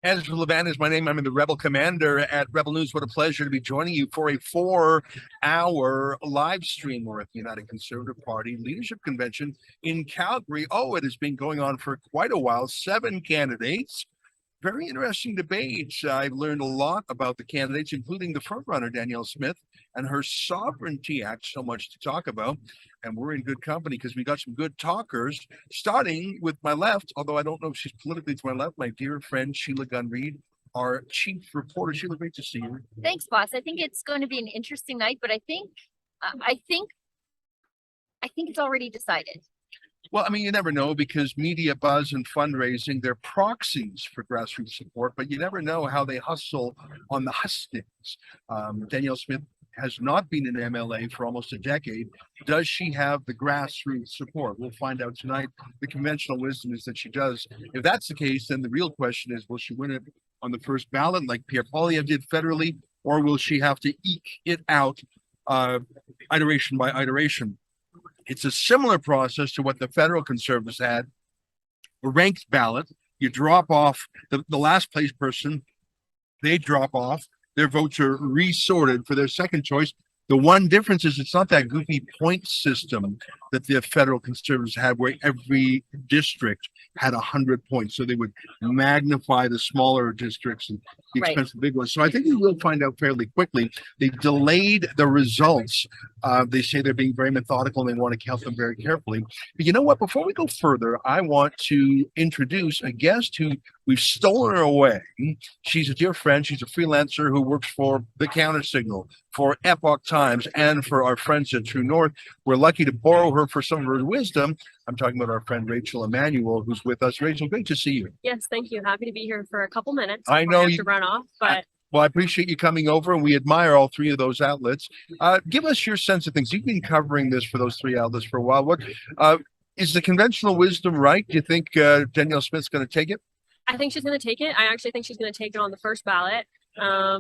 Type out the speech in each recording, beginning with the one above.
Ezra Levant is my name. I'm the Rebel Commander at Rebel News. What a pleasure to be joining you for a 4-hour live stream. We're at the United Conservative Party Leadership Convention in Calgary. Oh, it has been going on for quite a while. 7 candidates. Very interesting debates. I've learned a lot about the candidates, including the frontrunner, Danielle Smith, and her Sovereignty Act. So much to talk about. And we're in good company because we got some good talkers, starting with my left, although I don't know if she's politically to my left, my dear friend Sheila Gunn Reid, our chief reporter. Sheila, great to see you. Thanks, boss. I think it's going to be an interesting night, but I think it's already decided. Well, I mean, you never know because media buzz and fundraising, they're proxies for grassroots support, but you never know how they hustle on the hustings. Danielle Smith has not been in MLA for almost a decade. Does she have the grassroots support? We'll find out tonight. The conventional wisdom is that she does. If that's the case, then the real question is, will she win it on the first ballot like Pierre Poilievre did federally, or will she have to eke it out iteration by iteration? It's a similar process to what the federal Conservatives had. A ranked ballot. You drop off the last place person. They drop off. Their votes are resorted for their second choice. The one difference is it's not that goofy point system that the federal Conservatives had where every district had 100 points. So they would magnify the smaller districts and the expensive big ones. So I think we will find out fairly quickly. They delayed the results. They say they're being very methodical and they want to count them very carefully. But you know what? Before we go further, I want to introduce a guest who we've stolen her away. She's a dear friend. She's a freelancer who works for the Counter Signal, for Epoch Times, and for our friends at True North. We're lucky to borrow her for some of her wisdom. I'm talking about our friend Rachel Emmanuel, who's with us. Rachel, great to see you. Yes, thank you. Happy to be here for a couple minutes. I know you have to run off, but well, I appreciate you coming over, and we admire all 3 of those outlets. Give us your sense of things. You've been covering this for those 3 outlets for a while. What is the conventional wisdom right? Do you think Danielle Smith's going to take it? I think she's going to take it. I actually think she's going to take it on the first ballot. I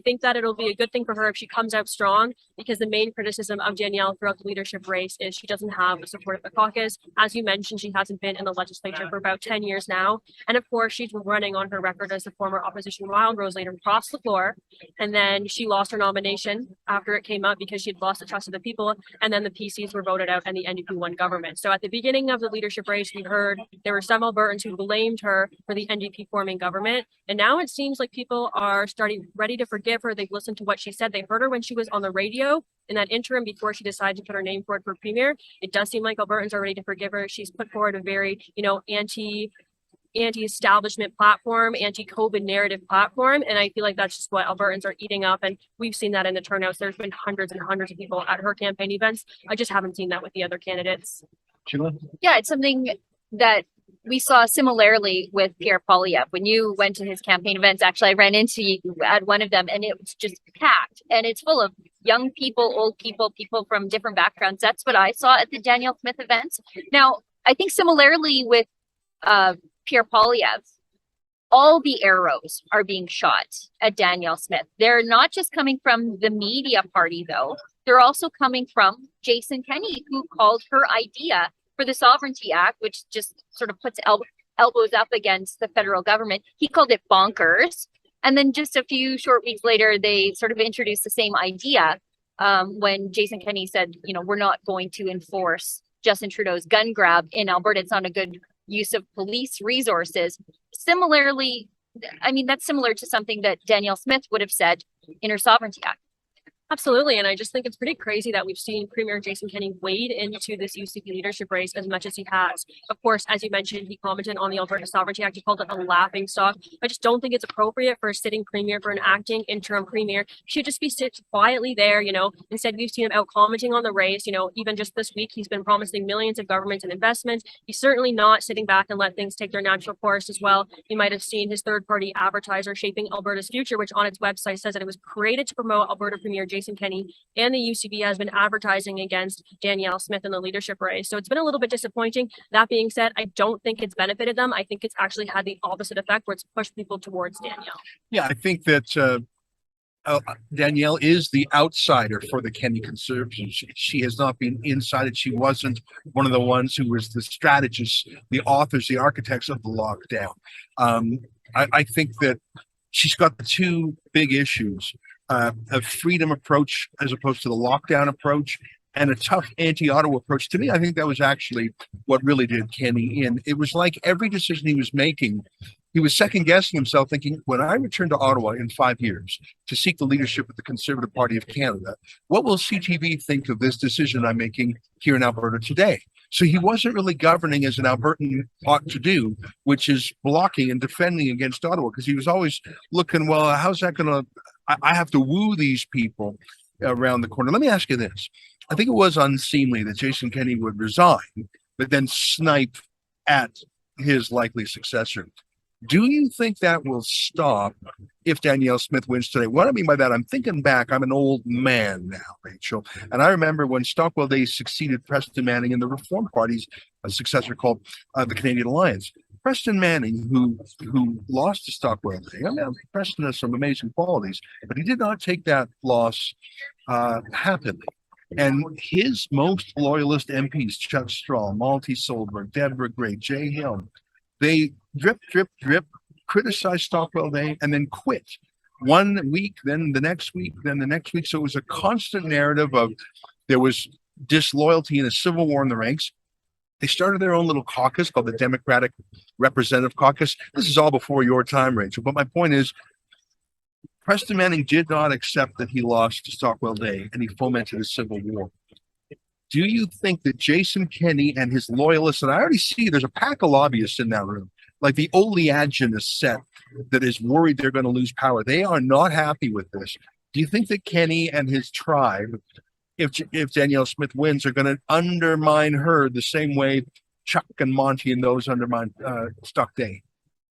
think that it'll be a good thing for her if she comes out strong, because the main criticism of Danielle throughout the leadership race is she doesn't have the support of the caucus. As you mentioned, she hasn't been in the legislature for about 10 years now. And of course, she's running on her record as the former opposition wild rose leader across the floor. And then she lost her nomination after it came up because she'd lost the trust of the people. And then the PCs were voted out and the NDP won government. So at the beginning of the leadership race, we heard there were some Albertans who blamed her for the NDP forming government. And now it seems like people are starting ready to forgive her. They've listened to what she said. They heard her when she was on the radio in that interim before she decided to put her name forward for premier. It does seem like Albertans are ready to forgive her. She's put forward a very, anti-establishment platform, anti-COVID narrative platform. And I feel like that's just what Albertans are eating up. And we've seen that in the turnouts. There's been hundreds and hundreds of people at her campaign events. I just haven't seen that with the other candidates. Sheila? Yeah, it's something that we saw similarly with Pierre Poilievre. When you went to his campaign events, actually, I ran into you at one of them, and it was just packed. And it's full of young people, old people, people from different backgrounds. That's what I saw at the Danielle Smith events. Now, I think similarly with Pierre Poilievre, all the arrows are being shot at Danielle Smith. They're not just coming from the media party, though. They're also coming from Jason Kenney, who called her idea for the Sovereignty Act, which just sort of puts elbows up against the federal government. He called it bonkers. And then just a few short weeks later, they sort of introduced the same idea when Jason Kenney said, we're not going to enforce Justin Trudeau's gun grab in Alberta. It's not a good use of police resources. Similarly, that's similar to something that Danielle Smith would have said in her Sovereignty Act. Absolutely. And I just think it's pretty crazy that we've seen Premier Jason Kenney wade into this UCP leadership race as much as he has. Of course, as you mentioned, he commented on the Alberta Sovereignty Act. He called it a laughing stock. I just don't think it's appropriate for a sitting premier, for an acting interim premier. He should just be sit quietly there, Instead, we've seen him out commenting on the race. Even just this week, he's been promising millions of governments and investments. He's certainly not sitting back and let things take their natural course as well. You might have seen his third-party advertiser, Shaping Alberta's Future, which on its website says that it was created to promote Alberta Premier Jason Kenney, and the UCP has been advertising against Danielle Smith in the leadership race. So it's been a little bit disappointing. That being said, I don't think it's benefited them. I think it's actually had the opposite effect where it's pushed people towards Danielle. Yeah, I think that Danielle is the outsider for the Kenney Conservatives. She has not been inside it. She wasn't one of the ones who was the strategists, the authors, the architects of the lockdown. I think that she's got the two big issues, a freedom approach as opposed to the lockdown approach, and a tough anti-Ottawa approach. To me, I think that was actually what really did Kenney in. It was like every decision he was making, he was second-guessing himself, thinking, when I return to Ottawa in 5 years to seek the leadership of the Conservative Party of Canada, what will CTV think of this decision I'm making here in Alberta today? So he wasn't really governing as an Albertan ought to do, which is blocking and defending against Ottawa, because he was always looking, well, how's that going to, I have to woo these people around the corner. Let me ask you this. I think it was unseemly that Jason Kenney would resign, but then snipe at his likely successor. Do you think that will stop if Danielle Smith wins today? What I mean by that, I'm thinking back, I'm an old man now, Rachel, and I remember when Stockwell Day succeeded Preston Manning in the Reform Party's successor called the Canadian Alliance. Preston Manning, who lost to Stockwell Day, I mean, Preston has some amazing qualities, but he did not take that loss happily. And his most loyalist MPs, Chuck Straw, Malty Solberg, Deborah Gray, Jay Hill, they drip, criticize Stockwell Day, and then quit. 1 week, then the next week, then the next week. So it was a constant narrative of there was disloyalty and a civil war in the ranks. They started their own little caucus called the Democratic Representative Caucus. This is all before your time, Rachel. But my point is, Preston Manning did not accept that he lost to Stockwell Day, and he fomented a civil war. Do you think that Jason Kenney and his loyalists, and I already see there's a pack of lobbyists in that room, like the oleaginous set that is worried they're going to lose power. They are not happy with this. Do you think that Kenney and his tribe, if Danielle Smith wins, are going to undermine her the same way Chuck and Monty and those undermine Stock Day?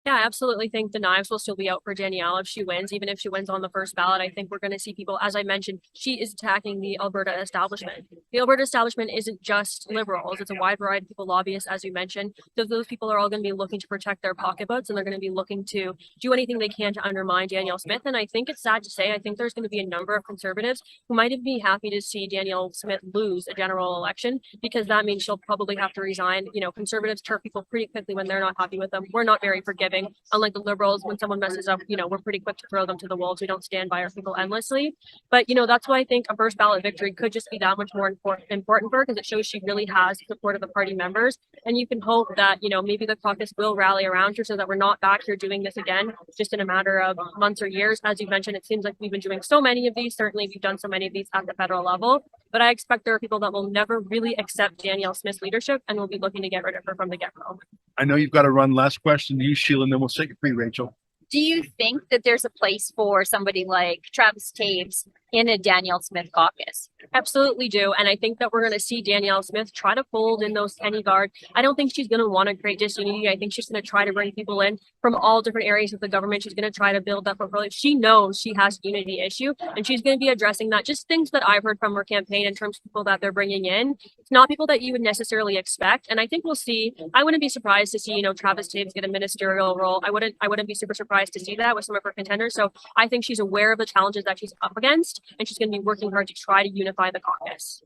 Yeah, I absolutely think the knives will still be out for Danielle if she wins, even if she wins on the first ballot. I think we're going to see people, as I mentioned, she is attacking the Alberta establishment. The Alberta establishment isn't just Liberals. It's a wide variety of people, lobbyists, as you mentioned. Those people are all going to be looking to protect their pocketbooks, and they're going to be looking to do anything they can to undermine Danielle Smith. And I think it's sad to say, I think there's going to be a number of Conservatives who might be happy to see Danielle Smith lose a general election, because that means she'll probably have to resign. You know, Conservatives turn people pretty quickly when they're not happy with them. We're not very forgiving. Unlike the Liberals, when someone messes up, you know, we're pretty quick to throw them to the wolves. We don't stand by our people endlessly. But, you know, that's why I think a first ballot victory could just be that much more important for her, because it shows she really has the support of the party members. And you can hope that, you know, maybe the caucus will rally around her so that we're not back here doing this again, just in a matter of months or years. As you mentioned, it seems like we've been doing so many of these. Certainly, we've done so many of these at the federal level. But I expect there are people that will never really accept Danielle Smith's leadership and will be looking to get rid of her from the get-go. I know you've got to run. Last question to you, Sheila, and then we'll set you free, Rachel. Do you think that there's a place for somebody like Travis Taves in a Danielle Smith caucus? Absolutely do. And I think that we're going to see Danielle Smith try to fold in those Kenney guard. I don't think she's going to want to create disunity. I think she's going to try to bring people in from all different areas of the government. She's going to try to build that portfolio. She knows she has a unity issue, and she's going to be addressing that. Just things that I've heard from her campaign in terms of people that they're bringing in. It's not people that you would necessarily expect. And I think we'll see. I wouldn't be surprised to see, you know, Travis Taves get a ministerial role. I wouldn't be super surprised to see that with some of her contenders. So I think she's aware of the challenges that she's up against, and she's going to be working hard to try to unify the caucus.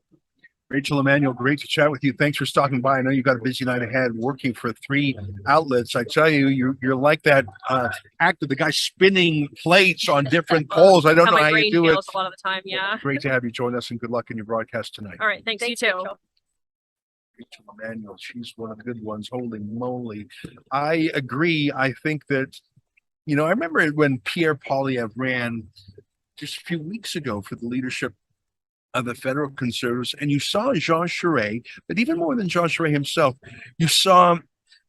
Rachel, Emmanuel, great to chat with you. Thanks for stopping by. I know you've got a busy night ahead working for 3 outlets. I tell you, you're like that actor, the guy spinning plates on different poles. I don't know how you do it. A lot of the time, yeah. Great to have you join us, and good luck in your broadcast tonight. All right, thanks you too. Rachel Emmanuel, she's one of the good ones. Holy moly. I agree. I think that, you know, I remember when Pierre Poilievre ran just a few weeks ago for the leadership of the federal Conservatives, and you saw Jean Charest, but even more than Jean Charest himself, you saw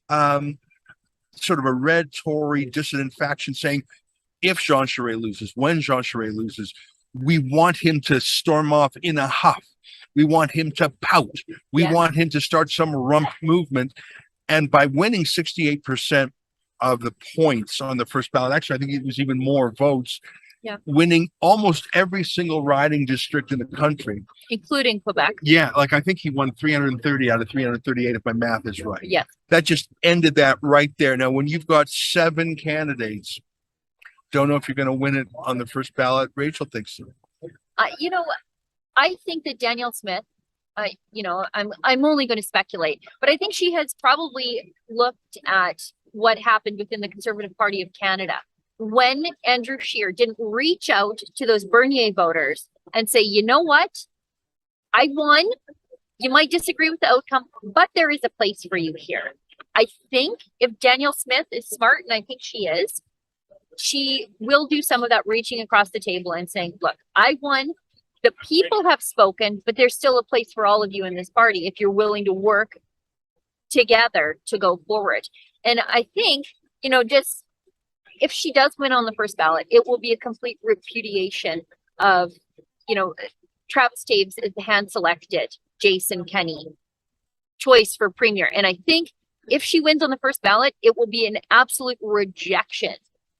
sort of a red Tory dissident faction saying, if Jean Charest loses, when Jean Charest loses, we want him to storm off in a huff. We want him to pout. We want him to start some rump movement. And by winning 68% of the points on the first ballot, actually, I think it was even more votes, winning almost every single riding district in the country, including Quebec. Yeah, like I think he won 330 out of 338, if my math is right. Yes. That just ended that right there. Now, when you've got 7 candidates don't know if you're going to win it on the first ballot. Rachel thinks so. You know, I think that Danielle Smith, I'm only going to speculate, but I think she has probably looked at what happened within the Conservative Party of Canada when Andrew Scheer didn't reach out to those Bernier voters and say, you know what, I won. You might disagree with the outcome, but there is a place for you here. I think if Danielle Smith is smart, and I think she is, she will do some of that reaching across the table and saying, look, I won. The people have spoken, but there's still a place for all of you in this party if you're willing to work together to go forward. And I think, just if she does win on the first ballot, it will be a complete repudiation of, Travis Taves is the hand-selected Jason Kenney choice for premier. And I think if she wins on the first ballot, it will be an absolute rejection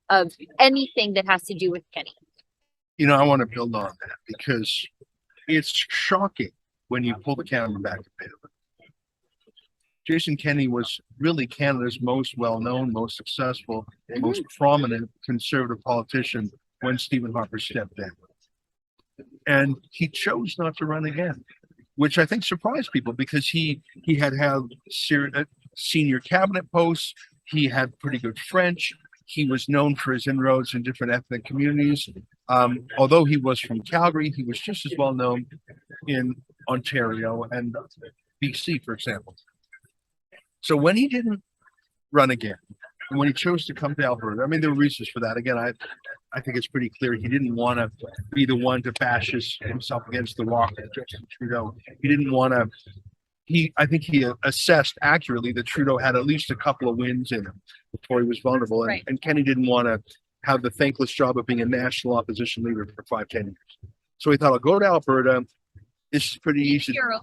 of anything that has to do with Kenney. I want to build on that because it's shocking when you pull the camera back a bit. Jason Kenney was really Canada's most well-known, most successful, most prominent Conservative politician when Stephen Harper stepped down. And he chose not to run again, which I think surprised people because he had senior cabinet posts. He had pretty good French. He was known for his inroads in different ethnic communities. Although he was from Calgary, he was just as well known in Ontario and BC, for example. So when he didn't run again, and when he chose to come to Alberta, there were reasons for that. Again, I think it's pretty clear he didn't want to be the one to bash himself against the rock of Justin Trudeau. He didn't want to. I think he assessed accurately that Trudeau had at least a couple of wins in him before he was vulnerable. And, right. and Kenney didn't want to have the thankless job of being a national opposition leader for 5-10 years. So he thought, I'll go to Alberta. This is pretty easy. Hero.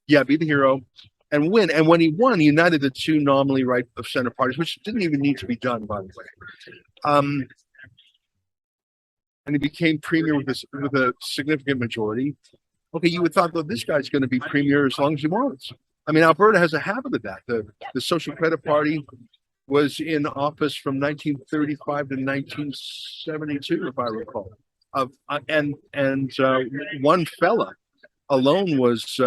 Yeah, be the hero and win. And when he won, he united the two nominally right of center parties, which didn't even need to be done, by the way. And he became premier with a significant majority. Okay, you would thought, well, this guy's going to be premier as long as he wants. Alberta has a habit of that. The Social Credit Party was in office from 1935 to 1972, if I recall. One fella alone was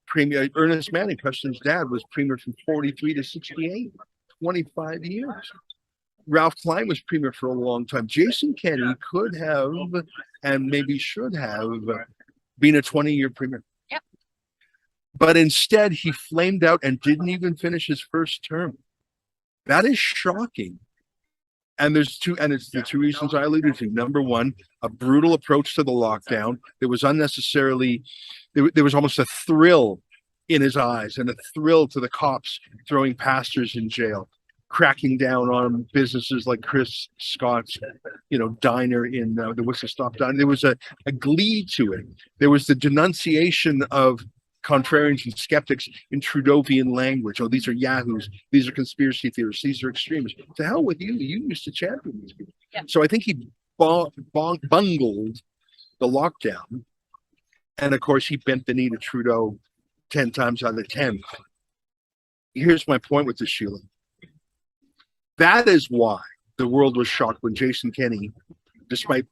premier. Ernest Manning, Preston's dad, was premier from 43 to 68, 25 years. Ralph Klein was premier for a long time. Jason Kenney could have and maybe should have been a 20-year premier. Yep. But instead, he flamed out and didn't even finish his first term. That is shocking. And it's the two reasons I alluded to. Number one, a brutal approach to the lockdown. There was there was almost a thrill in his eyes and a thrill to the cops throwing pastors in jail, cracking down on businesses like Chris Scott's, diner in the Whistle Stop Diner. There was a glee to it. There was the denunciation of contrarians and skeptics in Trudeauvian language. Oh, these are yahoos. These are conspiracy theorists. These are extremists. To hell with you. You used to champion these people. Yeah. So I think he bungled the lockdown. And of course, he bent the knee to Trudeau 10 times out of 10. Here's my point with this, Sheila. That is why the world was shocked when Jason Kenney, despite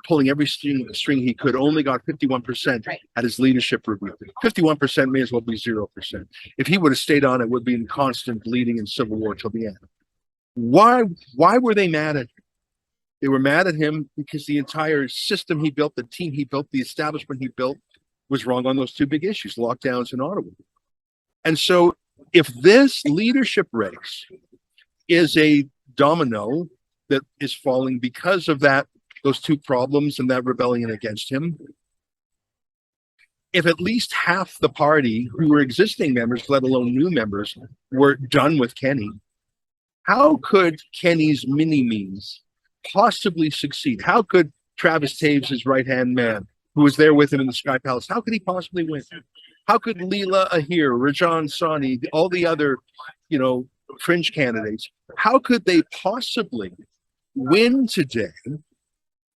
pulling every string he could, only got 51% at his leadership review. 51% may as well be 0%. If he would have stayed on, it would be in constant bleeding and civil war till the end. Why were they mad at him? They were mad at him because the entire system he built, the team he built, the establishment he built was wrong on those two big issues, lockdowns in Ottawa. And so if this leadership race is a domino that is falling because of those two problems and that rebellion against him, if at least half the party who were existing members, let alone new members, were done with Kenney, how could Kenney's mini-me's possibly succeed? How could Travis Taves, his right-hand man, who was there with him in the Sky Palace, how could he possibly win? How could Leela Ahir, Rajan Sani, all the other, fringe candidates, how could they possibly win today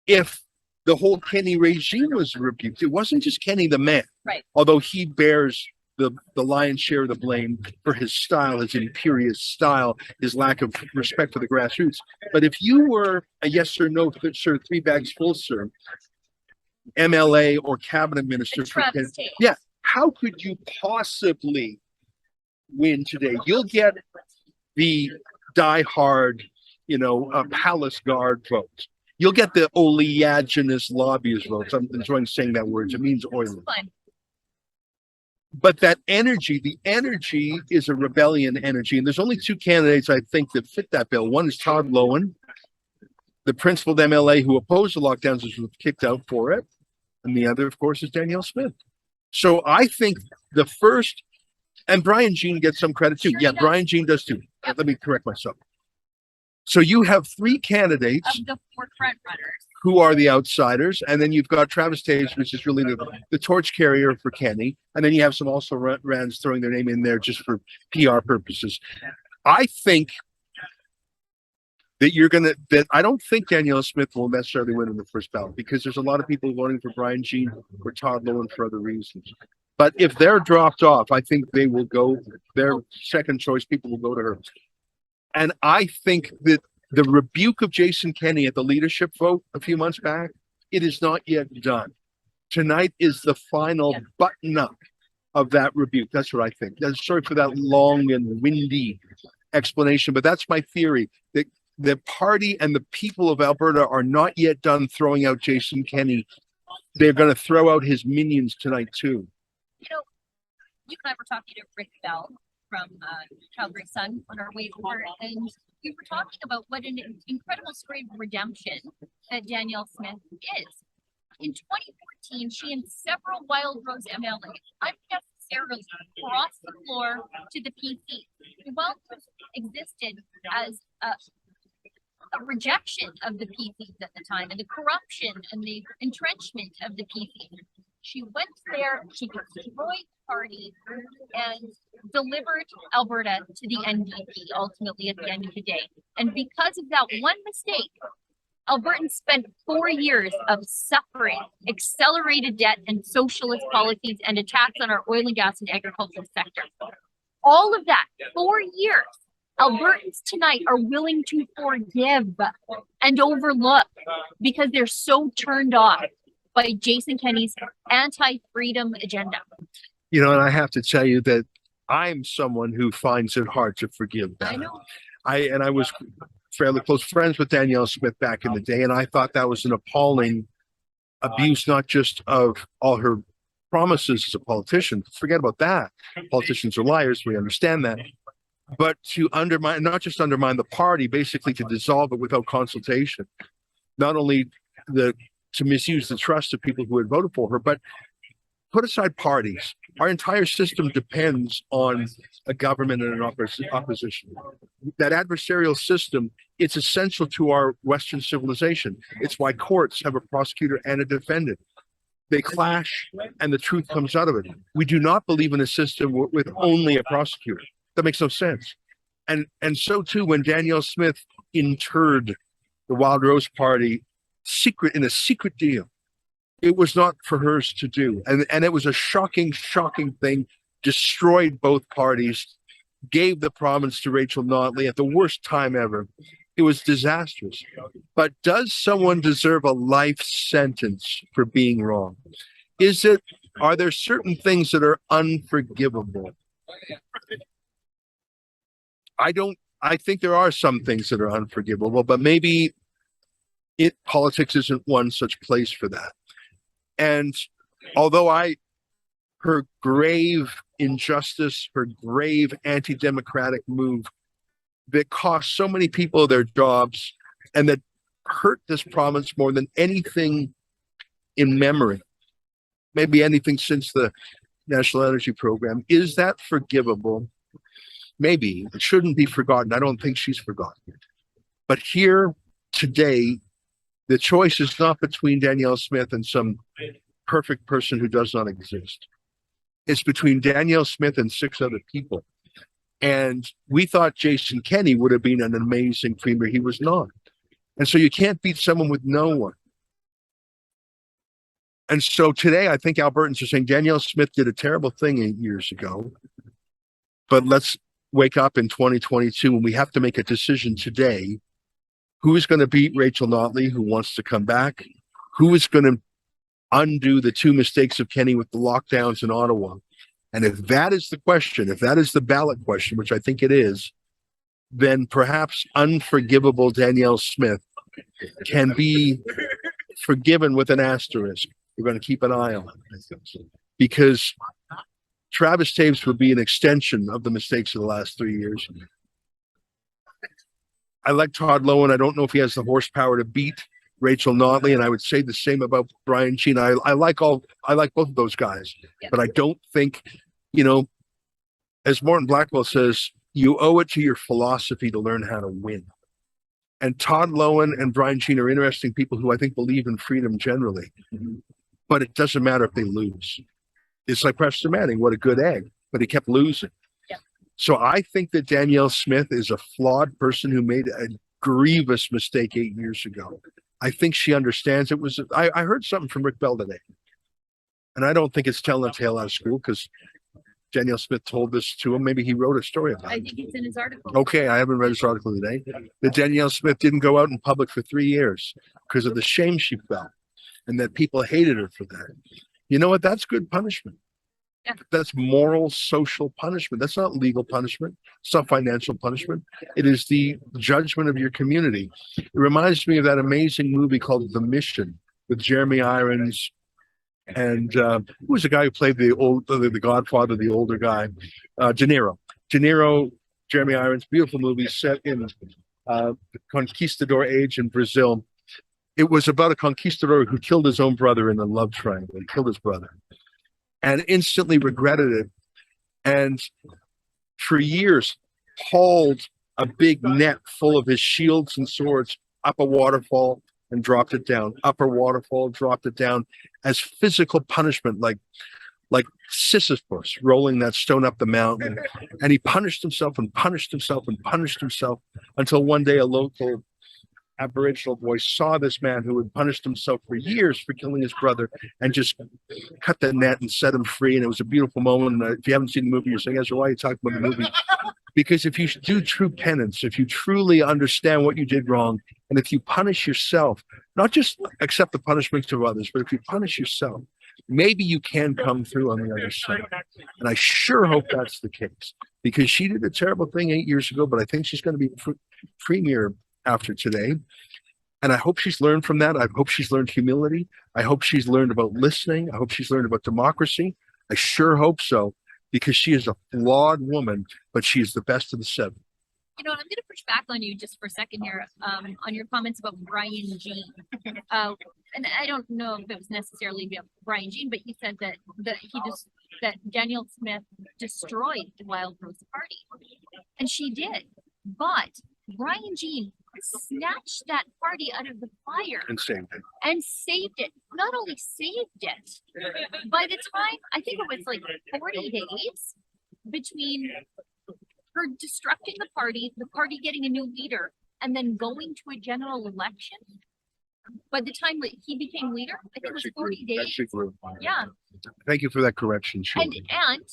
if the whole Kenney regime was rebuked? It wasn't just Kenney the man, right? Although he bears the lion's share of the blame for his style, his imperious style, his lack of respect for the grassroots. But if you were a yes or no, sir, 3 bags full, sir, MLA or cabinet minister, yeah, how could you possibly win today? You'll get the diehard, palace guard votes. You'll get the oleaginous lobbyist votes. I'm enjoying saying that word. It means oily. But that energy, the energy is a rebellion energy. And there's only 2 candidates, I think, that fit that bill. One is Todd Loewen, the principled MLA who opposed the lockdowns and was kicked out for it. And the other, of course, is Danielle Smith. So I think the first, and Brian Jean gets some credit too. Yeah, Brian Jean does too. Let me correct myself. So you have 3 candidates of the 4 front runners who are the outsiders, and then you've got Travis Taves, which is really the torch carrier for Kenney, and then you have some also Rands throwing their name in there just for PR purposes. I think that I don't think Danielle Smith will necessarily win in the first ballot, because there's a lot of people voting for Brian Jean or Todd Loewen for other reasons. But if they're dropped off, I think they will go, their second choice people will go to her. And I think that the rebuke of Jason Kenney at the leadership vote a few months back, it is not yet done. Tonight is the final button up of that rebuke. That's what I think. Sorry for that long and windy explanation, but that's my theory, that the party and the people of Alberta are not yet done throwing out Jason Kenney. They're going to throw out his minions tonight too. You and I were talking to Rick Bell from Calgary Sun on our way over, and we were talking about what an incredible story of redemption that Danielle Smith is. In 2014, she and several Wild Rose MLAs unnecessarily crossed the floor to the PC. Wild Rose existed as a rejection of the PCs at the time, and the corruption and the entrenchment of the PCs. She went there, she destroyed the party, and delivered Alberta to the NDP ultimately at the end of the day. And because of that one mistake, Albertans spent 4 years of suffering, accelerated debt, and socialist policies and attacks on our oil and gas and agricultural sector. All of that, 4 years. Albertans tonight are willing to forgive and overlook because they're so turned off by Jason Kenney's anti-freedom agenda. And I have to tell you that I'm someone who finds it hard to forgive that. I know. I was fairly close friends with Danielle Smith back in the day, and I thought that was an appalling abuse, not just of all her promises as a politician. Forget about that. Politicians are liars. We understand that. But to undermine, not just undermine the party, basically to dissolve it without consultation. Not only to misuse the trust of people who had voted for her, but put aside parties. Our entire system depends on a government and an opposition. That adversarial system, it's essential to our Western civilization. It's why courts have a prosecutor and a defendant. They clash and the truth comes out of it. We do not believe in a system with only a prosecutor. That makes no sense. And so too, when Danielle Smith interred the Wild Rose Party in a secret deal, it was not for hers to do. And it was a shocking thing, destroyed both parties, gave the province to Rachel Notley at the worst time ever. It was disastrous. But does someone deserve a life sentence for being wrong? Are there certain things that are unforgivable? I think there are some things that are unforgivable, but maybe politics isn't one such place for that. And although her grave injustice, her grave anti-democratic move that cost so many people their jobs and that hurt this province more than anything in memory, maybe anything since the National Energy Program, is that forgivable? Maybe. It shouldn't be forgotten. I don't think she's forgotten. But here today, the choice is not between Danielle Smith and some perfect person who does not exist. It's between Danielle Smith and 6 other people. And we thought Jason Kenney would have been an amazing premier. He was not. And so you can't beat someone with no one. And so today, I think Albertans are saying Danielle Smith did a terrible thing 8 years ago, but let's wake up in 2022 and we have to make a decision today. Who is going to beat Rachel Notley, who wants to come back? Who is going to undo the two mistakes of Kenney with the lockdowns in Ottawa? And if that is the question, if that is the ballot question, which I think it is, then perhaps unforgivable Danielle Smith can be forgiven with an asterisk. We're going to keep an eye on it because Travis Taves would be an extension of the mistakes of the last 3 years. I like Todd Lowen. I don't know if he has the horsepower to beat Rachel Notley, and I would say the same about Brian Jean. I like both of those guys, but I don't think, as Morton Blackwell says, you owe it to your philosophy to learn how to win. And Todd Lowen and Brian Jean are interesting people who I think believe in freedom generally, but it doesn't matter if they lose. It's like Preston Manning, what a good egg, but he kept losing. So I think that Danielle Smith is a flawed person who made a grievous mistake 8 years ago. I think she understands it was. I heard something from Rick Bell today, and I don't think it's telling a tale out of school because Danielle Smith told this to him. Maybe he wrote a story about it. I think it's in his article. Okay, I haven't read his article today. That Danielle Smith didn't go out in public for 3 years because of the shame she felt, and that people hated her for that. You know what? That's good punishment. Yeah. That's moral, social punishment. That's not legal punishment. It's not financial punishment. It is the judgment of your community. It reminds me of that amazing movie called The Mission with Jeremy Irons and who was the guy who played the Godfather, the older guy, De Niro. De Niro, Jeremy Irons, beautiful movie set in the conquistador age in Brazil. It was about a conquistador who killed his own brother in a love triangle. He killed his brother and instantly regretted it. And for years, hauled a big net full of his shields and swords up a waterfall and dropped it down, up a waterfall, dropped it down as physical punishment, like Sisyphus rolling that stone up the mountain. And he punished himself and punished himself and punished himself until one day a local Aboriginal boy saw this man who had punished himself for years for killing his brother and just cut the net and set him free. And it was a beautiful moment. And if you haven't seen the movie, you're saying, Ezra, why are you talking about the movie? Because if you do true penance, if you truly understand what you did wrong, and if you punish yourself, not just accept the punishments of others, but if you punish yourself, maybe you can come through on the other side. And I sure hope that's the case because she did a terrible thing 8 years ago, but I think she's going to be premier after today. And I hope she's learned from that. I hope she's learned humility. I hope she's learned about listening. I hope she's learned about democracy. I sure hope so, because she is a flawed woman, but she is the best of the seven. I'm going to push back on you just for a second here on your comments about Brian Jean. And I don't know if it was necessarily about Brian Jean, but he said that Danielle Smith destroyed the Wild Rose Party, and she did. But Brian Jean snatched that party out of the fire And saved it. and saved it. Not only saved it, by the time, I think it was like 40 days between her destructing the party getting a new leader, and then going to a general election. By the time that he became leader, I think it was 40 days. Yeah. Thank you for that correction, Sheila. And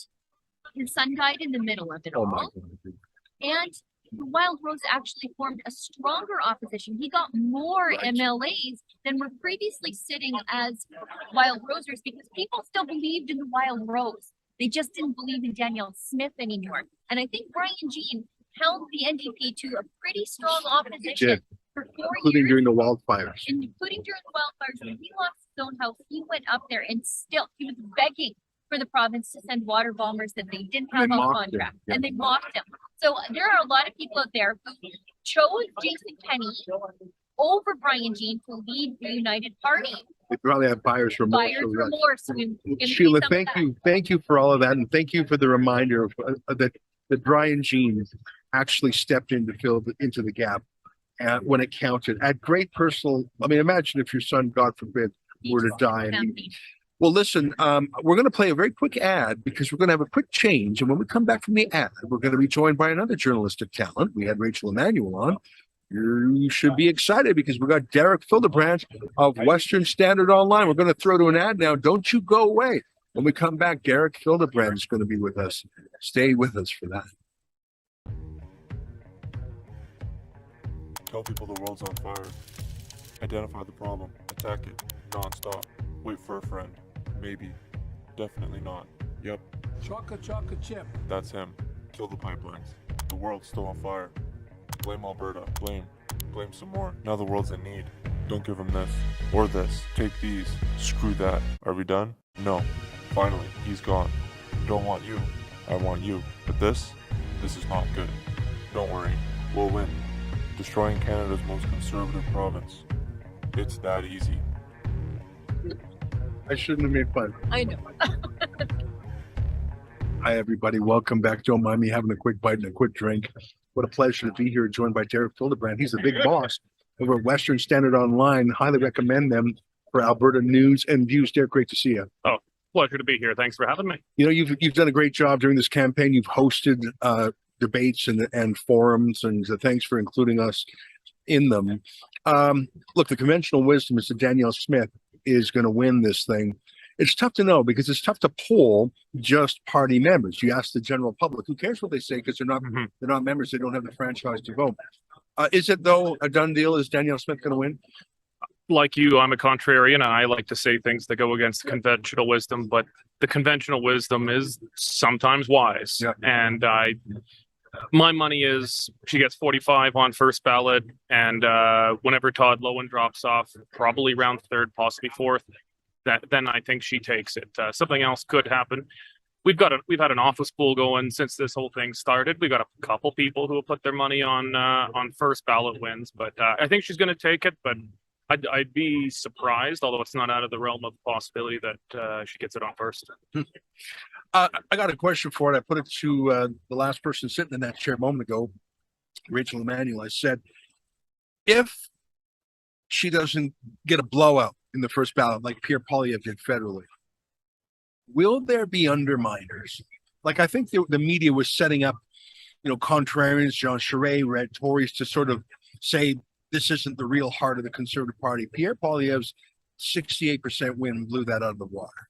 his son died in the middle of it Oh my all. God. And the Wild Rose actually formed a stronger opposition. He got more MLAs than were previously sitting as Wild Rosers because people still believed in the Wild Rose. They just didn't believe in Danielle Smith anymore. And I think Brian Jean held the NDP to a pretty strong opposition for 4 Including years. during the wildfires. Including during the wildfires. When he lost his own house, he went up there and still, he was begging for the province to send water bombers that they didn't have on contract. And they mocked him. So there are a lot of people out there who chose Jason Kenney over Brian Jean to lead the United Party. They probably have buyer's remorse. Buyer's remorse. Sheila, thank you for all of that, and thank you for the reminder of that Brian Jean actually stepped in to fill into the gap when it counted at great personal. I mean, imagine if your son, God forbid, were to die. Well, listen, we're going to play a very quick ad because we're going to have a quick change, and when we come back from the ad, we're going to be joined by another journalistic talent. We had Rachel Emmanuel on. you should be excited because we got Tariq Fildebrandt of Western Standard Online. We're going to throw to an ad now. Don't you go away. When we come back, Tariq Fildebrandt is going to be with us. Stay with us for that. Tell people the world's on fire. Identify the problem. Attack it. Non-stop. Wait for a friend. Maybe. Definitely not. Yep. Chocolate chip. That's him. Kill the pipelines. The world's still on fire. Blame Alberta. Blame some more. Now the world's in need. Don't give him this. Or this. Take these. Screw that. Are we done? No. Finally, he's gone. Don't want you. I want you. But this is not good. Don't worry. We'll win. Destroying Canada's most conservative province. It's that easy. I shouldn't have made fun. I know. Hi, everybody. Welcome back. Don't mind me having a quick bite and a quick drink. What a pleasure to be here, joined by Tariq Fildebrandt. He's the big boss over at Western Standard Online. Highly recommend them for Alberta news and views. Tariq, great to see you. Oh, pleasure to be here. Thanks for having me. You know, you've done a great job during this campaign. You've hosted debates and forums, and thanks for including us in them. Look, the conventional wisdom is that Danielle Smith is going to win this thing. It's tough to know because it's tough to poll just party members. You ask the general public, who cares what they say because they're not members. They don't have the franchise to vote. Is it though a done deal? Is Danielle Smith going to win? Like you, I'm a contrarian, and I like to say things that go against conventional wisdom, but the conventional wisdom is sometimes wise. Yeah. And my money is she gets 45 on first ballot, and whenever Todd Lowen drops off, probably round third, possibly fourth, then I think she takes it. Something else could happen. We've had an office pool going since this whole thing started. We've got a couple people who have put their money on first ballot wins, but I think she's going to take it. But I'd be surprised, although it's not out of the realm of possibility that she gets it on first. I got a question for it. I put it to the last person sitting in that chair a moment ago, Rachel Emmanuel. I said, if she doesn't get a blowout in the first ballot like Pierre Poilievre did federally, will there be underminers? Like, I think the media was setting up, contrarians, Jean Charest, red Tories, to sort of say this isn't the real heart of the Conservative Party. Pierre Poilievre's 68% win blew that out of the water.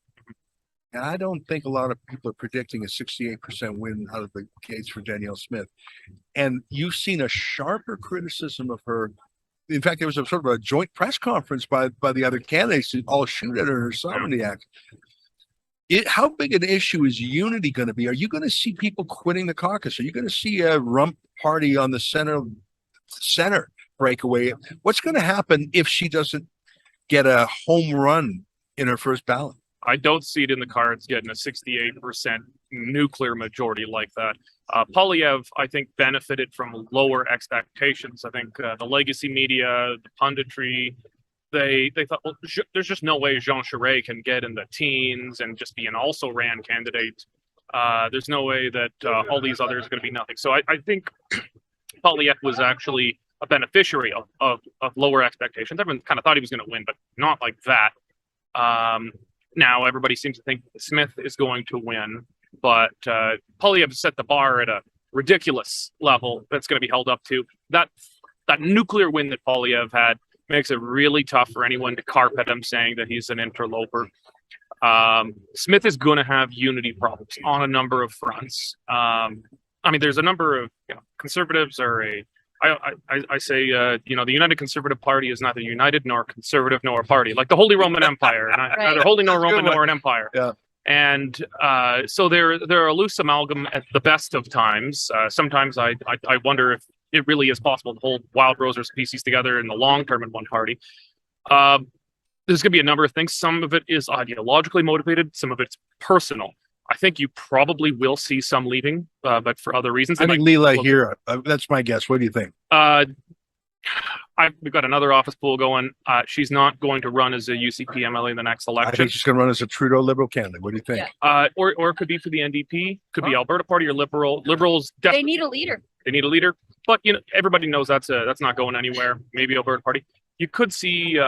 And I don't think a lot of people are predicting a 68% win out of the gates for Danielle Smith. And you've seen a sharper criticism of her. In fact, there was a sort of a joint press conference by the other candidates who all shoot at her sovereignty act. How big an issue is unity going to be? Are you going to see people quitting the caucus? Are you going to see a rump party on the center breakaway? What's going to happen if she doesn't get a home run in her first ballot? I don't see it in the cards getting a 68% nuclear majority like that. Poilievre, I think, benefited from lower expectations. I think the legacy media, the punditry, they thought, well, there's just no way Jean Charest can get in the teens and just be an also-ran candidate. There's no way that all these others are going to be nothing. So I think Poilievre was actually a beneficiary of lower expectations. Everyone kind of thought he was going to win, but not like that. Now everybody seems to think Smith is going to win, but Poilievre set the bar at a ridiculous level that's going to be held up to. That nuclear win that Poilievre had makes it really tough for anyone to carpet him saying that he's an interloper. Smith is going to have unity problems on a number of fronts. There's a number of conservatives are I say, the United Conservative Party is neither united nor conservative nor a party, like the Holy Roman Empire, and neither Holy nor Roman nor an empire. Yeah. And so they're a loose amalgam at the best of times. Sometimes I wonder if it really is possible to hold wild rose or species together in the long term in one party. There's going to be a number of things. Some of it is ideologically motivated. Some of it's personal. I think you probably will see some leaving, but for other reasons. I think Leela here. That's my guess. What do you think? We've got another office pool going. She's not going to run as a UCP MLA in the next election. I think she's going to run as a Trudeau Liberal candidate. What do you think? Or it could be for the NDP, could be Alberta Party or Liberal. Liberals They need a leader. They need a leader, but everybody knows that's not going anywhere. Maybe Alberta Party. You could see,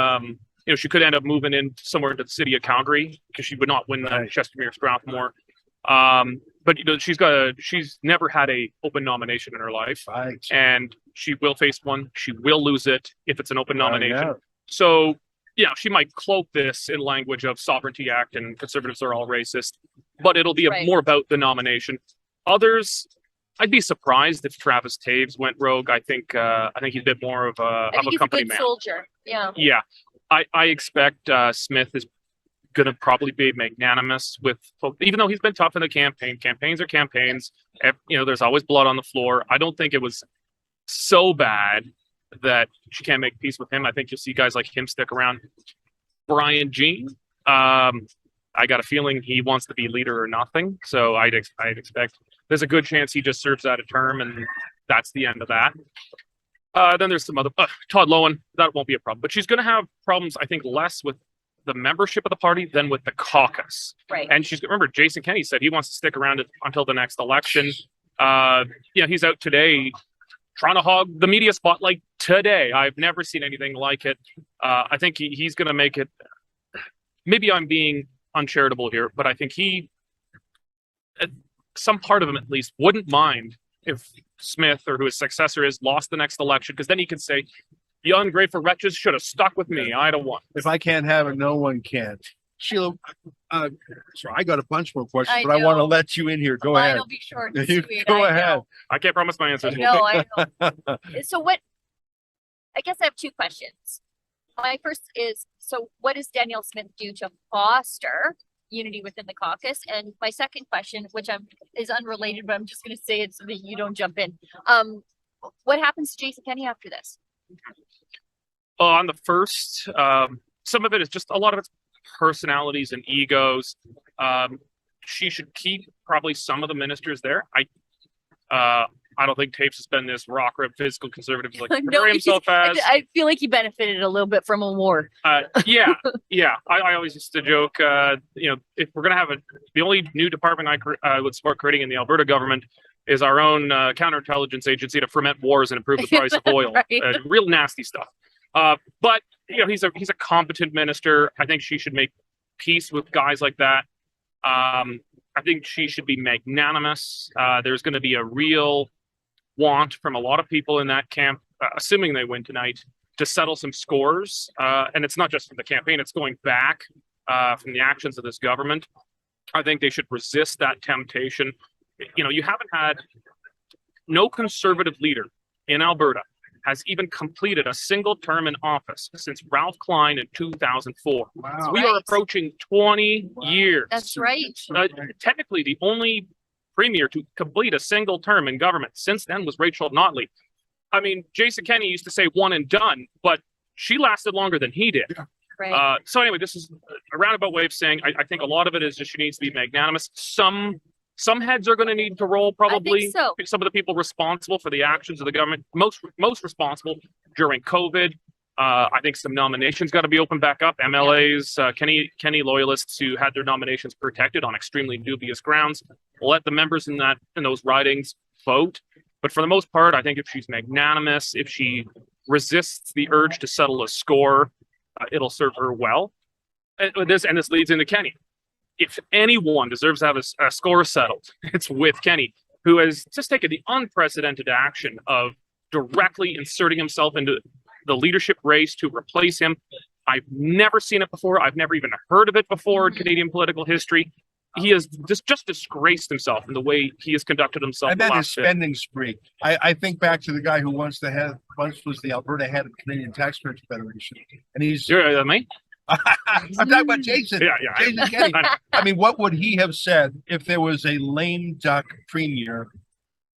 she could end up moving in somewhere into the city of Calgary because she would not win Chestermere Strathmore. but she's never had a open nomination in her life, Right. and she will face one. She will lose it if it's an open nomination. Yeah. So, yeah, she might cloak this in language of Sovereignty Act and Conservatives are all racist, but it'll be Right. more about the nomination. Others, I'd be surprised if Travis Taves went rogue. I think he's a bit more of I a think he's a company good man. soldier. Yeah. Yeah, I expect Smith is going to probably be magnanimous with folk, even though he's been tough in the campaign. Campaigns are campaigns. There's always blood on the floor. I don't think it was so bad that she can't make peace with him. I think you'll see guys like him stick around. Brian Jean, I got a feeling he wants to be leader or nothing. So I'd expect there's a good chance he just serves out a term and that's the end of that. Then there's some other Todd Lowen. That won't be a problem, but she's going to have problems. I think less with the membership of the party than with the caucus. Right. And remember, Jason Kenney said he wants to stick around until the next election. He's out today trying to hog the media spotlight today. I've never seen anything like it. I think he's going to make it. Maybe I'm being uncharitable here, but I think some part of him at least wouldn't mind if Smith or who his successor is lost the next election, because then he could say, "The ungrateful wretches should have stuck with me. I don't want." If I can't have it, no one can. Sheila, so I got a bunch more questions, I but I want to know. let you in here. Go Mine ahead. will be short and You sweet. go I ahead. know. I can't promise my answers. I know. So I guess I have two questions. My first is, so what does Danielle Smith do to foster unity within the caucus? And my second question, which is unrelated, but I'm just going to say it so that you don't jump in. What happens to Jason Kenney after this? On the first, some of it is just a lot of it's personalities and egos. She should keep probably some of the ministers there. I don't think Tapes has been this rock rib fiscal conservative like No, portray himself as. I feel like he benefited a little bit from a war. Yeah. I always used to joke, if we're gonna have the only new department I would support creating in the Alberta government is our own counterintelligence agency to ferment wars and improve the price of oil. Right. Real nasty stuff. But he's a competent minister. I think she should make peace with guys like that. I think she should be magnanimous. There's going to be a real want from a lot of people in that camp, assuming they win tonight, to settle some scores. And it's not just from the campaign, it's going back from the actions of this government. I think they should resist that temptation. You haven't had no conservative leader in Alberta has even completed a single term in office since Ralph Klein in 2004. Wow. So we are Right. approaching 20 years. That's right. Technically, the only premier to complete a single term in government since then was Rachel Notley. I mean, Jason Kenney used to say one and done, but she lasted longer than he did. Right. So anyway, this is a roundabout way of saying I think a lot of it is just she needs to be magnanimous. Some heads are going to need to roll, probably. so. Some of the people responsible for the actions of the government, most responsible during COVID. I think some nominations got to be opened back up. MLAs, Kenney loyalists who had their nominations protected on extremely dubious grounds. Let the members in those ridings vote. But for the most part, I think if she's magnanimous, if she resists the urge to settle a score, it'll serve her well. And this leads into Kenney. If anyone deserves to have a score settled, it's with Kenney, who has just taken the unprecedented action of directly inserting himself into the leadership race to replace him. I've never seen it before. I've never even heard of it before in Canadian political history. He has just disgraced himself in the way he has conducted himself. And then his spending spree. I think back to the guy who once was the Alberta head of the Canadian Taxpayers Federation, and he's. You're me? I'm talking about Jason. Yeah. Jason Kenney. I mean, what would he have said if there was a lame duck premier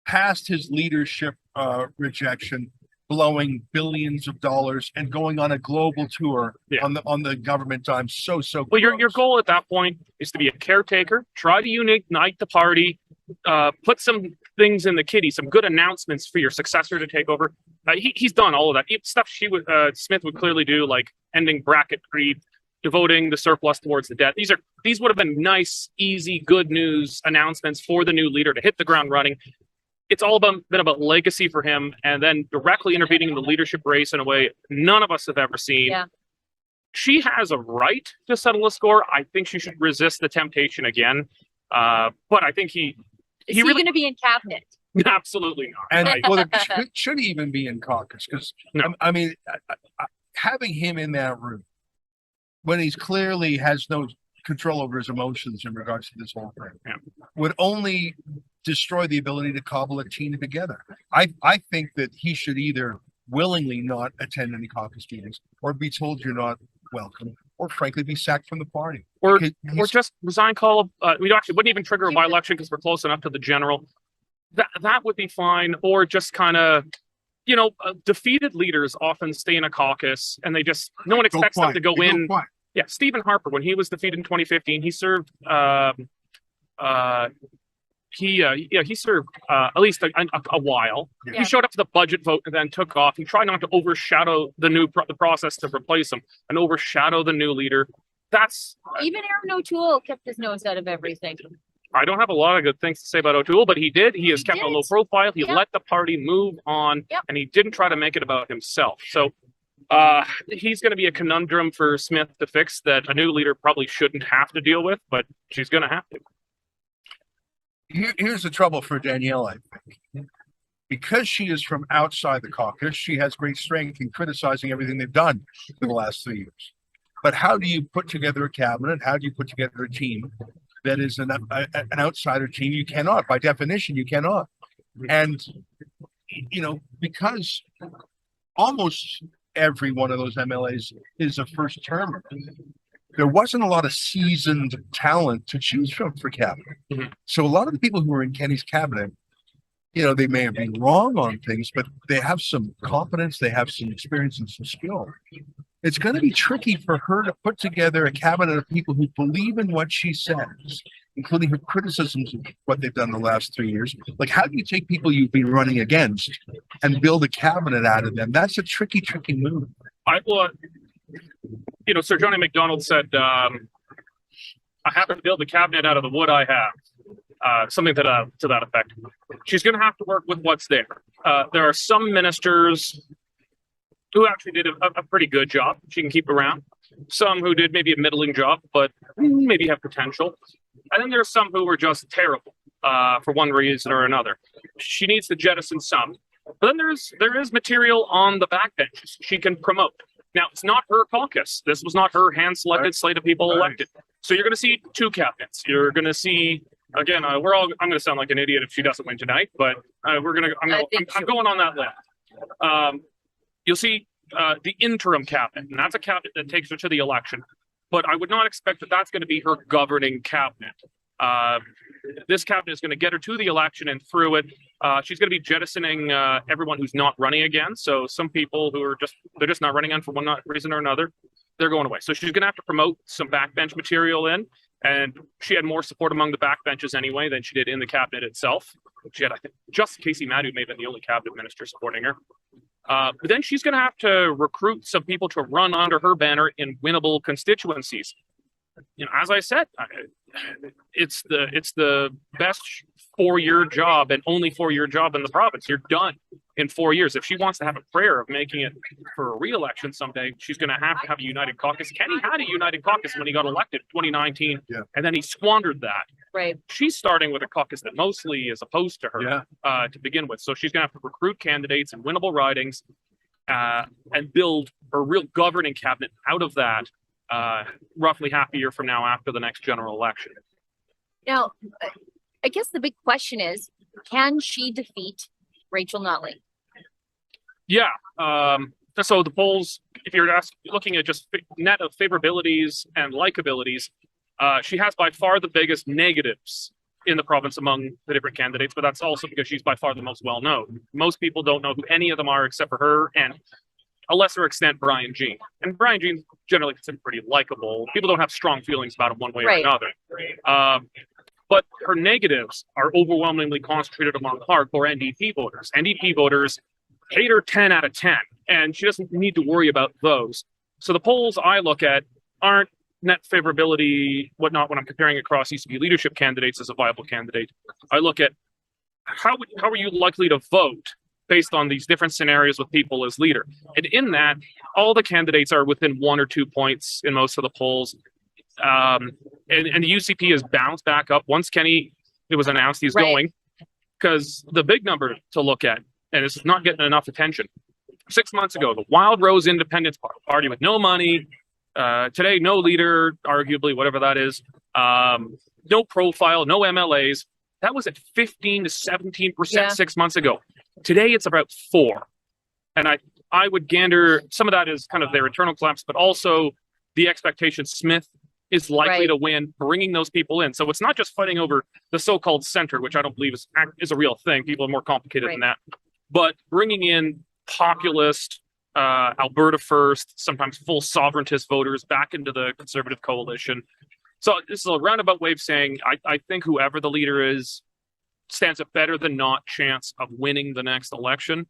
past his leadership rejection, blowing billions of dollars and going on a global tour on the government dime? So well, your goal at that point is to be a caretaker, try to unite the party, put some things in the kitty, some good announcements for your successor to take over. He's done all of that stuff. Smith would clearly do, like ending bracket greed, devoting the surplus towards the debt. These would have been nice, easy, good news announcements for the new leader to hit the ground running. It's all been about legacy for him, and then directly intervening in the leadership race in a way none of us have ever seen. Yeah. She has a right to settle a score. I think she should resist the temptation again. But I think Is he really going to be in cabinet? absolutely not. And well, it should even be in caucus because No. I mean, having him in that room when he's clearly has no control over his emotions in regards to this whole thing Yeah. would only destroy the ability to cobble a team together. I think that he should either willingly not attend any caucus meetings or be told you're not welcome or frankly be sacked from the party. Or Because or he's- just resign. Call. We actually wouldn't even trigger a by-election because we're close enough to the general. That would be fine. Or just kind of, defeated leaders often stay in a caucus and they just no one expects them to go They in. quiet. Yeah, Stephen Harper, when he was defeated in 2015, he served. He served at least a while. Yeah. He showed up for the budget vote and then took off. He tried not to overshadow the process to replace him and overshadow the new leader. That's Even Aaron O'Toole kept his nose out of everything. I don't have a lot of good things to say about O'Toole, but he did. He has kept a did. low profile. He Yep. let the party move on, Yep. and he didn't try to make it about himself. So he's going to be a conundrum for Smith to fix that a new leader probably shouldn't have to deal with, but she's going to have to. Here's the trouble for Danielle, I think. Because she is from outside the caucus, she has great strength in criticizing everything they've done for the last 3 years. But how do you put together a cabinet? How do you put together a team that is an outsider team? You cannot. By definition, you cannot. And, because almost every one of those MLAs is a first termer, there wasn't a lot of seasoned talent to choose from for cabinet. Mhm. So a lot of the people who are in Kenny's cabinet, they may have been wrong on things, but they have some competence, they have some experience and some skill. It's going to be tricky for her to put together a cabinet of people who believe in what she says, including her criticisms of what they've done the last 3 years. Like, how do you take people you've been running against and build a cabinet out of them? That's a tricky, tricky move. Sir Johnny McDonald said, I have to build a cabinet out of the wood I have. Something to that effect. She's going to have to work with what's there. There are some ministers who actually did a pretty good job. She can keep around. Some who did maybe a middling job, but maybe have potential. And then there's some who were just terrible for one reason or another. She needs to jettison some. But then there is material on the backbenches she can promote. Now, it's not her caucus. This was not her hand-selected slate of people elected. So you're going to see two cabinets. You're going to see, again, I'm going to sound like an idiot if she doesn't win tonight, but I'm going on that list. You'll see the interim cabinet, and that's a cabinet that takes her to the election. But I would not expect that that's going to be her governing cabinet. This cabinet is going to get her to the election and through it. She's going to be jettisoning everyone who's not running again. So some people who are they're just not running on for one reason or another, they're going away. So she's going to have to promote some backbench material in. And she had more support among the backbenches anyway than she did in the cabinet itself. She had, I think, just Casey Madhu may have been the only cabinet minister supporting her. But then she's going to have to recruit some people to run under her banner in winnable constituencies. As I said, it's the best 4-year job and only 4-year job in the province. You're done in 4 years. If she wants to have a prayer of making it for a re-election someday, she's going to have a united caucus. Kenny had a united caucus when he got elected in 2019, and then he squandered that. Right. She's starting with a caucus that mostly is opposed to her to begin with. So she's going to have to recruit candidates in winnable ridings and build a real governing cabinet out of that roughly half a year from now after the next general election. Now, I guess the big question is, can she defeat Rachel Notley? Yeah. So the polls, if you're looking at just net of favorabilities and likabilities, she has by far the biggest negatives in the province among the different candidates, but that's also because she's by far the most well-known. Most people don't know who any of them are except for her and a lesser extent, Brian Jean. And Brian Jean's generally considered pretty likable. People don't have strong feelings about him one way or another. But her negatives are overwhelmingly concentrated among hardcore NDP voters. NDP voters hate her 10 out of 10, and she doesn't need to worry about those. So the polls I look at aren't net favorability, whatnot, when I'm comparing across UCP leadership candidates as a viable candidate. I look at how are you likely to vote based on these different scenarios with people as leader. And in that, all the candidates are within 1 or 2 points in most of the polls. And the UCP has bounced back up. Once Kenney, it was announced he's going, because the big number to look at, and this is not getting enough attention. 6 months ago, the Wild Rose Independence Party with no money. Today, no leader, arguably, whatever that is. No profile, no MLAs. That was at 15 to 17% 6 months ago. Today, it's about 4%. And I would gander some of that is kind of their internal collapse, but also the expectation Smith is likely to win, bringing those people in. So it's not just fighting over the so-called center, which I don't believe is a real thing. People are more complicated than that. But bringing in populist, Alberta first, sometimes full sovereigntist voters back into the Conservative coalition. So this is a roundabout way of saying I think whoever the leader is stands a better than not chance of winning the next election.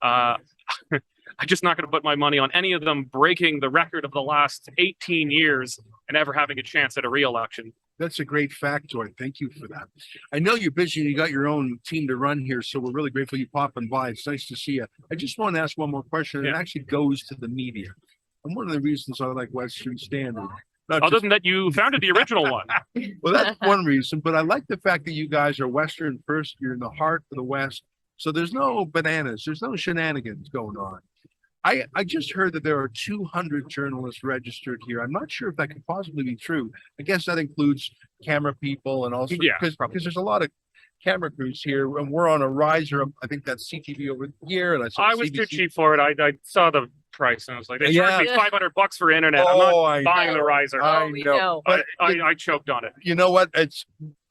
I'm just not going to put my money on any of them breaking the record of the last 18 years and ever having a chance at a re-election. That's a great factoid. Thank you for that. I know you're busy and you got your own team to run here, so we're really grateful you popping by. It's nice to see you. I just want to ask one more question. It actually goes to the media. And one of the reasons I like Western Standard. Other than that, you founded the original one. Well, that's one reason, but I like the fact that you guys are Western first. You're in the heart of the West. So there's no bananas. There's no shenanigans going on. I just heard that there are 200 journalists registered here. I'm not sure if that could possibly be true. I guess that includes camera people and also because there's a lot of camera crews here, and we're on a riser. I think that's CTV over here, and I was too cheap for it. I saw the price and I was like, they charged me $500 for internet. I'm not buying the riser. I know. But I choked on it. You know what?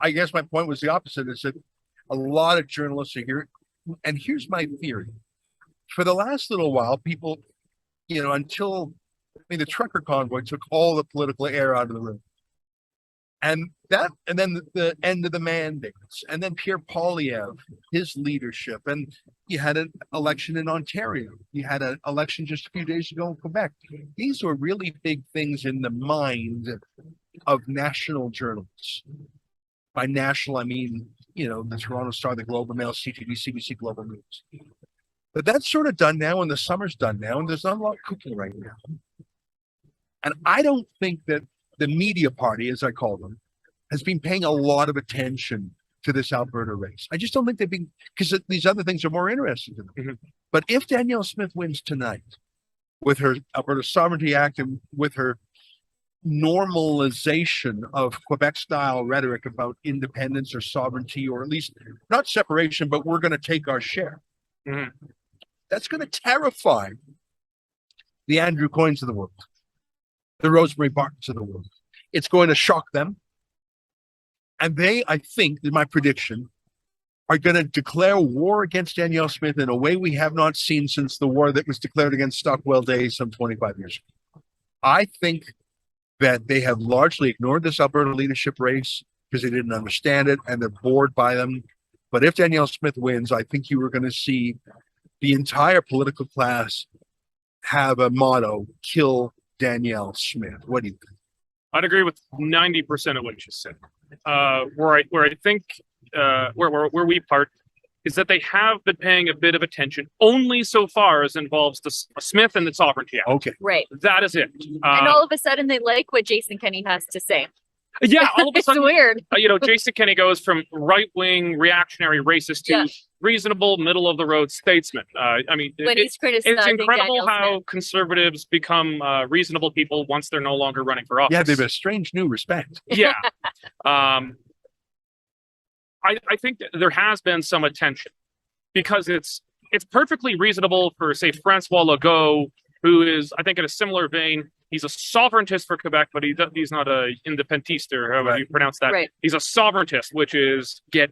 I guess my point was the opposite. Is that a lot of journalists are here, and here's my theory. For the last little while, people, until the trucker convoy took all the political air out of the room. And then the end of the mandates, and then Pierre Poilievre, his leadership, and you had an election in Ontario. You had an election just a few days ago in Quebec. These were really big things in the mind of national journalists. By national, I mean, the Toronto Star, the Globe and Mail, CTV, CBC, Global News. But that's sort of done now, and the summer's done now, and there's not a lot cooking right now. And I don't think that the media party, as I call them, has been paying a lot of attention to this Alberta race. I just don't think they've been, because these other things are more interesting to them. Mm-hmm. But if Danielle Smith wins tonight with her Alberta Sovereignty Act and with her normalization of Quebec-style rhetoric about independence or sovereignty, or at least not separation, but we're going to take our share. Mm-hmm. That's going to terrify the Andrew Coynes of the world, the Rosemary Bartons of the world. It's going to shock them. And they, I think, my prediction, are going to declare war against Danielle Smith in a way we have not seen since the war that was declared against Stockwell Day some 25 years ago. I think that they have largely ignored this Alberta leadership race because they didn't understand it and they're bored by them. But if Danielle Smith wins, I think you are going to see the entire political class have a motto: kill Danielle Smith. What do you think? I'd agree with 90% of what you said. Where I think where we part is that they have been paying a bit of attention only so far as involves the Smith and the Sovereignty Act. Okay, right. That is it. And all of a sudden, they like what Jason Kenney has to say. Yeah, all of a sudden, it's weird. Jason Kenney goes from right-wing, reactionary, racist to reasonable, middle-of-the-road statesman. He's criticizing it's incredible Danielle how Smith. Conservatives become reasonable people once they're no longer running for office. Yeah, they have a strange new respect. Yeah. I think that there has been some attention because it's perfectly reasonable for, say, Francois Legault, who is, I think, in a similar vein. He's a sovereigntist for Quebec, but he's not a independentiste, or however you pronounce that. Right. He's a sovereigntist, which is get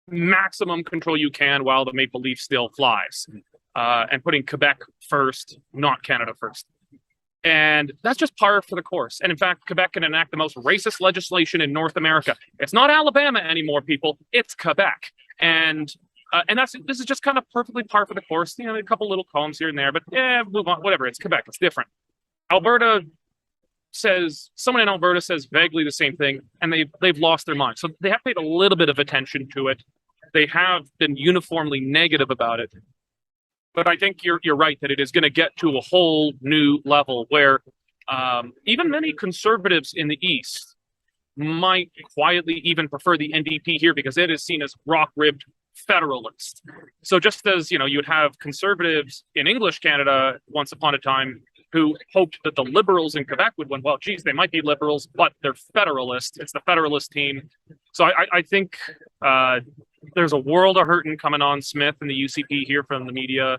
maximum control you can while the maple leaf still flies, and putting Quebec first, not Canada first. And that's just par for the course. And in fact, Quebec can enact the most racist legislation in North America. It's not Alabama anymore, people. It's Quebec. And this is just kind of perfectly par for the course. A couple little columns here and there, but move on. Whatever. It's Quebec. It's different. Someone in Alberta says vaguely the same thing, and they've lost their mind. So they have paid a little bit of attention to it. They have been uniformly negative about it. But I think you're right that it is going to get to a whole new level where even many conservatives in the East might quietly even prefer the NDP here because it is seen as rock-ribbed federalist. So just as, you would have conservatives in English Canada once upon a time who hoped that the liberals in Quebec would win. Well, geez, they might be liberals, but they're federalist. It's the federalist team. So I think there's a world of hurting coming on Smith and the UCP here from the media,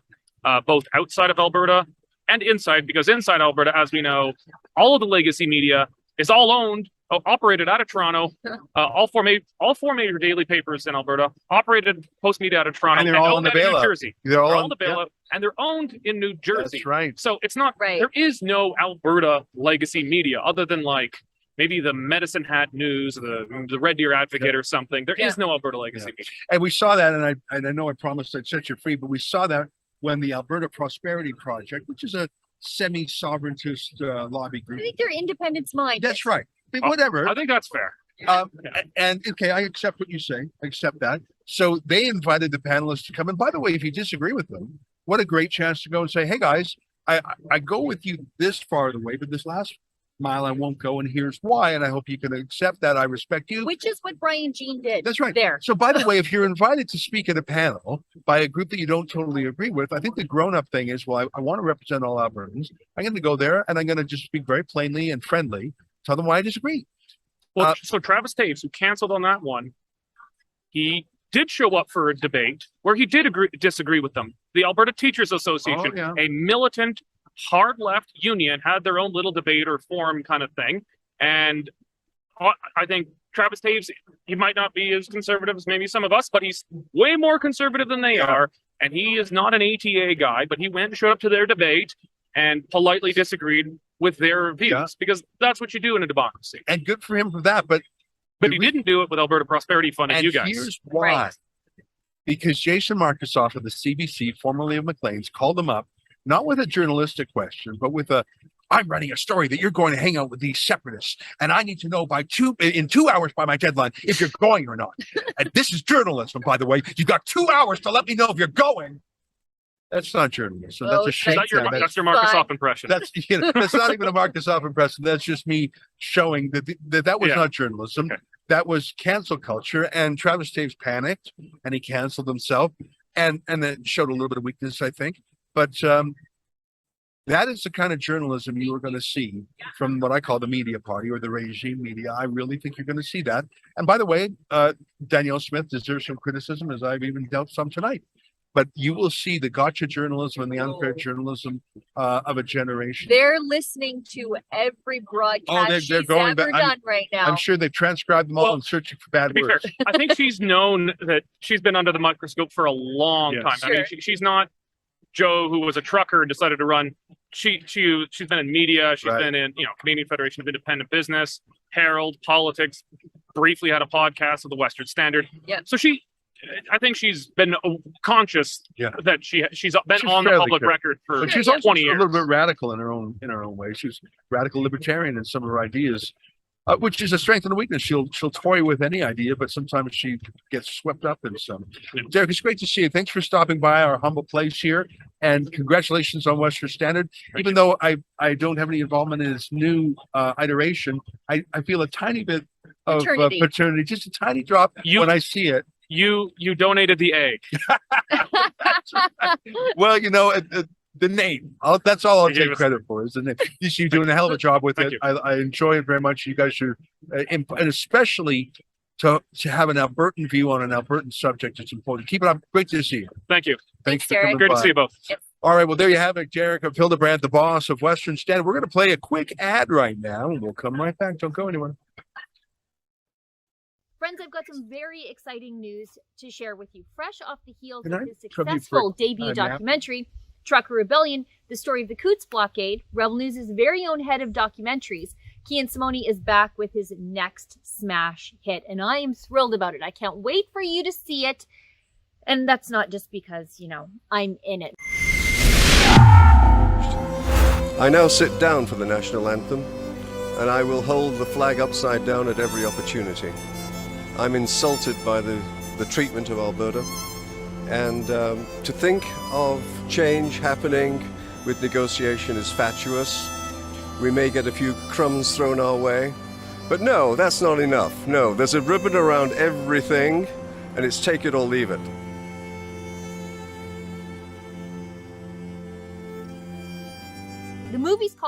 both outside of Alberta and inside, because inside Alberta, as we know, all of the legacy media is all owned, operated out of Toronto. All four major daily papers in Alberta operated Post Media out of Toronto, And they're all in owned the out of New bailout. Jersey. They're all on the bailout, and they're owned in New Jersey. That's right. So it's not Right. there is no Alberta legacy media other than like maybe the Medicine Hat News, the Red Deer Advocate or something. There is no Alberta legacy media. And we saw that, and I know I promised I'd set you free, but we saw that when the Alberta Prosperity Project, which is a semi-sovereigntist lobby I group. think they're independence minded. That's right. But whatever. I think that's fair. And okay, I accept what you say. I accept that. So they invited the panelists to come. And by the way, if you disagree with them, what a great chance to go and say, hey guys, I go with you this far of the way, but this last mile I won't go, and here's why. And I hope you can accept that. I respect you. Which is what Brian Jean did. That's right. There. So by the way, if you're invited to speak at a panel by a group that you don't totally agree with, I think the grown-up thing is, well, I want to represent all Albertans. I'm going to go there and I'm going to just speak very plainly and friendly, tell them why I disagree. Well, so Travis Taves, who canceled on that one, he did show up for a debate where he did disagree with them. The Alberta Teachers Association, a militant, hard left union, had their own little debate or forum kind of thing. And I think Travis Taves, he might not be as conservative as maybe some of us, but he's way more conservative than they are. And he is not an ATA guy, but he went and showed up to their debate and politely disagreed with their views, because that's what you do in a democracy. And good for him for that. But he didn't do it with Alberta Prosperity Fund and you guys. Here's why. Right. Because Jason Markusoff of the CBC, formerly of Maclean's, called them up, not with a journalistic question, but with I'm writing a story that you're going to hang out with these separatists, and I need to know in 2 hours by my deadline if you're going or not. And this is journalism, by the way. You've got 2 hours to let me know if you're going. That's not journalism. That's a shame. That's your Markusoff impression. That's that's not even a Markusoff impression. That's just me showing that was not journalism. Okay. That was cancel culture. And Travis Taves panicked and he canceled himself, and it showed a little bit of weakness, I think. But that is the kind of journalism you are going to see from what I call the media party or the regime media. I really think you're going to see that. And by the way, Danielle Smith deserves some criticism, as I've even dealt some tonight. But you will see the gotcha journalism and the unfair journalism of a generation. They're listening to every broadcast they're she's going ever back. done right now. I'm sure they've transcribed them all and searching for bad To be words. fair, I think she's known that she's been under the microscope for a long time. Sure. I mean, she's not Joe, who was a trucker and decided to run. She's been in media. She's been in Canadian Federation of Independent Business, Herald, politics. Briefly had a podcast with the Western Standard. Yeah. So I think she's been conscious that she's been on the public record for But she's also 20 a years. little bit radical in her own way. She's radical libertarian in some of her ideas, which is a strength and a weakness. She'll toy with any idea, but sometimes she gets swept up in some. Derek, it's great to see you. Thanks for stopping by our humble place here, and congratulations on Western Standard. Even though I don't have any involvement in its new iteration, I feel a tiny bit of paternity, just a tiny drop when I see it. You donated the egg. Well, the name. That's all I'll take credit for. Is the name. You're doing a hell of a job with it. I enjoy it very much. You guys should, and especially to have an Albertan view on an Albertan subject. It's important. Keep it up. Great to see you. Thank you. Thanks for Derek. coming Great by. to see you both. Yep. All right. Well, there you have it, Derek of Fildebrandt, the boss of Western Standard. We're going to play a quick ad right now, and we'll come right back. Don't go anywhere. Friends, I've got some very exciting news to share with you. Fresh off the heels Can of I his trouble you for successful a debut nap? documentary, Trucker Rebellion, the story of the Coots blockade, Rebel News' very own head of documentaries, Kian Simone, is back with his next smash hit, and I am thrilled about it. I can't wait for you to see it, and that's not just because, I'm in it. I now sit down for the national anthem, and I will hold the flag upside down at every opportunity. I'm insulted by the treatment of Alberta, and to think of change happening with negotiation is fatuous. We may get a few crumbs thrown our way, but no, that's not enough. No, there's a ribbon around everything, and it's take it or leave it.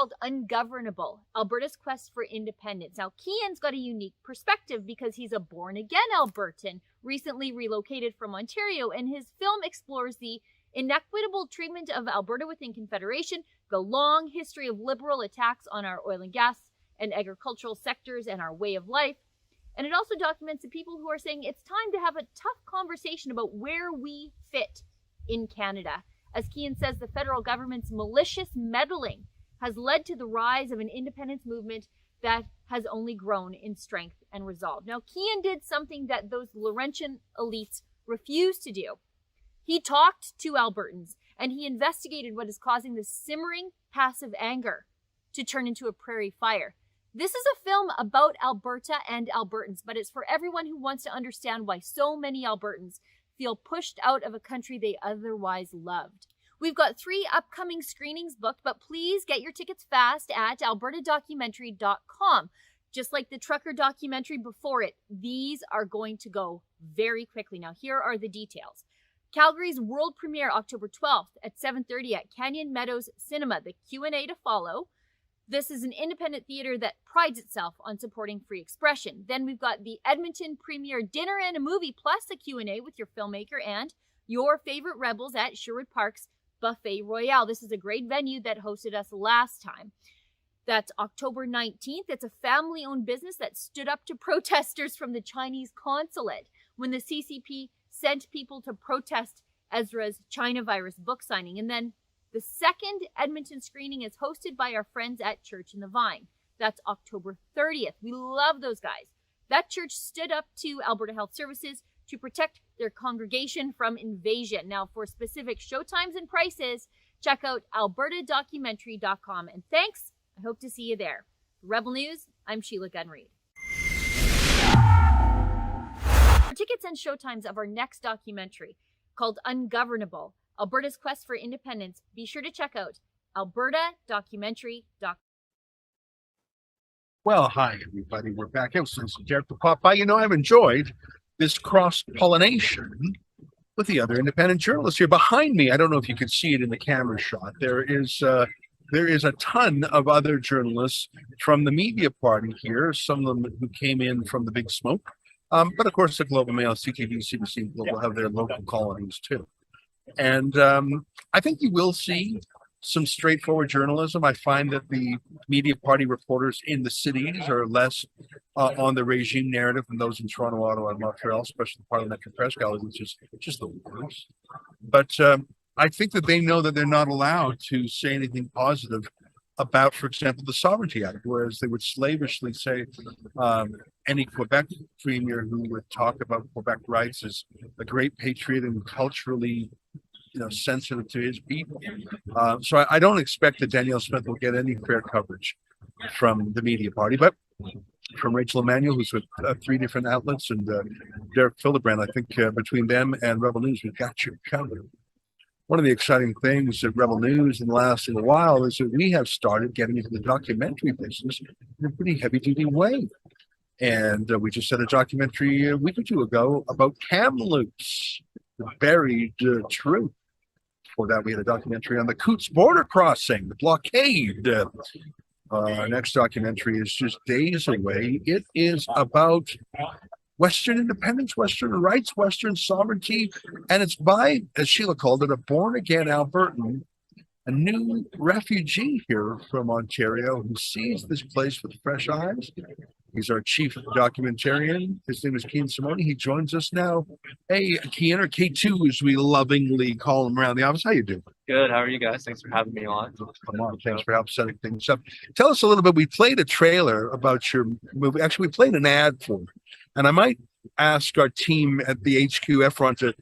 called Ungovernable, Alberta's Quest for Independence. Now, Kian's got a unique perspective because he's a born-again Albertan, recently relocated from Ontario, and his film explores the inequitable treatment of Alberta within Confederation, the long history of liberal attacks on our oil and gas and agricultural sectors and our way of life. And it also documents the people who are saying it's time to have a tough conversation about where we fit in Canada. As Kian says, the federal government's malicious meddling has led to the rise of an independence movement that has only grown in strength and resolve. Now, Kian did something that those Laurentian elites refused to do. He talked to Albertans, and he investigated what is causing this simmering passive anger to turn into a prairie fire. This is a film about Alberta and Albertans, but it's for everyone who wants to understand why so many Albertans feel pushed out of a country they otherwise loved. We've got 3 upcoming screenings booked, but please get your tickets fast at albertadocumentary.com. Just like the trucker documentary before it, these are going to go very quickly. Now, here are the details. Calgary's world premiere October 12th at 7:30 at Canyon Meadows Cinema, the Q&A to follow. This is an independent theater that prides itself on supporting free expression. Then we've got the Edmonton premiere dinner and a movie, plus a Q&A with your filmmaker and your favorite rebels at Sherwood Park's Buffet Royale. This is a great venue that hosted us last time. That's October 19th. It's a family-owned business that stood up to protesters from the Chinese consulate when the CCP sent people to protest Ezra's China virus book signing. And then the second Edmonton screening is hosted by our friends at Church in the Vine. That's October 30th. We love those guys. That church stood up to Alberta Health Services to protect their congregation from invasion. Now, for specific showtimes and prices, check out albertadocumentary.com. And thanks. I hope to see you there. For Rebel News, I'm Sheila Gunn Reid. For tickets and showtimes of our next documentary called Ungovernable, Alberta's Quest for Independence, be sure to check out albertadocumentary.com. Well, hi, everybody. We're back. It was nice to pop by. You know, I've enjoyed this cross-pollination with the other independent journalists here behind me. I don't know if you can see it in the camera shot. There is a ton of other journalists from the media party here, some of them who came in from the Big Smoke. But of course, the Globe and Mail, CTV, CBC, and Global have their local colonies too. And I think you will see some straightforward journalism. I find that the media party reporters in the cities are less on the regime narrative than those in Toronto, Ottawa, and Montreal, especially the Parliamentary Press Gallery, which is just the worst. But I think that they know that they're not allowed to say anything positive about, for example, the Sovereignty Act, whereas they would slavishly say any Quebec premier who would talk about Quebec rights as a great patriot and culturally, sensitive to his people. So I don't expect that Danielle Smith will get any fair coverage from the media party, but from Rachel Emmanuel, who's with 3 different outlets, and Derek Fildebrandt, I think between them and Rebel News, we've got you covered. One of the exciting things at Rebel News in the last little while is that we have started getting into the documentary business in a pretty heavy-duty way. And we just had a documentary a week or 2 ago about Kamloops, the buried truth. Before that, we had a documentary on the Coots border crossing, the blockade. Our next documentary is just days away. It is about Western independence, Western rights, Western sovereignty, and it's by, as Sheila called it, a born-again Albertan, a new refugee here from Ontario who sees this place with fresh eyes. He's our chief documentarian. His name is Kian Simone. He joins us now. Hey, Kian, or K2 as we lovingly call him around the office. How you doing? Good. How are you guys? Thanks for having me on. Come on. Thanks for help setting things up. Tell us a little bit. We played a trailer about your movie. Actually, we played an ad for it. And I might ask our team at the HQ Efron to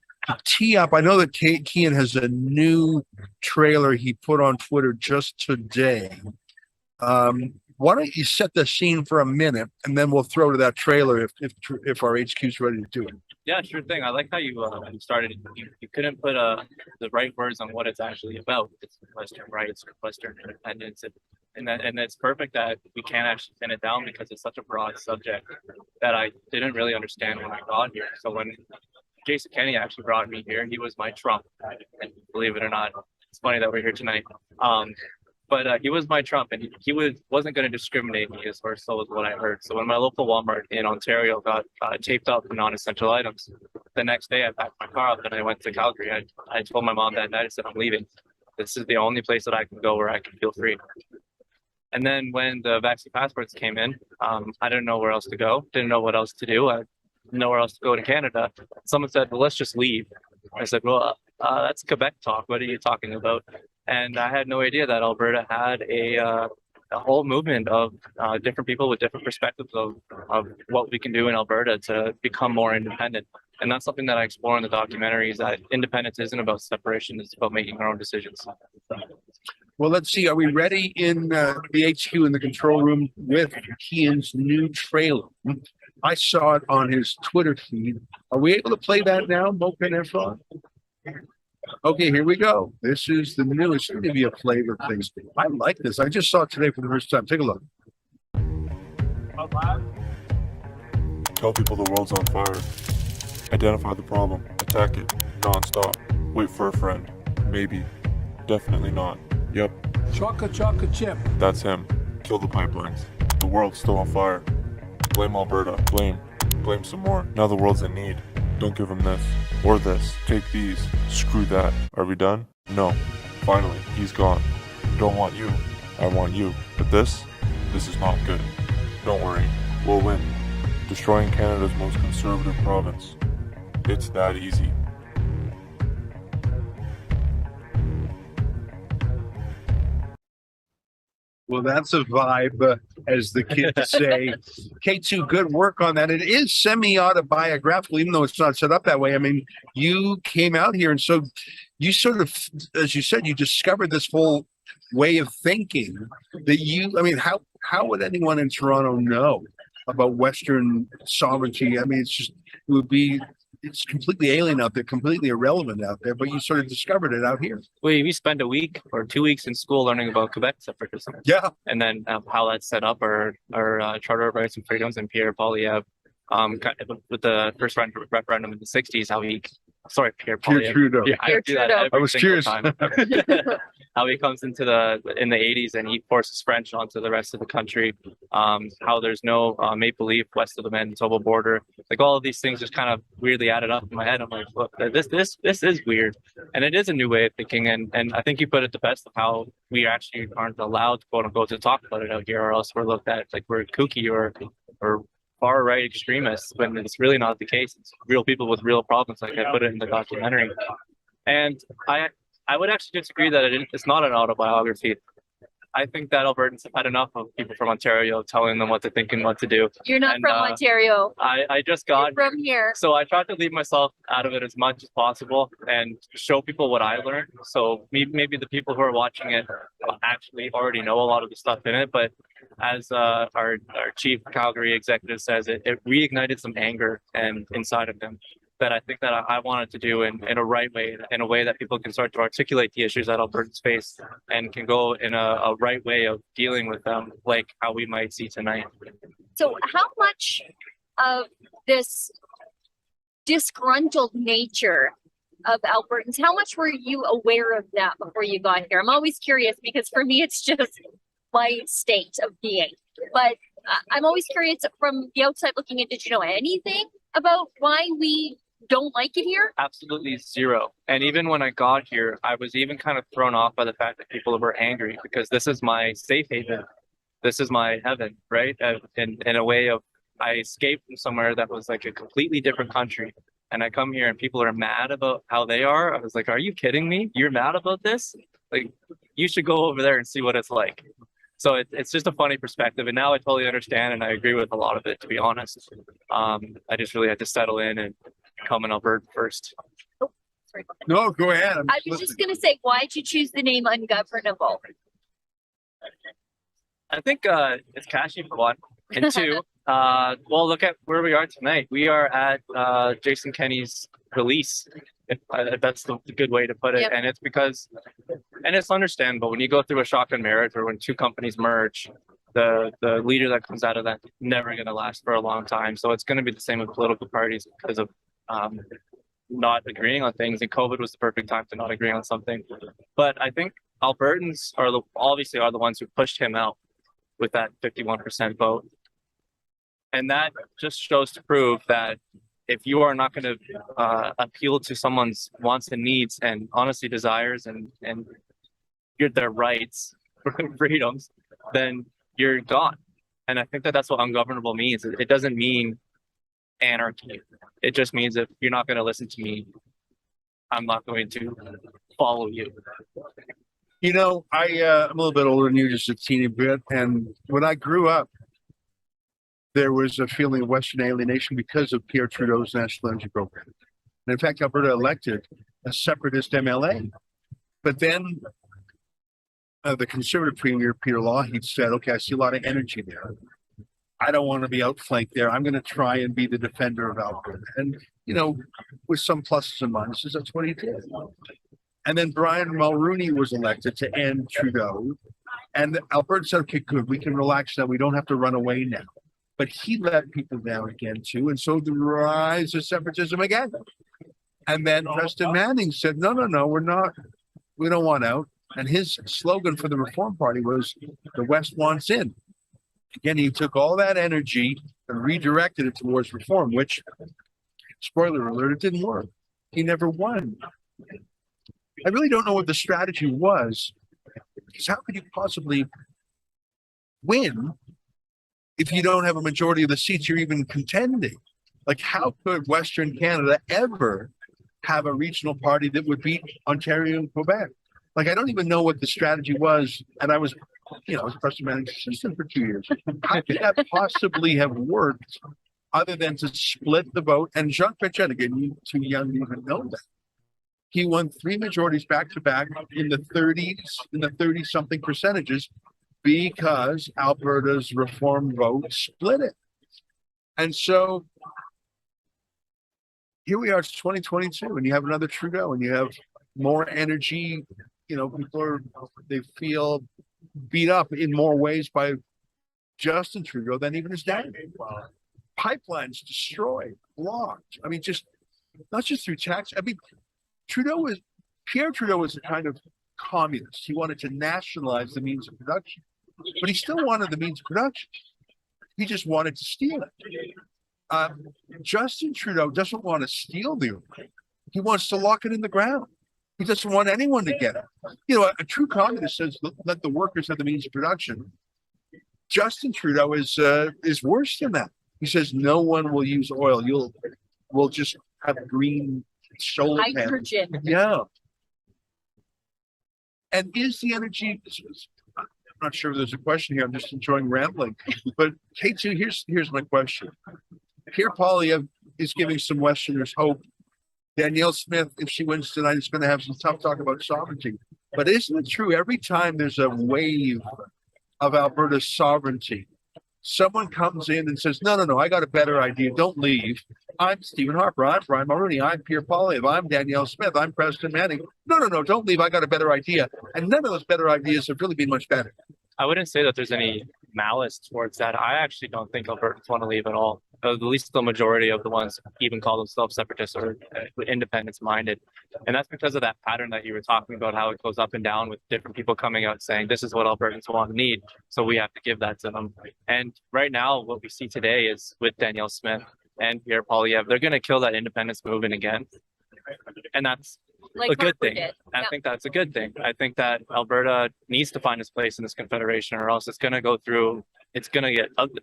tee up. I know that Kian has a new trailer he put on Twitter just today. Why don't you set the scene for a minute, and then we'll throw to that trailer if our HQ's ready to do it. Yeah, sure thing. I like how you started. You couldn't put the right words on what it's actually about. It's Western rights, Western independence, and it's perfect that we can't actually pin it down because it's such a broad subject that I didn't really understand when I got here. So when Jason Kenney actually brought me here, he was my Trump, and believe it or not, it's funny that we're here tonight. But he was my Trump, and wasn't going to discriminate me, or so is what I heard. So when my local Walmart in Ontario got taped up for non-essential items, the next day I packed my car up and I went to Calgary. I told my mom that night, I said, I'm leaving. This is the only place that I can go where I can feel free. And then when the vaccine passports came in, I didn't know where else to go, didn't know what else to do. I didn't know where else to go to Canada. Someone said, well, let's just leave. I said, well, that's Quebec talk. What are you talking about? And I had no idea that Alberta had a whole movement of different people with different perspectives of what we can do in Alberta to become more independent. And that's something that I explore in the documentary, is that independence isn't about separation, it's about making our own decisions. Well, let's see. Are we ready in the HQ in the control room with Kian's new trailer? I saw it on his Twitter feed. Are we able to play that now, Mocha and Efron? Okay, here we go. This is the newest. It's going to be a flavor of things. I like this. I just saw it today for the first time. Take a look. Tell people the world's on fire. Identify the problem. Attack it. Non-stop. Wait for a friend. Maybe. Definitely not. Yep. Chocolate chip. That's him. Kill the pipelines. The world's still on fire. Blame Alberta. Blame. Blame some more. Now the world's in need. Don't give them this. Or this. Take these. Screw that. Are we done? No. Finally, he's gone. Don't want you. I want you. But this is not good. Don't worry. We'll win. Destroying Canada's most conservative province. It's that easy. Well, that's a vibe, as the kids say. K2, good work on that. It is semi-autobiographical, even though it's not set up that way. I mean, you came out here, and so you sort of, as you said, you discovered this whole way of thinking that I mean, how would anyone in Toronto know about Western sovereignty? I mean, it's completely alien out there, completely irrelevant out there, but you sort of discovered it out here. We spent a week or 2 weeks in school learning about Quebec separatism. Yeah. And then how that's set up, our Charter of Rights and Freedoms, and Pierre Poilievre, with the first referendum in the 60s, Pierre Poilievre. Trudeau. Yeah, Pierre Trudeau. I was curious. How he comes into in the 80s and he forces French onto the rest of the country. How there's no maple leaf west of the Manitoba border. Like, all of these things just kind of weirdly added up in my head. I'm like, look, this is weird, and it is a new way of thinking. And I think you put it the best of how we actually aren't allowed, quote unquote, to talk about it out here, or else we're looked at like we're kooky or far right extremists, when it's really not the case. It's real people with real problems, like I put it in the documentary. And I would actually disagree that it's not an autobiography. I think that Albertans have had enough of people from Ontario telling them what to think and what to do. You're not from Ontario. I just got You're from here. So I tried to leave myself out of it as much as possible and show people what I learned. So maybe the people who are watching it actually already know a lot of the stuff in it, but as our chief Calgary executive says, it reignited some anger and inside of them that I think that I wanted to do in a right way, in a way that people can start to articulate the issues that Albertans face and can go in a right way of dealing with them, like how we might see tonight. So how much of this disgruntled nature of Albertans, how much were you aware of that before you got here? I'm always curious, because for me, it's just my state of being. But I'm always curious from the outside looking in, did you know anything about why we don't like it here? Absolutely zero. And even when I got here, I was even kind of thrown off by the fact that people were angry, because this is my safe haven. This is my heaven, right? In a way of, I escaped from somewhere that was like a completely different country. And I come here and people are mad about how they are. I was like, are you kidding me? You're mad about this? Like, you should go over there and see what it's like. So it's just a funny perspective. And now I totally understand and I agree with a lot of it, to be honest. I just really had to settle in and become an Albertan first. Oh, sorry. No, go ahead. I was just going to say, why'd you choose the name Ungovernable? I think it's catchy for one. And two, well, look at where we are tonight. We are at Jason Kenney's release, if that's the good way to put it. Yep. And it's because, and it's understandable, when you go through a shotgun marriage or when two companies merge, the leader that comes out of that never going to last for a long time. So it's going to be the same with political parties because of not agreeing on things. And COVID was the perfect time to not agree on something. But I think Albertans are obviously the ones who pushed him out with that 51% vote. And that just shows to prove that if you are not going to appeal to someone's wants and needs and honestly desires and their rights, freedoms, then you're gone. And I think that that's what ungovernable means. It doesn't mean anarchy. It just means if you're not going to listen to me, I'm not going to follow you. You know, I'm a little bit older than you, just a teeny bit. And when I grew up, there was a feeling of Western alienation because of Pierre Trudeau's national energy program. And in fact, Alberta elected a separatist MLA. But then the Conservative Premier, Peter Lougheed, said, okay, I see a lot of energy there. I don't want to be outflanked there. I'm going to try and be the defender of Alberta. And, you know, with some pluses and minuses, that's what he did. And then Brian Mulroney was elected to end Trudeau. And Alberta said, okay, good, we can relax now. We don't have to run away now. But he let people down again, too. And so the rise of separatism again. And then Preston Manning said, no, we don't want out. And his slogan for the Reform Party was, the West wants in. Again, he took all that energy and redirected it towards reform, which, spoiler alert, it didn't work. He never won. I really don't know what the strategy was, because how could you possibly win if you don't have a majority of the seats you're even contending? Like, how could Western Canada ever have a regional party that would beat Ontario and Quebec? Like, I don't even know what the strategy was. And I was, you know, I was Preston Manning's assistant for 2 years. How could that possibly have worked other than to split the vote? And Jacques Pritchett, again, you're too young to even know that. He won 3 majorities back to back in the 30-something percentages, because Alberta's reform vote split it. And so here we are, it's 2022, and you have another Trudeau, and you have more energy. You know, they feel beat up in more ways by Justin Trudeau than even his dad. Pipelines destroyed, blocked. I mean, just not just through tax. I mean, Pierre Trudeau was a kind of communist. He wanted to nationalize the means of production, but he still wanted the means of production. He just wanted to steal it. Justin Trudeau doesn't want to steal the oil. He wants to lock it in the ground. He doesn't want anyone to get it. You know, a true communist says, let the workers have the means of production. Justin Trudeau is worse than that. He says no one will use oil. We'll just have green solar panels. Hydrogen. Yeah. And is the energy? I'm not sure if there's a question here. I'm just enjoying rambling. But K2, here's my question. Pierre Poilievre is giving some Westerners hope. Danielle Smith, if she wins tonight, is going to have some tough talk about sovereignty. But isn't it true every time there's a wave of Alberta's sovereignty, someone comes in and says, no, I got a better idea. Don't leave. I'm Stephen Harper. I'm Brian Mulroney. I'm Pierre Poilievre. I'm Danielle Smith. I'm Preston Manning. No, don't leave. I got a better idea. And none of those better ideas have really been much better. I wouldn't say that there's any malice towards that. I actually don't think Albertans want to leave at all. At least the majority of the ones even call themselves separatists or independence minded. And that's because of that pattern that you were talking about, how it goes up and down with different people coming out saying, this is what Albertans want and need. So we have to give that to them. And right now, what we see today is with Danielle Smith and Pierre Poilievre, they're going to kill that independence movement again. And that's a good thing. I think that's a good thing. I think that Alberta needs to find its place in this confederation, or else it's going to get ugly.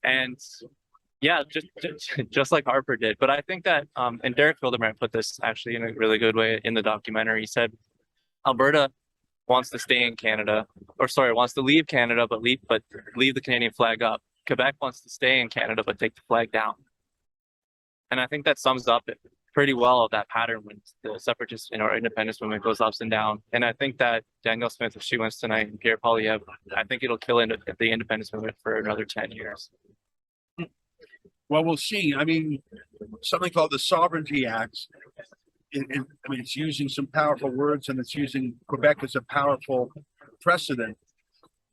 And yeah, just like Harper did. But I think that, and Derek Fildebrandt put this actually in a really good way in the documentary. He said, Alberta wants to stay in Canada, wants to leave Canada, but leave the Canadian flag up. Quebec wants to stay in Canada, but take the flag down. And I think that sums up pretty well that pattern when the separatist or independence movement goes ups and down. And I think that Danielle Smith, if she wins tonight, and Pierre Poilievre, I think it'll kill the independence movement for another 10 years. Well, we'll see. I mean, something called the Sovereignty Act. It's using some powerful words, and it's using Quebec as a powerful precedent.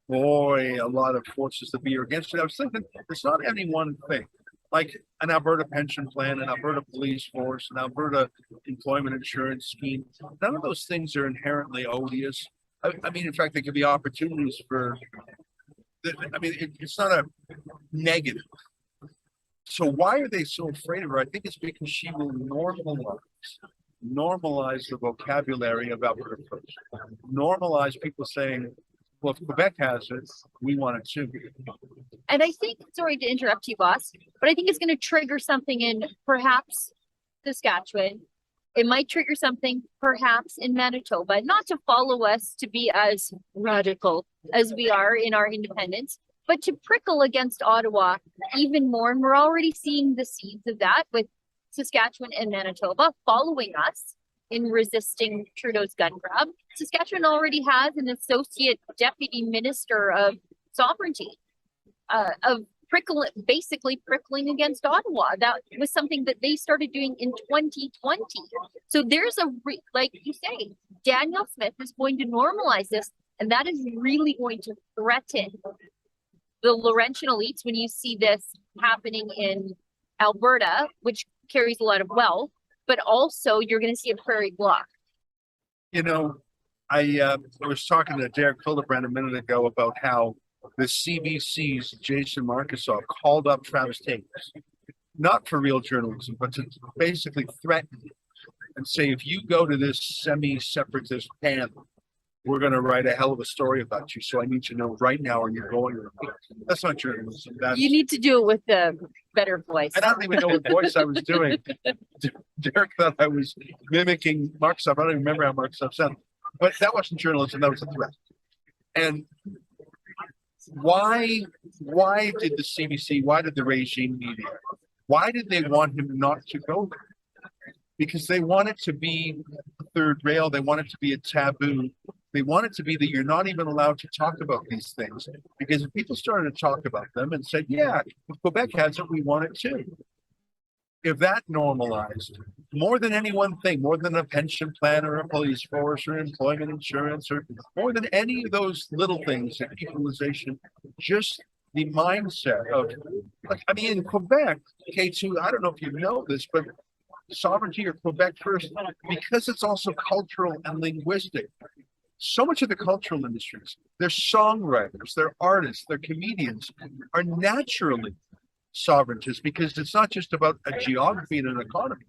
Boy, a lot of forces to be against it. I was thinking, it's not any one thing. Like an Alberta pension plan, an Alberta police force, an Alberta employment insurance scheme. None of those things are inherently odious. I mean, in fact, there could be opportunities for. I mean, it's not a negative. So why are they so afraid of her? I think it's because she will normalize the vocabulary of Alberta First. Normalize people saying, well, if Quebec has it, we want it too. And I think, sorry to interrupt you, boss, but I think it's going to trigger something in perhaps Saskatchewan. It might trigger something perhaps in Manitoba, not to follow us to be as radical as we are in our independence, but to prickle against Ottawa even more. And we're already seeing the seeds of that with Saskatchewan and Manitoba following us in resisting Trudeau's gun grab. Saskatchewan already has an associate deputy minister of sovereignty, basically prickling against Ottawa. That was something that they started doing in 2020. So there's like you say, Danielle Smith is going to normalize this, and that is really going to threaten the Laurentian elites when you see this happening in Alberta, which carries a lot of wealth, but also you're going to see a prairie bloc. You know, I was talking to Derek Fildebrandt a minute ago about how the CBC's Jason Markusoff called up Travis Taylors, not for real journalism, but to basically threaten and say, if you go to this semi-separatist panel, we're going to write a hell of a story about you. So I need to know right now, are you going or not? That's not journalism. You need to do it with a better voice. And I don't even know what voice I was doing. Derek thought I was mimicking Markusoff. I don't even remember how Markusoff sounded. But that wasn't journalism. That was a threat. And why did the CBC, why did the regime media, why did they want him not to go there? Because they want it to be a third rail. They want it to be a taboo. They want it to be that you're not even allowed to talk about these things. Because if people started to talk about them and said, yeah, if Quebec has it, we want it too. If that normalized, more than any one thing, more than a pension plan or a police force or employment insurance, or more than any of those little things, equalization, just the mindset of, like, I mean, in Quebec, K2, I don't know if you know this, but sovereignty or Quebec first, because it's also cultural and linguistic. So much of the cultural industries, their songwriters, their artists, their comedians are naturally sovereigntist, because it's not just about a geography and an economy.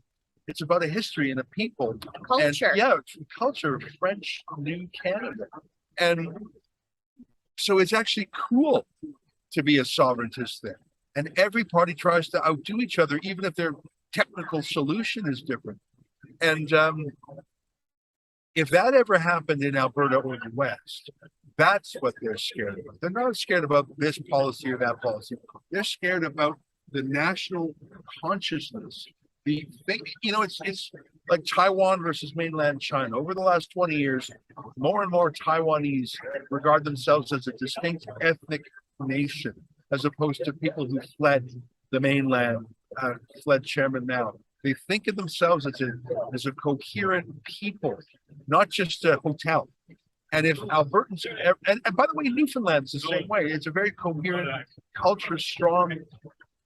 It's about a history and a people. Culture. And, yeah, culture, French New Canada. And so it's actually cool to be a sovereigntist there. And every party tries to outdo each other, even if their technical solution is different. And if that ever happened in Alberta or the West, that's what they're scared about. They're not scared about this policy or that policy. They're scared about the national consciousness. The thing, you know, it's like Taiwan versus mainland China. Over the last 20 years, more and more Taiwanese regard themselves as a distinct ethnic nation, as opposed to people who fled the mainland, fled Chairman Mao. They think of themselves as a coherent people, not just a hotel. And if Albertans, and by the way, Newfoundland's the same way. It's a very coherent, culture strong.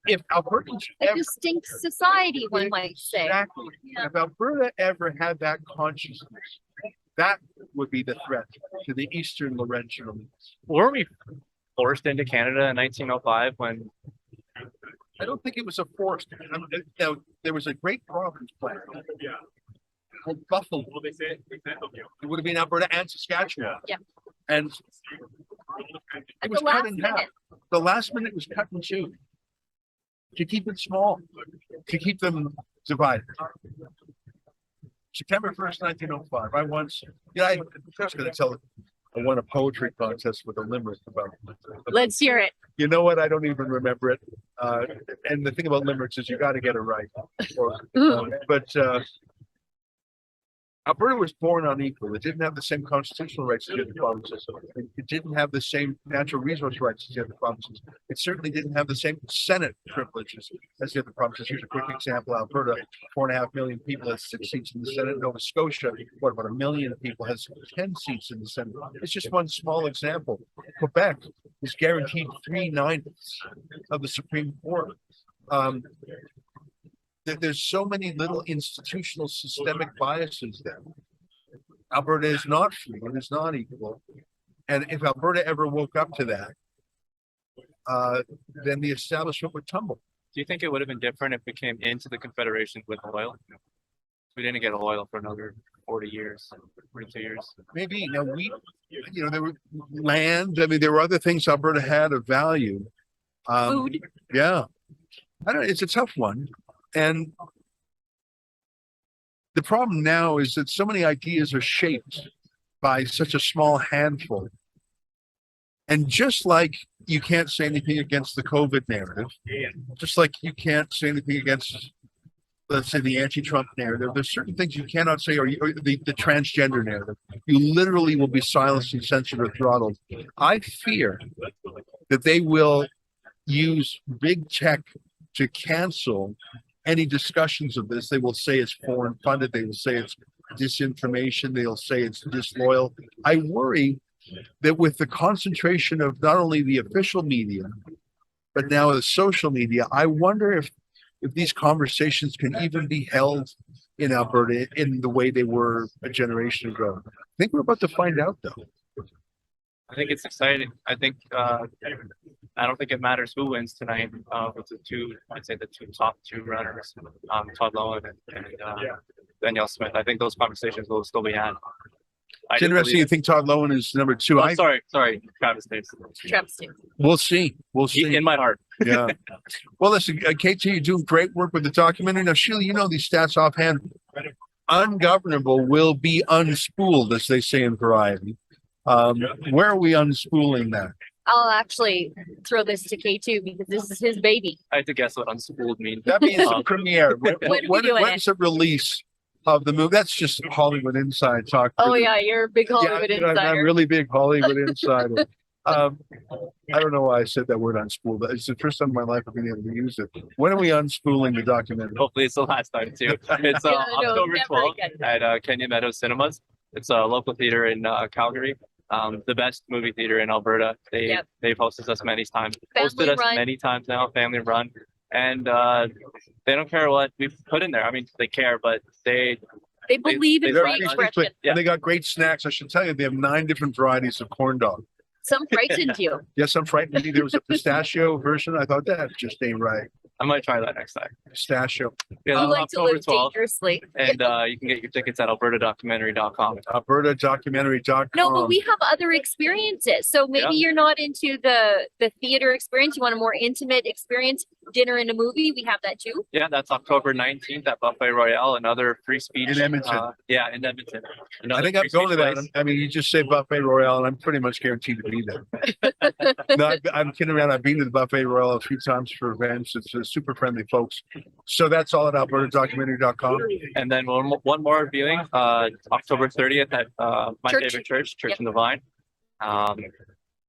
If Albertans a distinct society, one might say. Exactly. Yeah. If Alberta ever had that consciousness, that would be the threat to the Eastern Laurentian elites. Were we forced into Canada in 1905 when? I don't think it was a forced. There was a great province plan called Buffalo. It would have been Alberta and Saskatchewan. Yeah. And it was cut in half. The last minute was cut in two to keep it small, to keep them divided. September 1st, 1905. I was going to tell it. I won a poetry contest with a limerick about. Let's hear it. You know what? I don't even remember it. And the thing about limericks is you got to get it right. But Alberta was born unequal. It didn't have the same constitutional rights as the other provinces. It didn't have the same natural resource rights as the other provinces. It certainly didn't have the same Senate privileges as the other provinces. Here's a quick example. Alberta, 4.5 million people, has 6 seats in the Senate. Nova Scotia, about 1 million people, has 10 seats in the Senate. It's just one small example. Quebec is guaranteed 3/9 of the Supreme Court. There's so many little institutional systemic biases there. Alberta is not free, it is not equal. And if Alberta ever woke up to that, then the establishment would tumble. Do you think it would have been different if we came into the Confederation with oil? We didn't get oil for another 40 years, 42 years. Maybe. Now there were land. I mean, there were other things Alberta had of value. Food. Yeah. I don't know. It's a tough one. And the problem now is that so many ideas are shaped by such a small handful. And just like you can't say anything against the COVID narrative, just like you can't say anything against, let's say, the anti-Trump narrative, there's certain things you cannot say, or the transgender narrative. You literally will be silenced and censored or throttled. I fear that they will use big tech to cancel any discussions of this. They will say it's foreign funded. They will say it's disinformation. They'll say it's disloyal. I worry that with the concentration of not only the official media, but now the social media, I wonder if these conversations can even be held in Alberta in the way they were a generation ago. I think we're about to find out, though. I think it's exciting. I think I don't think it matters who wins tonight with the top two runners, Todd Lowen and Danielle Smith. I think those conversations will still be had. It's interesting. You think Todd Lowen is number two? Oh, sorry, Travis Davis. We'll see. In my heart. Yeah. Well, listen, KT, you're doing great work with the documentary. Now, Sheila, you know these stats offhand. Ungovernable will be unspooled, as they say in Variety. Where are we unspooling that? I'll actually throw this to K2 because this is his baby. I had to guess what unspooled means. That means the premiere. When's the release of the movie? That's just Hollywood Inside talk. Oh yeah, you're a big Hollywood insider. I'm a really big Hollywood insider. I don't know why I said that word unspooled. It's the first time in my life I've been able to use it. When are we unspooling the documentary? Hopefully it's the last time too. It's October 12th at Kenya Meadows Cinemas. It's a local theater in Calgary. The best movie theater in Alberta. They've hosted us many times. Many times now, family run. And they don't care what we put in there. I mean, they care, but they believe in free expression. Yeah. And they got great snacks. I should tell you, they have 9 different varieties of corn dog. Some frightened you. Yes, I'm frightened. There was a pistachio version. I thought that just ain't right. I might try that next time. Pistachio. Yeah, you like to live dangerously. And you can get your tickets at albertadocumentary.com. Albertadocumentary.com. No, but we have other experiences. So maybe you're not into the theater experience. You want a more intimate experience. Dinner and a movie. We have that too. Yeah, that's October 19th at Buffet Royale. Another free speech. In Edmonton. In Edmonton. I think I'm going to that. I mean, you just say Buffet Royale, and I'm pretty much guaranteed to be there. No, I'm kidding around. I've been to the Buffet Royale a few times for events. It's super friendly folks. So that's all at albertadocumentary.com. And then one more viewing, October 30th at my favorite church in the Vine.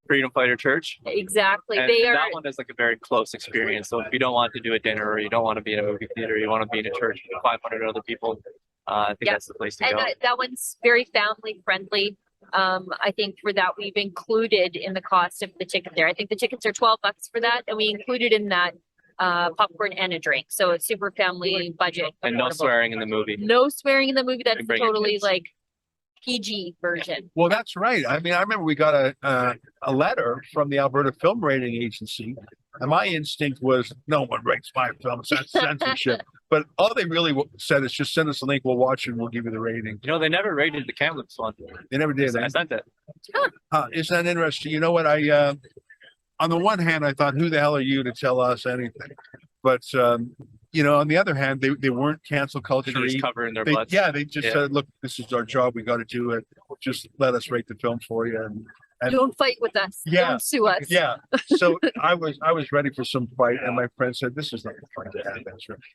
Freedom Fighter Church. Exactly. And that one is like a very close experience. So if you don't want to do a dinner or you don't want to be in a movie theater, you want to be in a church with 500 other people, I think that's the place to go. And that one's very family friendly. I think for that we've included in the cost of the ticket there. I think the tickets are $12 for that, and we included in that popcorn and a drink. So it's super family budget. And no swearing in the movie. No swearing in the movie. That's totally like PG version. Well, that's right. I mean, I remember we got a letter from the Alberta Film Rating Agency, and my instinct was no one rates my films. That's censorship. But all they really said is just send us a link, we'll watch it, and we'll give you the rating. You know, they never rated the Kamloops one. They never did. I sent it. Isn't that interesting? You know what? On the one hand, I thought, who the hell are you to tell us anything? But you know, on the other hand, they weren't cancel culture. They're just covering their butts. Yeah, they just said, look, this is our job. We got to do it. Just let us rate the film for you. And don't fight with us. Yeah, don't sue us. Yeah. So I was ready for some fight, and my friend said, "This is not going to happen."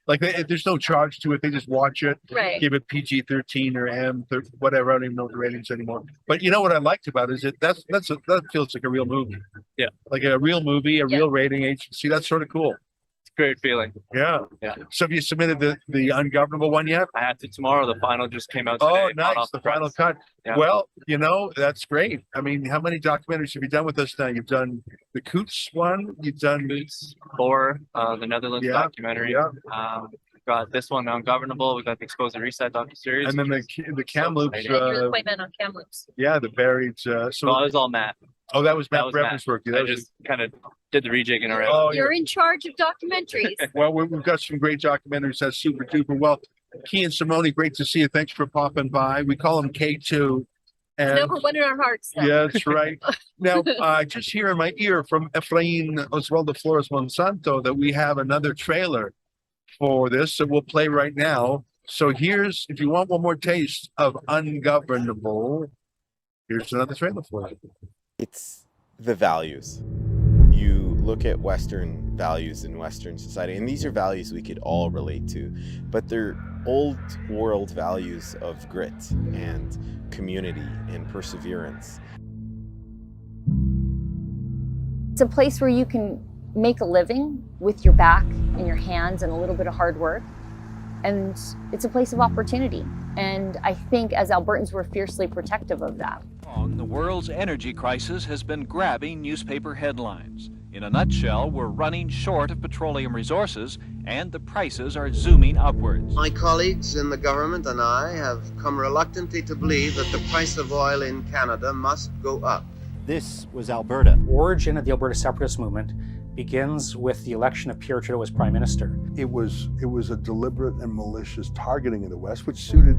Like there's no charge to it. They just watch it, right? Give it PG-13 or M, whatever. I don't even know the ratings anymore. But you know what I liked about it is that feels like a real movie. Yeah, like a real movie, a real rating agency. That's sort of cool. Great feeling. Yeah. So have you submitted the ungovernable one yet? I had to tomorrow. The final just came out today. Oh, nice. The final cut. Yeah. Well, you know, that's great. I mean, how many documentaries have you done with us now? You've done the Coots one. You've done Coots, Boer, the Netherlands documentary. Yeah. got this one, Ungovernable. We got the Expose and Reset docuseries. And then the Kamloops, Your appointment on Kamloops. yeah, the buried. So that was all Matt. Oh, that was That Matt was Brevner's work. Yeah, I that was- just kind of did the rejigging around. oh, yeah. You're in charge of documentaries. Well, we've got some great documentaries. That's super duper. Well, Kian Simone, great to see you. Thanks for popping by. We call him K2. And Number one in our hearts. Though. yeah, that's right. Now, just hear in my ear from Efrain Oswaldo Flores Monsanto that we have another trailer for this that we'll play right now. So here's, if you want one more taste of Ungovernable, here's another trailer for you. It's the values. You look at Western values in Western society, and these are values we could all relate to, but they're old world values of grit and community and perseverance. It's a place where you can make a living with your back and your hands and a little bit of hard work. And it's a place of opportunity. And I think as Albertans, we're fiercely protective of that. The world's energy crisis has been grabbing newspaper headlines. In a nutshell, we're running short of petroleum resources and the prices are zooming upwards. My colleagues in the government and I have come reluctantly to believe that the price of oil in Canada must go up. This was Alberta. Origin of the Alberta separatist movement begins with the election of Pierre Trudeau as Prime Minister. It was a deliberate and malicious targeting of the West, which suited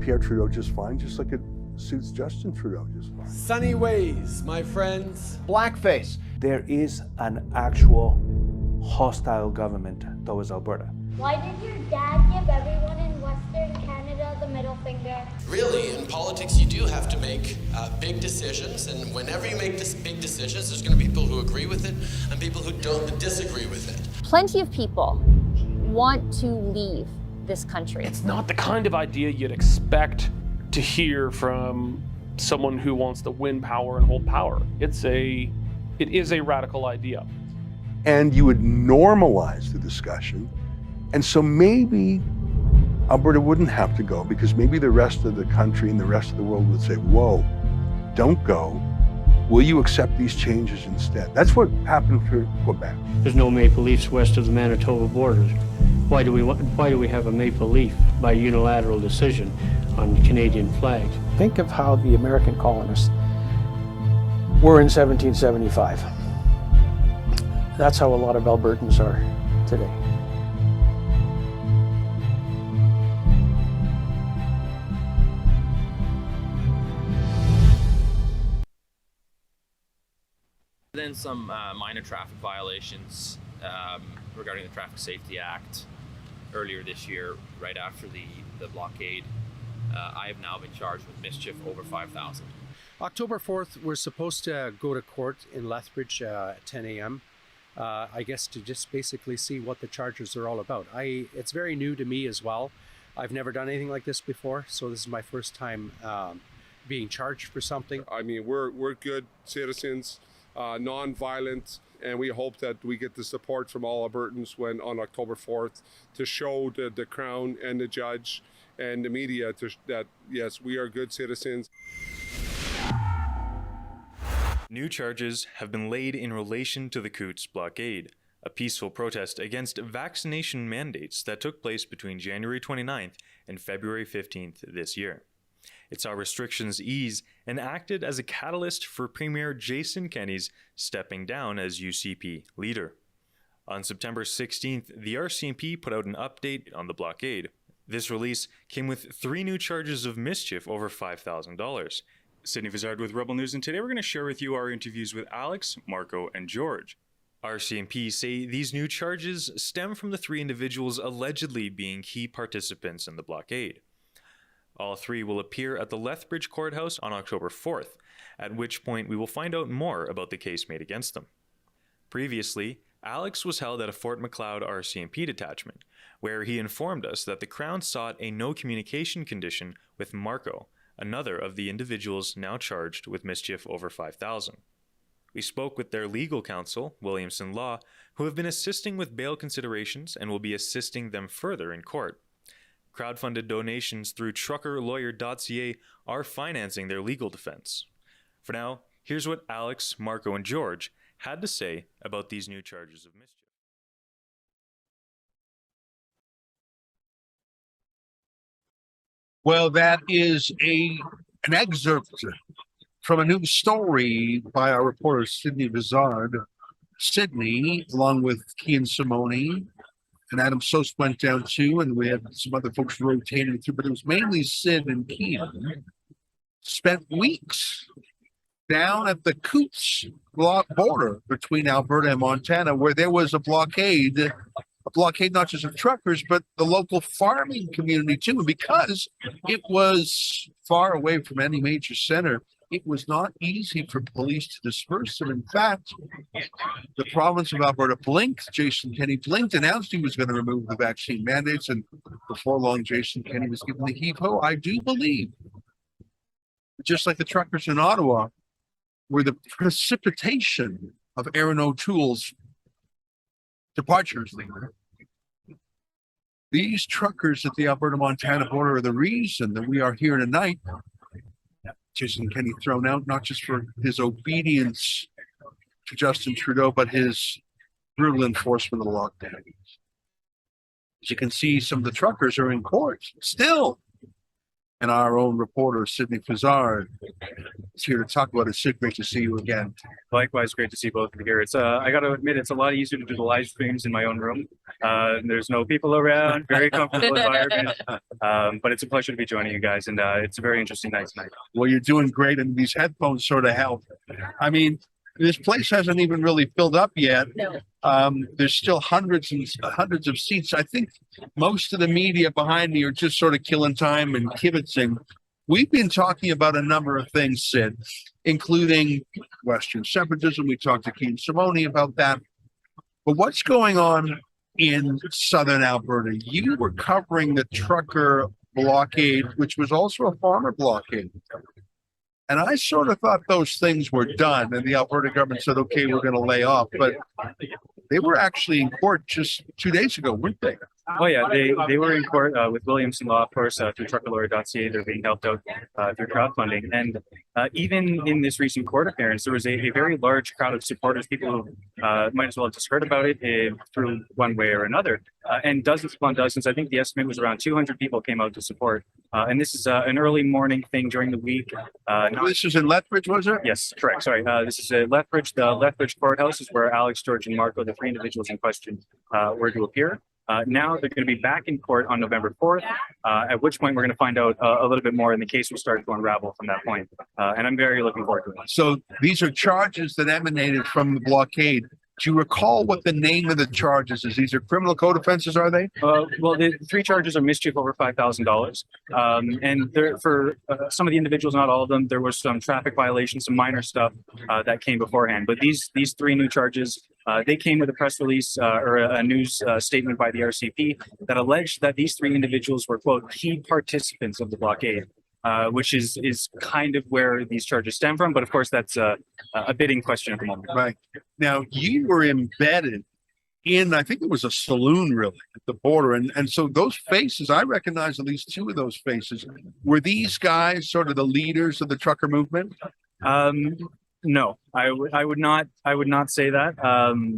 Pierre Trudeau just fine, just like it suits Justin Trudeau just fine. Sunny ways, my friends. Blackface. There is an actual hostile government towards Alberta. Why did your dad give everyone in Western Canada the middle finger? Really, in politics, you do have to make big decisions, and whenever you make big decisions, there's going to be people who agree with it and people who don't disagree with it. Plenty of people want to leave this country. It's not the kind of idea you'd expect to hear from someone who wants to win power and hold power. It is a radical idea. And you would normalize the discussion. And so maybe Alberta wouldn't have to go, because maybe the rest of the country and the rest of the world would say, whoa, don't go. Will you accept these changes instead? That's what happened for Quebec. There's no maple leafs west of the Manitoba border. Why do we have a maple leaf by unilateral decision on Canadian flags? Think of how the American colonists were in 1775. That's how a lot of Albertans are today. Then some minor traffic violations regarding the Traffic Safety Act earlier this year, right after the blockade. I have now been charged with mischief over 5,000. October 4th, we're supposed to go to court in Lethbridge at 10 a.m. I guess to just basically see what the charges are all about. It's very new to me as well. I've never done anything like this before, so this is my first time being charged for something. I mean, we're good citizens, non-violent, and we hope that we get the support from all Albertans when on October 4th to show the Crown and the judge and the media that yes, we are good citizens. New charges have been laid in relation to the Coutts blockade, a peaceful protest against vaccination mandates that took place between January 29th and February 15th this year. It saw restrictions ease and acted as a catalyst for Premier Jason Kenney's stepping down as UCP leader. On September 16th, the RCMP put out an update on the blockade. This release came with 3 new charges of mischief over $5,000. Sydney Fizzard with Rebel News, and today we're going to share with you our interviews with Alex, Marco, and George. RCMP say these new charges stem from the 3 individuals allegedly being key participants in the blockade. All 3 will appear at the Lethbridge Courthouse on October 4th, at which point we will find out more about the case made against them. Previously, Alex was held at a Fort Macleod RCMP detachment, where he informed us that the Crown sought a no communication condition with Marco, another of the individuals now charged with mischief over 5,000. We spoke with their legal counsel, Williamson Law, who have been assisting with bail considerations and will be assisting them further in court. Crowdfunded donations through truckerlawyer.ca are financing their legal defense. For now, here's what Alex, Marco, and George had to say about these new charges of mischief. Well, that is an excerpt from a new story by our reporter Sydney Fizzard. Sydney, along with Kian Simone, and Adam Sost went down too, and we had some other folks rotating through, but it was mainly Sid and Kian. Spent weeks down at the Coots border between Alberta and Montana, where there was a blockade not just of truckers, but the local farming community too. And because it was far away from any major center, it was not easy for police to disperse them. In fact, the province of Alberta blinked. Jason Kenney blinked, announced he was going to remove the vaccine mandates, and before long, Jason Kenney was given the heave-ho. I do believe, just like the truckers in Ottawa, were the precipitation of Aaron O'Toole's departures there. These truckers at the Alberta-Montana border are the reason that we are here tonight. Jason Kenney thrown out, not just for his obedience to Justin Trudeau, but his brutal enforcement of the lockdown. As you can see, some of the truckers are in court still. And our own reporter, Sydney Fizzard, is here to talk about it. Sid, great to see you again. Likewise, great to see both of you here. It's I got to admit, it's a lot easier to do the live streams in my own room. There's no people around, very comfortable environment. But it's a pleasure to be joining you guys, and it's a very interesting night tonight. Well, you're doing great, and these headphones sort of help. I mean, this place hasn't even really filled up yet. No. There's still hundreds and hundreds of seats. I think most of the media behind me are just sort of killing time and kibitzing. We've been talking about a number of things, Sid, including Western separatism. We talked to Kian Simone about that. But what's going on in southern Alberta? You were covering the trucker blockade, which was also a farmer blockade. And I sort of thought those things were done, and the Alberta government said, okay, we're going to lay off. But they were actually in court just 2 days ago, weren't they? Oh yeah, they were in court with Williamson Law, of course, through truckerlawyer.ca. They're being helped out through crowdfunding. And even in this recent court appearance, there was a very large crowd of supporters, people who might as well have just heard about it through one way or another. And dozens upon dozens, I think the estimate was around 200 people came out to support. And this is an early morning thing during the week. This is in Lethbridge, was it? Yes, correct. Sorry. This is Lethbridge. The Lethbridge courthouse is where Alex, George, and Marco, the three individuals in question, were to appear. Now they're going to be back in court on November 4th, at which point we're going to find out a little bit more, and the case will start to unravel from that point. And I'm very looking forward to it. So these are charges that emanated from the blockade. Do you recall what the name of the charges is? These are criminal code offenses, are they? Well, the three charges are mischief over $5,000. And for some of the individuals, not all of them, there was some traffic violations, some minor stuff that came beforehand. But these three new charges, they came with a press release or a news statement by the RCP that alleged that these three individuals were, quote, key participants of the blockade. Which is kind of where these charges stem from. But of course, that's a bit in question at the moment. Right. Now, you were embedded in, I think it was a saloon really, at the border. And so those faces, I recognize at least two of those faces. Were these guys sort of the leaders of the trucker movement? No, I would not say that.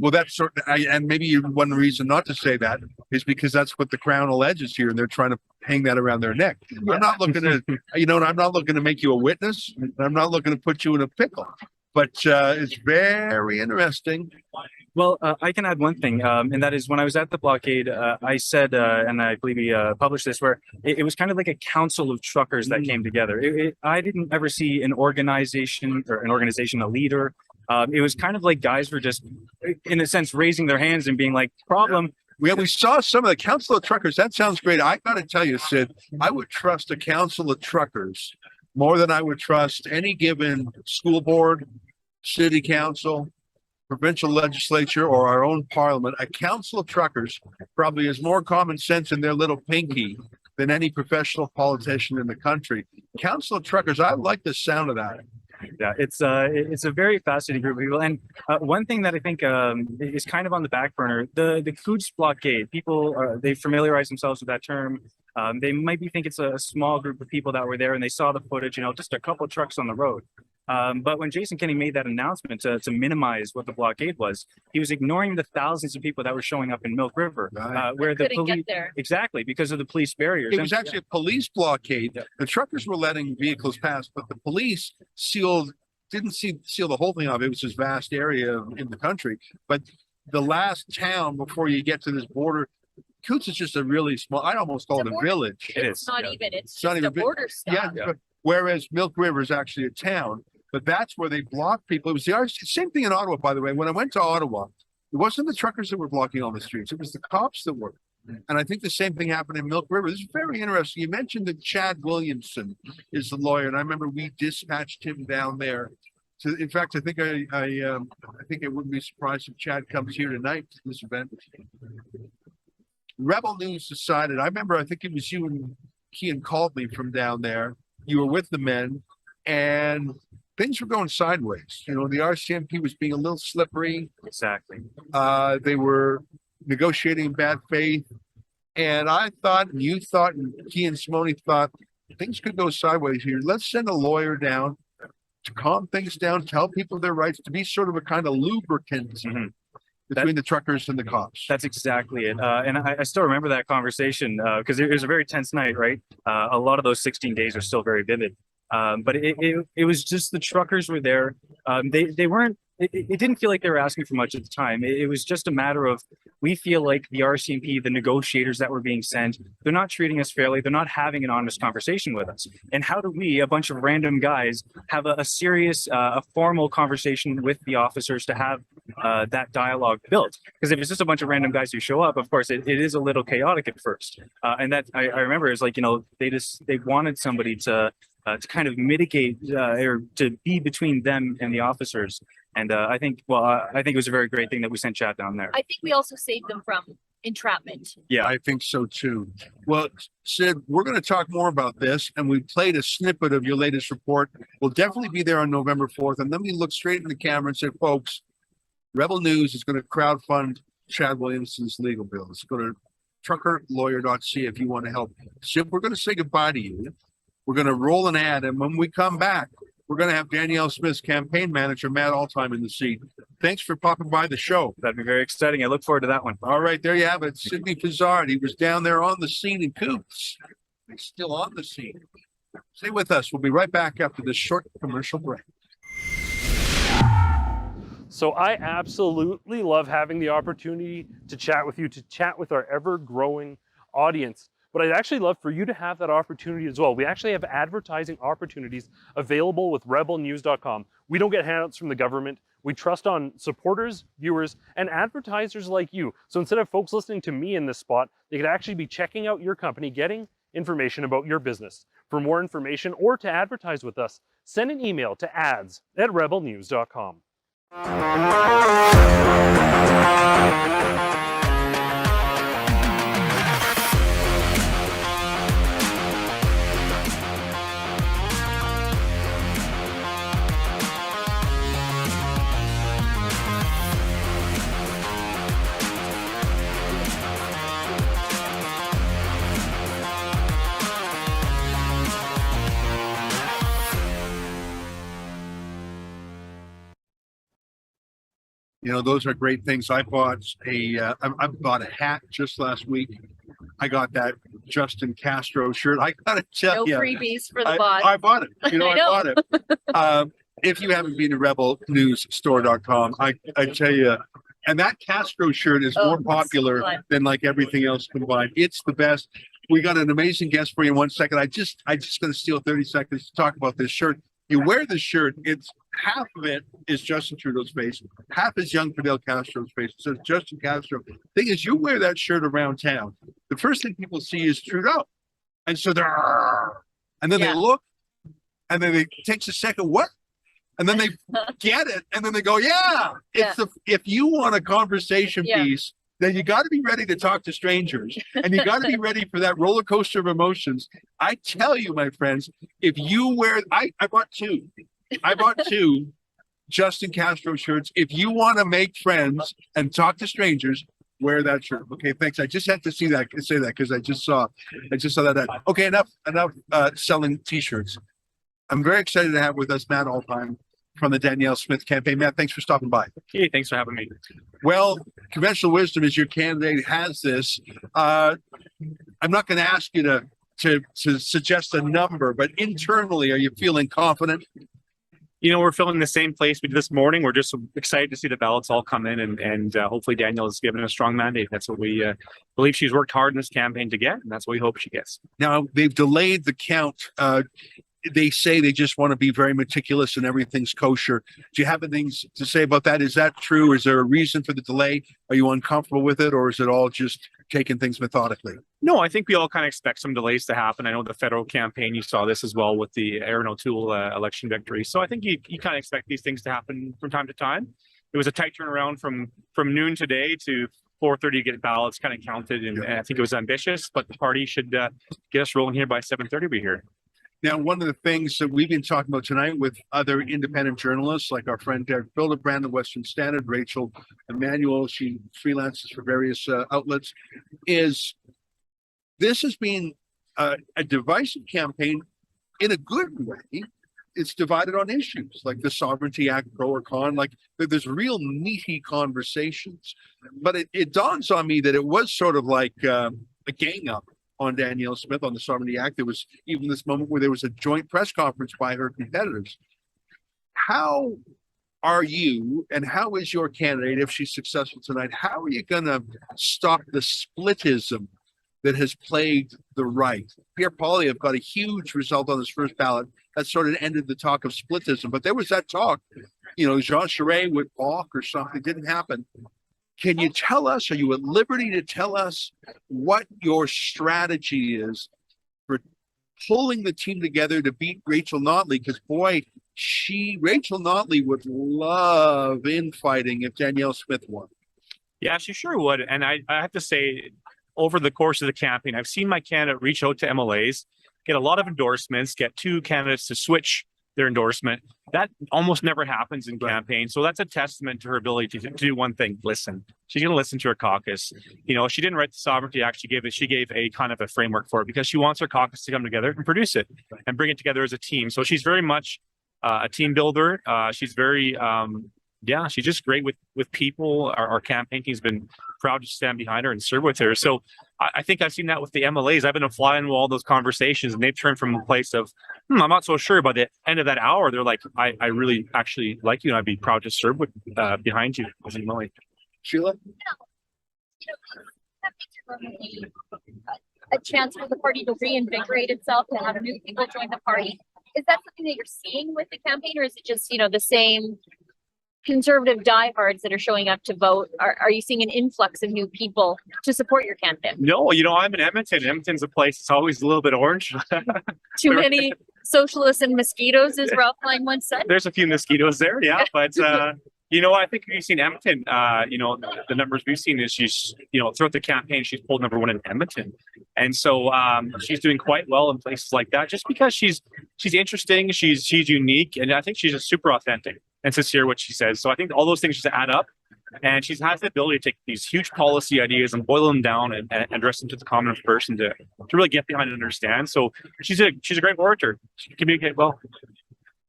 Well, that's sort of, and maybe one reason not to say that is because that's what the Crown alleges here, and they're trying to hang that around their neck. Yeah. I'm not looking to, I'm not looking to make you a witness. I'm not looking to put you in a pickle. But it's very interesting. Well, I can add one thing, and that is when I was at the blockade, I said, and I believe we published this, where it was kind of like a council of truckers that came together. I didn't ever see an organization, a leader. It was kind of like guys were just, in a sense, raising their hands and being like, problem. Yeah, we saw some of the council of truckers. That sounds great. I got to tell you, Sid, I would trust a council of truckers more than I would trust any given school board, city council, provincial legislature, or our own parliament. A council of truckers probably has more common sense in their little pinky than any professional politician in the country. Council of truckers, I like the sound of that. Yeah, it's a very fascinating group of people. And one thing that I think is kind of on the back burner, the Coots blockade, people, they familiarize themselves with that term. They might think it's a small group of people that were there and they saw the footage, just a couple of trucks on the road. But when Jason Kenney made that announcement to minimize what the blockade was, he was ignoring the thousands of people that were showing up in Milk River, where the Couldn't get police there. exactly because of the police barriers. It was actually a police blockade. The truckers were letting vehicles pass, but the police didn't seal the whole thing off. It was this vast area in the country. But the last town before you get to this border, Coots is just a really small, I'd almost call it a village. It's not even. It's not just even a border stop. Yeah, whereas Milk River is actually a town, but that's where they block people. It was the RC same thing in Ottawa, by the way. When I went to Ottawa, it wasn't the truckers that were blocking all the streets. It was the cops that were. And I think the same thing happened in Milk River. This is very interesting. You mentioned that Chad Williamson is the lawyer, and I remember we dispatched him down there. In fact, I think I think I wouldn't be surprised if Chad comes here tonight to this event. Rebel News decided, I remember, I think it was you and Kian called me from down there. You were with the men, and things were going sideways. You know, the RCMP was being a little slippery. Exactly. They were negotiating in bad faith. And I thought, and you thought, and Kian and Simone thought, things could go sideways here. Let's send a lawyer down to calm things down, tell people their rights, to be sort of a kind of lubricant between the truckers and the cops. That's exactly it. And I still remember that conversation because it was a very tense night, right? A lot of those 16 days are still very vivid. But it was just the truckers were there. They weren't, it didn't feel like they were asking for much at the time. It was just a matter of, we feel like the RCMP, the negotiators that were being sent, they're not treating us fairly. They're not having an honest conversation with us. And how do we, a bunch of random guys, have a serious, a formal conversation with the officers to have that dialogue built? Because if it's just a bunch of random guys who show up, of course, it is a little chaotic at first. And that I remember is like, you know, they wanted somebody to kind of mitigate or to be between them and the officers. And I think it was a very great thing that we sent Chad down there. I think we also saved them from entrapment. Yeah, I think so too. Well, Sid, we're going to talk more about this, and we played a snippet of your latest report. We'll definitely be there on November 4th. And then we look straight in the camera and say, folks, Rebel News is going to crowdfund Chad Williamson's legal bills. Go to truckerlawyer.ca if you want to help. Sid, we're going to say goodbye to you. We're going to roll an ad, and when we come back, we're going to have Danielle Smith's campaign manager, Matt Altheim, in the seat. Thanks for popping by the show. That'd be very exciting. I look forward to that one. All right, there you have it. Sidney Fizzard. He was down there on the scene in Coops. He's still on the scene. Stay with us. We'll be right back after this short commercial break. So I absolutely love having the opportunity to chat with you, to chat with our ever-growing audience. But I'd actually love for you to have that opportunity as well. We actually have advertising opportunities available with rebelnews.com. We don't get handouts from the government. We trust on supporters, viewers, and advertisers like you. So instead of folks listening to me in this spot, they could actually be checking out your company, getting information about your business. For more information or to advertise with us, send an email to ads@rebelnews.com. You know, those are great things. I bought I bought a hat just last week. I got that Justin Castro shirt. I gotta tell you, No freebies for the boss. I bought it. You know, I I know. bought it. If you haven't been to rebelnewsstore.com, I tell you, and that Castro shirt is more popular than like everything else combined. It's the best. We got an amazing guest for you in 1 second. I just gonna steal 30 seconds to talk about this shirt. You wear this shirt, it's half of it is Justin Trudeau's face, half is young Fidel Castro's face. It says Justin Castro. Thing is, you wear that shirt around town, the first thing people see is Trudeau. And so they're, and then they look, and then it takes a second, what? And then they get it, and then they go, yeah. It's if you want a conversation piece, then you got to be ready to talk to strangers, and you got to be ready for that roller coaster of emotions. I tell you, my friends, if you wear, I bought two Justin Castro shirts. If you want to make friends and talk to strangers, wear that shirt. Okay, thanks. I just had to say that because I just saw that. Okay, enough selling T-shirts. I'm very excited to have with us Matt Altheim from the Danielle Smith campaign. Matt, thanks for stopping by. Hey, thanks for having me. Well, conventional wisdom is your candidate has this. I'm not going to ask you to suggest a number, but internally, are you feeling confident? You know, we're feeling the same place we did this morning. We're just excited to see the ballots all come in, and hopefully Danielle has given a strong mandate. That's what we believe she's worked hard in this campaign to get, and that's what we hope she gets. Now, they've delayed the count. They say they just want to be very meticulous and everything's kosher. Do you have anything to say about that? Is that true? Is there a reason for the delay? Are you uncomfortable with it, or is it all just taking things methodically? No, I think we all kind of expect some delays to happen. I know the federal campaign, you saw this as well with the Aaron O'Toole election victory. So I think you kind of expect these things to happen from time to time. It was a tight turnaround from noon today to 4:30 to get ballots kind of counted, and I think it was ambitious, but the party should get us rolling here by 7:30. We're here. Now, one of the things that we've been talking about tonight with other independent journalists, like our friend Derek Fildebrandt, the Western Standard, Rachel Emmanuel, she freelances for various outlets, is this has been a divisive campaign in a good way. It's divided on issues like the Sovereignty Act, pro or con, like there's real meaty conversations. But it dawns on me that it was sort of like a gang up on Danielle Smith on the Sovereignty Act. There was even this moment where there was a joint press conference by her competitors. How are you, and how is your candidate, if she's successful tonight, how are you going to stop the splitism that has plagued the right? Pierre Poilievre got a huge result on his first ballot. That sort of ended the talk of splitism. But there was that talk, Jean Charest would balk or something. It didn't happen. Can you tell us, are you at liberty to tell us what your strategy is for pulling the team together to beat Rachel Notley? Because boy, Rachel Notley would love infighting if Danielle Smith won. Yeah, she sure would. And I have to say, over the course of the campaign, I've seen my candidate reach out to MLAs, get a lot of endorsements, get two candidates to switch their endorsement. That almost never happens in campaign. So that's a testament to her ability to do one thing: listen. She's going to listen to her caucus. She didn't write the Sovereignty Act. She gave a kind of a framework for it because she wants her caucus to come together and produce it and bring it together as a team. So she's very much a team builder. She's very, she's just great with people. Our campaign team's been proud to stand behind her and serve with her. So I think I've seen that with the MLAs. I've been a fly in all those conversations, and they've turned from a place of, I'm not so sure. By the end of that hour, they're like, I really actually like you, and I'd be proud to serve with behind you as an MLA. Sheila? A chance for the party to reinvigorate itself, to have new people join the party. Is that something that you're seeing with the campaign, or is it just, the same conservative diehards that are showing up to vote? Are you seeing an influx of new people to support your candidate? No, I'm in Edmonton. Edmonton's a place that's always a little bit orange. Too many socialists and mosquitoes, as Ralph Klein once said. There's a few mosquitoes there, yeah. But, I think you've seen Edmonton, the numbers we've seen is she's, throughout the campaign, she's pulled number one in Edmonton. And so she's doing quite well in places like that just because she's interesting, she's unique, and I think she's just super authentic and sincere what she says. So I think all those things just add up, and she has the ability to take these huge policy ideas and boil them down and address them to the common person to really get behind and understand. So she's a great orator. She can communicate well.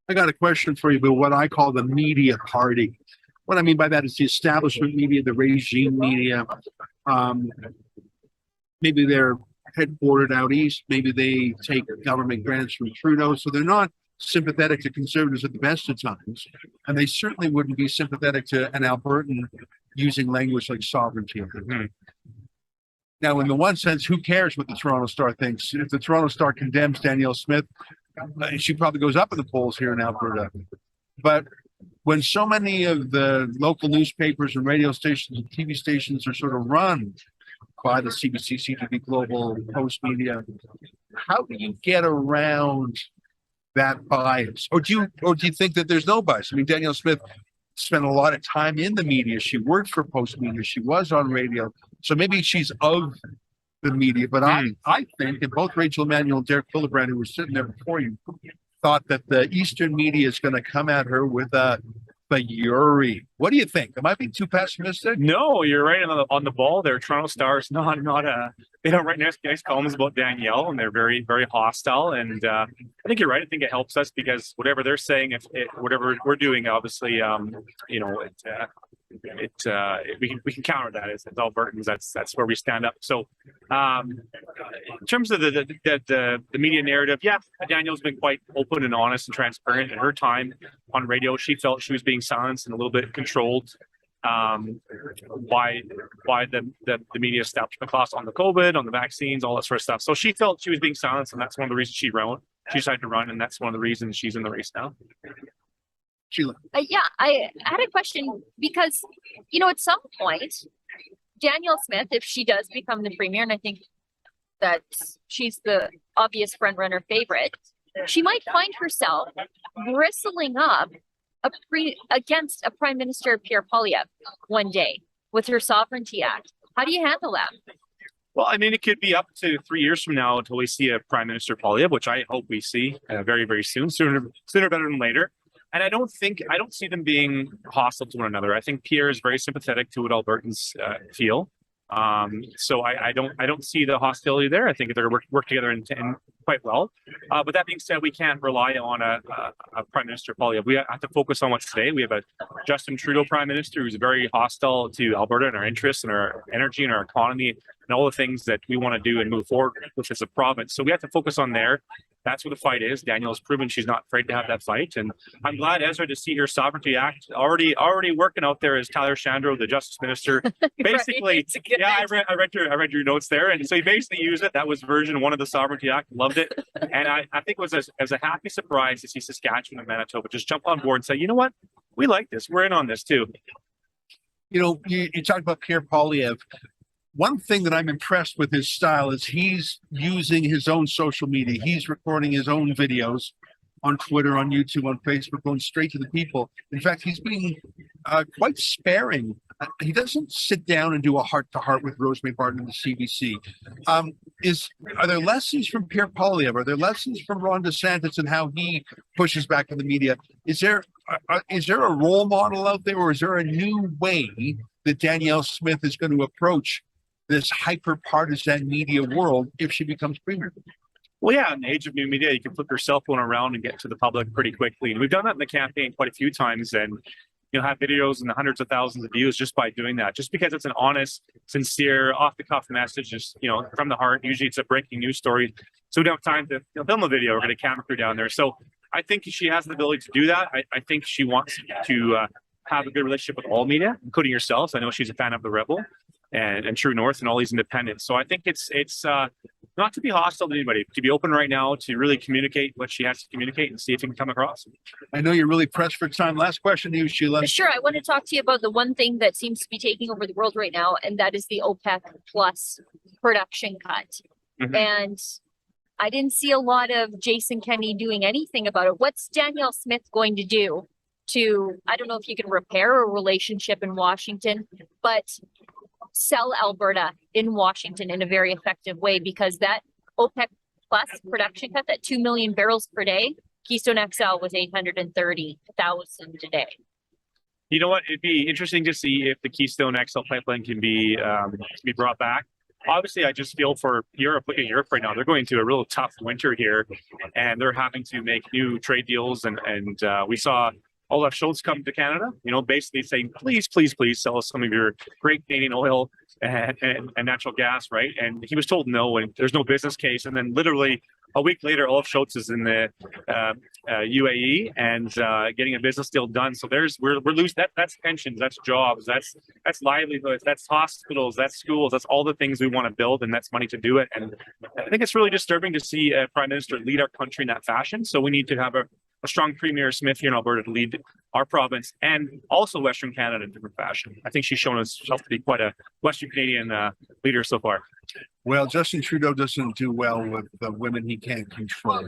I got a question for you about what I call the media party. What I mean by that is the establishment media, the regime media. Maybe they're headquartered out east. Maybe they take government grants from Trudeau. So they're not sympathetic to conservatives at the best of times. And they certainly wouldn't be sympathetic to an Albertan using language like sovereignty. Mm-hmm. Now, in the one sense, who cares what the Toronto Star thinks? If the Toronto Star condemns Danielle Smith, she probably goes up in the polls here in Alberta. But when so many of the local newspapers and radio stations and TV stations are sort of run by the CBC, CTV Global, Post Media, how do you get around that bias? Or do you think that there's no bias? I mean, Danielle Smith spent a lot of time in the media. She worked for Post Media. She was on radio. So maybe she's of the media. But I think that both Rachel Emmanuel and Derek Fildebrandt, who were sitting there before you, thought that the Eastern media is going to come at her with a Yuri. What do you think? Am I being too pessimistic? No, you're right on the ball there. Toronto Star's they don't write nice columns about Danielle, and they're very, very hostile. And I think you're right. I think it helps us because whatever they're saying, whatever we're doing, obviously, we can counter that as Albertans. That's where we stand up. So, in terms of the media narrative, yeah, Danielle's been quite open and honest and transparent. In her time on radio, she felt she was being silenced and a little bit controlled by the media establishment class on the COVID, on the vaccines, all that sort of stuff. So she felt she was being silenced, and that's one of the reasons she decided to run, and that's one of the reasons she's in the race now. Sheila. Yeah, I had a question because, at some point, Danielle Smith, if she does become the premier, and I think that she's the obvious front-runner favorite, she might find herself bristling up against a Prime Minister, Pierre Poilievre, one day with her Sovereignty Act. How do you handle that? Well, I mean, it could be up to 3 years from now until we see a Prime Minister Poilievre, which I hope we see very, very soon, sooner better than later. And I don't see them being hostile to one another. I think Pierre is very sympathetic to what Albertans feel. So I don't see the hostility there. I think they're going to work together and quite well. But that being said, we can't rely on a Prime Minister Poilievre. We have to focus on what's today. We have a Justin Trudeau Prime Minister who's very hostile to Alberta and our interests and our energy and our economy and all the things that we want to do and move forward with as a province. So we have to focus on there. That's where the fight is. Danielle's proven she's not afraid to have that fight. And I'm glad, Ezra, to see her Sovereignty Act already working out there as Tyler Shandro, the Justice Minister. Basically, yeah, I read your notes there. And so he basically used it. That was version 1 of the Sovereignty Act. Loved it. And I think it was as a happy surprise to see Saskatchewan and Manitoba just jump on board and say, you know what? We like this. We're in on this too. You talked about Pierre Poilievre. One thing that I'm impressed with his style is he's using his own social media. He's recording his own videos on Twitter, on YouTube, on Facebook, going straight to the people. In fact, he's being quite sparing. He doesn't sit down and do a heart-to-heart with Rosemary Barton and the CBC. Are there lessons from Pierre Poilievre? Are there lessons from Ron DeSantis and how he pushes back on the media? Is there a role model out there, or is there a new way that Danielle Smith is going to approach this hyper-partisan media world if she becomes premier? Well, yeah, in the age of new media, you can flip your cell phone around and get to the public pretty quickly. And we've done that in the campaign quite a few times, and have videos and hundreds of thousands of views just by doing that. Just because it's an honest, sincere, off-the-cuff message, just from the heart. Usually, it's a breaking news story, so we don't have time to film a video. We're going to camera crew down there. So I think she has the ability to do that. I think she wants to have a good relationship with all media, including yourself. I know she's a fan of The Rebel and True North and all these independents. So I think it's not to be hostile to anybody, to be open right now, to really communicate what she has to communicate and see if it can come across. I know you're really pressed for time. Last question to you, Sheila. Sure. I want to talk to you about the one thing that seems to be taking over the world right now, and that is the OPEC plus production cut. Mm-hmm. And I didn't see a lot of Jason Kenney doing anything about it. What's Danielle Smith going to do to, I don't know if you can repair a relationship in Washington, but sell Alberta in Washington in a very effective way, because that OPEC plus production cut, that 2 million barrels per day, Keystone XL was 830,000 a day. You know what? It'd be interesting to see if the Keystone XL pipeline can be brought back. Obviously, I just feel for Europe. Look at Europe right now; they're going through a real tough winter here, and they're having to make new trade deals. And we saw Olaf Scholz come to Canada, basically saying, please, please, please sell us some of your great Canadian oil and natural gas, right? And he was told no, and there's no business case. And then literally a week later, Olaf Scholz is in the UAE and getting a business deal done. So we're losing that's pensions, that's jobs, that's livelihoods, that's hospitals, that's schools, that's all the things we want to build, and that's money to do it. And I think it's really disturbing to see a prime minister lead our country in that fashion. So we need to have a strong Premier Smith here in Alberta to lead our province and also Western Canada in a different fashion. I think she's shown herself to be quite a Western Canadian leader so far. Well, Justin Trudeau doesn't do well with women he can't control.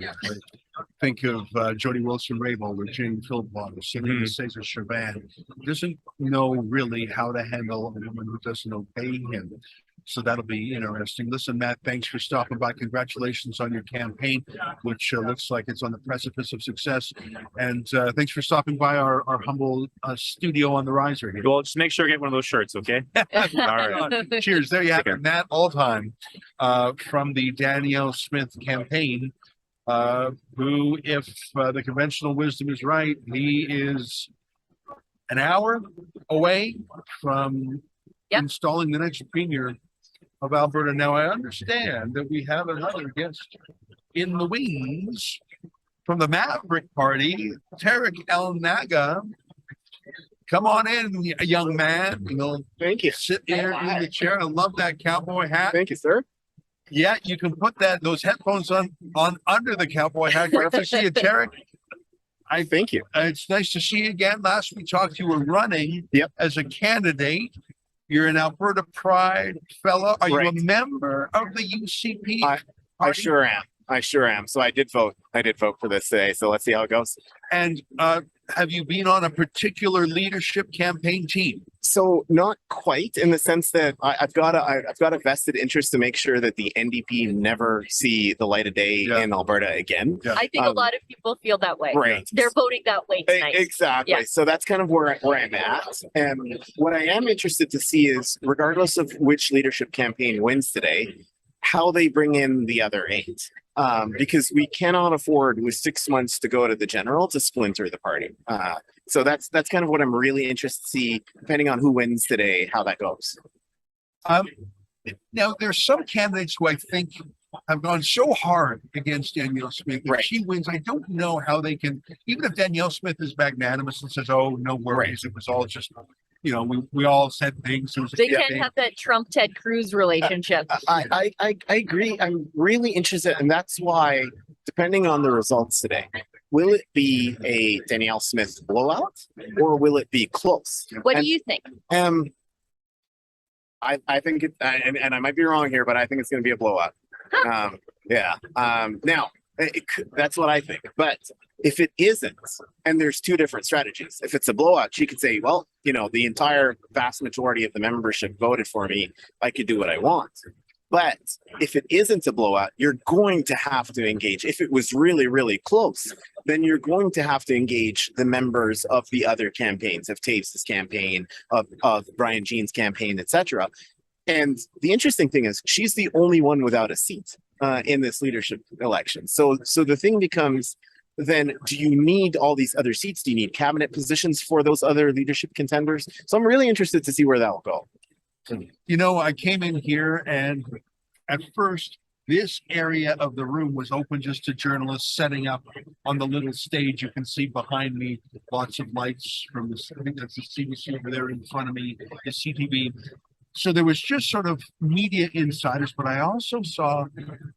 Think of Jody Wilson-Raybould or Jane Fildebrandt, Simone Cesar-Chauvin. Doesn't know really how to handle a woman who doesn't obey him. So that'll be interesting. Listen, Matt, thanks for stopping by. Congratulations on your campaign, which looks like it's on the precipice of success. And thanks for stopping by our humble studio on the riser here. Well, just make sure I get one of those shirts, okay? All right. Cheers. There you have it. Matt Altheim from the Danielle Smith campaign, who, if the conventional wisdom is right, he is an hour away from installing the next premier of Alberta. Now, I understand that we have another guest in the wings from the Maverick Party, Tariq Elnaga. Come on in, young man. Thank you. Sit there in the chair. I love that cowboy hat. Thank you, sir. Yeah, you can put those headphones on under the cowboy hat. Great to see you, Tariq. I thank you. It's nice to see you again. Last we talked, you were running as a candidate. You're an Alberta Pride fellow. Are you a member of the UCP? I sure am. I sure am. So I did vote. I did vote for this today. So let's see how it goes. And have you been on a particular leadership campaign team? So not quite, in the sense that I've got a vested interest to make sure that the NDP never see the light of day in Alberta again. I think a lot of people feel that way. Right. They're voting that way tonight. Exactly. Yeah. So that's kind of where I'm at. And what I am interested to see is, regardless of which leadership campaign wins today, how they bring in the other 8. Because we cannot afford, with 6 months to go to the general, to splinter the party. So that's kind of what I'm really interested to see, depending on who wins today, how that goes. Now, there's some candidates who I think have gone so hard against Danielle Smith. If she wins, I don't know how they can, even if Danielle Smith is magnanimous and says, oh, no worries, it was all just, we all said things. They can't have that Trump-Ted Cruz relationship. I agree. I'm really interested, and that's why, depending on the results today, will it be a Danielle Smith blowout, or will it be close? What do you think? I think it, and I might be wrong here, but I think it's going to be a blowout. Now, that's what I think. But if it isn't, and there's 2 different strategies. If it's a blowout, she could say, well, the entire vast majority of the membership voted for me. I could do what I want. But if it isn't a blowout, you're going to have to engage. If it was really, really close, then you're going to have to engage the members of the other campaigns, of Taves' campaign, of Brian Jean's campaign, etc. And the interesting thing is, she's the only one without a seat in this leadership election. So the thing becomes, then, do you need all these other seats? Do you need cabinet positions for those other leadership contenders? So I'm really interested to see where that will go. I came in here, and at first, this area of the room was open just to journalists setting up on the little stage. You can see behind me lots of lights from this. I think that's the CBC over there in front of me, the CTV. So there was just sort of media insiders, but I also saw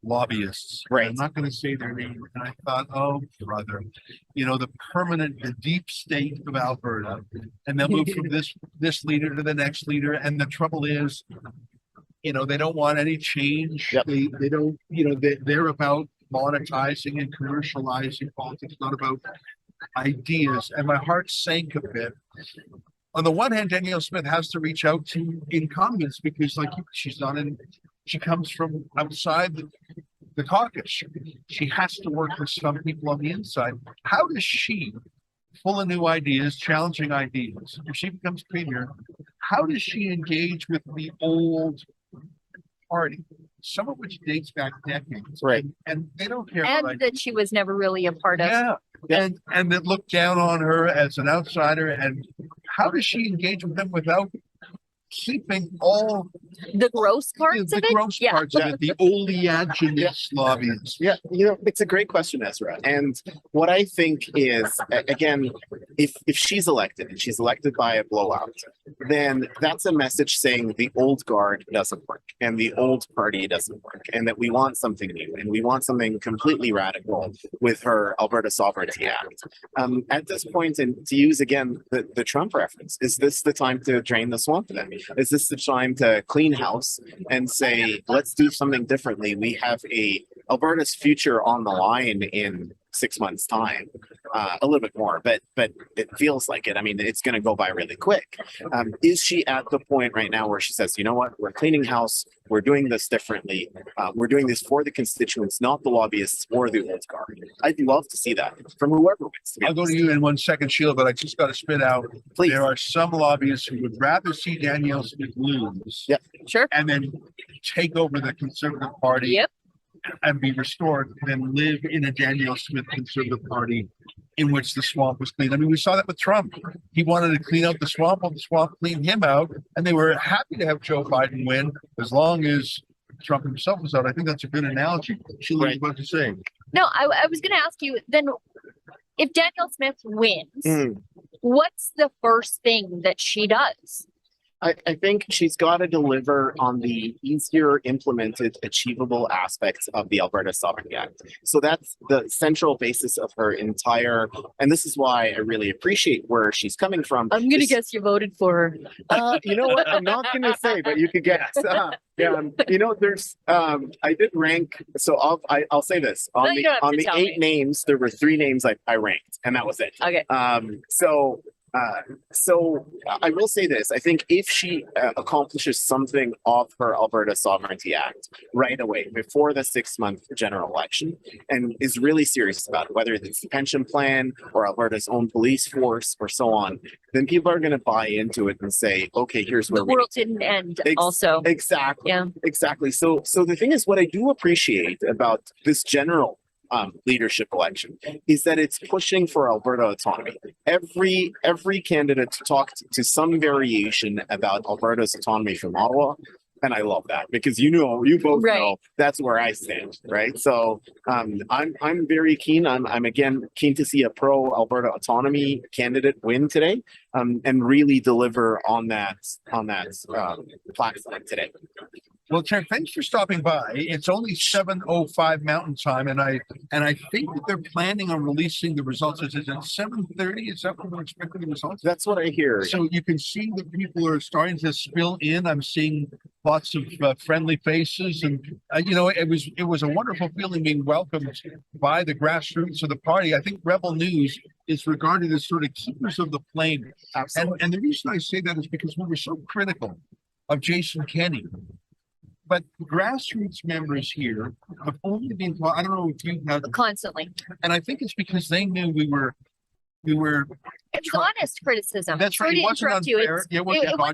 lobbyists. Right. I'm not going to say their name. And I thought, oh, brother, the deep state of Alberta. And they'll move from this leader to the next leader. And the trouble is, they don't want any change. Yep. They don't, they're about monetizing and commercializing politics, not about ideas. And my heart sank a bit. On the one hand, Danielle Smith has to reach out to incumbents because, she comes from outside the caucus. She has to work with some people on the inside. How does she, full of new ideas, challenging ideas, if she becomes premier, how does she engage with the old party, some of which dates back decades? Right. And they don't care. And that she was never really a part of. Yeah. And that look down on her as an outsider. And how does she engage with them without keeping all the gross parts of it? Parts of it, the oleaginous lobbyists. Yeah, it's a great question, Ezra. And what I think is, again, if she's elected, and she's elected by a blowout, then that's a message saying the old guard doesn't work, and the old party doesn't work, and that we want something new, and we want something completely radical with her Alberta Sovereignty Act. At this point, and to use again the Trump reference, is this the time to drain the swamp then? Is this the time to clean house and say, let's do something differently? We have Alberta's future on the line in 6 months' time, a little bit more, but it feels like it. I mean, it's going to go by really quick. Is she at the point right now where she says, you know what, we're cleaning house, we're doing this differently, we're doing this for the constituents, not the lobbyists or the old guard? I'd love to see that from whoever wins. I'll go to you in 1 second, Sheila, but I just got to spit out. Please. There are some lobbyists who would rather see Danielle Smith lose, sure, and then take over the Conservative Party, yep, and be restored, than live in a Danielle Smith Conservative Party in which the swamp was cleaned. I mean, we saw that with Trump. He wanted to clean out the swamp, while the swamp cleaned him out, and they were happy to have Joe Biden win as long as Trump himself was out. I think that's a good analogy. Sheila, was about to say. No, I was going to ask you then, if Danielle Smith wins, what's the first thing that she does? I think she's got to deliver on the easier implemented, achievable aspects of the Alberta Sovereignty Act. So that's the central basis of her entire, and this is why I really appreciate where she's coming from. I'm going to guess you voted for her. You know what? I'm not going to say, but you could guess. You know, there's, I did rank, so I'll say this. On the 8 names, there were 3 names I ranked, and that was it. Okay. So I will say this. I think if she accomplishes something of her Alberta Sovereignty Act right away before the 6-month general election, and is really serious about it, whether it's the pension plan or Alberta's own police force or so on, then people are going to buy into it and say, okay, here's where the world didn't end also. Exactly. Yeah. Exactly. So the thing is, what I do appreciate about this general leadership election is that it's pushing for Alberta autonomy. Every candidate talked to some variation about Alberta's autonomy from Ottawa, and I love that, because you both know that's where I stand, right? So I'm very keen. I'm again keen to see a pro Alberta autonomy candidate win today, and really deliver on that platform today. Well, Tariq, thanks for stopping by. It's only 7:05 Mountain Time, and I think that they're planning on releasing the results. Is it 7:30? Is that when we're expecting the results? That's what I hear. So you can see that people are starting to spill in. I'm seeing lots of friendly faces, and it was a wonderful feeling being welcomed by the grassroots of the party. I think Rebel News is regarded as sort of keepers of the flame. Absolutely. And the reason I say that is because we were so critical of Jason Kenney. But grassroots members here have only been, I don't know if you have, constantly. And I think it's because they knew we were. It's honest criticism. That's right. Sorry to interrupt you.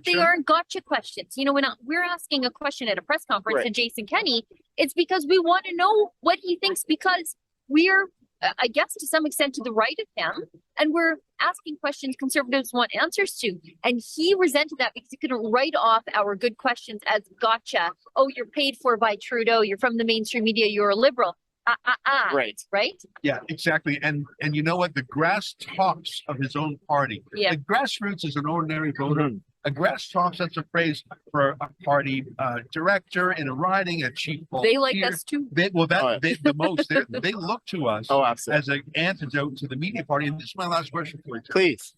They aren't gotcha questions. You know, when we're asking a question at a press conference to Jason Kenney, it's because we want to know what he thinks, because we're, I guess, to some extent to the right of him, and we're asking questions Conservatives want answers to. And he resented that because he couldn't write off our good questions as gotcha. Oh, you're paid for by Trudeau. You're from the mainstream media. You're a liberal. Right? Yeah, exactly. And you know what? The grass tops of his own party. Yeah. The grassroots is an ordinary voter. A grass tops, that's a phrase for a party director in a riding, a chief volunteer. They like us too. The most. They look to us as an antidote to the media party. And this is my last question for you. Please.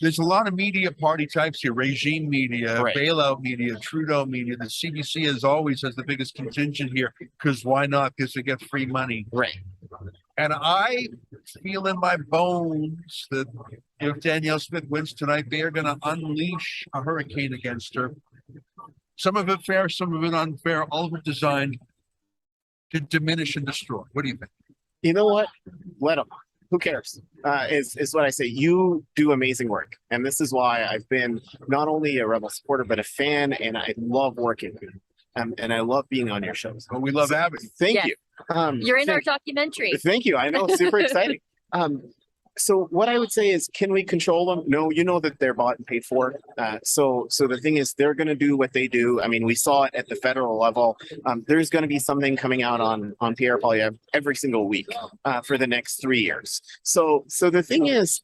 There's a lot of media party types here: regime media, bailout media, Trudeau media. The CBC, as always, has the biggest contingent here, because why not? Because they get free money. Right. And I feel in my bones that if Danielle Smith wins tonight, they are going to unleash a hurricane against her. Some of it fair, some of it unfair, all of it designed to diminish and destroy. What do you think? You know what? Let them. Who cares? Is what I say. You do amazing work. And this is why I've been not only a Rebel supporter, but a fan, and I love working with you. And I love being on your shows. Well, we love having you. Thank you. You're in our documentary. Thank you. I know. Super exciting. So what I would say is, can we control them? No, you know that they're bought and paid for. So the thing is, they're going to do what they do. I mean, we saw it at the federal level. There's going to be something coming out on Pierre Poilievre every single week for the next 3 years. So the thing is,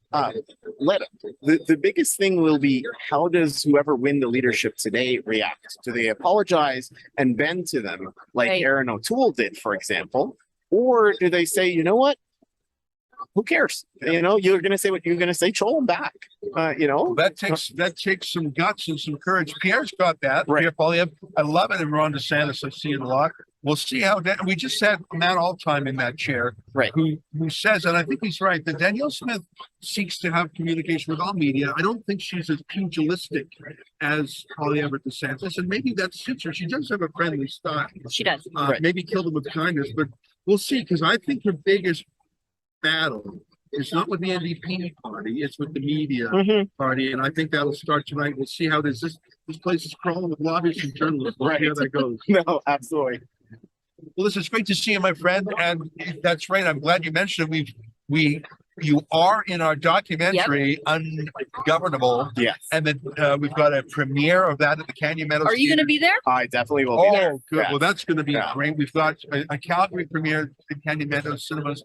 let them. The biggest thing will be, how does whoever win the leadership today react? Do they apologize and bend to them like Aaron O'Toole did, for example? Or do they say, you know what? Who cares? You know, you're going to say what you're going to say. Troll them back. That takes some guts and some courage. Pierre's got that. Pierre Poilievre. I love it. And Ron DeSantis, I see it a lot. we'll see how that. We just had Matt Altheim in that chair, right? Who says, and I think he's right, that Danielle Smith seeks to have communication with all media. I don't think she's as pugilistic as Holly Everett DeSantis, and maybe that suits her. She does have a friendly style. She does. Maybe kill them with kindness, but we'll see. Because I think her biggest battle is not with the NDP party; it's with the media party, and I think that'll start tonight. We'll see how this place is crawling with lobbyists and journalists. We'll see how that goes. No, absolutely. Well, listen, it's great to see you, my friend, and that's right. I'm glad you mentioned it. You are in our documentary, Ungovernable. Yes. And then we've got a premiere of that at the Canyon Meadows. Are you going to be there? I definitely will be there. Oh, good. Yeah. Well, that's going to be great. We've got a Calgary premiere at Canyon Meadows Cinemas,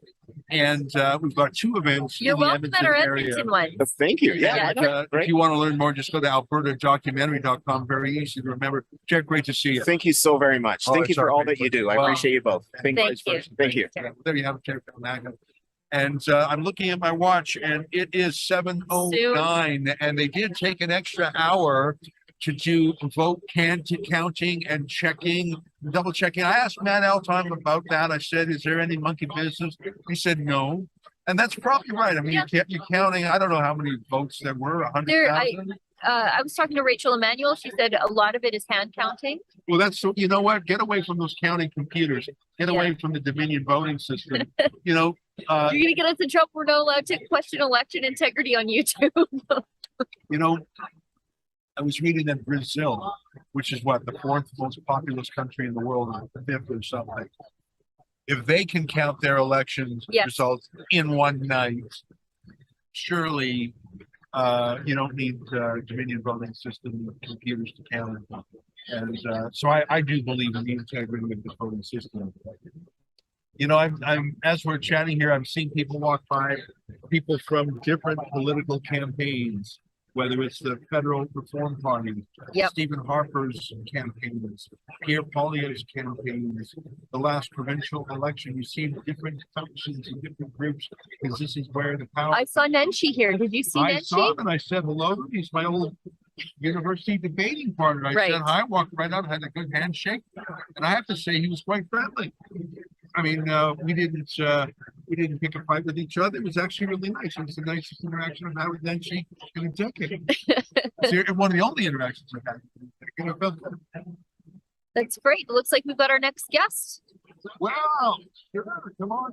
and we've got 2 events. You're in the welcome at our Edmonton one. Thank you. Yeah. And, if you want to learn more, just go to albertadocumentary.com. Very easy to remember. Jack, great to see you. Thank you so very much. Thank you for all that you do. I appreciate you both. Thank you. Thank you. There you have it, Tariq Elnaga. And I'm looking at my watch, and it is 7:09, and they did take an extra hour to do vote counting and checking, double checking. I asked Matt Altheim about that. I said, "Is there any monkey business?" He said, "No," and that's probably right. I mean, you're counting. I don't know how many votes there were. 100,000. I was talking to Rachel Emmanuel. She said a lot of it is hand counting. Well, you know what? Get away from those counting computers. Get away from the Dominion voting system. You know, you're gonna get us in trouble. We're not allowed to question election integrity on YouTube. You know, I was reading that Brazil, which is what, the 4th most populous country in the world, or the 5th or something. If they can count their elections results in one night, surely you don't need Dominion voting system computers to count it. And so I do believe in the integrity of the voting system. You know, I'm as we're chatting here, I'm seeing people walk by, people from different political campaigns, whether it's the Federal Reform Party, Stephen Harper's campaigns, Pierre Poilievre's campaigns, the last provincial election. You see different functions and different groups, because this is where the power. I saw Nenshi here. Did you see Nenshi? I saw him and I said hello. He's my old university debating partner. I said hi, walked right up, had a good handshake, and I have to say he was quite friendly. I mean, we didn't pick a fight with each other. It was actually really nice. It was the nicest interaction I've had with Nenshi in a decade. It's one of the only interactions I've had. You know, felt good. That's great. It looks like we've got our next guest. Wow! Sure, come on.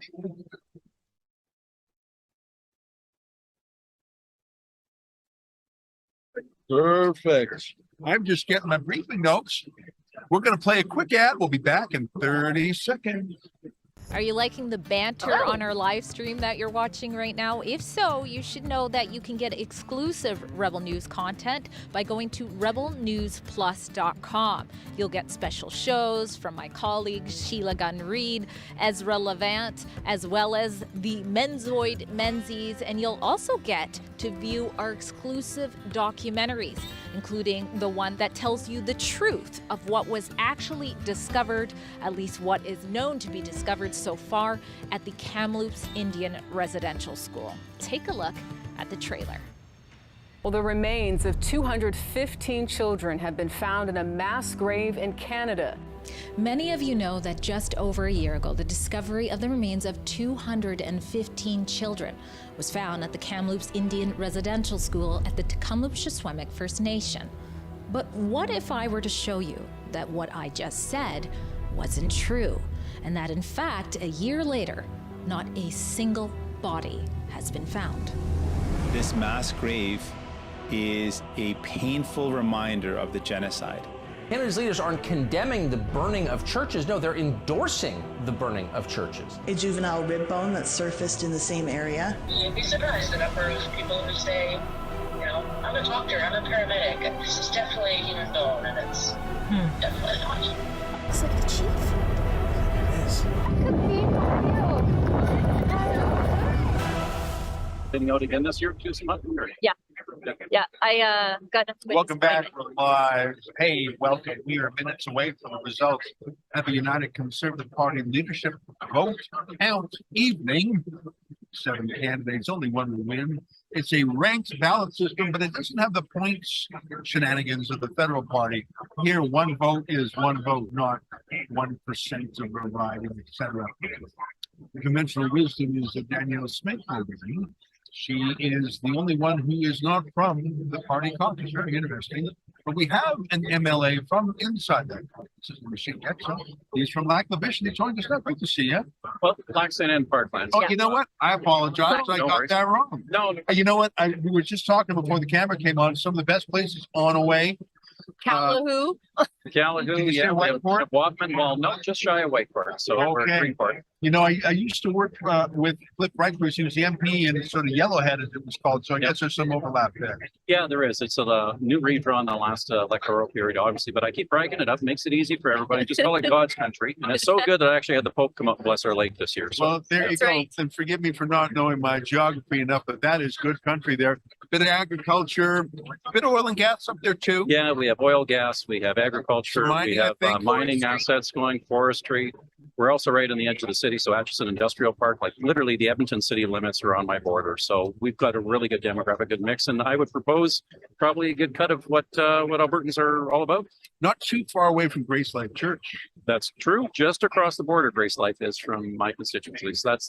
Perfect. I'm just getting my briefing notes. We're going to play a quick ad. We'll be back in 30 seconds. Are you liking the banter on our live stream that you're watching right now? If so, you should know that you can get exclusive Rebel News content by going to rebelnewsplus.com. You'll get special shows from my colleagues Sheila Gunn Reid, Ezra Levant, as well as the Menzoid Menzies, and you'll also get to view our exclusive documentaries, including the one that tells you the truth of what was actually discovered, at least what is known to be discovered so far at the Kamloops Indian Residential School. Take a look at the trailer. Well, the remains of 215 children have been found in a mass grave in Canada. Many of you know that just over a year ago, the discovery of the remains of 215 children was found at the Kamloops Indian Residential School at the Tecumseh First Nation. But what if I were to show you that what I just said wasn't true, and that in fact, a year later, not a single body has been found? This mass grave is a painful reminder of the genocide. Canada's leaders aren't condemning the burning of churches. No, they're endorsing the burning of churches. A juvenile rib bone that surfaced in the same area. You'd be surprised the number of people who say, you know, I'm a doctor, I'm a paramedic, and this is definitely a human bone, and it's definitely not. Looks like the chief. It is. Getting out again this year, Yeah. Yeah, I got enough. Welcome back. We're live. Hey, welcome. We are minutes away from the results at the United Conservative Party leadership vote count evening. 7 candidates, only one will win. It's a ranked ballot system, but it doesn't have the points shenanigans of the federal party. Here, one vote is one vote, not 1% of a riding, etc. The conventional wisdom is that Danielle Smith will win. She is the only one who is not from the party caucus. Very interesting. But we have an MLA from inside that caucus. This is Machine Getson. He's from Lac La Biche, and he joined us. Great to see you. Well, Laxton and Parklands. Oh, you know what? I apologize. I No got worries. that wrong. No, You know what? We were just talking before the camera came on. Some of the best places on away. Calahoo. Gallagher, Did you say yeah, we have Whiteport? Walkman, well, no, just shy of Whiteport, so we're Okay. Greenport. You know, I used to work with Flip Brightbush. He was the MP in sort of Yellowhead, as it was called. So I guess there's some overlap there. Yeah, there is. It's a new redraw in the last electoral period, obviously, but I keep bragging it up, makes it easy for everybody. Just call it God's country. And it's so good that I actually had the Pope come up and bless our lake this year. So Well, there you That's go. right. And forgive me for not knowing my geography enough, but that is good country there. Bit of agriculture, bit of oil and gas up there too. yeah, we have oil, gas, we have agriculture, Mining, we I have think, mining forestry. assets going, forestry. We're also right on the edge of the city, so Atchison Industrial Park, like literally the Edmonton city limits are on my border. So we've got a really good demographic, good mix, and I would propose probably a good cut of what Albertans are all about. Not too far away from Grace Life Church. That's true. Just across the border, Grace Life is from my constituency. So that's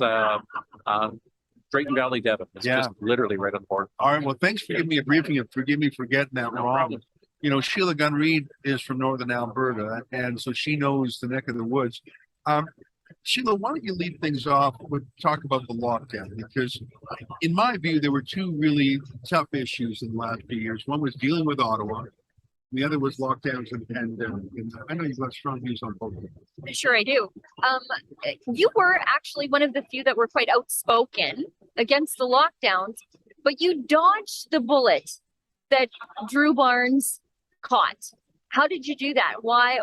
Drayton Valley, Devon. It's Yeah. just literally right on the border. All right. Well, thanks for giving me a briefing and forgive me for getting that No wrong. problem. You know, Sheila Gunn Reid is from Northern Alberta, and so she knows the neck of the woods. Sheila, why don't you lead things off with talk about the lockdown? Because in my view, there were two really tough issues in the last few years. One was dealing with Ottawa. The other was lockdowns and pandemic. And I know you've got strong views on both of them. Sure, I do. You were actually one of the few that were quite outspoken against the lockdowns, but you dodged the bullet that Drew Barnes caught. How did you do that? Why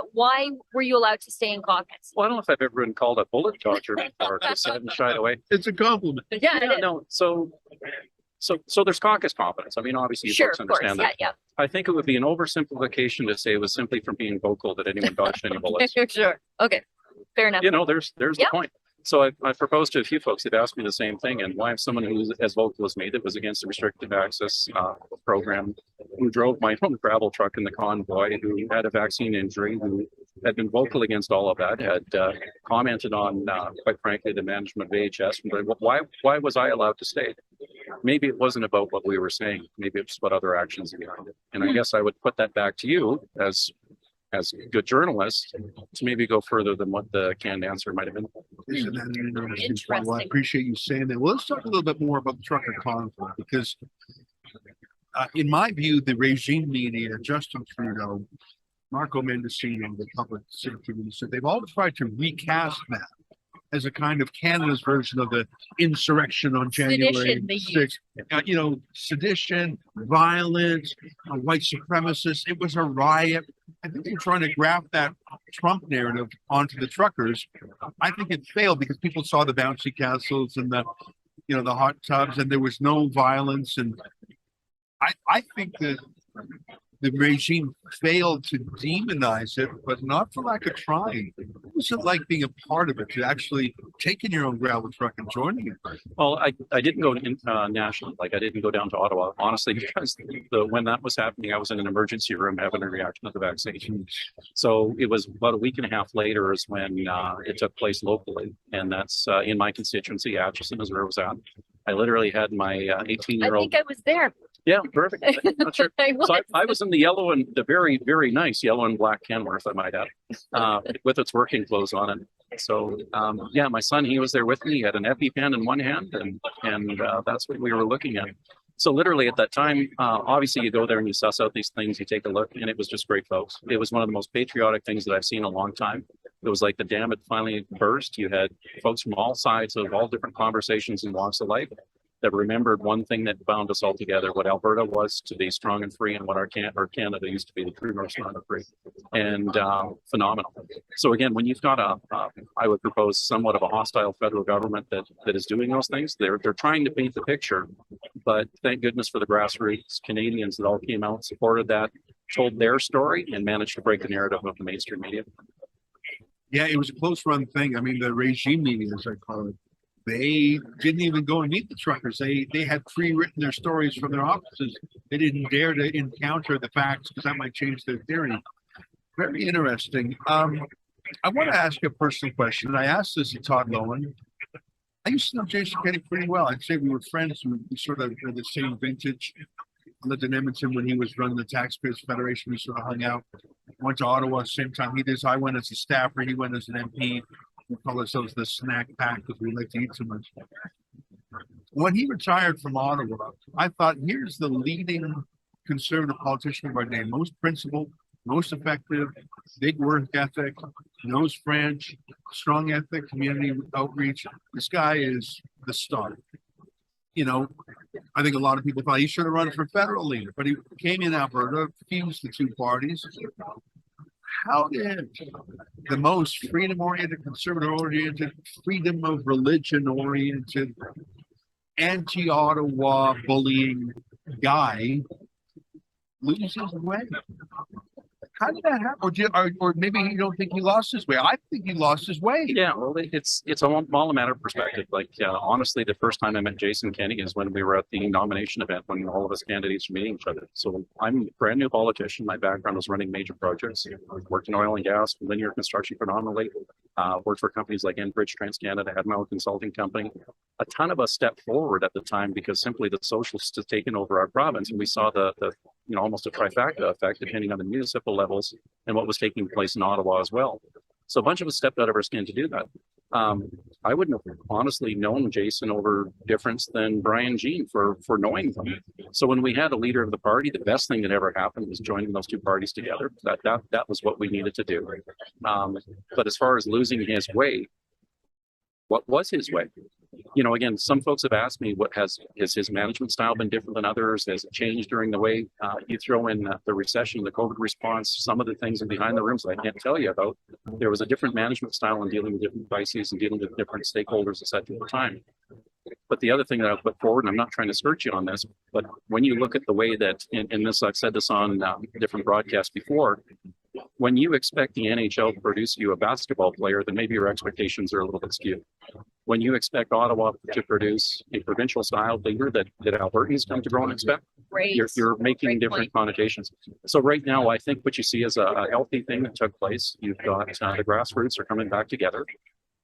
were you allowed to stay in caucus? Well, I don't know if I've ever been called a bullet dodger before, because I haven't shied away. It's a compliment. Yeah, it is. no. So there's caucus competence. I mean, obviously, you Sure, folks of course. understand Yeah, that. I think it would be an oversimplification to say it was simply from being vocal that anyone dodged any bullets. yeah. Sure. Okay. Fair enough. You know, there's Yep. the point. So I proposed to a few folks. They've asked me the same thing, and why have someone who's as vocal as me that was against the restricted access program, who drove my own gravel truck in the convoy, who had a vaccine injury, who had been vocal against all of that, had commented on, quite frankly, the management of AHS. But why was I allowed to stay? Maybe it wasn't about what we were saying. Maybe it's about other actions behind it. And I guess I would put that back to you as good journalists to maybe go further than what the canned answer might have been. Isn't that an interesting point? Well, I Interesting. appreciate you saying that. Well, let's talk a little bit more about the trucker conflict because, in my view, the regime media, Justin Trudeau, Marco Mendocino, the public safety minister, they've all tried to recast that as a kind of Canada's version of the insurrection on January Sedition, they use. 6th. You know, sedition, violence, white supremacists. It was a riot. I think they're trying to graft that Trump narrative onto the truckers. I think it failed because people saw the bouncy castles and the hot tubs, and there was no violence. And I think that the regime failed to demonize it, but not for lack of trying. What was it like being a part of it, to actually taking your own gravel truck and joining it? Well, I didn't go national, like I didn't go down to Ottawa, honestly, because when that was happening, I was in an emergency room having a reaction to the vaccination. So it was about a week and a half later is when it took place locally, and that's in my constituency, Atchison is where it was at. I literally had my I 18-year-old. think I was there. Yeah, perfect. Not sure. I So was. I was in the yellow and the very, very nice yellow and black Kenworth, I might add, with its working clothes on it. So, yeah, my son, he was there with me. He had an EpiPen in one hand, and that's what we were looking at. So literally at that time, obviously you go there and you suss out these things, you take a look, and it was just great, folks. It was one of the most patriotic things that I've seen in a long time. It was like the dam had finally burst. You had folks from all sides of all different conversations and walks of life that remembered one thing that bound us all together, what Alberta was to be strong and free, and what our Canada used to be, the true north, strong and free, and phenomenal. So again, when you've got I would propose somewhat of a hostile federal government that is doing those things, they're trying to paint the picture, but thank goodness for the grassroots Canadians that all came out, supported that, told their story, and managed to break the narrative of the mainstream media. Yeah, it was a close run thing. I mean, the regime media, as I call it, They didn't even go and meet the truckers. They had pre-written their stories from their offices. They didn't dare to encounter the facts because that might change their theory. Very interesting. I want to ask you a personal question. I asked this to Todd Lowen. I used to know Jason Kenney pretty well. I'd say we were friends. We sort of were the same vintage. I lived in Edmonton when he was running the Taxpayers Federation. We sort of hung out. Went to Ottawa at the same time he did. So I went as a staffer. He went as an MP. We call ourselves the snack pack because we like to eat so much. When he retired from Ottawa, I thought, here's the leading conservative politician of our day. Most principled, most effective, big work ethic, knows French, strong ethic, community outreach. This guy is the star. You know, I think a lot of people thought he should have run for federal leader, but he came in Alberta, fused the two parties. How did the most freedom-oriented, conservative-oriented, freedom of religion-oriented, anti-Ottawa bullying guy lose his way? How did that happen? Or maybe you don't think he lost his way. I think he lost his way. Yeah, well, it's all a matter of perspective. Like, honestly, the first time I met Jason Kenney is when we were at the nomination event when all of us candidates were meeting each other. So I'm a brand new politician. My background was running major projects. I've worked in oil and gas, linear construction predominantly. Worked for companies like Enbridge, TransCanada, had my own consulting company. A ton of us stepped forward at the time because simply the socialists had taken over our province, and we saw the almost a trifecta effect depending on the municipal levels and what was taking place in Ottawa as well. So a bunch of us stepped out of our skin to do that. I wouldn't have honestly known Jason over difference than Brian Jean for knowing them. So when we had a leader of the party, the best thing that ever happened was joining those two parties together. That was what we needed to do. But as far as losing his way, what was his way? Again, some folks have asked me, has his management style been different than others? Has it changed during the way? You throw in the recession, the COVID response, some of the things behind the rooms that I can't tell you about. There was a different management style in dealing with different crises and dealing with different stakeholders, et cetera, at the time. But the other thing that I've put forward, and I'm not trying to skirt you on this, but when you look at the way that, in this, I've said this on different broadcasts before, when you expect the NHL to produce you a basketball player, then maybe your expectations are a little bit skewed. When you expect Ottawa to produce a provincial style leader that Albertans come to grow and expect, you're making different connotations. So right now, I think what you see is a healthy thing that took place. You've got the grassroots are coming back together.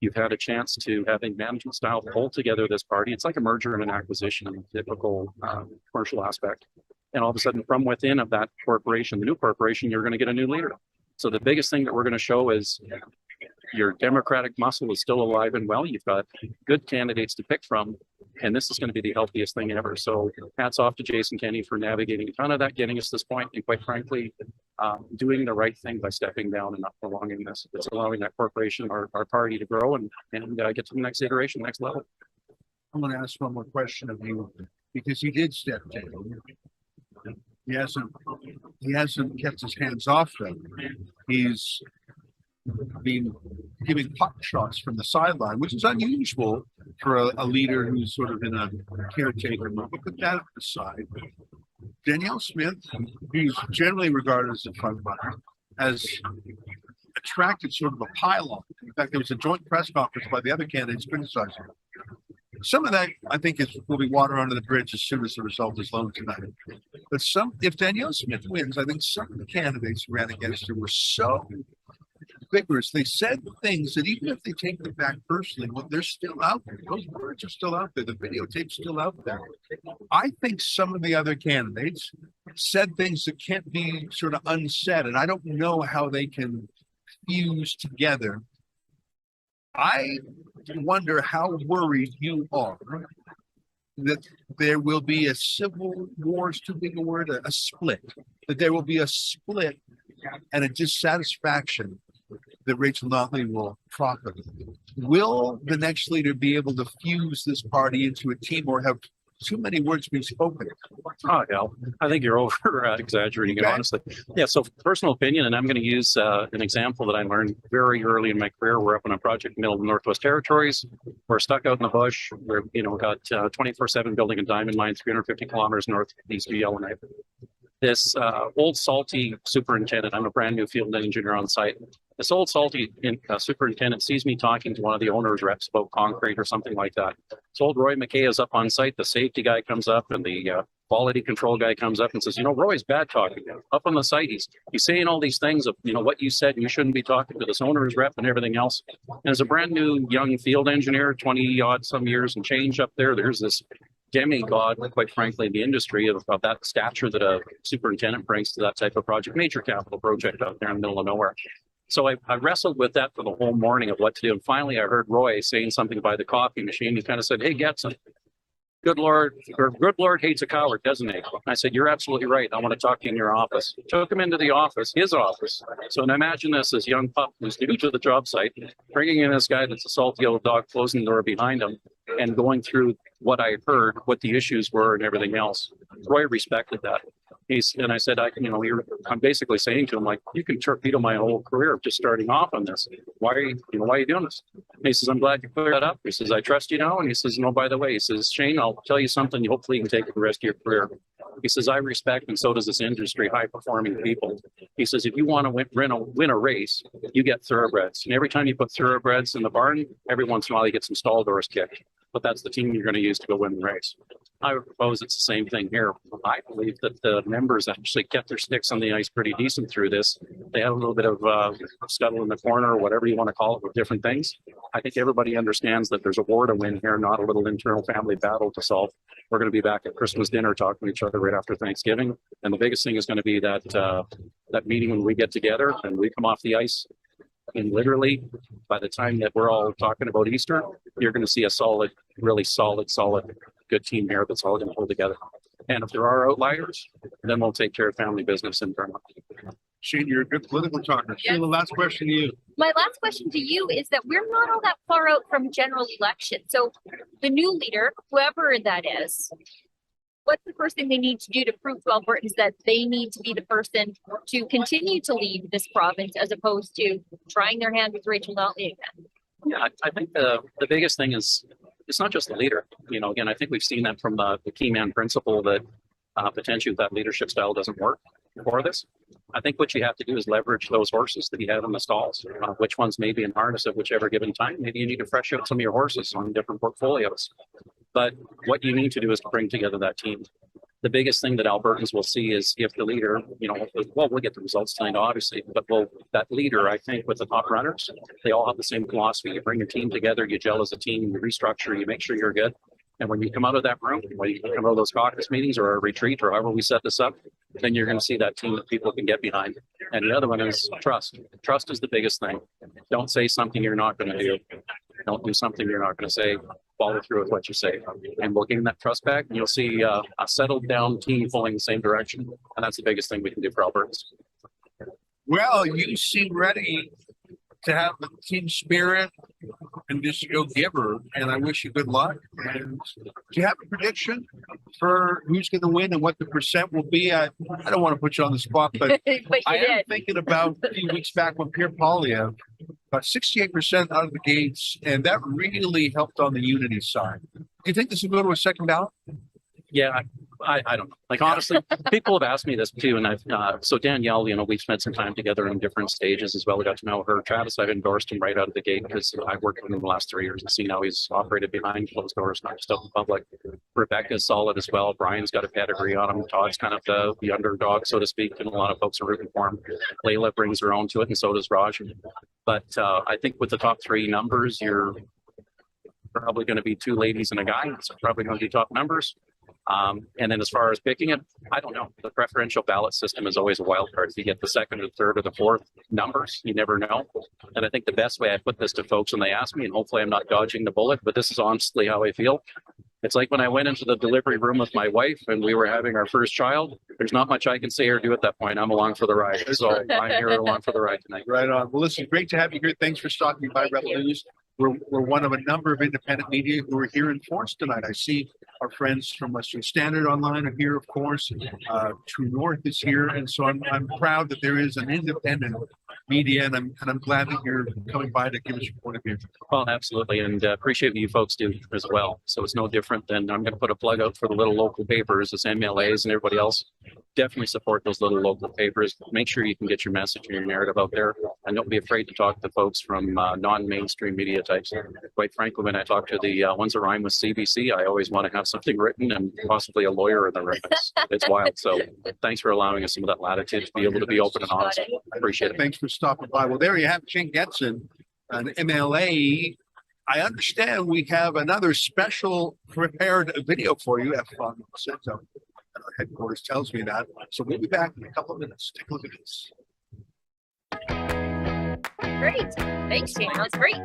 You've had a chance to have a management style pull together this party. It's like a merger and an acquisition in a typical commercial aspect. And all of a sudden, from within of that corporation, the new corporation, you're going to get a new leader. So the biggest thing that we're going to show is your democratic muscle is still alive and well. You've got good candidates to pick from, and this is going to be the healthiest thing ever. So hats off to Jason Kenney for navigating a ton of that, getting us to this point, and quite frankly, doing the right thing by stepping down and not prolonging this. It's allowing that corporation, our party, to grow and get to the next iteration, next level. I'm going to ask one more question of you, because he did step down. He hasn't kept his hands off them. He's been giving pop shots from the sideline, which is unusual for a leader who's sort of in a caretaker mode. But put that aside, Danielle Smith, who's generally regarded as a front runner, has attracted sort of a pile-on. In fact, there was a joint press conference by the other candidates criticizing her. Some of that, I think, will be water under the bridge as soon as the result is known tonight. But if Danielle Smith wins, I think some of the candidates who ran against her were so vigorous. They said things that even if they take them back personally, well, they're still out there. Those words are still out there. The videotape's still out there. I think some of the other candidates said things that can't be sort of unsaid, and I don't know how they can fuse together. I wonder how worried you are that there will be a civil war, is too big a word, a split, that there will be a split and a dissatisfaction that Rachel Notley will profit. Will the next leader be able to fuse this party into a team, or have too many words being spoken? Oh, hell, I think you're over exaggerating it, honestly. Yeah, so personal opinion, and I'm going to use an example that I learned very early in my career. We're up on a project in the middle of the Northwest Territories. We're stuck out in the bush. We're, got 24/7 building a diamond mine 350 kilometers northeast of Yellowknife. this old salty superintendent, I'm a brand new field engineer on site. This old salty superintendent sees me talking to one of the owners reps about concrete or something like that. So old Roy McKay is up on site. The safety guy comes up and the quality control guy comes up and says, you know, Roy's bad talking. Up on the site, he's saying all these things of, you know, what you said, you shouldn't be talking to this owner's rep and everything else. And as a brand new young field engineer, 20 odd some years and change up there, there's this demigod, quite frankly, in the industry of that stature that a superintendent brings to that type of project, major capital project out there in the middle of nowhere. So I wrestled with that for the whole morning of what to do. And finally, I heard Roy saying something by the coffee machine. He kind of said, hey, Getson, good Lord hates a coward, doesn't he? I said, you're absolutely right. I want to talk to you in your office. Took him into the office, his office. So imagine this young pup who's new to the job site, bringing in this guy that's a salty old dog, closing the door behind him, and going through what I heard, what the issues were, and everything else. Roy respected that. And I said, I'm basically saying to him, like, you can torpedo my whole career of just starting off on this. Why are you doing this? And he says, I'm glad you cleared that up. He says, I trust you now. And he says, no, by the way, he says, Shane, I'll tell you something. Hopefully you can take it the rest of your career. He says, I respect, and so does this industry, high-performing people. He says, if you want to win a race, you get thoroughbreds. And every time you put thoroughbreds in the barn, every once in a while you get some stall doors kicked. But that's the team you're going to use to go win the race. I would propose it's the same thing here. I believe that the members actually kept their sticks on the ice pretty decent through this. They had a little bit of scuttle in the corner, or whatever you want to call it, with different things. I think everybody understands that there's a war to win here, not a little internal family battle to solve. We're going to be back at Christmas dinner talking to each other right after Thanksgiving. And the biggest thing is going to be that meeting when we get together and we come off the ice. And literally, by the time that we're all talking about Easter, you're going to see a solid, really solid, good team here that's all going to hold together. And if there are outliers, then we'll take care of family business in Vermont. Shane, you're a good political talker. Yes. Sheila, last question to you. My last question to you is that we're not all that far out from general election. So the new leader, whoever that is, what's the first thing they need to do to prove to Albertans that they need to be the person to continue to lead this province as opposed to trying their hand with Rachel Notley again? Yeah, I think the biggest thing is it's not just the leader. Again, I think we've seen that from the key man principle that potentially that leadership style doesn't work for this. I think what you have to do is leverage those horses that you have in the stalls, which ones may be in harness at whichever given time. Maybe you need to fresh out some of your horses on different portfolios. But what you need to do is to bring together that team. The biggest thing that Albertans will see is if the leader, we'll get the results tonight, obviously, but that leader, I think, with the top runners, they all have the same philosophy. You bring your team together, you gel as a team, you restructure, you make sure you're good. And when you come out of that room, when you come out of those caucus meetings or a retreat or however we set this up, then you're going to see that team that people can get behind. And the other one is trust. Trust is the biggest thing. Don't say something you're not going to do. Don't do something you're not going to say. Follow through with what you say. And we'll gain that trust back, and you'll see a settled down team pulling the same direction. And that's the biggest thing we can do for Albertans. Well, you seem ready to have the team spirit and just go giver, and I wish you good luck. And do you have a prediction for who's going to win and what the percent will be? I don't want to put you on the spot, but I am thinking about a few weeks back when Pierre Poilievre got 68% out of the gates, and that really helped on the unity side. Do you think this will go to a second ballot? Yeah, I don't know. Like, honestly, people have asked me this too. And so Danielle, we've spent some time together in different stages as well. We got to know her. Travis, I've endorsed him right out of the gate because I've worked with him the last 3 years and seen how he's operated behind closed doors, not just out in public. Rebecca's solid as well. Brian's got a pedigree on him. Todd's kind of the underdog, so to speak, and a lot of folks are rooting for him. Layla brings her own to it, and so does Raj. But I think with the top three numbers, you're probably going to be two ladies and a guy. It's probably going to be top numbers. And then as far as picking it, I don't know. The preferential ballot system is always a wild card. If you get the second or third or the fourth numbers, you never know. And I think the best way I put this to folks when they ask me, and hopefully I'm not dodging the bullet, but this is honestly how I feel. It's like when I went into the delivery room with my wife and we were having our first child. There's not much I can say or do at that point. I'm along for the ride. So I'm here along for the ride tonight. Right on. Well, listen, great to have you here. Thanks for stopping by Rebel News. We're one of a number of independent media who are here in Force tonight. I see our friends from Western Standard Online are here, of course. True North is here, and so I'm proud that there is an independent media, and I'm glad that you're coming by to give us your point of view. Well, absolutely, and appreciate what you folks do as well. So it's no different than I'm going to put a plug out for the little local papers, as MLAs and everybody else. definitely support those little local papers. Make sure you can get your message and your narrative out there, and don't be afraid to talk to folks from non-mainstream media types. Quite frankly, when I talk to the ones that rhyme with CBC, I always want to have something written and possibly a lawyer in the room. It's wild. So thanks for allowing us some of that latitude to be able to be open and honest. Appreciate it. Thanks for stopping by. Well, there you have Getson, an MLA. I understand we have another special prepared video for you at Centro. Our headquarters tells me that. So we'll be back in a couple of minutes. Take a look at this. Great. Thanks, Shane. That was great.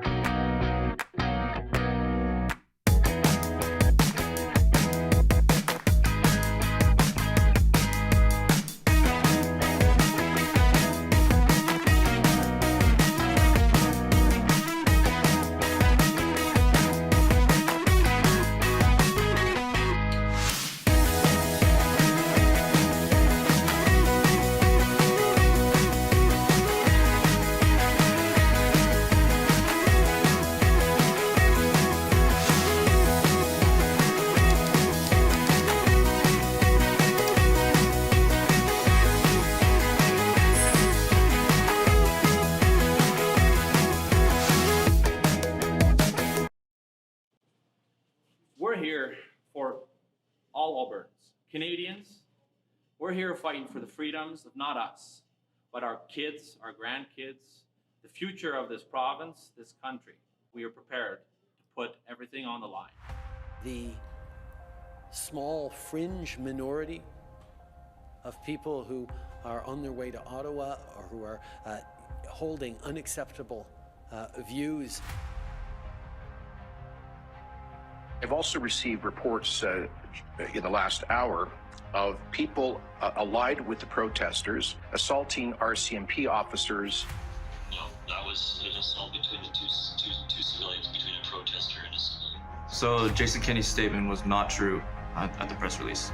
We're here for all Albertans, Canadians. We're here fighting for the freedoms of not us, but our kids, our grandkids, the future of this province, this country. We are prepared to put everything on the line. The small fringe minority of people who are on their way to Ottawa or who are holding unacceptable views. I've also received reports in the last hour of people allied with the protesters assaulting RCMP officers. No, that was an assault between the two civilians, between a protester and a civilian. So Jason Kenney's statement was not true at the press release.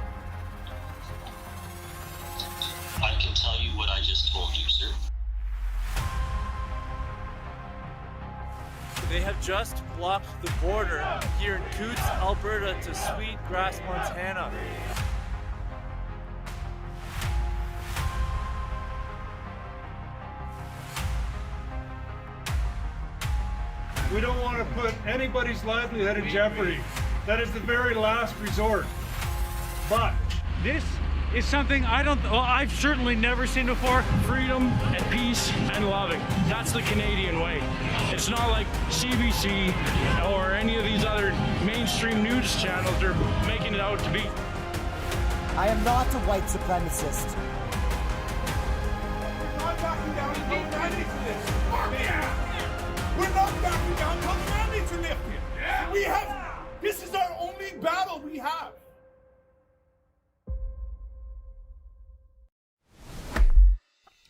I can tell you what I just told you, sir. They have just blocked the border here in Coutts, Alberta to Sweetgrass, Montana. We don't want to put anybody's livelihood in jeopardy. That is the very last resort. But this is something I've certainly never seen before. Freedom and peace and loving. That's the Canadian way. It's not like CBC or any of these other mainstream news channels are making it out to be. I am not a white supremacist. we're not backing down until mandates are lifted. Yeah. We're not backing down until mandates are lifted. Yeah. This is our only battle we have.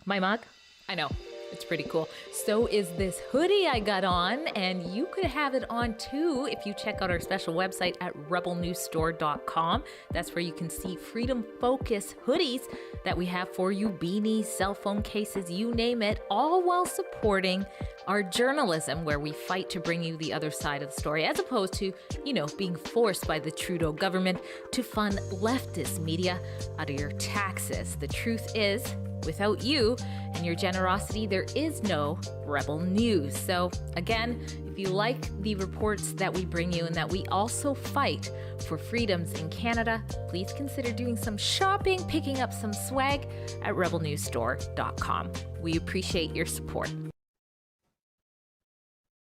My mug? I know. It's pretty cool. So is this hoodie I got on, and you could have it on too if you check out our special website at rebelnewsstore.com. That's where you can see Freedom Focus hoodies that we have for you, beanies, cell phone cases, you name it, all while supporting our journalism, where we fight to bring you the other side of the story, as opposed to, being forced by the Trudeau government to fund leftist media out of your taxes. The truth is, without you and your generosity, there is no Rebel News. So again, if you like the reports that we bring you and that we also fight for freedoms in Canada, please consider doing some shopping, picking up some swag at rebelnewsstore.com. We appreciate your support.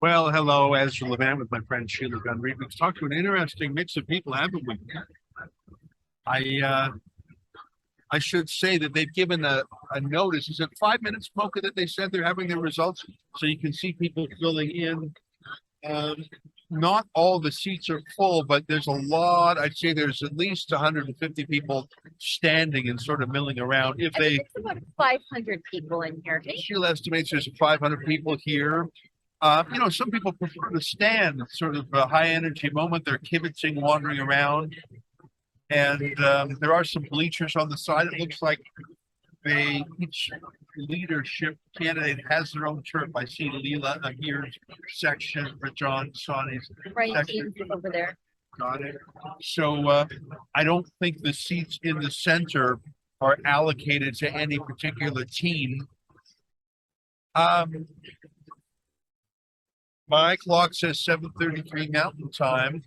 Well, hello, Ezra Levant with my friend Sheila Gunn Reid. We've talked to an interesting mix of people, haven't we? I should say that they've given a notice. Is it 5 minutes, Mocha, that they said they're having their results? So you can see people filling in. Not all the seats are full, but there's a lot. I'd say there's at least 150 people standing and sort of milling around. If they, it's about 500 people in here. Sheila estimates there's 500 people here. Some people prefer to stand. It's sort of a high energy moment. They're kibitzing, wandering around. And there are some bleachers on the side. It looks like each leadership candidate has their own turf. I see Leela Ahir's section, for John Sonny's section. Over there. Got it. So I don't think the seats in the center are allocated to any particular team. My clock says 7:33 Mountain Time.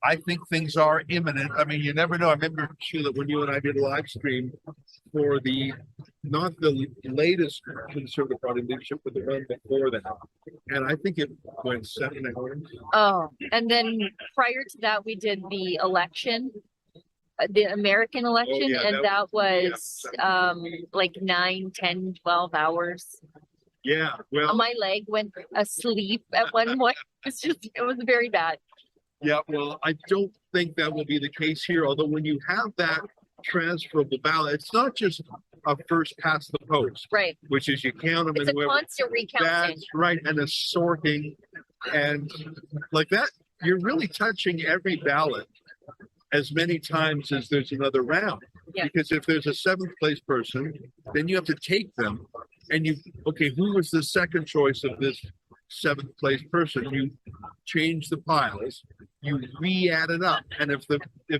I think things are imminent. I mean, you never know. I remember, Sheila, when you and I did a live stream for not the latest Conservative Party leadership, but the one before that. And I think it went 7 hours. Oh, and then prior to that, we did the election, the American election, yeah, and that was like 9, 10, 12 hours. Yeah, well, My leg went asleep at one point. It was very bad. yeah, well, I don't think that will be the case here. Although when you have that transferable ballot, it's not just a first past the post, right? Which is you count them It's and a constant recounting. That's right, and a sorting, and like that, you're really touching every ballot as many times as there's another round. Yeah. Because if there's a 7th place person, then you have to take them, and who was the second choice of this 7th place person? You change the piles, you re-add it up, and if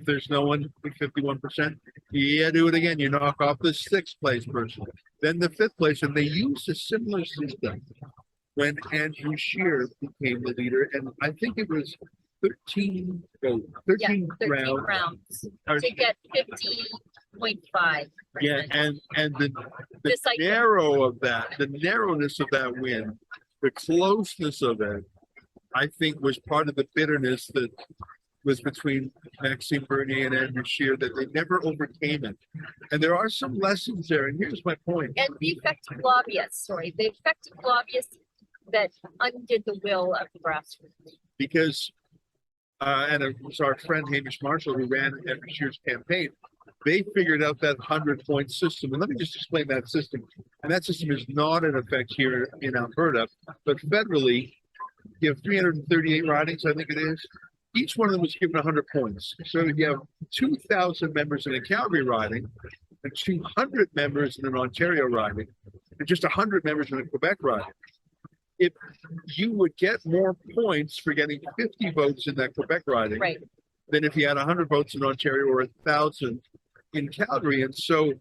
there's no one, 51%, you do it again. You knock off the 6th place person, then the 5th place, and they used a similar system when Andrew Scheer became the leader, and I think it was 13 rounds to get 50.5. Yeah, and the narrowness of that win, the closeness of it, I think was part of the bitterness that was between Maxime Bernier and Andrew Scheer, that they never overcame it. And there are some lessons there, and here's my point. And the effective lobbyists, that undid the will of the grassroots. Because, and it was our friend Hamish Marshall who ran Andrew Scheer's campaign. They figured out that 100-point system. And let me just explain that system. And that system is not in effect here in Alberta, but federally, you have 338 ridings, I think it is. Each one of them was given 100 points. So you have 2,000 members in a Calgary riding, and 200 members in an Ontario riding, and just 100 members in a Quebec riding. If you would get more points for getting 50 votes in that Quebec riding, right, than if you had 100 votes in Ontario or 1,000 in Calgary. And so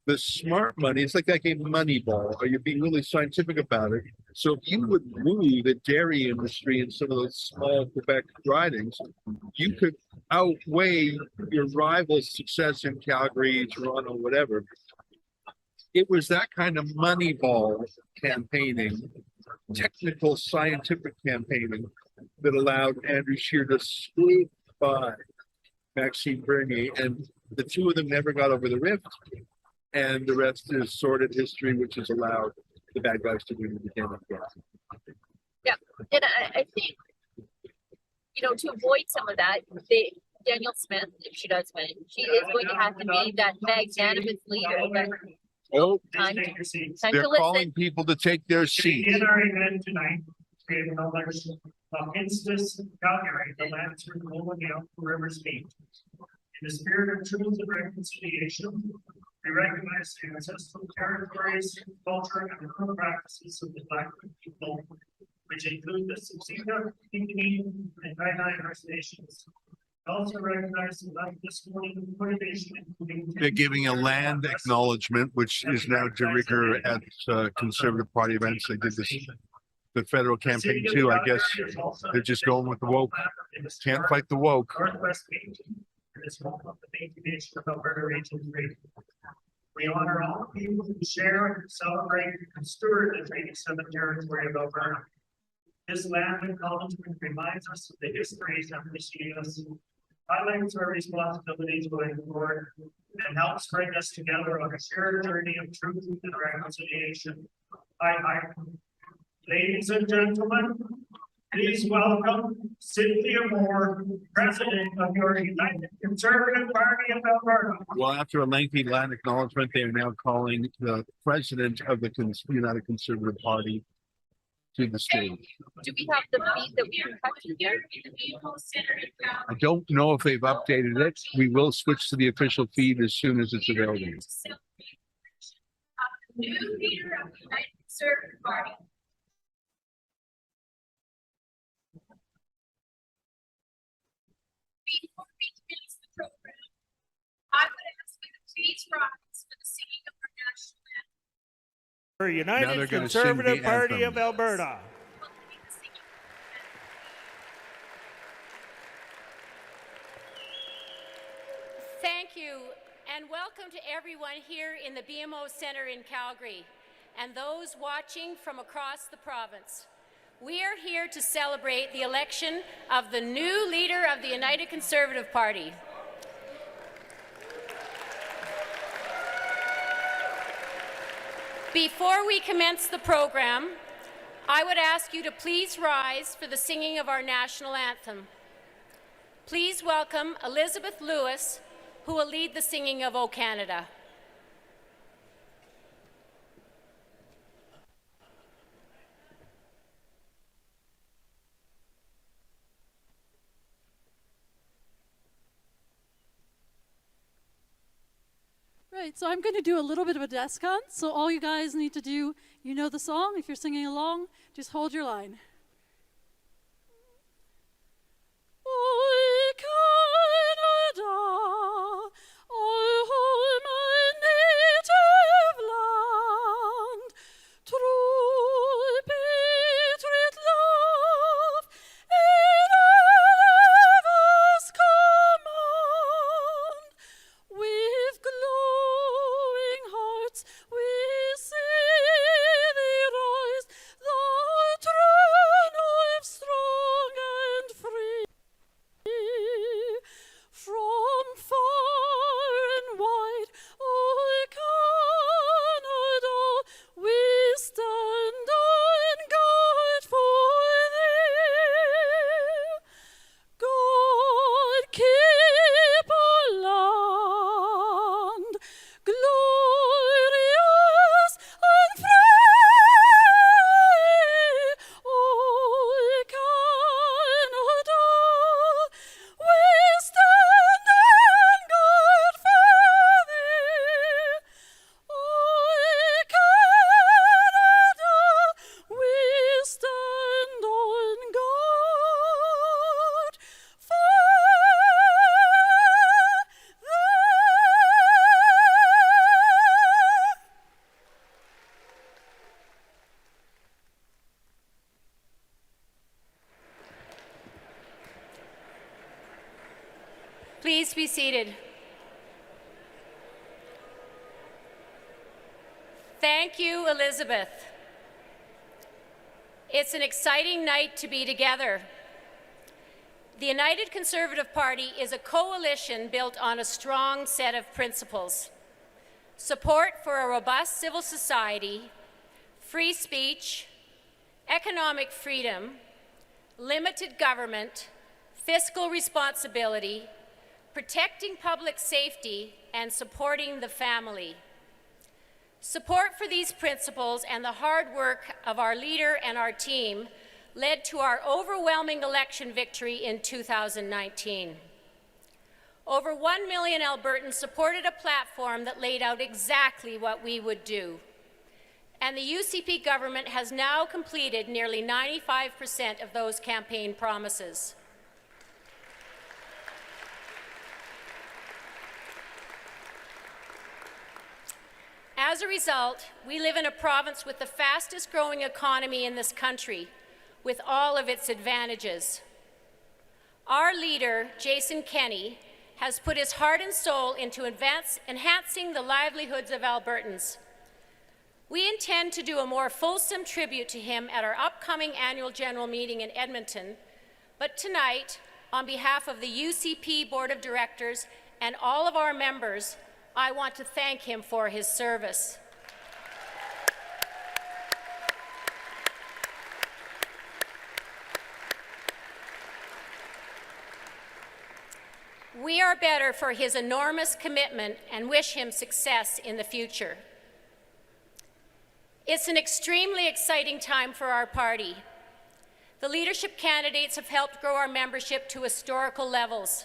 the smart money, it's like that game Moneyball. Are you being really scientific about it? So if you would woo the dairy industry in some of those small Quebec ridings, you could outweigh your rival's success in Calgary, Toronto, whatever. It was that kind of Moneyball campaigning, technical scientific campaigning, that allowed Andrew Scheer to squeak by Maxime Bernier, and the two of them never got over the rift, and the rest is sordid history, which has allowed the bad guys to win the game. Yeah, and I think, to avoid some of that, Danielle Smith, if she does win, she is going to have to be that magnanimous leader. Time They're to calling listen. people to take their seats. In our event tonight, we have an election of Instas Calgary, the land through Global Gale Rivers Beach. In the spirit of truth and reconciliation, we recognize the ancestral territories, culture, and rural practices of the Black people, which include the Siksika, Kikini, and Kainai First Nations. We also recognize the legislative motivation, including They're giving a land acknowledgement, which is now de rigueur at Conservative Party events. They did this, the federal campaign too. I guess they're just going with the woke. Can't fight the woke. Northwest Region, is home of the Métis Nation of Alberta Region 3. We honor all people who share, celebrate, and steward the Treaty 7 territory of Alberta. This land acknowledgement reminds us of the histories that precede us, highlights our responsibilities going forward, and helps bring us together on a shared journey of truth and reconciliation. Hi. Ladies and gentlemen, please welcome Cynthia Moore, President of your United Conservative Party of Alberta. Well, after a lengthy land acknowledgement, they are now calling the president of the United Conservative Party to the stage. Do we have the feed that we can cut to here? I don't know if they've updated it. We will switch to the official feed as soon as it's available. New leader of the United Conservative Party. Before we commence the program, I would ask you to please please rise for the singing of our national anthem. For Now they're United gonna sing Conservative the Party anthem. of Alberta. Thank you, and welcome to everyone here in the BMO Centre in Calgary, and those watching from across the province. We are here to celebrate the election of the new leader of the United Conservative Party. Before we commence the program, I would ask you to please rise for the singing of our national anthem. Please welcome Elizabeth Lewis, who will lead the singing of O Canada. Right, so I'm going to do a little bit of a desk hunt. So all you guys need to do, you know the song. If you're singing along, just hold your line. O Canada, oh my native land, true patriot love in earth's command. With glowing hearts we see thee rise, the triumph strong and free. From far and wide, O Canada, we stand on guard for thee. God keep our land glorious and free. O Canada, we stand on guard for thee. O Canada, we stand on guard for Please be seated. Thank you, Elizabeth. It's an exciting night to be together. The United Conservative Party is a coalition built on a strong set of principles: support for a robust civil society, free speech, economic freedom, limited government, fiscal responsibility, protecting public safety, and supporting the family. Support for these principles and the hard work of our leader and our team led to our overwhelming election victory in 2019. Over 1 million Albertans supported a platform that laid out exactly what we would do. And the UCP government has now completed nearly 95% of those campaign promises. As a result, we live in a province with the fastest growing economy in this country, with all of its advantages. Our leader, Jason Kenney, has put his heart and soul into enhancing the livelihoods of Albertans. We intend to do a more fulsome tribute to him at our upcoming annual general meeting in Edmonton, but tonight, on behalf of the UCP Board of Directors and all of our members, I want to thank him for his service. We are better for his enormous commitment and wish him success in the future. It's an extremely exciting time for our party. The leadership candidates have helped grow our membership to historical levels.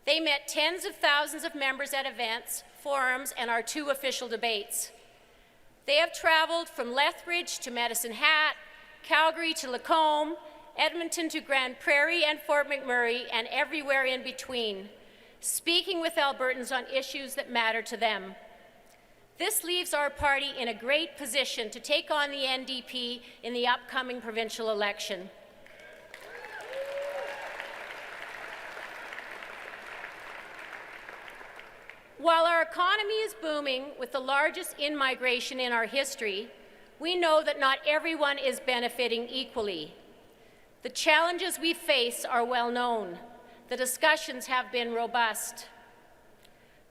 They met tens of thousands of members at events, forums, and our 2 official debates. They have traveled from Lethbridge to Medicine Hat, Calgary to Lacombe, Edmonton to Grand Prairie and Fort McMurray, and everywhere in between. speaking with Albertans on issues that matter to them. This leaves our party in a great position to take on the NDP in the upcoming provincial election. While our economy is booming with the largest in-migration in our history, we know that not everyone is benefiting equally. The challenges we face are well known. The discussions have been robust.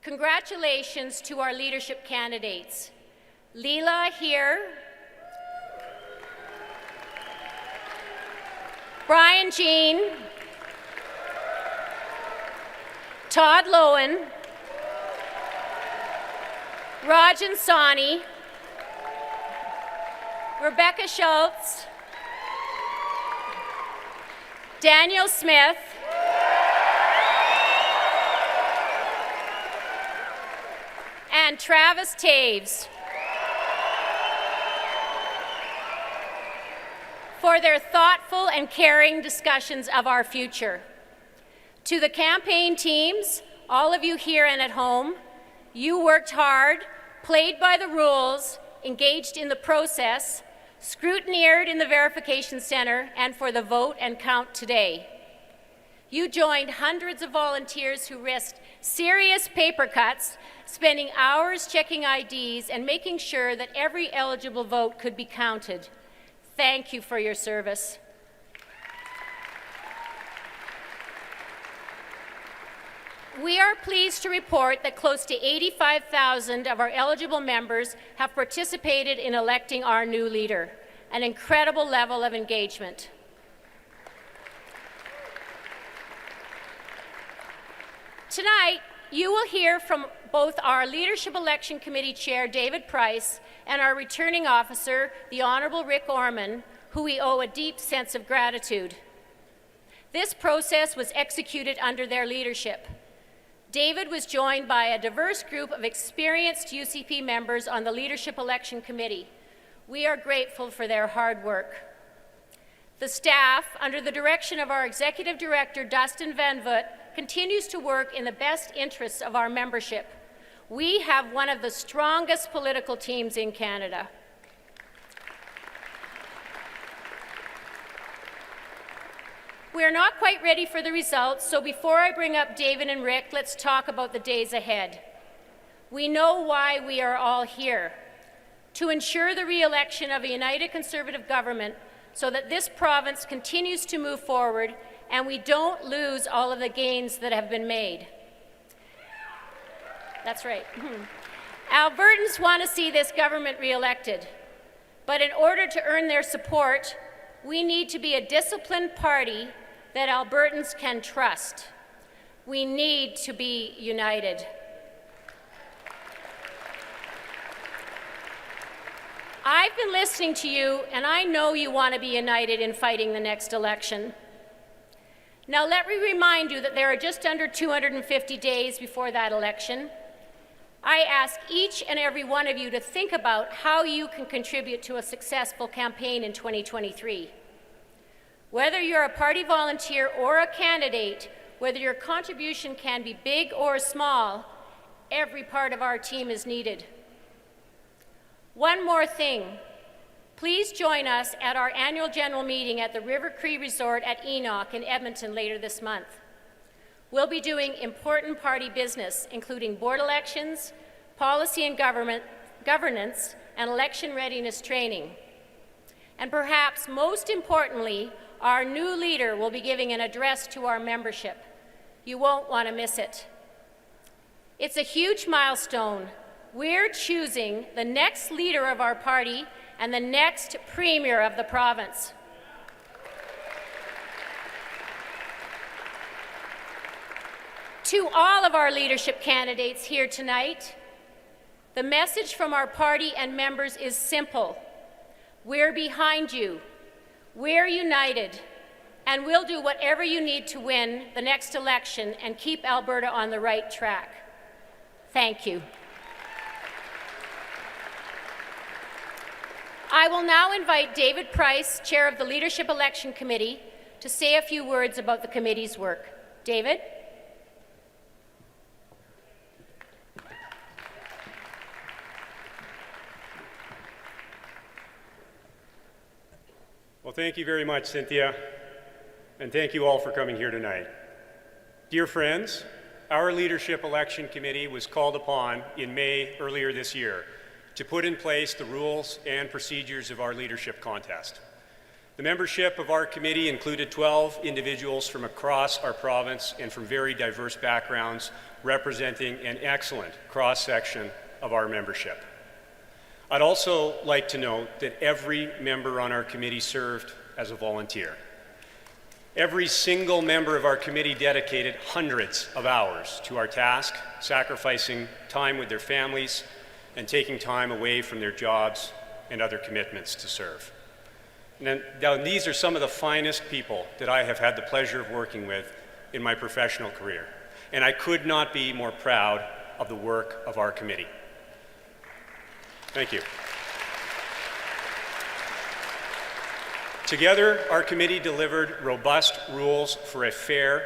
Congratulations to our leadership candidates. Leila here, Brian Jean, Todd Lowen, Rajan Sani, Rebecca Schultz, Danielle Smith, and Travis Taves for their thoughtful and caring discussions of our future. To the campaign teams, all of you here and at home, you worked hard, played by the rules, engaged in the process, scrutineered in the verification center, and for the vote and count today. You joined hundreds of volunteers who risked serious paper cuts, spending hours checking IDs and making sure that every eligible vote could be counted. Thank you for your service. We are pleased to report that close to 85,000 of our eligible members have participated in electing our new leader, an incredible level of engagement. Tonight, you will hear from both our Leadership Election Committee Chair, David Price, and our returning officer, the Honourable Rick Orman, who we owe a deep sense of gratitude. This process was executed under their leadership. David was joined by a diverse group of experienced UCP members on the Leadership Election Committee. We are grateful for their hard work. The staff, under the direction of our Executive Director, Dustin Van Voot, continues to work in the best interests of our membership. We have one of the strongest political teams in Canada. We are not quite ready for the results, so before I bring up David and Rick, let's talk about the days ahead. We know why we are all here: to ensure the re-election of a United Conservative government so that this province continues to move forward and we don't lose all of the gains that have been made. That's right. Albertans want to see this government re-elected, but in order to earn their support, we need to be a disciplined party that Albertans can trust. We need to be united. I've been listening to you, and I know you want to be united in fighting the next election. Now, let me remind you that there are just under 250 days before that election. I ask each and every one of you to think about how you can contribute to a successful campaign in 2023. Whether you're a party volunteer or a candidate, whether your contribution can be big or small, every part of our team is needed. One more thing. Please join us at our annual general meeting at the River Cree Resort at Enoch in Edmonton later this month. We'll be doing important party business, including board elections, policy and governance, and election readiness training. And perhaps most importantly, our new leader will be giving an address to our membership. You won't want to miss it. It's a huge milestone. We're choosing the next leader of our party and the next premier of the province. To all of our leadership candidates here tonight, the message from our party and members is simple. We're behind you. We're united, and we'll do whatever you need to win the next election and keep Alberta on the right track. Thank you. I will now invite David Price, Chair of the Leadership Election Committee, to say a few words about the committee's work. David? Well, thank you very much, Cynthia, and thank you all for coming here tonight. Dear friends, our Leadership Election Committee was called upon in May earlier this year to put in place the rules and procedures of our leadership contest. The membership of our committee included 12 individuals from across our province and from very diverse backgrounds, representing an excellent cross-section of our membership. I'd also like to note that every member on our committee served as a volunteer. Every single member of our committee dedicated hundreds of hours to our task, sacrificing time with their families and taking time away from their jobs and other commitments to serve. Now, these are some of the finest people that I have had the pleasure of working with in my professional career, and I could not be more proud of the work of our committee. Thank you. Together, our committee delivered robust rules for a fair,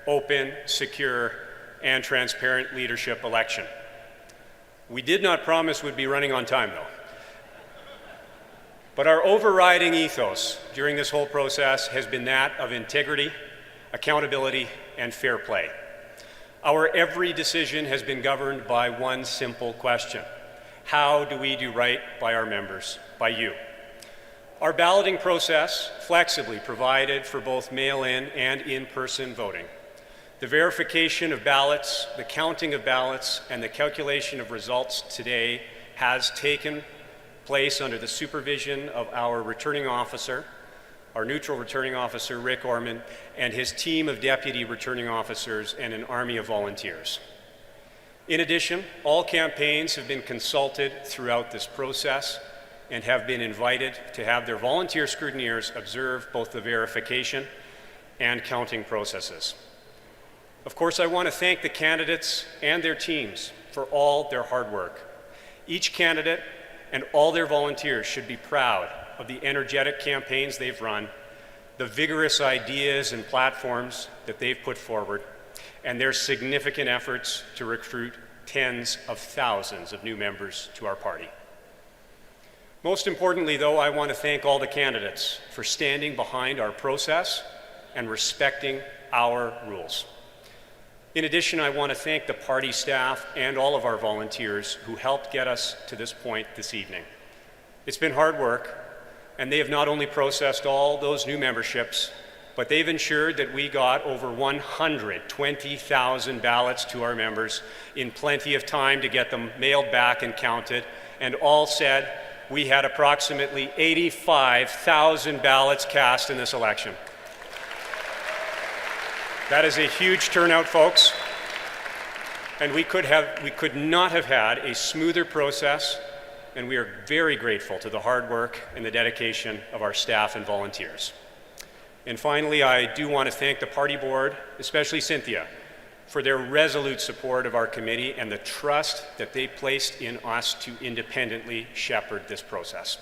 open, secure, and transparent leadership election. We did not promise we'd be running on time, though. But our overriding ethos during this whole process has been that of integrity, accountability, and fair play. Our every decision has been governed by one simple question: how do we do right by our members, by you? Our balloting process flexibly provided for both mail-in and in-person voting. The verification of ballots, the counting of ballots, and the calculation of results today has taken place under the supervision of our returning officer, our neutral returning officer, Rick Orman, and his team of deputy returning officers and an army of volunteers. In addition, all campaigns have been consulted throughout this process and have been invited to have their volunteer scrutineers observe both the verification and counting processes. Of course, I want to thank the candidates and their teams for all their hard work. Each candidate and all their volunteers should be proud of the energetic campaigns they've run, the vigorous ideas and platforms that they've put forward, and their significant efforts to recruit tens of thousands of new members to our party. Most importantly, though, I want to thank all the candidates for standing behind our process and respecting our rules. In addition, I want to thank the party staff and all of our volunteers who helped get us to this point this evening. It's been hard work, and they have not only processed all those new memberships, but they've ensured that we got over 120,000 ballots to our members in plenty of time to get them mailed back and counted, and all said we had approximately 85,000 ballots cast in this election. That is a huge turnout, folks, and we could not have had a smoother process, and we are very grateful to the hard work and the dedication of our staff and volunteers. And finally, I do want to thank the party board, especially Cynthia, for their resolute support of our committee and the trust that they placed in us to independently shepherd this process.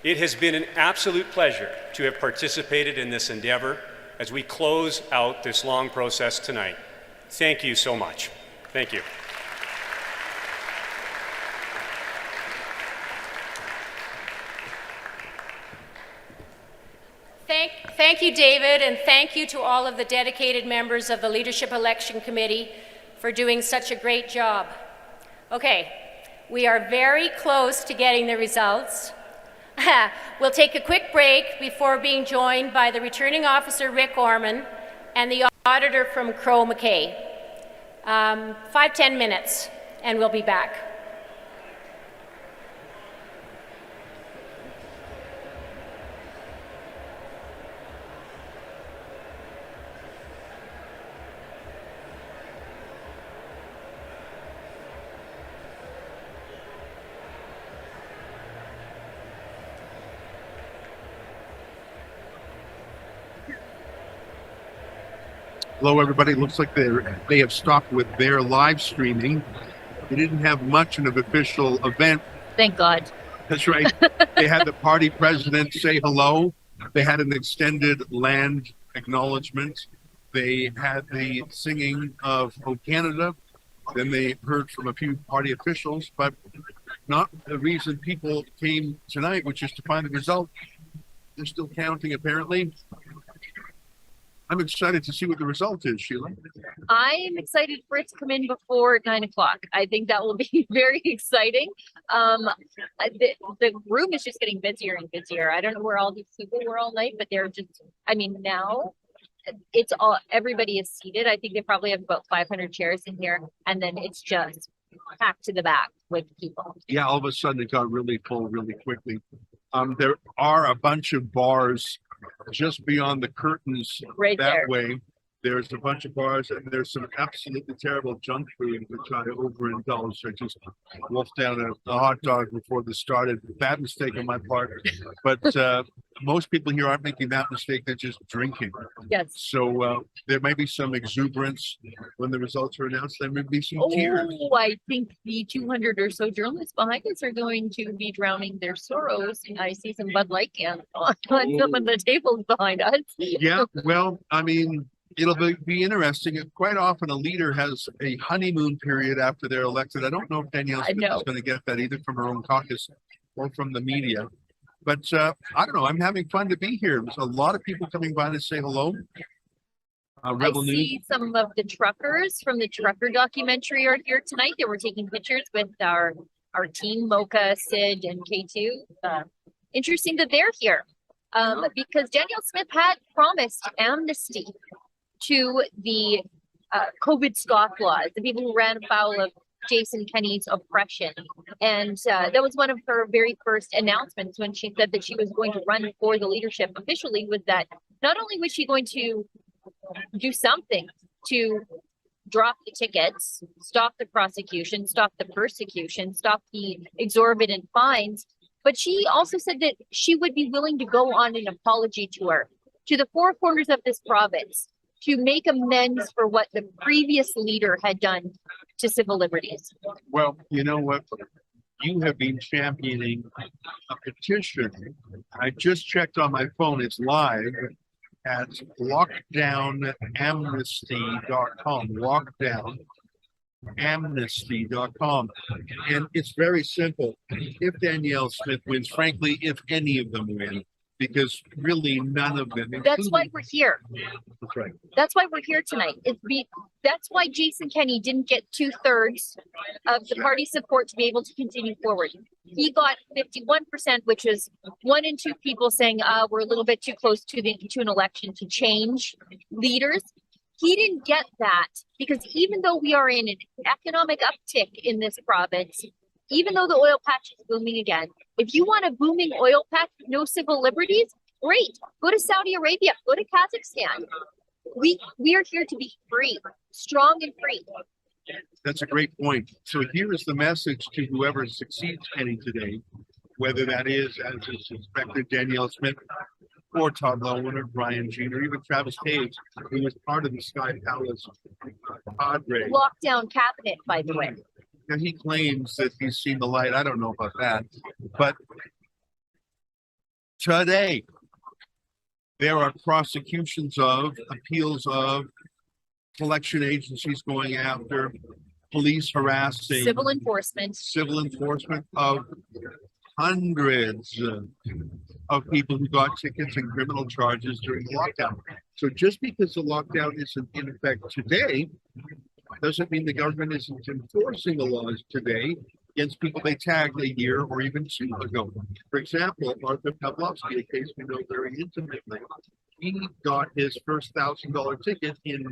It has been an absolute pleasure to have participated in this endeavor as we close out this long process tonight. Thank you so much. Thank you. Thank you, David, and thank you to all of the dedicated members of the Leadership Election Committee for doing such a great job. Okay, we are very close to getting the results. We'll take a quick break before being joined by the returning officer, Rick Orman, and the auditor from Crowe McKay. 5-10 minutes, and we'll be back. Hello, everybody. It looks like they have stopped with their live streaming. They didn't have much of an official event. Thank God. That's right. They had the party president say hello. They had an extended land acknowledgement. They had the singing of "O Canada." Then they heard from a few party officials, but not the reason people came tonight, which is to find the result. They're still counting, apparently. I'm excited to see what the result is, Sheila. I'm excited for it to come in before 9 o'clock. I think that will be very exciting. The room is just getting busier and busier. I don't know where all these people were all night, but they're just, I mean, now it's all, everybody is seated. I think they probably have about 500 chairs in here, and then it's just packed to the back with people. Yeah, all of a sudden it got really full really quickly. There are a bunch of bars just beyond the curtains right that there. way. There's a bunch of bars, and there's some absolutely terrible junk food, which I overindulged. I just wolfed down a hot dog before this started. Bad mistake on my part. But most people here aren't making that mistake. They're just drinking. Yes. So there may be some exuberance when the results are announced. There may be some tears. Oh, I think the 200 or so journalists behind us are going to be drowning their sorrows. I see some Bud Light cans on some of the tables behind us. Yeah, well, I mean, it'll be interesting. Quite often a leader has a honeymoon period after they're elected. I don't know if Danielle Smith is going to get that either from her own caucus or from the media. But I don't know. I'm having fun to be here. There's a lot of people coming by to say hello. Rebel I see some of the truckers from the trucker documentary are here tonight. They were taking pictures with our team, Mocha, Sid, and K2. Interesting that they're here because Danielle Smith had promised amnesty to the COVID scofflaws, the people who ran afoul of Jason Kenney's oppression. And that was one of her very first announcements when she said that she was going to run for the leadership officially, was that not only was she going to do something to drop the tickets, stop the prosecution, stop the persecution, stop the exorbitant fines, but she also said that she would be willing to go on an apology tour to the four corners of this province to make amends for what the previous leader had done to civil liberties. Well, you know what? You have been championing a petition. I just checked on my phone. It's live at lockdownamnesty.com. Lockdownamnesty.com. And it's very simple. If Danielle Smith wins, frankly, if any of them win, because really none of them. That's why we're here. That's right. That's why we're here tonight. That's why Jason Kenney didn't get 2/3 of the party support to be able to continue forward. He got 51%, which is 1 in 2 people saying we're a little bit too close to an election to change leaders. He didn't get that because even though we are in an economic uptick in this province, even though the oil patch is booming again, if you want a booming oil patch with no civil liberties, great. Go to Saudi Arabia, go to Kazakhstan. We are here to be free, strong and free. That's a great point. So here is the message to whoever succeeds Kenny today, whether that is, as is suspected, Danielle Smith or Todd Lowen or Brian Jean or even Travis Taves, who was part of the Sky Palace cadre. Lockdown cabinet, by the way. And he claims that he's seen the light. I don't know about that. But today, there are prosecutions of, appeals of, collection agencies going after, police harassing. Civil enforcement of hundreds of people who got tickets and criminal charges during the lockdown. So just because the lockdown isn't in effect today, doesn't mean the government isn't enforcing the laws today against people they tagged a year or even 2 ago. For example, Arthur Pavlovsky, a case we know very intimately, he got his first $1,000 ticket in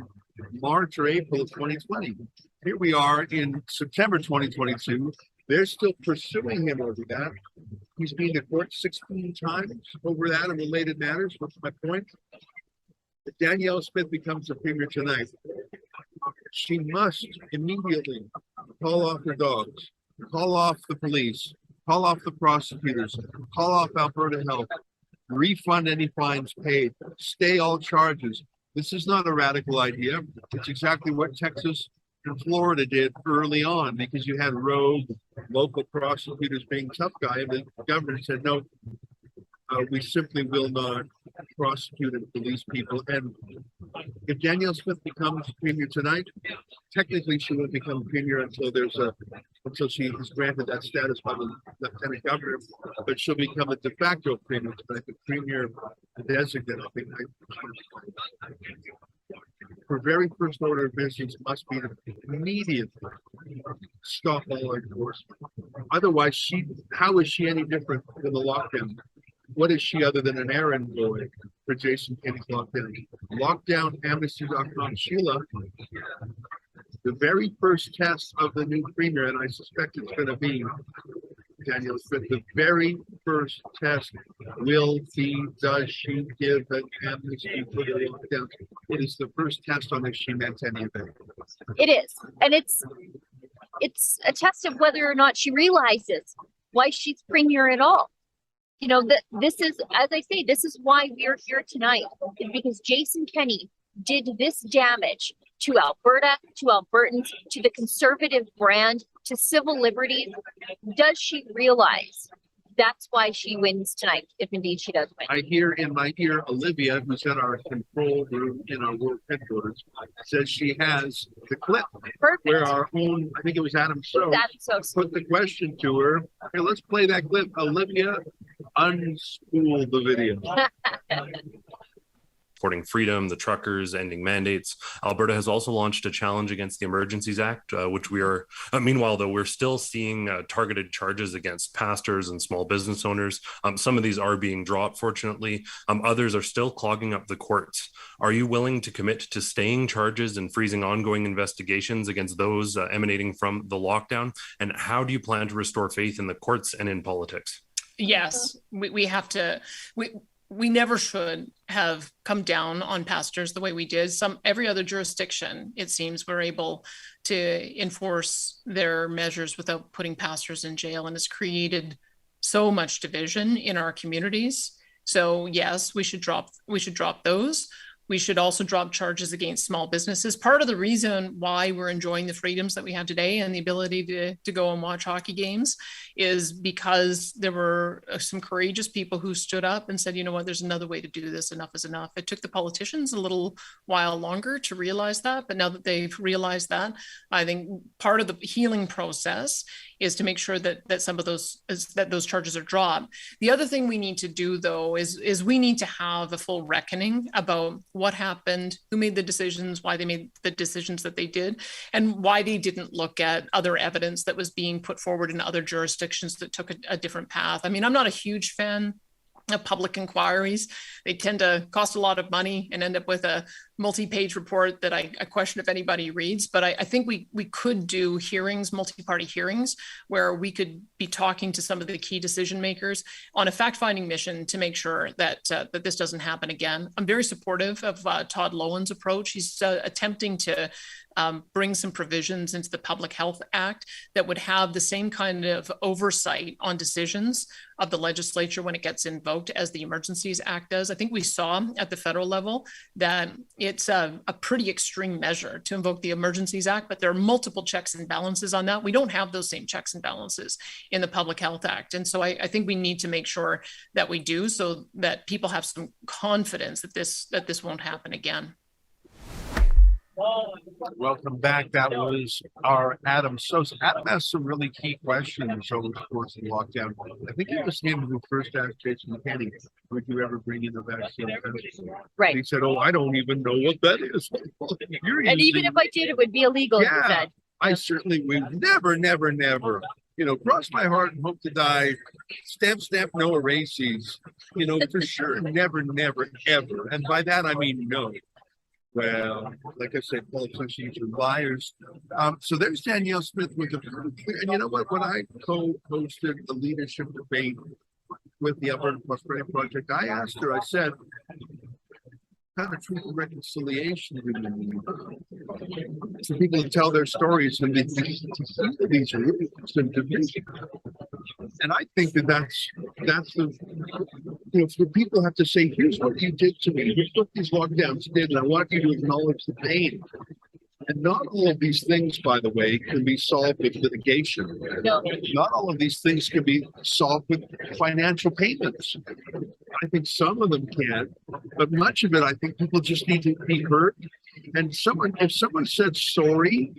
March or April of 2020. Here we are in September 2022. They're still pursuing him over that. He's been to court 16 times over that and related matters. What's my point? If Danielle Smith becomes the premier tonight, she must immediately call off her dogs, call off the police, call off the prosecutors, call off Alberta Health, refund any fines paid, stay all charges. This is not a radical idea. It's exactly what Texas and Florida did early on, because you had rogue local prosecutors being tough guy, and the government said, no, we simply will not prosecute and police people. And if Danielle Smith becomes premier tonight, technically she won't become premier until there's a until she is granted that status by the lieutenant governor, but she'll become a de facto premier tonight, the premier designate. I think her very first order of business must be to immediately stop all enforcement. Otherwise, how is she any different than the lockdown? What is she other than an errand boy for Jason Kenney's lockdown? Lockdown Amnesty.com. Sheila, the very first test of the new premier, and I suspect it's going to be Danielle Smith, the very first test will be, does she give an amnesty for the lockdown? It is the first test on if she meant any of it. It is. And it's a test of whether or not she realizes why she's premier at all. You know, that this is, as I say, this is why we're here tonight, is because Jason Kenney did this damage to Alberta, to Albertans, to the Conservative brand, to civil liberties. Does she realize that's why she wins tonight, if indeed she does win? I hear in my ear Olivia, who's in our control room in our world headquarters, says she has the clip. Perfect. Where our own, I think it was Adam So, put the question to her. Okay, let's play that clip. Olivia, unspool the video. Supporting freedom, the truckers, ending mandates. Alberta has also launched a challenge against the Emergencies Act, which we are, meanwhile, though, we're still seeing targeted charges against pastors and small business owners. Some of these are being dropped, fortunately. Others are still clogging up the courts. Are you willing to commit to staying charges and freezing ongoing investigations against those emanating from the lockdown? And how do you plan to restore faith in the courts and in politics? Yes, we have to. We never should have come down on pastors the way we did. Every other jurisdiction, it seems, were able to enforce their measures without putting pastors in jail, and it's created so much division in our communities. So yes, we should drop those. We should also drop charges against small businesses. Part of the reason why we're enjoying the freedoms that we have today and the ability to go and watch hockey games is because there were some courageous people who stood up and said, you know what, there's another way to do this. Enough is enough. It took the politicians a little while longer to realize that. But now that they've realized that, I think part of the healing process is to make sure that some of those charges are dropped. The other thing we need to do, though, is we need to have a full reckoning about what happened, who made the decisions, why they made the decisions that they did, and why they didn't look at other evidence that was being put forward in other jurisdictions that took a different path. I mean, I'm not a huge fan of public inquiries. They tend to cost a lot of money and end up with a multi-page report that I question if anybody reads. But I think we could do hearings, multi-party hearings, where we could be talking to some of the key decision makers on a fact-finding mission to make sure that this doesn't happen again. I'm very supportive of Todd Lowen's approach. He's attempting to bring some provisions into the Public Health Act that would have the same kind of oversight on decisions of the legislature when it gets invoked as the Emergencies Act does. I think we saw at the federal level that it's a pretty extreme measure to invoke the Emergencies Act, but there are multiple checks and balances on that. We don't have those same checks and balances in the Public Health Act. And so I think we need to make sure that we do, so that people have some confidence that this won't happen again. Welcome back. That was our Adam Sosa. Adam asked some really key questions over the course of the lockdown. I think it was him who first asked Jason Kenney, would you ever bring in the vaccine? Right. He said, oh, I don't even know what that is. And even if I did, it would be illegal, he said. I certainly would never, cross my heart and hope to die. Stamp, no erases. For sure, never, ever. And by that, I mean no. Well, like I said, politicians are liars. So there's Danielle Smith with the clear. And you know what? When I co-hosted the leadership debate with the Alberta Prosperity Project, I asked her, I said, kind of truth and reconciliation do you need? For people to tell their stories and these roots and division. And I think that's the, for people have to say, here's what you did to me, here's what these lockdowns did, and I want you to acknowledge the pain. And not all of these things, by the way, can be solved with litigation. No. Not all of these things can be solved with financial payments. I think some of them can, but much of it, I think people just need to be heard And if someone said sorry,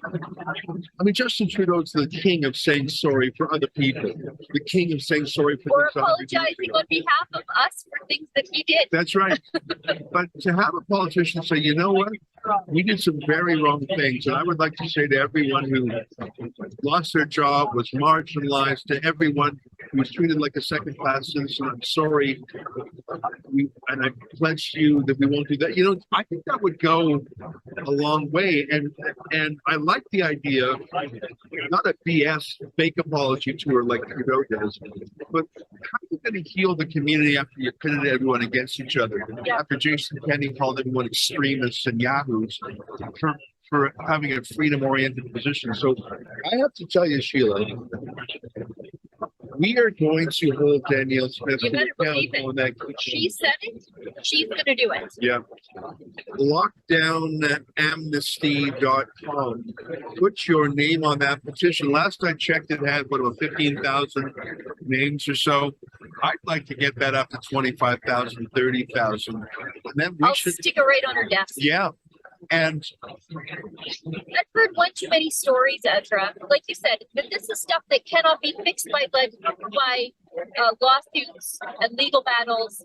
I mean, Justin Trudeau's the king of saying sorry for other people, the king of saying sorry for Or themselves. apologizing on behalf of us for things that he did. That's right. But to have a politician say, you know what, we did some very wrong things. And I would like to say to everyone who lost their job, was marginalized, to everyone who was treated like a second-class citizen, I'm sorry. And I pledge to you that we won't do that. You know, I think that would go a long way. And I like the idea of not a BS fake apology tour like Trudeau does, but how are you going to heal the community after you pitted everyone against each other? After Jason Kenney called everyone extremists and yahoos for having a freedom-oriented position. So I have to tell you, Sheila, we are going to hold Danielle Smith You to better account believe it. on that. She said it. She's going to do it. Yeah. Lockdownamnesty.com. Put your name on that petition. Last I checked, it had about 15,000 names or so. I'd like to get that up to 25,000, 30,000. And then we I'll should stick it right on her desk. Yeah. And I've heard one too many stories, Ezra. Like you said, but this is stuff that cannot be fixed by lawsuits and legal battles.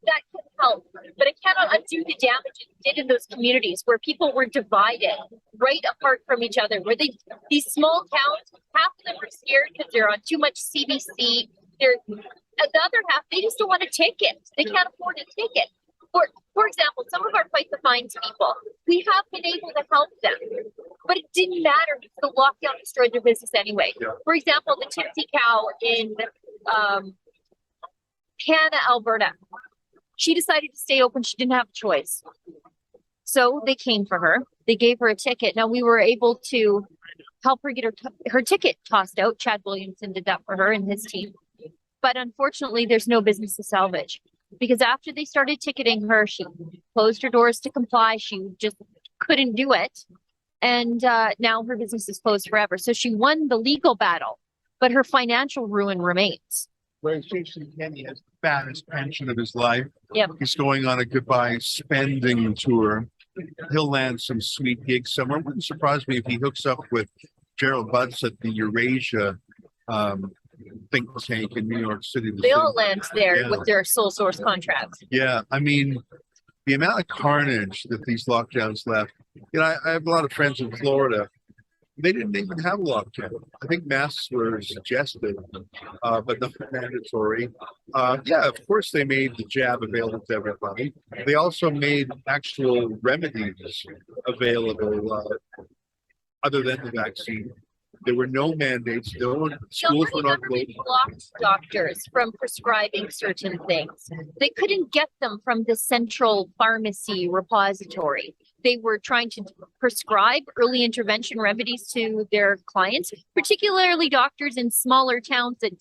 That can help, but it cannot undo the damage it did in those communities where people were divided, right apart from each other. Where these small towns, half of them are scared because they're on too much CBC. And the other half, they just don't want a ticket. They can't afford a ticket. For example, some of our Fight the Fines people, we have been able to help them, but it didn't matter because the lockdown destroyed their business anyway. Yeah. For example, the Tipsy Cow in Canada, Alberta, she decided to stay open. She didn't have a choice. So they came for her. They gave her a ticket. Now we were able to help her get her ticket tossed out. Chad Williamson did that for her and his team. But unfortunately, there's no business to salvage. Because after they started ticketing her, she closed her doors to comply. She just couldn't do it. And now her business is closed forever. So she won the legal battle, but her financial ruin remains. whereas Jason Kenney has the fattest pension of his life. Yep. He's going on a goodbye spending tour. He'll land some sweet gigs somewhere. It wouldn't surprise me if he hooks up with Gerald Butts at the Eurasia think tank in New York City. They all land there with their sole source contracts. Yeah, I mean, the amount of carnage that these lockdowns left. You know, I have a lot of friends in Florida. They didn't even have a lockdown. I think masks were suggested, but not mandatory. Yeah, of course they made the jab available to everybody. They also made actual remedies available other than the vaccine. There were no mandates. Schools were not closed. Blocked doctors from prescribing certain things. They couldn't get them from the central pharmacy repository. They were trying to prescribe early intervention remedies to their clients, particularly doctors in smaller towns that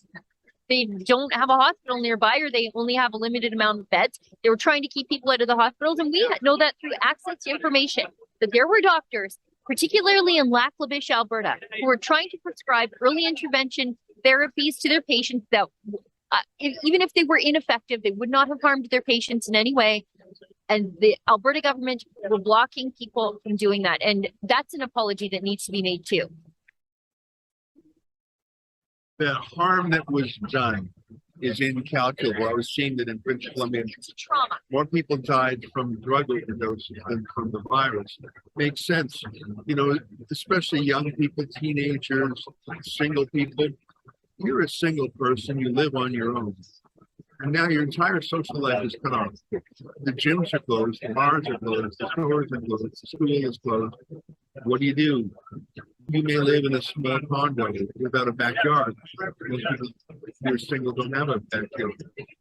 they don't have a hospital nearby or they only have a limited amount of beds. They were trying to keep people out of the hospitals. And we know that through access to information, that there were doctors, particularly in Lac La Biche, Alberta, who were trying to prescribe early intervention therapies to their patients that even if they were ineffective, they would not have harmed their patients in any way. And the Alberta government were blocking people from doing that. And that's an apology that needs to be made too. The harm that was done is incalculable. I was seeing that in British Columbia. Trauma. More people died from drug overdoses than from the virus. Makes sense. You know, especially young people, teenagers, single people. You're a single person, you live on your own. And now your entire social life is cut off. The gyms are closed, the bars are closed, the stores are closed, the school is closed. What do? You may live in a small condo without a backyard. Most people, if you're single, don't have a backyard.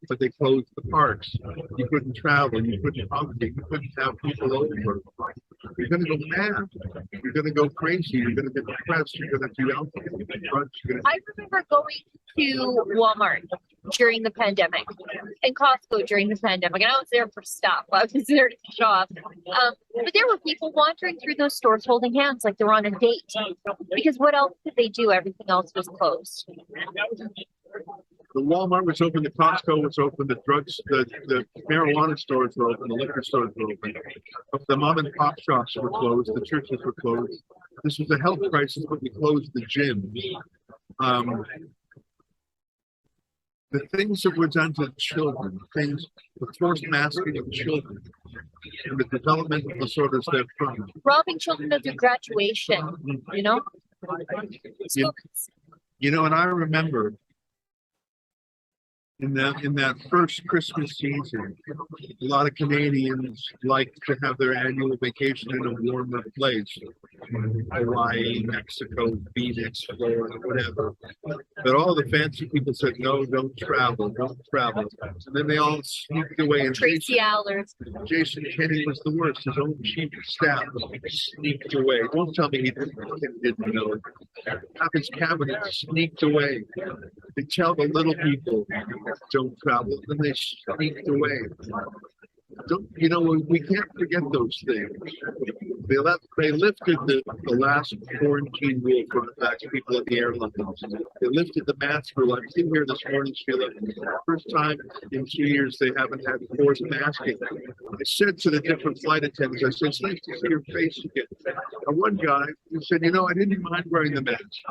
But they closed the parks. You couldn't travel, you couldn't congregate, you couldn't have people over. You're going to go mad. You're going to go crazy. You're going to get depressed. You're going to do alcohol. I remember going to Walmart during the pandemic and Costco during the pandemic. And I was there for stuff. I was there to shop. But there were people wandering through those stores holding hands like they were on a date. Because what else could they do? Everything else was closed. The Walmart was open, the Costco was open, the drugs, the marijuana stores were open, the liquor stores were open. The mom and pop shops were closed, the churches were closed. This was a health crisis, but we closed the gym. The things that were done to children, things, the forced masking of children, and the developmental disorders therefrom. Robbing children of their graduation, you know? You know, and I remember in that first Christmas season, a lot of Canadians like to have their annual vacation in a warmer place. Hawaii, Mexico, Phoenix, Florida, whatever. But all the fancy people said, no, don't travel. And then they all sneaked away. And Tracy Allers. Jason Kenney was the worst. His own chief of staff sneaked away. Don't tell me he didn't know. Half his cabinet sneaked away. They tell the little people, don't travel, and they sneaked away. You know, we can't forget those things. They lifted the last quarantine rule for the fact people at the airlines. They lifted the mask rule. I'm sitting here this morning, Sheila. First time in 2 years they haven't had forced masking. I said to the different flight attendants, I said, it's nice to see your face again. And one guy who said, you know, I didn't mind wearing the mask,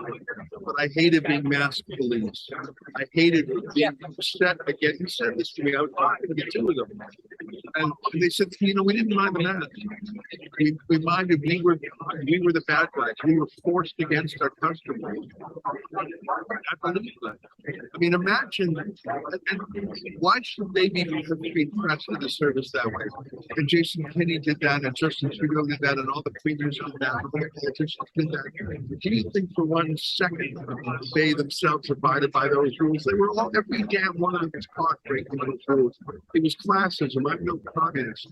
but I hated being mask police. I hated being upset again. He said this to me. I was talking to the two of them. And they said, you know, we didn't mind the mask. We minded we were the bad guys. We were forced against our customers. I believe that. I mean, imagine, why should they be pressed into service that way? And Jason Kenney did that, and Justin Trudeau did that, and all the premiers did that, and the politicians did that. Do you think for 1 second they themselves abided by those rules? They were all, every damn one of them was caught breaking those rules. It was classism. I'm no communist,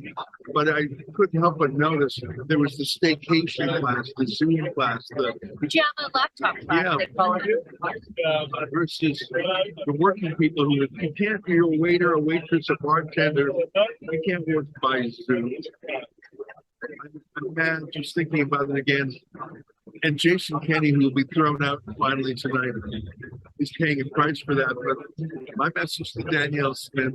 but I couldn't help but notice there was the staycation class, the Zoom class, the pajama laptop class, they call it. Versus the working people who you can't be a waiter, a waitress, a bartender, you can't work by Zoom. I'm mad just thinking about it again. And Jason Kenney, who will be thrown out finally tonight, is paying a price for that. But my message to Danielle Smith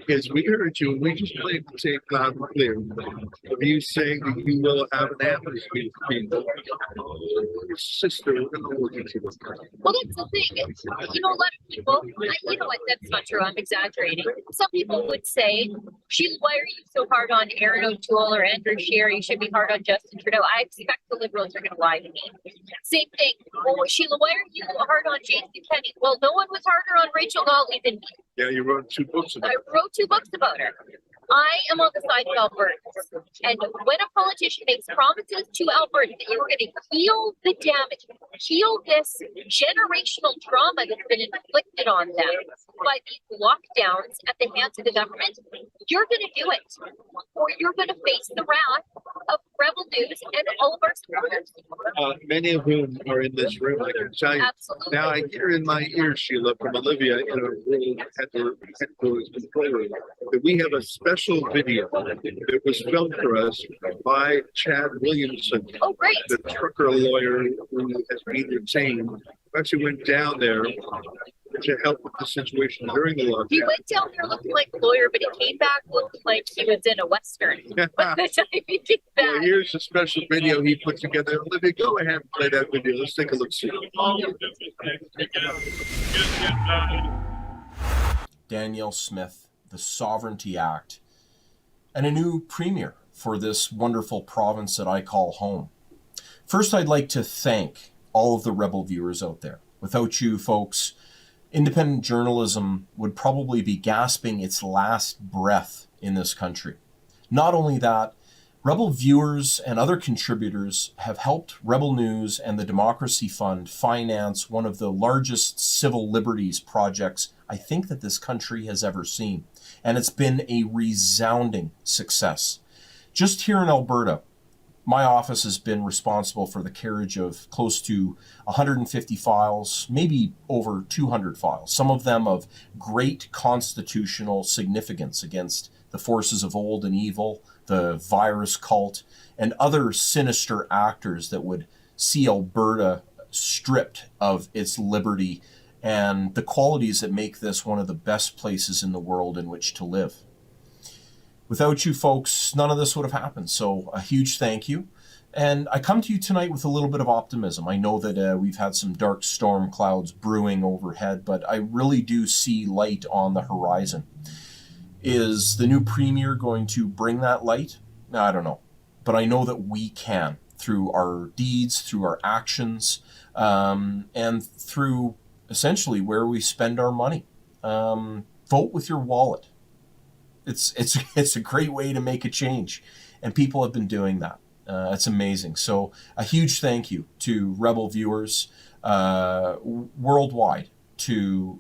is, we heard you, and we just played the tape loud and clear of you saying that you will have an amnesty for people. Your sister, we're going to look at you. Well, that's the thing. You know, a lot of people, you know what, that's not true. I'm exaggerating. Some people would say, Sheila, why are you so hard on Aaron O'Toole or Andrew Scheer? You should be hard on Justin Trudeau. I expect the Liberals are going to lie to me. Same thing. Well, Sheila, why are you hard on Jason Kenney? Well, no one was harder on Rachel Notley than me. Yeah, you wrote 2 books about it. I wrote 2 books about her. I am on the side of Albertans. And when a politician makes promises to Albertans that you're going to heal the damage, heal this generational trauma that's been inflicted on them by these lockdowns at the hands of the government, you're going to do it. Or you're going to face the wrath of Rebel News and all of our supporters. Many of whom are in this room, I can tell you. Absolutely. Now I hear in my ear, Sheila, from Olivia in a room headquarters that we have a special video that was filmed for us by Chad Williamson. Oh, great. The trucker lawyer who has been retained. Actually went down there to help with the situation during the lockdown. He went down there looking like a lawyer, but he came back looking like he was in a Western. By the time he came back. Well, here's a special video he put together. Olivia, go ahead and play that video. Let's take a look. See. Danielle Smith, the Sovereignty Act, and a new premier for this wonderful province that I call home. First, I'd like to thank all of the Rebel viewers out there. Without you folks, independent journalism would probably be gasping its last breath in this country. Not only that, Rebel viewers and other contributors have helped Rebel News and the Democracy Fund finance one of the largest civil liberties projects I think that this country has ever seen. And it's been a resounding success. Just here in Alberta, my office has been responsible for the carriage of close to 150 files, maybe over 200 files, some of them of great constitutional significance against the forces of old and evil, the virus cult, and other sinister actors that would see Alberta stripped of its liberty and the qualities that make this one of the best places in the world in which to live. Without you folks, none of this would have happened. So a huge thank you. And I come to you tonight with a little bit of optimism. I know that we've had some dark storm clouds brewing overhead, but I really do see light on the horizon. Is the new premier going to bring that light? I don't know. But I know that we can, through our deeds, through our actions, and through essentially where we spend our money. Vote with your wallet. It's a great way to make a change, and people have been doing that. It's amazing. So a huge thank you to Rebel viewers worldwide, to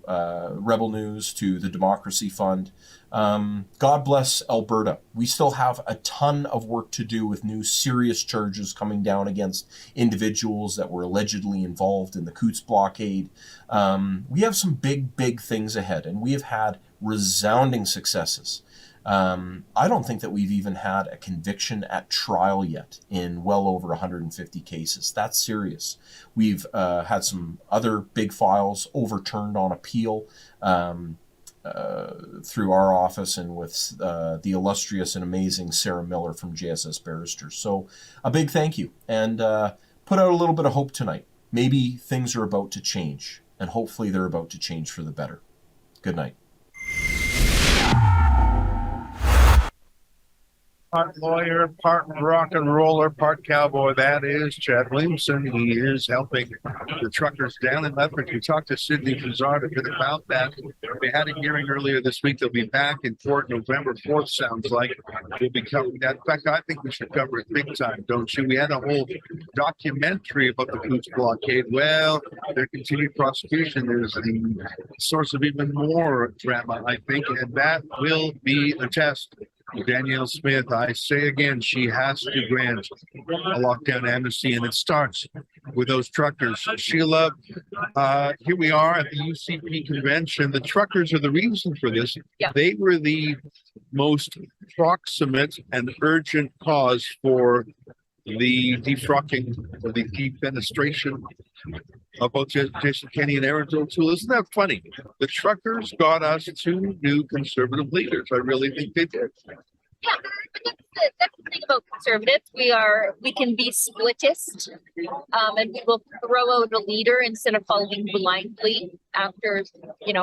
Rebel News, to the Democracy Fund. God bless Alberta. We still have a ton of work to do with new serious charges coming down against individuals that were allegedly involved in the Coutts blockade. We have some big things ahead, and we have had resounding successes. I don't think that we've even had a conviction at trial yet in well over 150 cases. That's serious. We've had some other big files overturned on appeal through our office and with the illustrious and amazing Sarah Miller from JSS Barristers. So a big thank you, and put out a little bit of hope tonight. Maybe things are about to change, and hopefully they're about to change for the better. Good night. Part lawyer, part rock and roller, part cowboy. That is Chad Williamson. He is helping the truckers down in Lethbridge. We talked to Sydney Fizzard a bit about that. They had a hearing earlier this week. They'll be back in court November 4th, sounds like. We'll be covering that. In fact, I think we should cover it big time, don't you? We had a whole documentary about the Coutts blockade. Well, their continued prosecution is the source of even more drama, I think, and that will be a test. Danielle Smith, I say again, she has to grant a lockdown amnesty, and it starts with those truckers. Sheila, here we are at the UCP convention. The truckers are the reason for this. Yeah. They were the most proximate and urgent cause for the defrocking or the defenestration of both Jason Kenney and Aaron O'Toole. Isn't that funny? The truckers got us two new conservative leaders. I really think they did. Yeah, that's the thing about conservatives. We can be splittist, and we will throw out a leader instead of following blindly after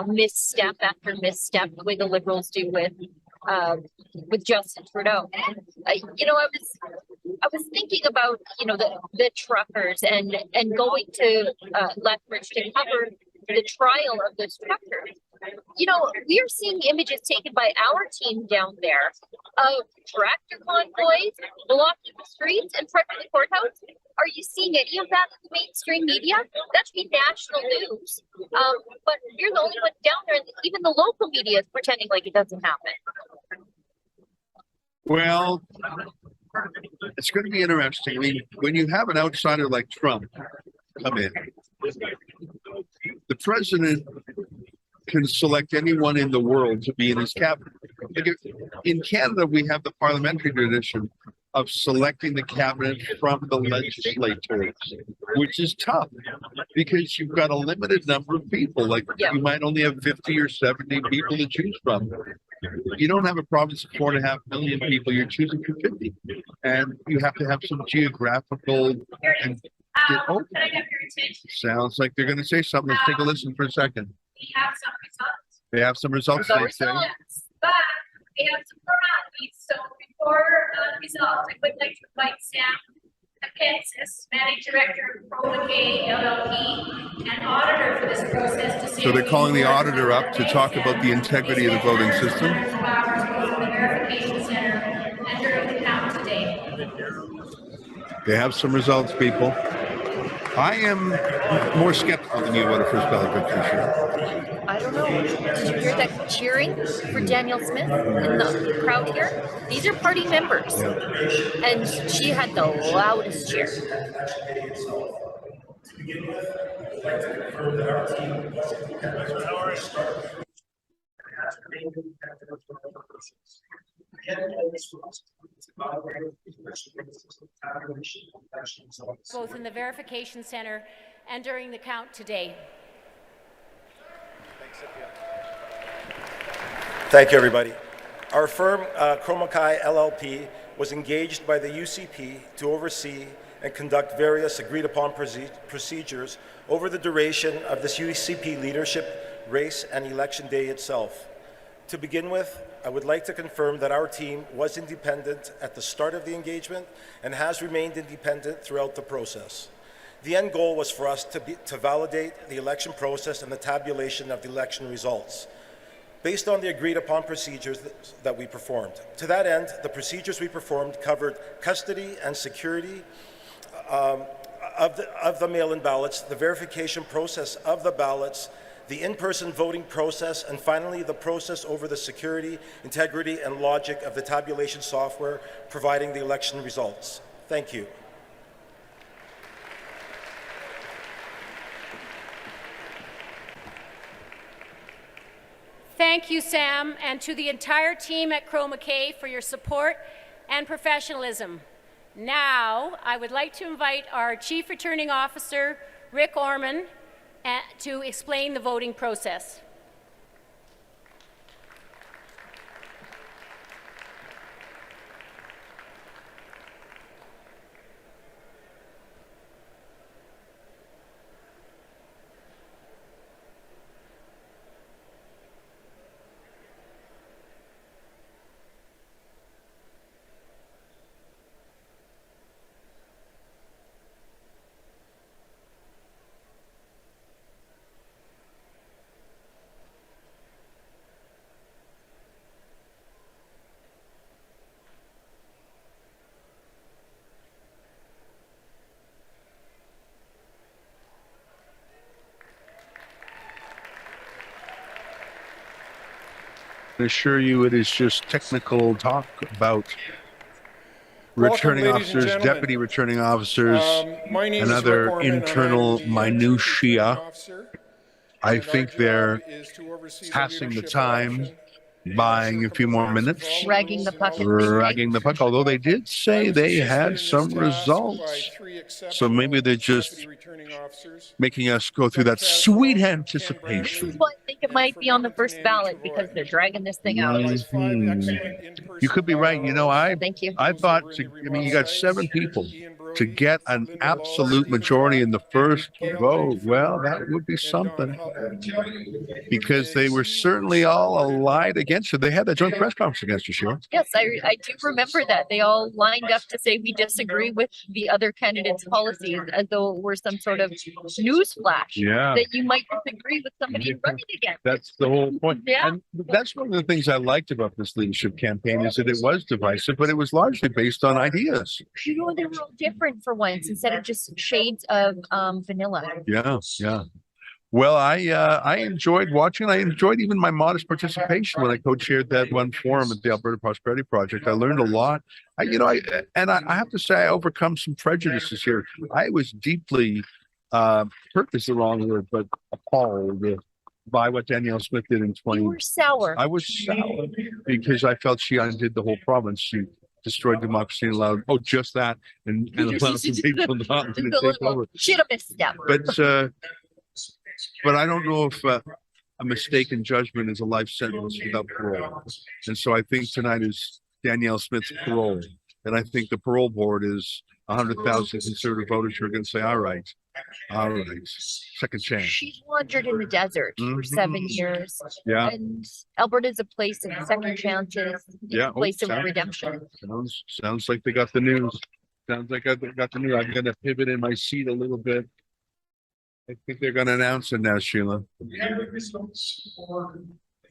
misstep after misstep, the way the Liberals do with Justin Trudeau. I was thinking about the truckers and going to Lethbridge to cover the trial of those truckers. We are seeing images taken by our team down there of tractor convoys blocking the streets in front of the courthouse. Are you seeing any of that in the mainstream media? That should be national news. But you're the only one down there, and even the local media is pretending like it doesn't happen. Well, it's going to be interesting. I mean, when you have an outsider like Trump come in, the president can select anyone in the world to be in his cabinet. In Canada, we have the parliamentary tradition of selecting the cabinet from the legislators, which is tough because you've got a limited number of people. Like you might only have 50 or 70 people to choose from. You don't have a province of 4.5 million people. You're choosing from 50, and you have to have some geographical. Sounds like they're going to say something. Let's take a listen for a second. We have some results. They have some results. But we have some formalities. So before results, I would like to invite Sam Kansas, Managing Director of ProLK LLP and auditor for this process to say. So they're calling the auditor up to talk about the integrity of the voting system. The verification center and during the count today. They have some results, people. I am more skeptical than you about a first ballot victory, Sheila. I don't know. Did you hear that cheering for Danielle Smith in the crowd here? These are party members. Yeah. And she had the loudest cheer. Both in the verification center and during the count today. Thank you, everybody. Our firm, Chromakai LLP, was engaged by the UCP to oversee and conduct various agreed-upon procedures over the duration of this UCP leadership race and election day itself. To begin with, I would like to confirm that our team was independent at the start of the engagement and has remained independent throughout the process. The end goal was for us to validate the election process and the tabulation of the election results, based on the agreed-upon procedures that we performed. To that end, the procedures we performed covered custody and security of the mail-in ballots, the verification process of the ballots, the in-person voting process, and finally the process over the security, integrity, and logic of the tabulation software providing the election results. Thank you. Thank you, Sam, and to the entire team at Chromakai for your support and professionalism. Now, I would like to invite our Chief Returning Officer, Rick Orman, to explain the voting process. I assure you it is just technical talk about returning officers, deputy returning officers, and other internal minutiae. I think they're passing the time, buying a few more minutes, Dragging the puck. dragging the puck, although they did say they had some results. So maybe they're just making us go through that sweet anticipation. Well, I think it might be on the first ballot because they're dragging this thing out. You could be right. You know, Thank you. I thought, you got 7 people to get an absolute majority in the first vote. Well, that would be something, because they were certainly all allied against her. They had that joint press conference against her, Sheila. Yes, I do remember that. They all lined up to say we disagree with the other candidates' policies, as though it were some sort of news flash. Yeah. That you might disagree with somebody running against. That's the whole point. Yeah. And that's one of the things I liked about this leadership campaign, is that it was divisive, but it was largely based on ideas. You know, they were all different for once, instead of just shades of vanilla. Yeah, yeah. Well, I enjoyed watching. I enjoyed even my modest participation when I co-chaired that one forum at the Alberta Prosperity Project. I learned a lot. I have to say I overcome some prejudices here. I was deeply hurt is the wrong word, but appalled by what Danielle Smith did in 20. You were sour. I was sour because I felt she undid the whole province. She destroyed democracy and allowed just that and allowed some people not to take over. Should have misstepped. But I don't know if a mistaken judgment is a life sentence without parole. And so I think tonight is Danielle Smith's parole. And I think the parole board is 100,000 conservative voters who are going to say, all right, second chance. She's wandered in the desert for 7 year,s Yeah. And Alberta is a place of second chances, a place of redemption. Sounds like they got the news. Sounds like I got the news. I'm going to pivot in my seat a little bit. I think they're going to announce it now, Sheila.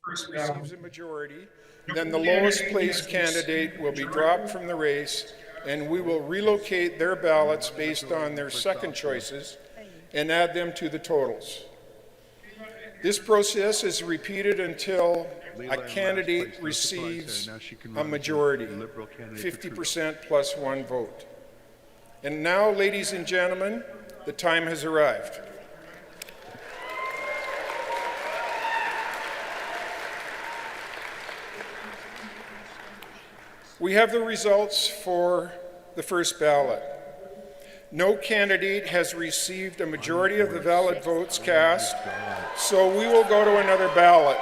First receives a majority, then the lowest placed candidate will be dropped from the race, and we will relocate their ballots based on their second choices and add them to the totals. This process is repeated until a candidate receives a majority, 50% plus 1 vote. And now, ladies and gentlemen, the time has arrived. We have the results for the first ballot. No candidate has received a majority of the valid votes cast, so we will go to another ballot.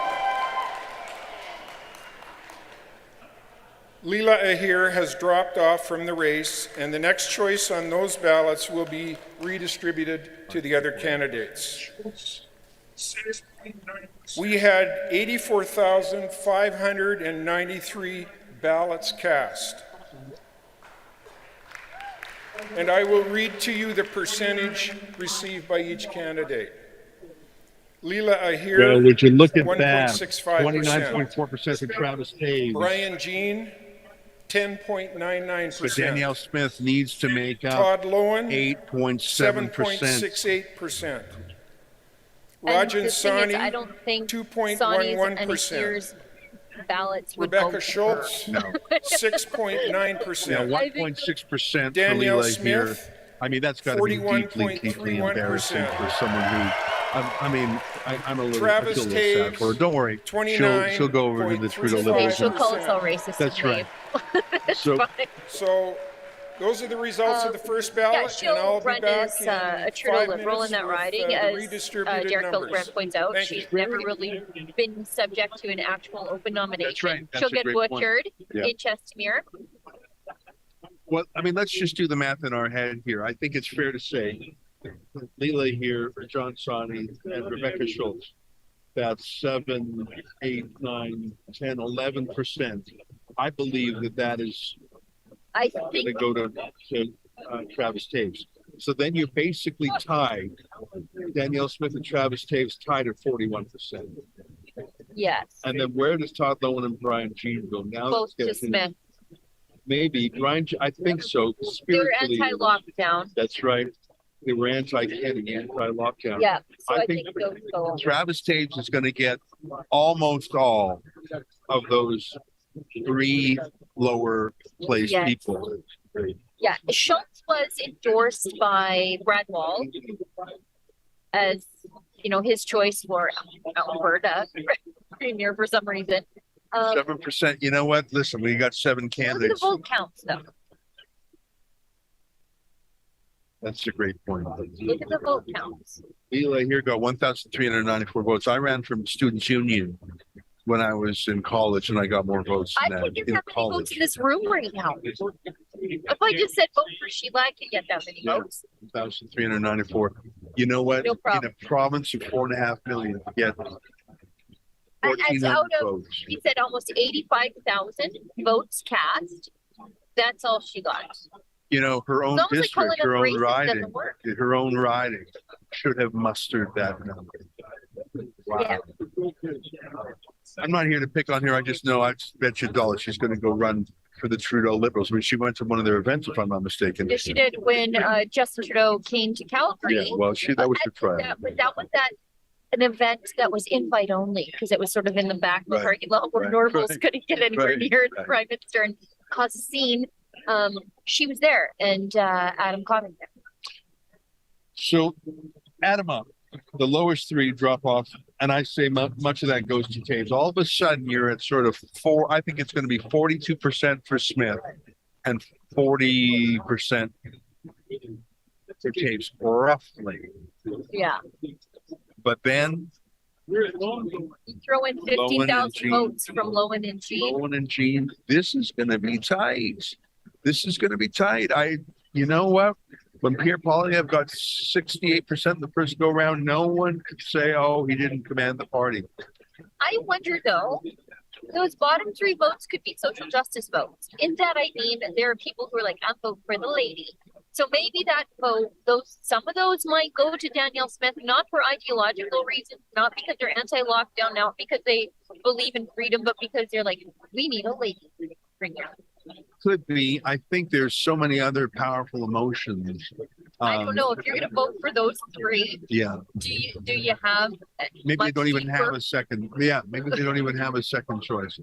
Leila Ahir has dropped off from the race, and the next choice on those ballots will be redistributed to the other candidates. We had 84,593 ballots cast. And I will read to you the percentage received by each candidate. Leila Ahir, well, would you look at that? 1.65%. 29.4% for Travis Taves. Brian Jean, 10.99%. So Danielle Smith needs to make up Todd Lowen, 8.7%. 7.68%. And Rajan the thing is, Sani, I don't think 2.11%. and Ahir's ballots would Rebecca vote Schultz, for her. 6.9%. Yeah, 1.6% Danielle for Leila here. Smith, I mean, that's got to be deeply embarrassing for someone who. I'm a little, Travis I feel a little sad for her. Don't worry, she'll go over to the Trudeau Liberals. She'll call us all racist. That's right. So those are the results of the first ballot, Yeah, and she'll I'll be run back as in a Trudeau 5 Liberal in minutes that with, riding, the as redistributed Derek numbers. Fildebrandt points out. Thank She's you. never really been subject to an actual open nomination. That's right. That's She'll a get great point. butchered Yeah. in Chestermere. Well, I mean, let's just do the math in our head here. I think it's fair to say Leila here, John Sani, and Rebecca Schultz. That's 7, 8, 9, 10, 11%. I believe that is I going think to go to Travis Taves. So then you're basically tied. Danielle Smith and Travis Taves tied at 41%. yes, And then where does Todd Lowen and Brian Jean go? Now both to it's getting- Smith. Maybe Brian. I think so. They were Spiritually, anti-lockdown. that's right. They were anti-Kenny, anti-lockdown. Yeah, so I I think think those go. Travis Taves is going to get almost all of those 3 lower place Yes. people. Yeah, Schultz was endorsed by Brad Wall as, his choice for Alberta premier for some reason. 7%. You know what? Listen, we got 7 Look at the candidates. vote counts, though. That's a great point. Look at the vote counts. Leila here got 1,394 votes. I ran from Students Union when I was in college, and I got more votes I than think that there's in that many votes college. in this room right now. If I just said vote for Sheila, I could get that many votes. 1,394. You know what? No In problem. a province of 4.5 million, to get And it's 1,400 out of, votes. he said, almost 85,000 votes cast. That's all she got. You know, her own It's almost like calling district, her us own racist riding, doesn't work. her own riding should have mustered that number. Wow. Yeah. I'm not here to pick on her. I just know I bet you $1 she's going to go run for the Trudeau Liberals. I mean, she went to one of their events, if I'm not mistaken. Yes, she did when Justin Trudeau came to Calgary. Yeah, well, that was her trial. That was an event that was invite only because it was sort of in the back of the Right, parking lot where right, normals right, couldn't get anywhere right, near the right. Prime Minister and cause a scene. She was there, and Adam Common there. So, add them up. The lowest 3 drop off, and I say much of that goes to Taves. All of a sudden, you're at sort of 4. I think it's going to be 42% for Smith and 40% for Taves, roughly. Yeah. But then You throw in Lowen and 15,000 Jean. votes from Lowen and Jean. Lowen and Jean, this is going to be tight. This is going to be tight. You know what? When Pierre Poilievre got 68% the first go round, no one could say, "Oh, he didn't command the party." I wonder though, those bottom 3 votes could be social justice votes. In that, I mean, there are people who are like, I'm voting for the lady. So maybe that vote, some of those might go to Danielle Smith, not for ideological reasons, not because they're anti-lockdown, not because they believe in freedom, but because they're like, we need a lady premier. Could be. I think there's so many other powerful emotions. I don't know if you're going to vote for those 3. Yeah. Do you have? Maybe they much don't even deeper- have a second. Yeah, maybe they don't even have a second choice.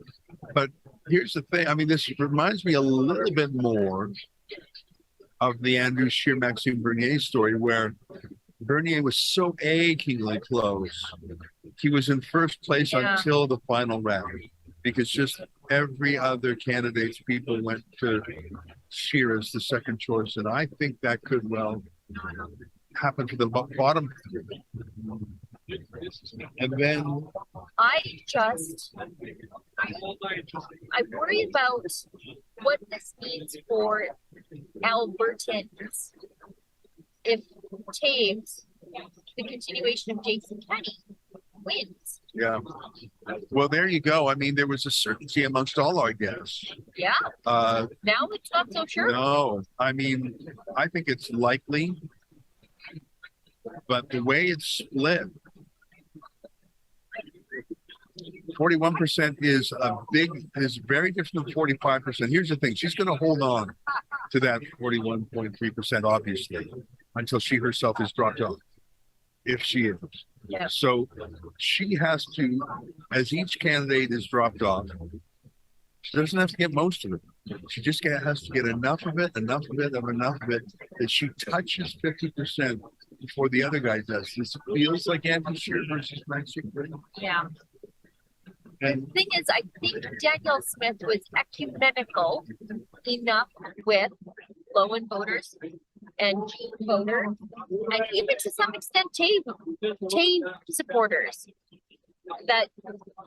But here's the thing. I mean, this reminds me a little bit more of the Andrew Scheer Maxime Bernier story, where Bernier was so achingly close. He was in first place Yeah. until the final round because just every other candidate's people went to Sheila as the second choice, and I think that could well happen to the bottom three. And then I worry about what this means for Albertans if Taves, the continuation of Jason Kenney, wins. Yeah. Well, there you go. I mean, there was a certainty amongst all our guests. Yeah. Now it's not so sure. No, I mean, I think it's likely, but the way it's split, 41% is very different than 45%. Here's the thing. She's going to hold on to that 41.3%, obviously, until she herself is dropped off, if she is. Yeah. So she has to, as each candidate is dropped off, she doesn't have to get most of it. She just has to get enough of it that she touches 50% before the other guy does. This feels like Andrew Scheer versus Nancy Green. Yeah. The thing is, I think Danielle Smith was ecumenical enough with low-end voters and Jean voters, and even to some extent Tave supporters, that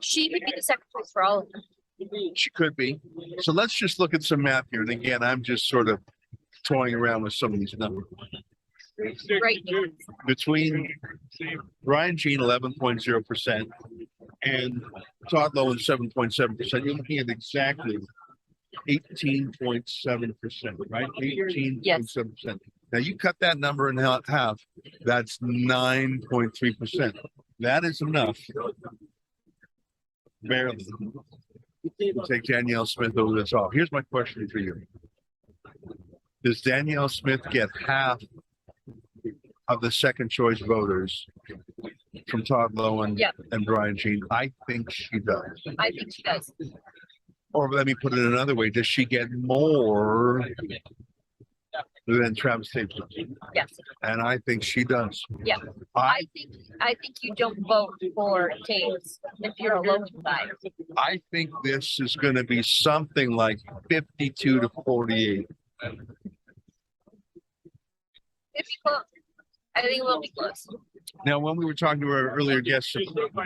she would be the second choice for all of them. She could be. So let's just look at some math here. And again, I'm just sort of toying around with some of these numbers. Right. Between Brian Jean 11.0% and Todd Lowen 7.7%, you're looking at exactly 18.7%, right? 18.7%. Now you cut that number in half, that's 9.3%. That is enough, barely, to take Danielle Smith over this off. Here's my question for you. Does Danielle Smith get half of the second choice voters from Todd Lowen and Brian Jean? I think she does. I think she does. Or let me put it another way. Does she get more than Travis Taves does? Yes. And I think she does. Yeah. I think you don't vote for Taves if you're a Lowen guy. I think this is going to be something like 52 to 48. It'd be close. I think it will be close. Now, when we were talking to our earlier guests,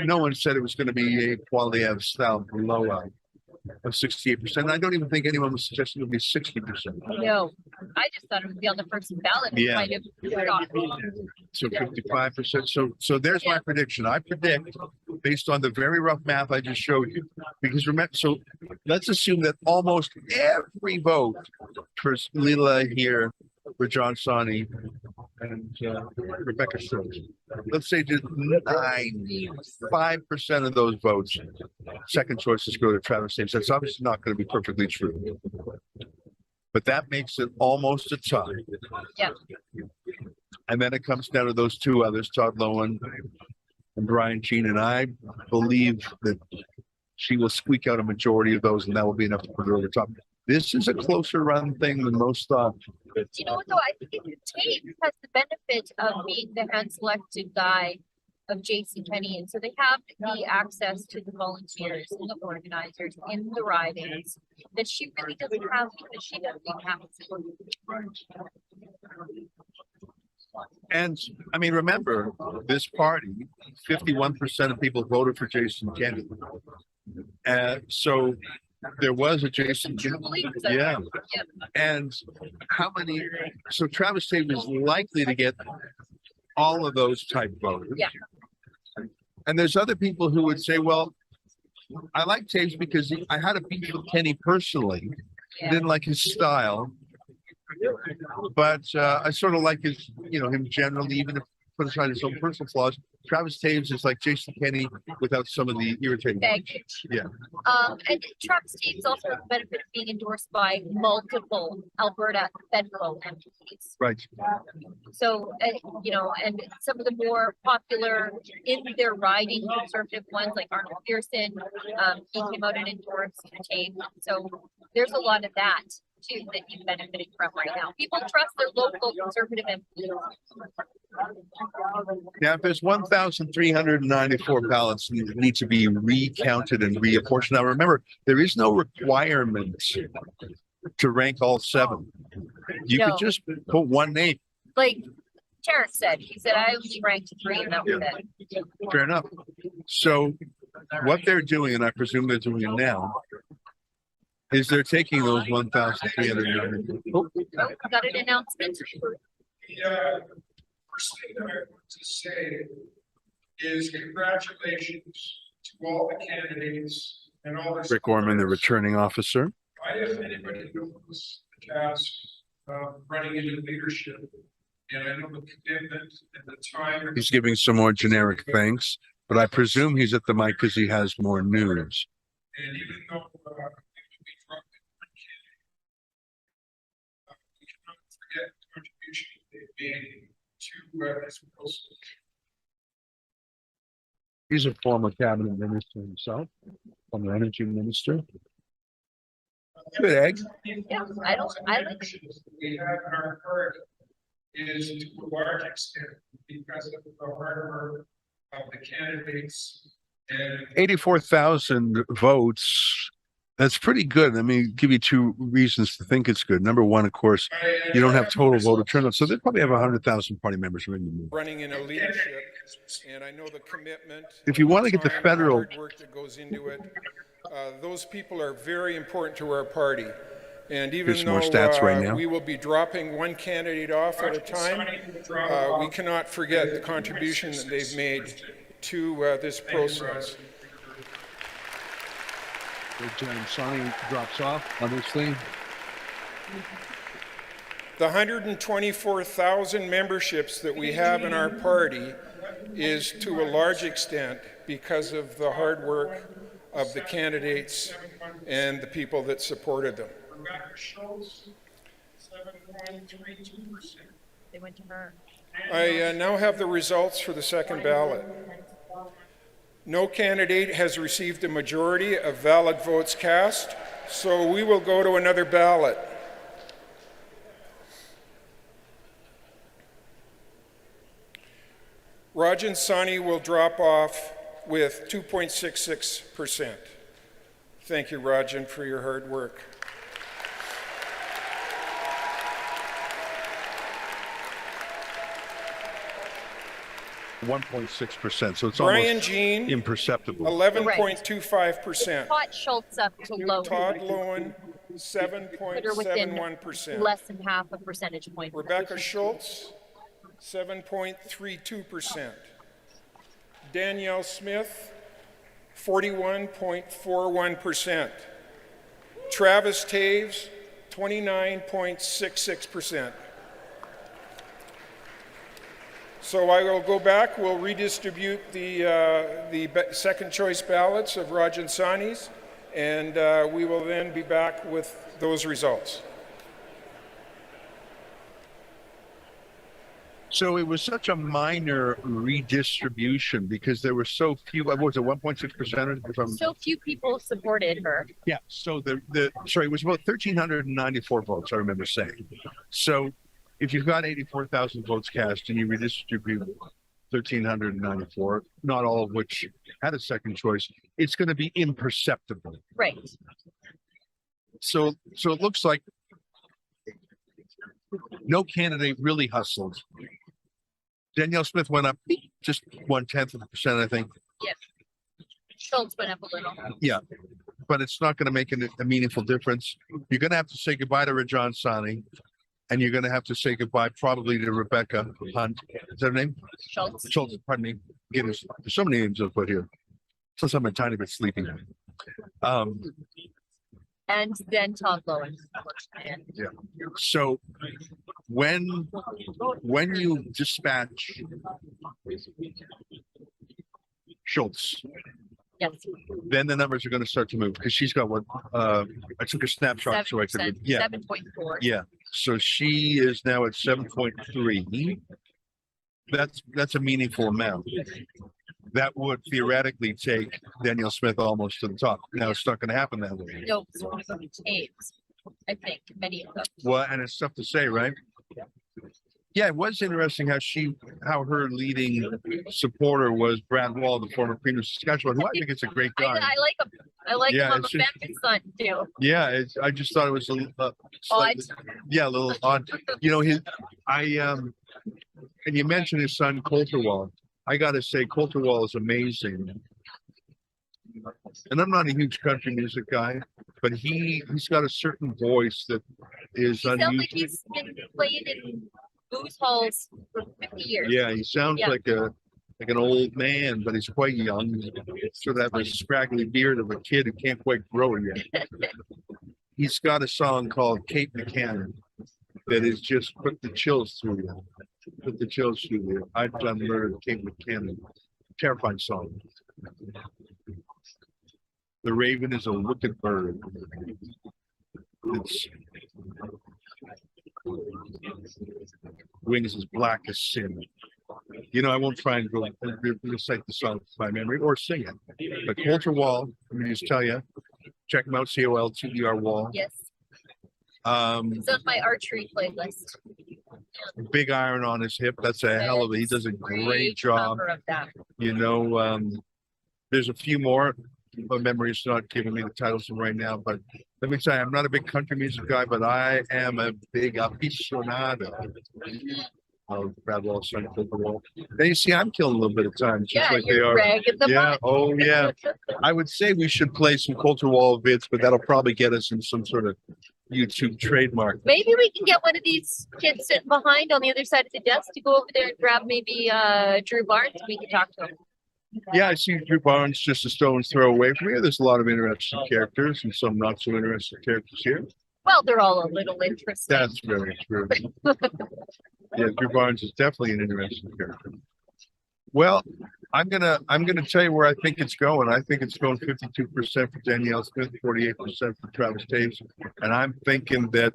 no one said it was going to be a Poilievre style blowout of 68%. I don't even think anyone was suggesting it would be 60%. No, I just thought it would be on the first ballot. Yeah. Kind of shocked. So 55%. So there's my prediction. I predict, based on the very rough math I just showed you, because remember, so let's assume that almost every vote for Lila here, for John Sawney, and Rebecca Stokes, let's say just 95% of those votes, second choices go to Travis Taves. That's obviously not going to be perfectly true, but that makes it almost a tie. Yeah. And then it comes down to those two others, Todd Lowen and Brian Jean, and I believe that she will squeak out a majority of those, and that will be enough to put her over top. This is a closer run thing than most thought. Do you know what though? I think Taves has the benefit of being the hand-selected guy of Jason Kenney, and so they have the access to the volunteers and the organizers in the ridings that she really doesn't have because she doesn't even have it. And I mean, remember, this party, 51% of people voted for Jason Kenney. So there was a Jason Kenney. Yeah. And how many? So Travis Taves is likely to get all of those type voters. Yeah. And there's other people who would say, well, I like Taves because I had a beef with Kenney personally. I didn't like his style. But I sort of like his, him generally, even if put aside his own personal flaws. Travis Taves is like Jason Kenney without some of the irritating baggage. Yeah. And Travis Taves also has the benefit of being endorsed by multiple Alberta federal MPs. Right. So, and some of the more popular in their riding conservative ones, like Arnold Pearson, he came out and endorsed Taves. So there's a lot of that too that he's benefiting from right now. People trust their local conservative MPs. Now, if there's 1,394 ballots that need to be recounted and reapportioned. Now, remember, there is no requirement to rank all 7. You No. could just put one name. Like Tariq said, he said, I only ranked 3 and that was it. Fair enough. So what they're doing, and I presume they're doing it now, is they're taking those 1,394. Oh, got an announcement. Yeah, first thing that I want to say is congratulations to all the candidates and all the. Rick Orman, the returning officer. I, if anybody knows the task of running into leadership, and I know the commitment and the time. He's giving some more generic thanks, but I presume he's at the mic because he has more news. And even though we dropped one candidate, we cannot forget the contribution they've made to this process. He's a former cabinet minister himself, former energy minister. Good egg. Yeah, I like we have in our party is to a large extent because of the hard work of the candidates and 84,000 votes. That's pretty good. I mean, give you 2 reasons to think it's good. Number one, of course, you don't have total voter turnout, so they probably have 100,000 party members running the move. running in a leadership, and I know the commitment. If you want to get the time, federal hard work that goes into it, those people are very important to our party. And even Here's though more stats right now. we will be dropping one candidate off at a time, we cannot forget the contribution that they've made to this process. Sonny drops off on this thing. The 124,000 memberships that we have in our party is to a large extent because of the hard work of the candidates and the people that supported them. Rebecca Schultz, 7.32%. They went to her. I now have the results for the second ballot. No candidate has received a majority of valid votes cast, so we will go to another ballot. Rajan Sani will drop off with 2.66%. Thank you, Rajan, for your hard work. %1.6%, so it's Brian almost Jean, imperceptible. 11.25%. Caught Schultz up to low. Todd Lowen, Put her within 7.71%. less than half a percentage point. Rebecca Schultz, 7.32%. Danielle Smith, 41.41%. Travis Taves, 29.66%. So I will go back, we'll redistribute the second choice ballots of Rajan Sani's, and we will then be back with those results. So it was such a minor redistribution because there were so few, what was it, 1.6%? So few people supported her. Yeah, so sorry, it was about 1,394 votes, I remember saying. So if you've got 84,000 votes cast and you redistribute 1,394, not all of which had a second choice, it's going to be imperceptible. Right. So it looks like no candidate really hustled. Danielle Smith went up just 0.1%, I think. Yeah. Schultz went up a little. Yeah, but it's not going to make a meaningful difference. You're going to have to say goodbye to Rajan Sani, and you're going to have to say goodbye probably to Rebecca Hunt. Is that her name? Schultz. Schultz, pardon me. Again, there's so many names I'll put here. Since I'm a tiny bit sleepy. And then Todd Lowen. Yeah. So when you dispatch Schultz, yes, then the numbers are going to start to move because she's got what I took a snapshot so I could 7.4. Yeah. So she is now at 7.3. That's a meaningful amount. That would theoretically take Danielle Smith almost to the top. Now it's not going to happen that way. No, it's going to be Taves, I think, many of them. Well, and it's tough to say, right? Yeah, it was interesting how her leading supporter was Brad Wall, the former premier of Saskatchewan, who I think is a great guy. I like him. I like Yeah, him. I'm a it's fan just- of his son too. Yeah, I just thought it was a little slightly, yeah, a little odd. You know, and you mentioned his son Coulterwall. I got to say, Coulterwall is amazing. And I'm not a huge country music guy, but he's got a certain voice that is He sounds unusual. like he's been playing in booze halls for 50 years. Yeah, he sounds like an old man, but he's quite young. Sort of have a scraggly beard of a kid who can't quite grow it yet. He's got a song called Cape McCann that is just put the chills through you. Put the chills through you. I've done murder, Cape McCann. Terrifying song. The raven is a wicked bird. Its wings as black as sin. You know, I won't try and go recite the song by memory or sing it. But Coulter Wall, let me just tell you, check him out, COLTER Wall. Yes. It's on my archery playlist. Big iron on his hip. That's a hell of a, he does a great job. Cover of that. You know, there's a few more. My memory's not giving me the titles right now, but let me tell you, I'm not a big country music guy, but I am a big aficionado of Brad Wall's son, Coulter Wall. Then you see, I'm killing a little bit of time, just like they are. Ragging them Yeah, up. oh yeah. I would say we should play some Coulter Wall vids, but that'll probably get us in some sort of YouTube trademark. Maybe we can get one of these kids sitting behind on the other side of the desk to go over there and grab maybe Drew Barnes. We can talk to him. Yeah, I see Drew Barnes just a stone's throw away from here. There's a lot of interesting characters and some not so interesting characters here. Well, they're all a little interesting. That's very true. Yeah, Drew Barnes is definitely an interesting character. Well, I'm gonna tell you where I think it's going. I think it's going 52% for Danielle Smith, 48% for Travis Taves, and I'm thinking that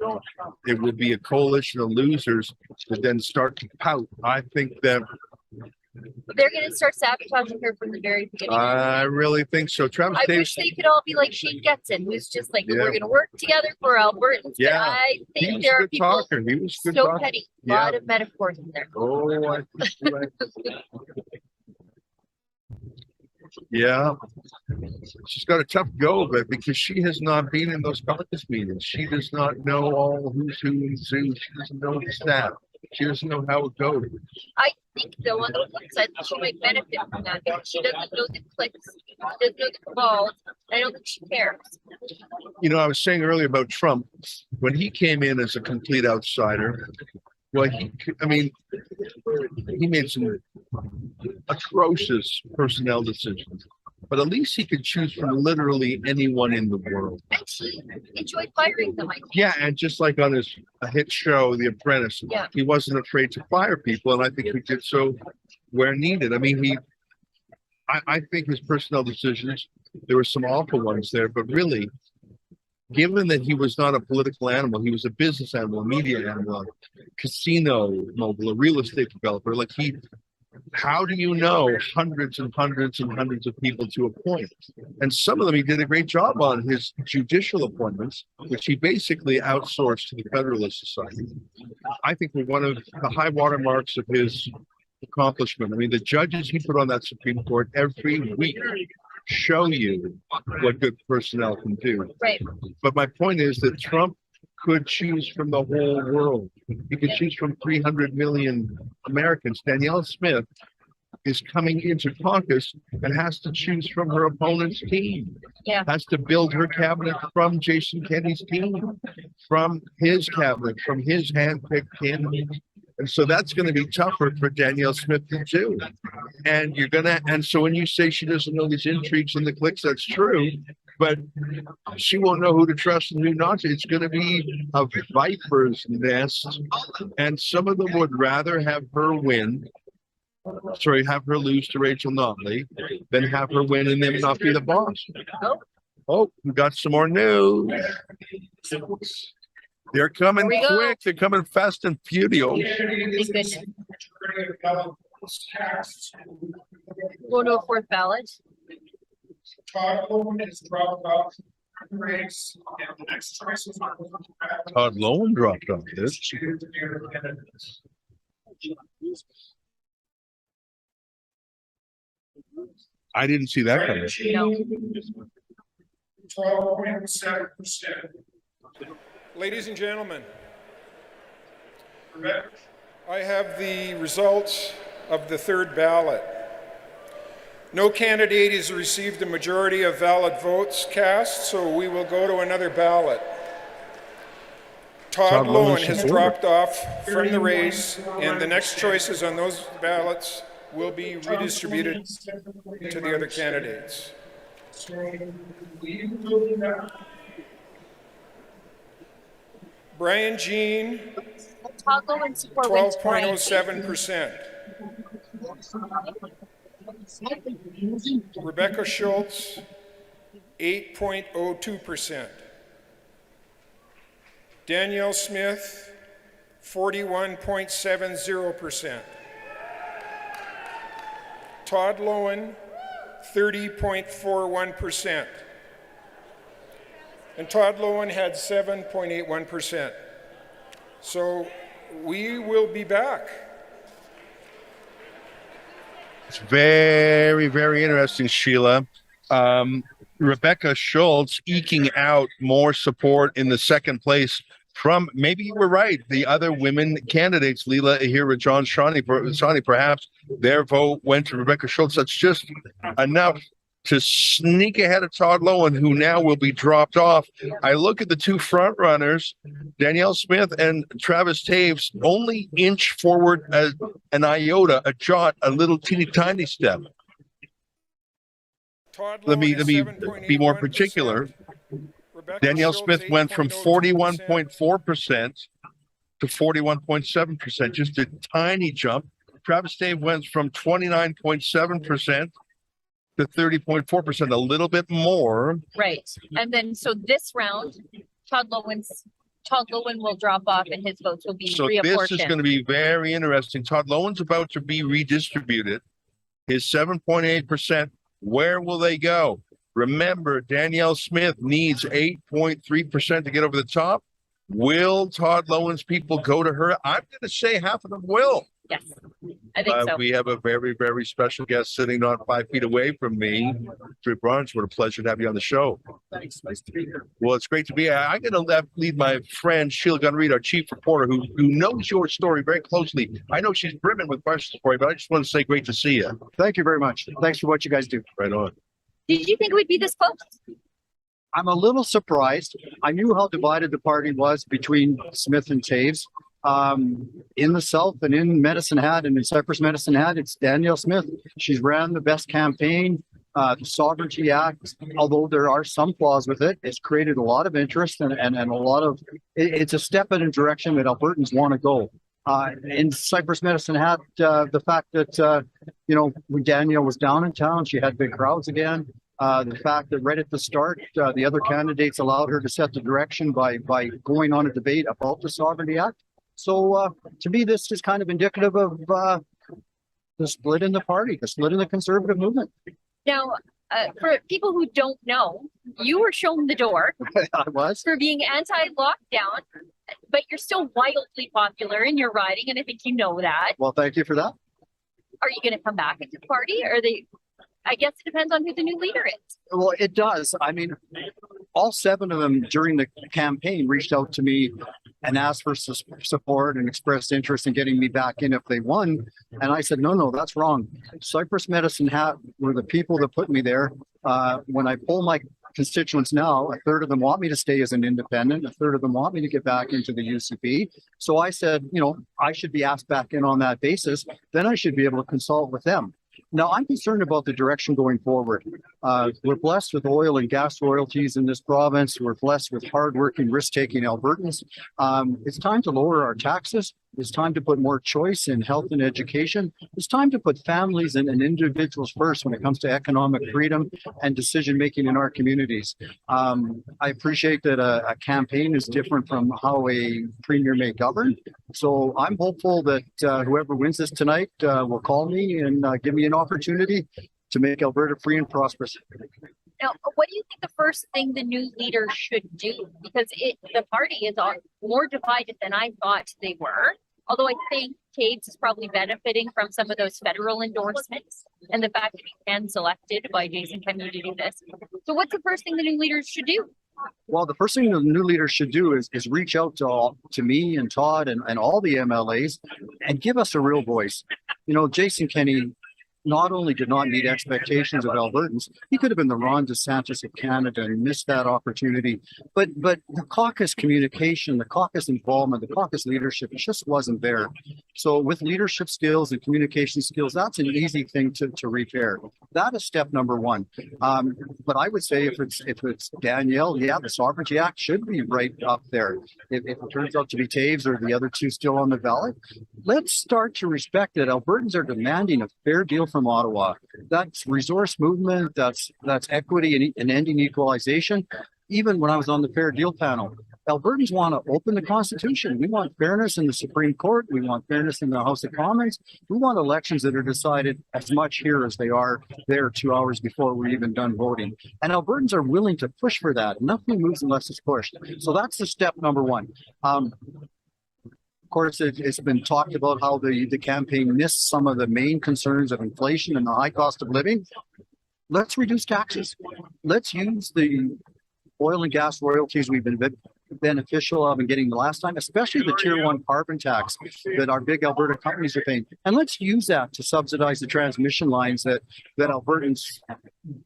it will be a coalition of losers that then start to pout. I think that They're going to start sabotaging her from the very beginning. I really think so. Travis I Taves. wish they could all be like Shane Getson, who's just like, Yeah. we're going to work together for Albertans. Yeah. But I He think was there a are good people talker. He was a good so talker. petty. A Yeah. lot of metaphors in there. Oh, I think you're right. Yeah, she's got a tough go of it because she has not been in those caucus meetings. She does not know all who's who and who. She doesn't know the staff. She doesn't know how it goes. I think, though, on the flip side, that she might benefit from that because she doesn't know the clicks, she doesn't know the calls. I don't think she cares. You know, I was saying earlier about Trump when he came in as a complete outsider. Well, he made some atrocious personnel decisions, but at least he could choose from literally anyone in the world. And she enjoyed firing them, I think. Yeah, and just like on a hit show, The Apprentice, Yeah. he wasn't afraid to fire people, and I think he did so where needed. I mean, I think his personnel decisions, there were some awful ones there, but really, given that he was not a political animal, he was a business animal, a media animal, casino mogul, a real estate developer. Like how do you know hundreds and hundreds and hundreds of people to appoint? And some of them he did a great job on his judicial appointments, which he basically outsourced to the Federalist Society. I think were one of the high water marks of his accomplishment. I mean, the judges he put on that Supreme Court every week show you what good personnel can do. Right. But my point is that Trump could choose from the whole world. He could choose from 300 million Americans. Danielle Smith is coming into caucus and has to choose from her opponent's team. Yeah. Has to build her cabinet from Jason Kenney's team, from his cabinet, from his hand-picked candidates. And so that's going to be tougher for Danielle Smith to do. And so when you say she doesn't know these intrigues and the clicks, that's true, but she won't know who to trust and who not to. It's going to be a viper's nest. And some of them would rather have her have her lose to Rachel Notley than have her win and then not be the boss. Oh, we got some more news. They're coming quick. They're coming fast and furious. Go to a fourth ballot. Todd Lowen dropped off this. I didn't see that coming. 12.7%. Ladies and gentlemen, I have the results of the third ballot. No candidate has received a majority of valid votes cast, so we will go to another ballot. Todd Lowen has dropped off from the race, and the next choices on those ballots will be redistributed to the other candidates. Brian Jean, 12.07%. Rebecca Schultz, 8.02%. Danielle Smith, 41.70%. Todd Lowen, 30.41%. And Todd Lowen had 7.81%. So we will be back. It's very, very interesting, Sheila. Rebecca Schultz eking out more support in the second place from, maybe you were right, the other women candidates, Leela Ahira, John Shawnee, perhaps their vote went to Rebecca Schultz. That's just enough to sneak ahead of Todd Lowen, who now will be dropped off. I look at the two front runners, Danielle Smith and Travis Taves, only inch forward an iota, a jot, a little teeny tiny step. Let me be more particular. Danielle Smith went from 41.4% to 41.7%, just a tiny jump. Travis Taves went from 29.7% to 30.4%, a little bit more. Right. And then, so this round, Todd Lowen will drop off and his votes will be reapportioned. This is going to be very interesting. Todd Lowen's about to be redistributed. His 7.8%, where will they go? Remember, Danielle Smith needs 8.3% to get over the top. Will Todd Lowen's people go to her? I'm going to say half of them will. Yes, I think so. We have a very, very special guest sitting not 5 feet away from me. Fildebrandt, what a pleasure to have you on the show. Thanks. Nice to be here. Well, it's great to be here. I'm going to lead my friend Sheila Gunn Reid, our chief reporter, who knows your story very closely. I know she's brimming with questions for you, but I just want to say great to see you. Thank you very much. Thanks for what you guys do. Right on. Did you think it would be this close? I'm a little surprised. I knew how divided the party was between Smith and Taves. In the South and in Medicine Hat and in Cypress Medicine Hat, it's Danielle Smith. She's ran the best campaign. The Sovereignty Act, although there are some flaws with it, it's created a lot of interest and a lot of, it's a step in a direction that Albertans want to go. In Cypress Medicine Hat, the fact that, when Danielle was down in town, she had big crowds again. The fact that right at the start, the other candidates allowed her to set the direction by going on a debate about the Sovereignty Act. So to me, this is kind of indicative of the split in the party, the split in the conservative movement. Now, for people who don't know, you were shown the door. I was. For being anti-lockdown, but you're still wildly popular in your riding, and I think you know that. Well, thank you for that. Are you going to come back into the party, or I guess it depends on who the new leader is. Well, it does. I mean, all 7 of them during the campaign reached out to me and asked for support and expressed interest in getting me back in if they won. And I said, no, that's wrong. Cypress Medicine Hat were the people that put me there. When I poll my constituents now, a third of them want me to stay as an independent. A third of them want me to get back into the UCP. So I said, I should be asked back in on that basis. Then I should be able to consult with them. Now, I'm concerned about the direction going forward. We're blessed with oil and gas royalties in this province. We're blessed with hardworking, risk-taking Albertans. It's time to lower our taxes. It's time to put more choice in health and education. It's time to put families and individuals first when it comes to economic freedom and decision-making in our communities. I appreciate that a campaign is different from how a premier may govern. So I'm hopeful that whoever wins this tonight will call me and give me an opportunity to make Alberta free and prosperous. Now, what do you think the first thing the new leader should do? Because the party is more divided than I thought they were. Although I think Taves is probably benefiting from some of those federal endorsements and the fact that he's hand-selected by Jason Kenney to do this. So what's the first thing the new leaders should do? Well, the first thing the new leaders should do is reach out to me and Todd and all the MLAs and give us a real voice. You know, Jason Kenney not only did not meet expectations of Albertans, he could have been the Ron DeSantis of Canada and missed that opportunity. But the caucus communication, the caucus involvement, the caucus leadership, it just wasn't there. So with leadership skills and communication skills, that's an easy thing to repair. That is step number one. But I would say if it's Danielle, yeah, the Sovereignty Act should be right up there. If it turns out to be Taves or the other two still on the ballot, let's start to respect that Albertans are demanding a fair deal from Ottawa. That's resource movement, that's equity and ending equalization. Even when I was on the Fair Deal panel, Albertans want to open the Constitution. We want fairness in the Supreme Court. We want fairness in the House of Commons. We want elections that are decided as much here as they are there 2 hours before we're even done voting. And Albertans are willing to push for that. Nothing moves unless it's pushed. So that's the step number one. Of course, it's been talked about how the campaign missed some of the main concerns of inflation and the high cost of living. Let's reduce taxes. Let's use the oil and gas royalties we've been beneficial of and getting the last time, especially the tier 1 carbon tax that our big Alberta companies are paying. And let's use that to subsidize the transmission lines that Albertans,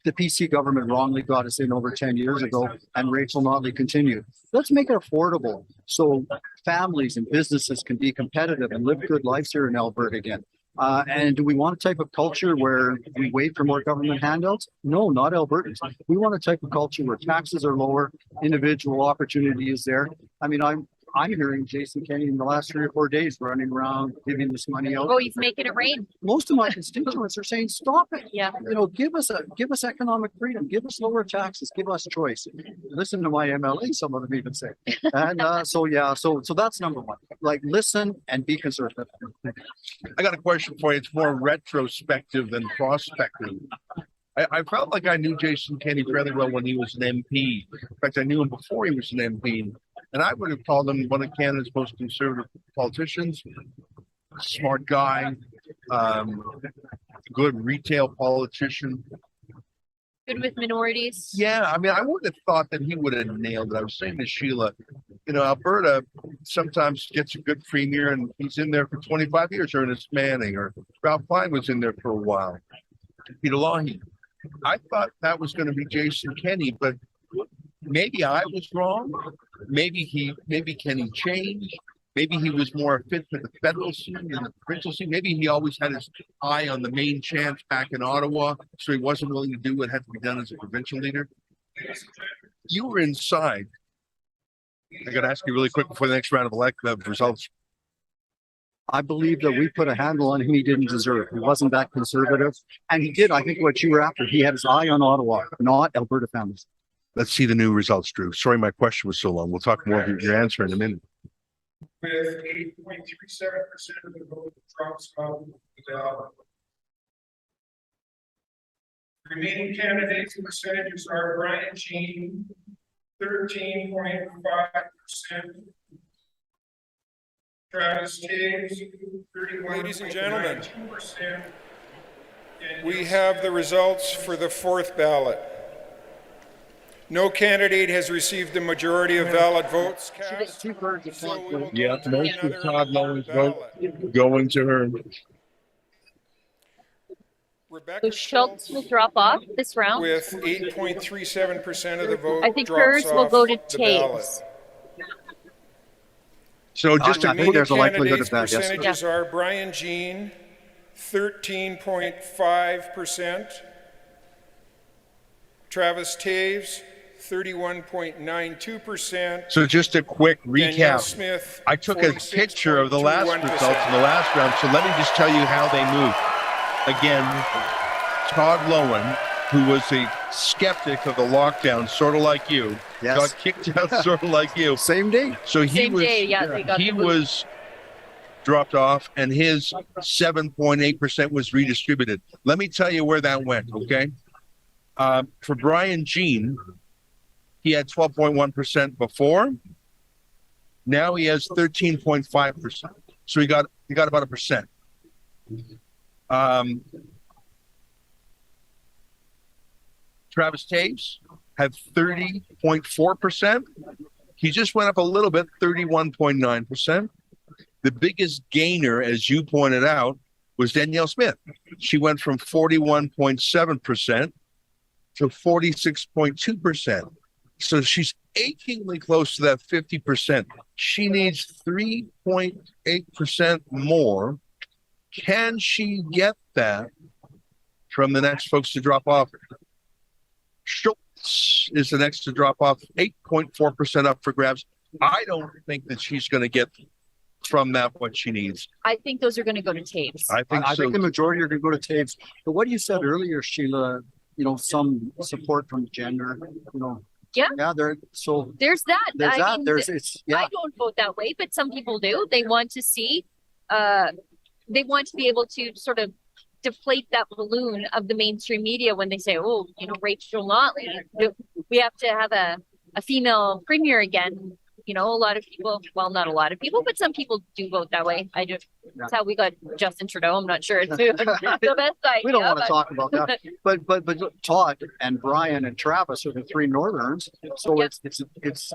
the PC government wrongly got us in over 10 years ago, and rates will not continue. Let's make it affordable so families and businesses can be competitive and live good lives here in Alberta again. And do we want a type of culture where we wait for more government handouts? No, not Albertans. We want a type of culture where taxes are lower, individual opportunity is there. I mean, I'm hearing Jason Kenney in the last 3 or 4 days running around giving this money out. Oh, he's making it rain. Most of my constituents are saying, stop it. Yeah. You know, give us economic freedom, give us lower taxes, give us choice. Listen to my MLA, some of them even say. And so that's number one. Like, listen and be conservative. I got a question for you. It's more retrospective than prospective. I felt like I knew Jason Kenney fairly well when he was an MP. In fact, I knew him before he was an MP. And I would have called him one of Canada's most conservative politicians. Smart guy, good retail politician. Good with minorities. Yeah, I mean, I would have thought that he would have nailed it. I was saying to Sheila, you know, Alberta sometimes gets a good premier and he's in there for 25 years, or Ernest Manning, or Ralph Klein was in there for a while. Peter Lougheed. I thought that was going to be Jason Kenney, but maybe I was wrong. Maybe Kenney changed. Maybe he was more fit for the federal scene than the provincial scene. Maybe he always had his eye on the main chance back in Ottawa, so he wasn't willing to do what had to be done as a provincial leader. You were inside. I got to ask you really quick before the next round of results. I believe that we put a handle on him he didn't deserve. He wasn't that conservative. And he did, I think, what you were after. He had his eye on Ottawa, not Alberta families. Let's see the new results, Drew. Sorry, my question was so long. We'll talk more of your answer in a minute. With 8.37% of the vote, drops out the ballot. Remaining candidates and percentages are Brian Jean, 13.5%. Travis Taves, 31. Ladies and gentlemen, we have the results for the 4th ballot. No candidate has received the majority of valid votes cast. Yeah, most of Todd Lowen's vote going to her. So Schultz will drop off this round. With 8.37% of the vote. I think hers will go to Taves. So just I think there's a likelihood of that, yes. Percentages are Brian Jean, 13.5%. Travis Taves, 31.92%. So just a quick recap. Danielle Smith, I took a picture of the last results in the last round, so let me just tell you how they moved. Again, Todd Lowen, who was a skeptic of the lockdown, sort of like you, got kicked out sort of like you. Same day. So he was dropped off, and his 7.8% was redistributed. Let me tell you where that went, okay? For Brian Jean, he had 12.1% before. Now he has 13.5%. So he got about 1%. Travis Taves had 30.4%. He just went up a little bit, 31.9%. The biggest gainer, as you pointed out, was Danielle Smith. She went from 41.7% to 46.2%. So she's achingly close to that 50%. She needs 3.8% more. Can she get that from the next folks to drop off? Schultz is the next to drop off, 8.4% up for grabs. I don't think that she's going to get from that what she needs. I think those are going to go to Taves. I think the majority are going to go to Taves. But what you said earlier, Sheila, some support from gender, Yeah. There's that. I don't vote that way, but some people do. They want to see, they want to be able to sort of deflate that balloon of the mainstream media when they say, oh, Rachel Notley, we have to have a female premier again. A lot of people, well, not a lot of people, but some people do vote that way. That's how we got Justin Trudeau. I'm not sure it's the best idea. We don't want to talk about that. But Todd and Brian and Travis are the three Northerns. So it's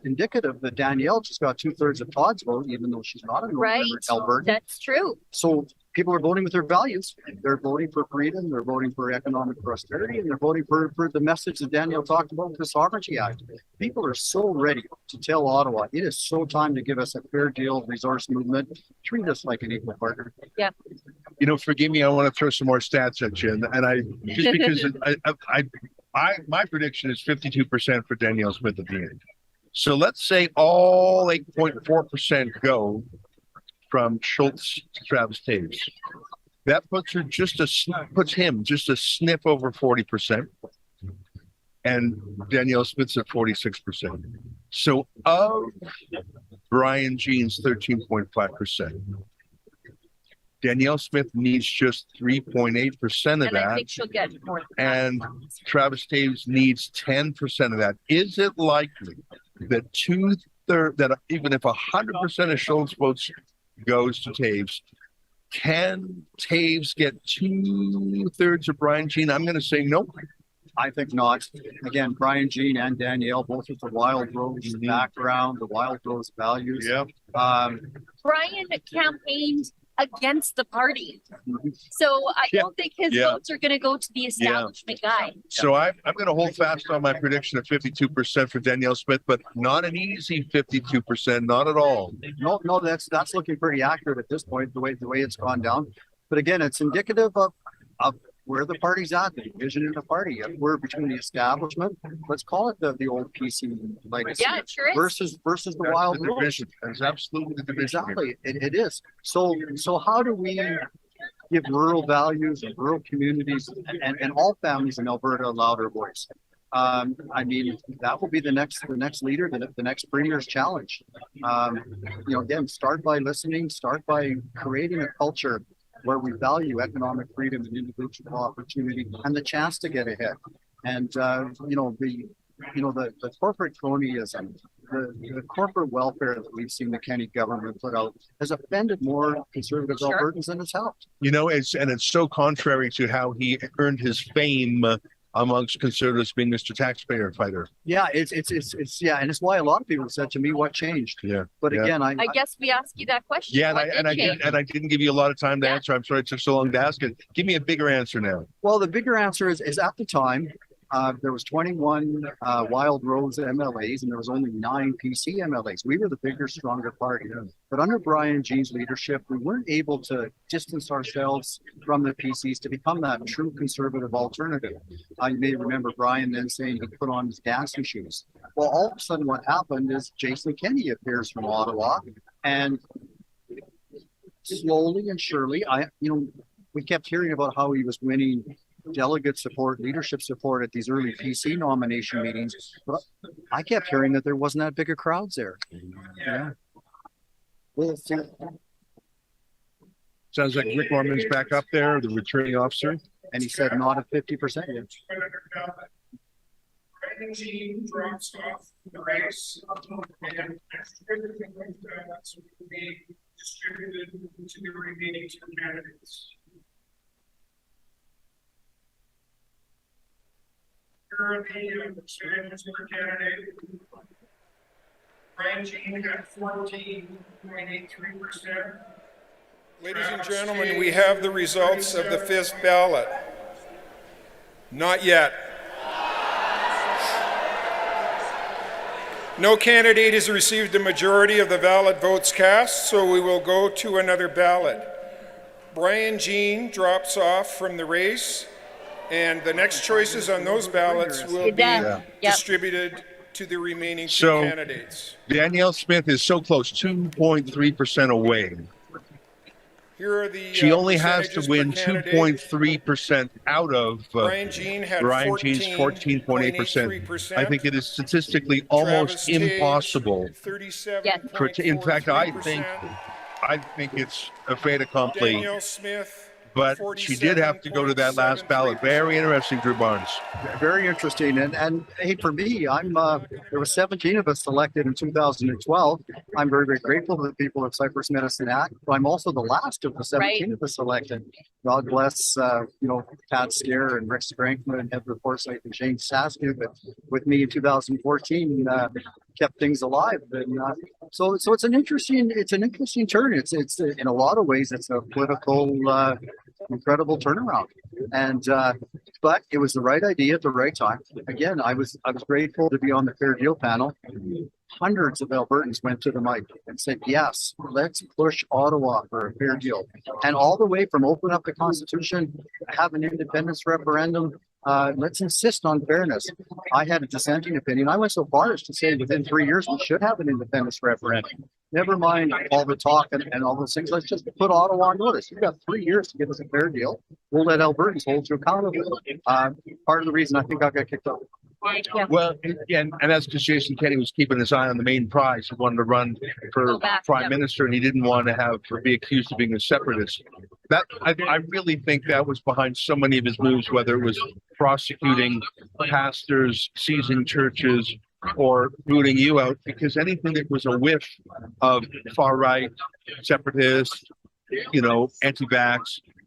indicative that Danielle just got 2/3 of Todd's vote, even though she's not a Northern Alberta. That's true. So people are voting with their values. They're voting for freedom. They're voting for economic prosperity, and they're voting for the message that Danielle talked about with the Sovereignty Act. People are so ready to tell Ottawa, it is so time to give us a fair deal resource movement. Treat us like an equal partner. Yeah. Forgive me. I want to throw some more stats at you, and I just because my prediction is 52% for Danielle Smith at the end. So let's say all 8.4% go from Schultz to Travis Taves. That puts him just a sniff over 40%, and Danielle Smith's at 46%. So of Brian Jean's 13.5%, Danielle Smith needs just 3.8% of that. I think she'll get more. And Travis Taves needs 10% of that. Is it likely that that even if 100% of Schultz votes goes to Taves, can Taves get 2/3 of Brian Jean? I'm going to say no. I think not. Again, Brian Jean and Danielle, both with the Wild Rose background, the Wild Rose values. Yep. Brian campaigned against the party. So I don't think his votes are going to go to the establishment guy. So I'm going to hold fast on my prediction of 52% for Danielle Smith, but not an easy 52%, not at all. No, that's looking pretty accurate at this point, the way it's gone down. But again, it's indicative of where the party's at, the division in the party. We're between the establishment, let's call it the old PC legacy. Yeah, it sure is. Versus the Wild Rose. That's absolutely the division. Exactly, it is. So how do we give rural values and rural communities and all families in Alberta a louder voice? That will be the next leader, the next premier's challenge. Again, start by listening, start by creating a culture where we value economic freedom and individual opportunity and the chance to get ahead. And the corporate cronyism, the corporate welfare that we've seen the Kenney government put out has offended more conservative Albertans than it's helped. It's so contrary to how he earned his fame amongst conservatives, being Mr. Taxpayer Fighter. Yeah, it's and it's why a lot of people said to me, "What changed?" Yeah, but again, I guess we asked you that question. Yeah, and I didn't give you a lot of time to answer. I'm sorry it took so long to ask it. Give me a bigger answer now. Well, the bigger answer is at the time there was 21 Wild Rose MLAs and there was only 9 PC MLAs. We were the bigger, stronger party. But under Brian Jean's leadership, we weren't able to distance ourselves from the PCs to become that true conservative alternative. You may remember Brian then saying he put on his dancing shoes. Well, all of a sudden what happened is Jason Kenney appears from Ottawa, and slowly and surely, we kept hearing about how he was winning delegate support, leadership support at these early PC nomination meetings, but I kept hearing that there wasn't that big of crowds there. Yeah. Sounds like Rick Orman's back up there, the returning officer. And he said not at 50% yet. Brian Jean drops off the race, and distributed to the remaining two candidates. Here are the percentages per candidate. Brian Jean got 14.83%. Ladies and gentlemen, we have the results of the fifth ballot. Not yet. No candidate has received a majority of the valid votes cast, so we will go to another ballot. Brian Jean drops off from the race, and the next choices on those ballots will be distributed to the remaining two candidates. Danielle Smith is so close, 2.3% away. Here are the she only has to win 2.3% out of Brian Jean's 14.8%. I think it is statistically almost impossible. In fact, I think it's a fait accompli. Danielle Smith, but she did have to go to that last ballot. Very interesting, Drew Barnes. Very interesting. And hey, for me, there were 17 of us selected in 2012. I'm very, very grateful to the people of Cypress Medicine Act, but I'm also the last of the 17 of us selected. God bless, Pat Scare and Rick Sprankman and Heather Forsyth and Shane Saskew, but with me in 2014, kept things alive. And so it's an interesting turn. It's in a lot of ways, it's a political, incredible turnaround. And but it was the right idea at the right time. Again, I was grateful to be on the Fair Deal panel. Hundreds of Albertans went to the mic and said, yes, let's push Ottawa for a fair deal. And all the way from open up the Constitution, have an independence referendum, let's insist on fairness. I had a dissenting opinion. I went so far as to say within 3 years, we should have an independence referendum. Never mind all the talk and all those things. Let's just put Ottawa on notice. You've got 3 years to give us a fair deal. We'll let Albertans hold you accountable. Part of the reason I think I got kicked off. Well, and that's because Jason Kenney was keeping his eye on the main prize. He wanted to run for prime minister, and he didn't want to be accused of being a separatist. That I really think that was behind so many of his moves, whether it was prosecuting pastors, seizing churches, or booting you out, because anything that was a whiff of far right, separatist, anti-vax,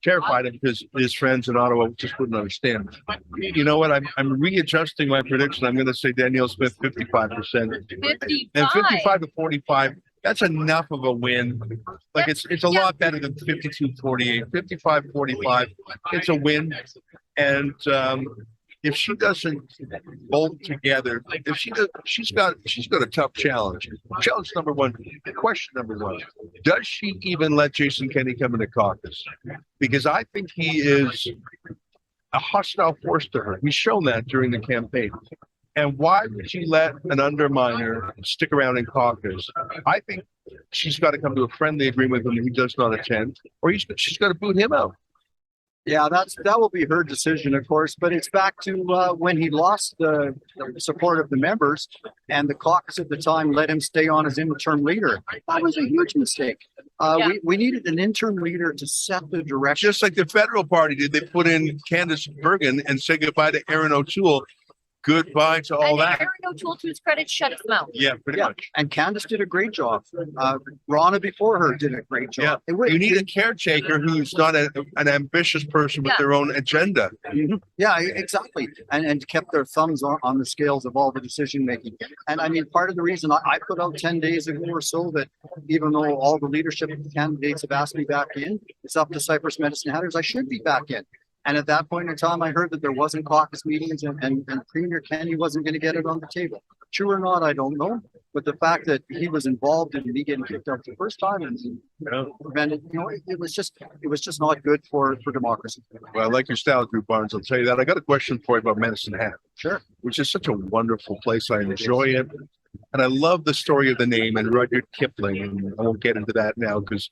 terrified him because his friends in Ottawa just wouldn't understand. You know what? I'm readjusting my prediction. I'm going to say Danielle Smith 55%. 55. And 55 to 45. That's enough of a win. Like it's a lot better than 52-48. 55-45. It's a win. And if she doesn't bolt together, if she does, she's got a tough challenge. Challenge number one, question number one, does she even let Jason Kenney come into caucus? Because I think he is a hostile force to her. He's shown that during the campaign. And why would she let an underminer stick around in caucus? I think she's got to come to a friendly agreement with him if he does not attend, or she's got to boot him out. Yeah, that will be her decision, of course. But it's back to when he lost the support of the members, and the caucus at the time let him stay on as interim leader. That was a huge mistake. We needed an interim leader to set the direction. Just like the federal party did, they put in Candace Bergen and said goodbye to Aaron O'Toole. Goodbye to all that. Aaron O'Toole, to his credit, shut his mouth. Yeah, pretty much. And Candace did a great job. Ronna before her did a great job. Yeah. You need a caretaker who's not an ambitious person with their own agenda. Mm-hmm. Yeah, exactly. And kept their thumbs on the scales of all the decision making. And I mean, part of the reason I put out 10 days ago or so that even though all the leadership candidates have asked me back in, it's up to Cypress Medicine Hatters, I should be back in. And at that point in time, I heard that there wasn't caucus meetings and Premier Kenney wasn't going to get it on the table. True or not, I don't know. But the fact that he was involved in me getting kicked out the first time and prevented, it was just not good for democracy. Well, I like your style, Drew Barnes. I'll tell you that. I got a question for you about Medicine Hat. Sure. Which is such a wonderful place. I enjoy it. And I love the story of the name and Rudyard Kipling. And I won't get into that now because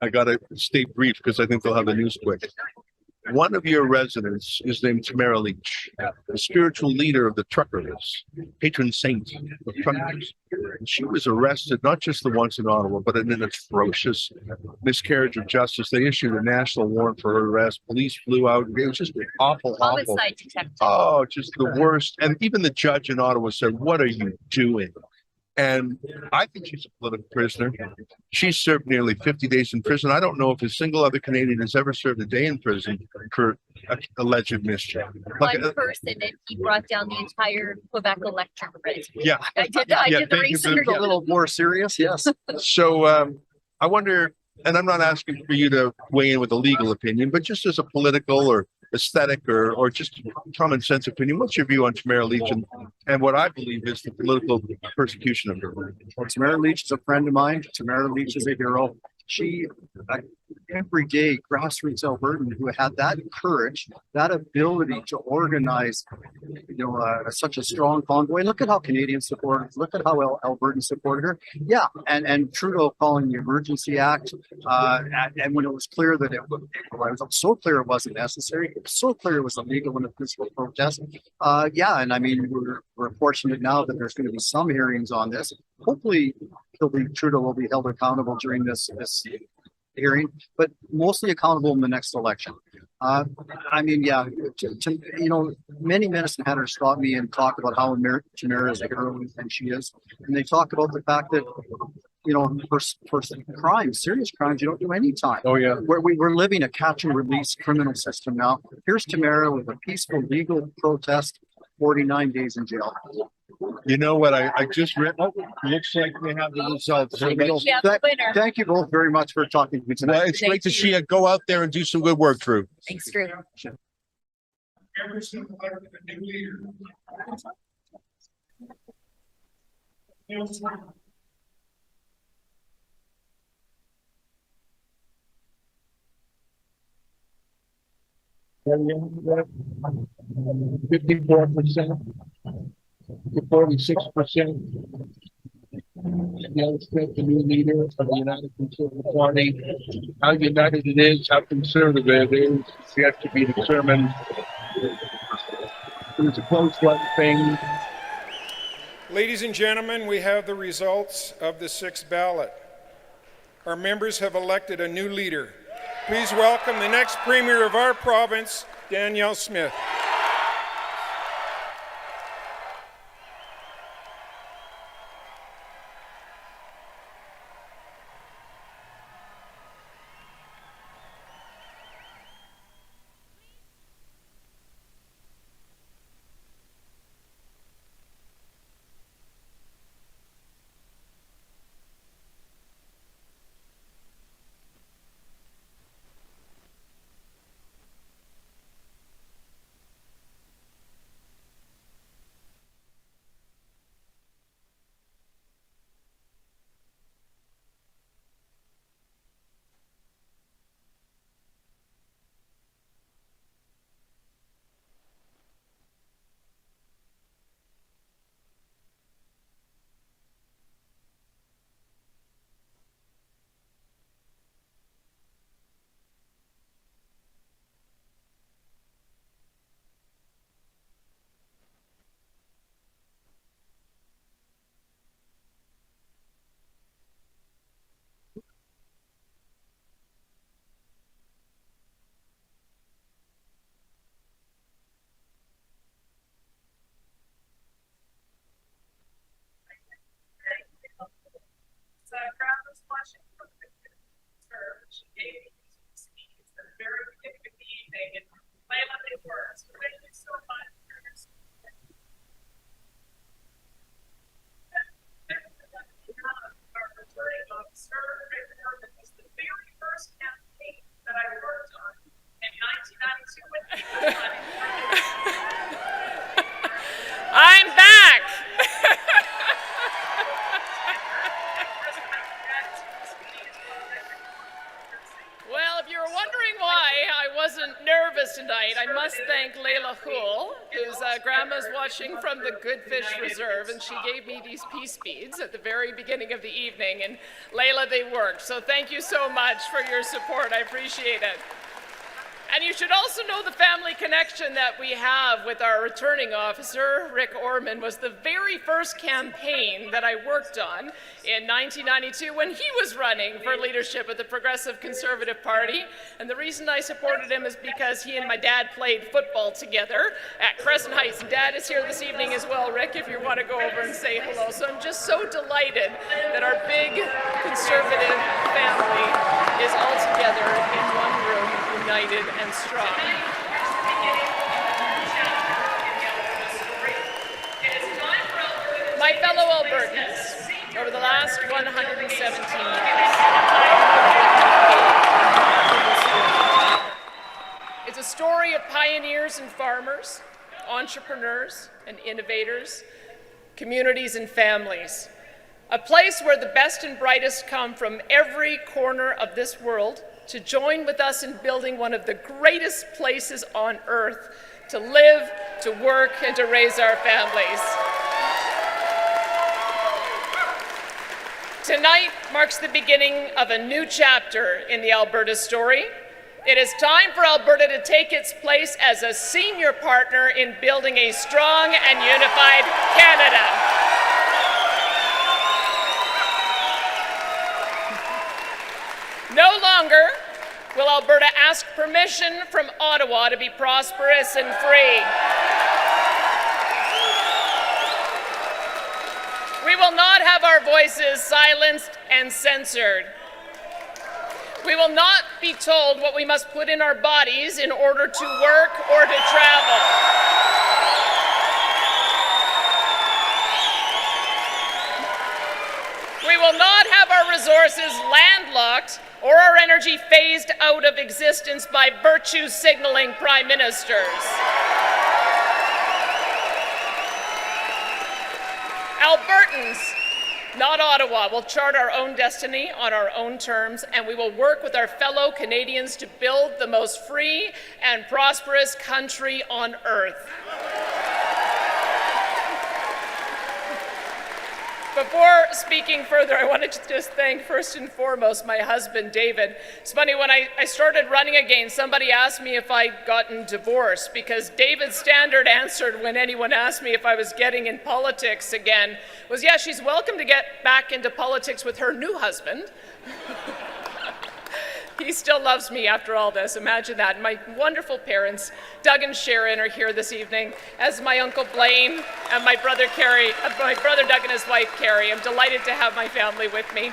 I got to stay brief because I think they'll have the news quick. One of your residents is named Tamara Leach, the spiritual leader of the truckers, patron saint of truckers. And she was arrested, not just the once in Ottawa, but in an atrocious miscarriage of justice. They issued a national warrant for her arrest. Police flew out. It was just awful. Homicide detective. Oh, just the worst. And even the judge in Ottawa said, "What are you doing?" And I think she's a political prisoner. She's served nearly 50 days in prison. I don't know if a single other Canadian has ever served a day in prison for alleged mischief. One person, and he brought down the entire Quebec electorate. Yeah. I did the research. A little more serious, yes. So I wonder, and I'm not asking for you to weigh in with a legal opinion, but just as a political or aesthetic or just common sense opinion, what's your view on Tamara Lich and what I believe is the political persecution of her? Well, Tamara Lich is a friend of mine. Tamara Lich is a hero. She, everyday grassroots Albertan who had that courage, that ability to organize, such a strong convoy. Look at how Canadians supported her. Look at how Albertans supported her. Yeah, and Trudeau calling the Emergency Act, and when it was clear that it was so clear it wasn't necessary, it was so clear it was illegal in a peaceful protest. Yeah, and I mean, we're fortunate now that there's going to be some hearings on this. Hopefully, Trudeau will be held accountable during this hearing, but mostly accountable in the next election. I mean, yeah, many medicine hatters stop me and talk about how Tamara is a hero, and she is, and they talk about the fact that for crimes, serious crimes, you don't do any time. Oh yeah, we're living a catch and release criminal system now. Here's Tamara with a peaceful legal protest, 49 days in jail. You know what? I just read. Oh, looks like we have the results. Thank you both very much for talking to me tonight. Well, it's great to see you go out there and do some good work, Drew. Thanks, Drew. Emerson elected a new leader. $54% to 46%. Danielle Smith, the new leader of the United Conservative Party. How united it is, how conservative it is, yet to be determined. It was a close one thing. Ladies and gentlemen, we have the results of the 6th ballot. Our members have elected a new leader. Please welcome the next Premier of our province, Danielle Smith. She gave me these speeches at the very beginning of the evening, and Layla, they were. So thank you so much for your support. Our returning officer, Rick Morgan, was the very first campaign that I worked on in 1992 with you. I'm back. Well, if you're wondering why I wasn't nervous tonight, I must thank Layla Houle, whose grandma's watching from the Goodfish Reserve, and she gave me these peace beads at the very beginning of the evening, and Layla, they worked. So thank you so much for your support. I appreciate it. And you should also know the family connection that we have with our returning officer. Rick Orman was the very first campaign that I worked on in 1992 when he was running for leadership of the Progressive Conservative Party. And the reason I supported him is because he and my dad played football together at Crescent Heights. And Dad is here this evening as well, Rick, if you want to go over and say hello. So I'm just so delighted that our big Conservative family is all together in one room, united and strong. My fellow Albertans, over the last 117 years, it's a story of pioneers and farmers, entrepreneurs and innovators, communities and families. A place where the best and brightest come from every corner of this world to join with us in building one of the greatest places on earth to live, to work, and to raise our families. Tonight marks the beginning of a new chapter in the Alberta story. It is time for Alberta to take its place as a senior partner in building a strong and unified Canada. No longer will Alberta ask permission from Ottawa to be prosperous and free. We will not have our voices silenced and censored. We will not be told what we must put in our bodies in order to work or to travel. We will not have our resources landlocked or our energy phased out of existence by virtue signaling prime ministers. Albertans, not Ottawa, will chart our own destiny on our own terms, and we will work with our fellow Canadians to build the most free and prosperous country on earth. Before speaking further, I wanted to just thank first and foremost my husband, David. It's funny, when I started running again, somebody asked me if I'd gotten divorced, because David's standard answer when anyone asked me if I was getting in politics again was, yeah, she's welcome to get back into politics with her new husband. He still loves me after all this. Imagine that. My wonderful parents, Doug and Sharon, are here this evening, as my uncle Blaine and my brother Doug and his wife Carrie. I'm delighted to have my family with me.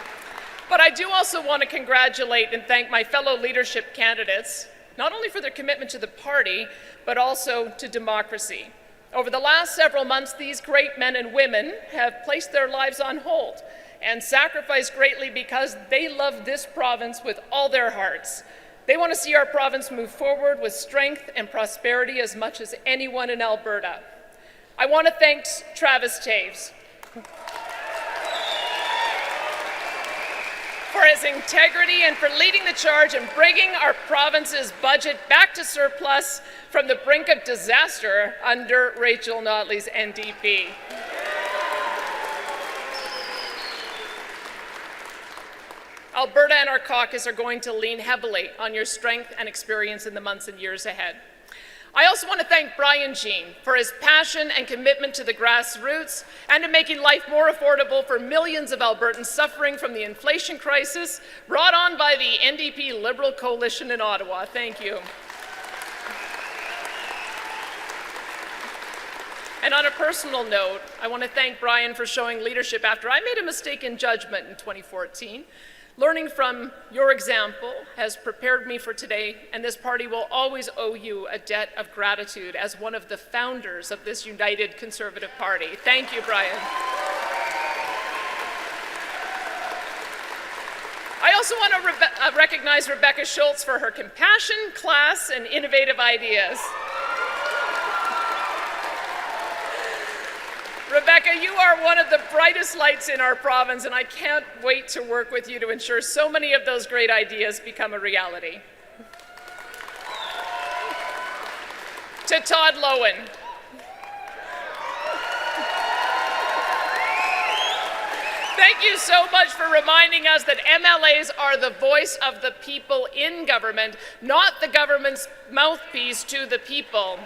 But I do also want to congratulate and thank my fellow leadership candidates, not only for their commitment to the party, but also to democracy. Over the last several months, these great men and women have placed their lives on hold and sacrificed greatly because they love this province with all their hearts. They want to see our province move forward with strength and prosperity as much as anyone in Alberta. I want to thank Travis Taves for his integrity and for leading the charge in bringing our province's budget back to surplus from the brink of disaster under Rachel Notley's NDP. Alberta and our caucus are going to lean heavily on your strength and experience in the months and years ahead. I also want to thank Brian Jean for his passion and commitment to the grassroots and to making life more affordable for millions of Albertans suffering from the inflation crisis brought on by the NDP Liberal coalition in Ottawa. Thank you. And on a personal note, I want to thank Brian for showing leadership after I made a mistake in judgment in 2014. Learning from your example has prepared me for today, and this party will always owe you a debt of gratitude as one of the founders of this United Conservative Party. Thank you, Brian. I also want to recognize Rebecca Schultz for her compassion, class, and innovative ideas. Rebecca, you are one of the brightest lights in our province, and I can't wait to work with you to ensure so many of those great ideas become a reality. To Todd Lowen. Thank you so much for reminding us that MLAs are the voice of the people in government, not the government's mouthpiece to the people.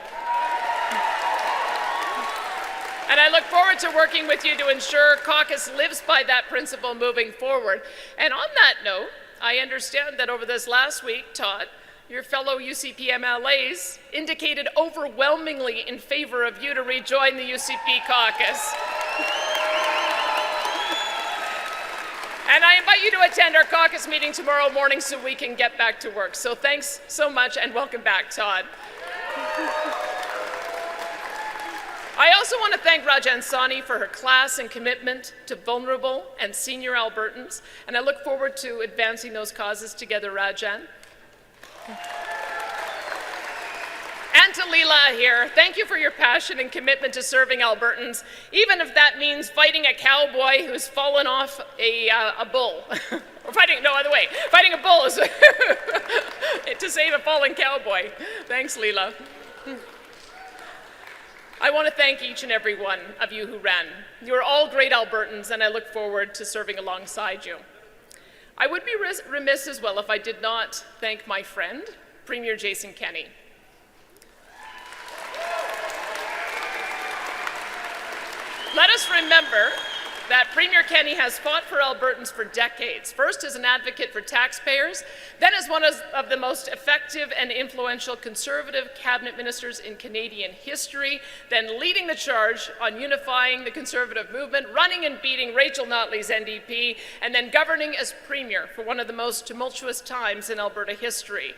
And I look forward to working with you to ensure caucus lives by that principle moving forward. And on that note, I understand that over this last week, Todd, your fellow UCP MLAs indicated overwhelmingly in favor of you to rejoin the UCP caucus. And I invite you to attend our caucus meeting tomorrow morning so we can get back to work. So thanks so much and welcome back, Todd. I also want to thank Rajan Sani for her class and commitment to vulnerable and senior Albertans, and I look forward to advancing those causes together, Rajan. And to Leela here, thank you for your passion and commitment to serving Albertans, even if that means fighting a cowboy who's fallen off a bull. Or fighting a bull is to save a fallen cowboy. Thanks, Leela. I want to thank each and every one of you who ran. You are all great Albertans, and I look forward to serving alongside you. I would be remiss as well if I did not thank my friend, Premier Jason Kenney. Let us remember that Premier Kenney has fought for Albertans for decades, first as an advocate for taxpayers, then as one of the most effective and influential Conservative cabinet ministers in Canadian history, then leading the charge on unifying the Conservative movement, running and beating Rachel Notley's NDP, and then governing as Premier for one of the most tumultuous times in Alberta history.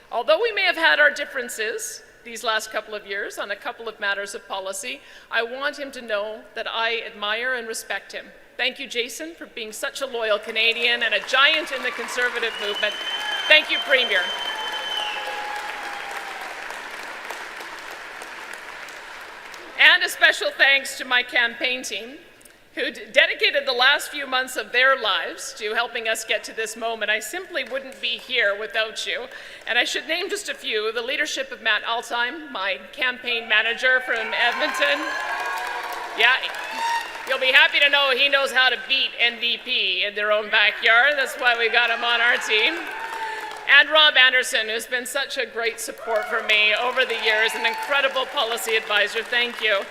Although we may have had our differences these last couple of years on a couple of matters of policy, I want him to know that I admire and respect him. Thank you, Jason, for being such a loyal Canadian and a giant in the Conservative movement. Thank you, Premier. And a special thanks to my campaign team, who dedicated the last few months of their lives to helping us get to this moment. I simply wouldn't be here without you. And I should name just a few: the leadership of Matt Altheim, my campaign manager from Edmonton. Yeah, you'll be happy to know he knows how to beat NDP in their own backyard. That's why we got him on our team. And Rob Anderson, who's been such a great support for me over the years, an incredible policy advisor. Thank you.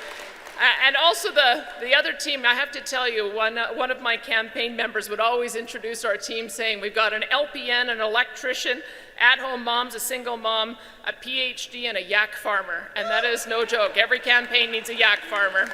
And also the other team, I have to tell you, one of my campaign members would always introduce our team saying, we've got an LPN, an electrician, at-home moms, a single mom, a PhD, and a yak farmer. And that is no joke. Every campaign needs a yak farmer.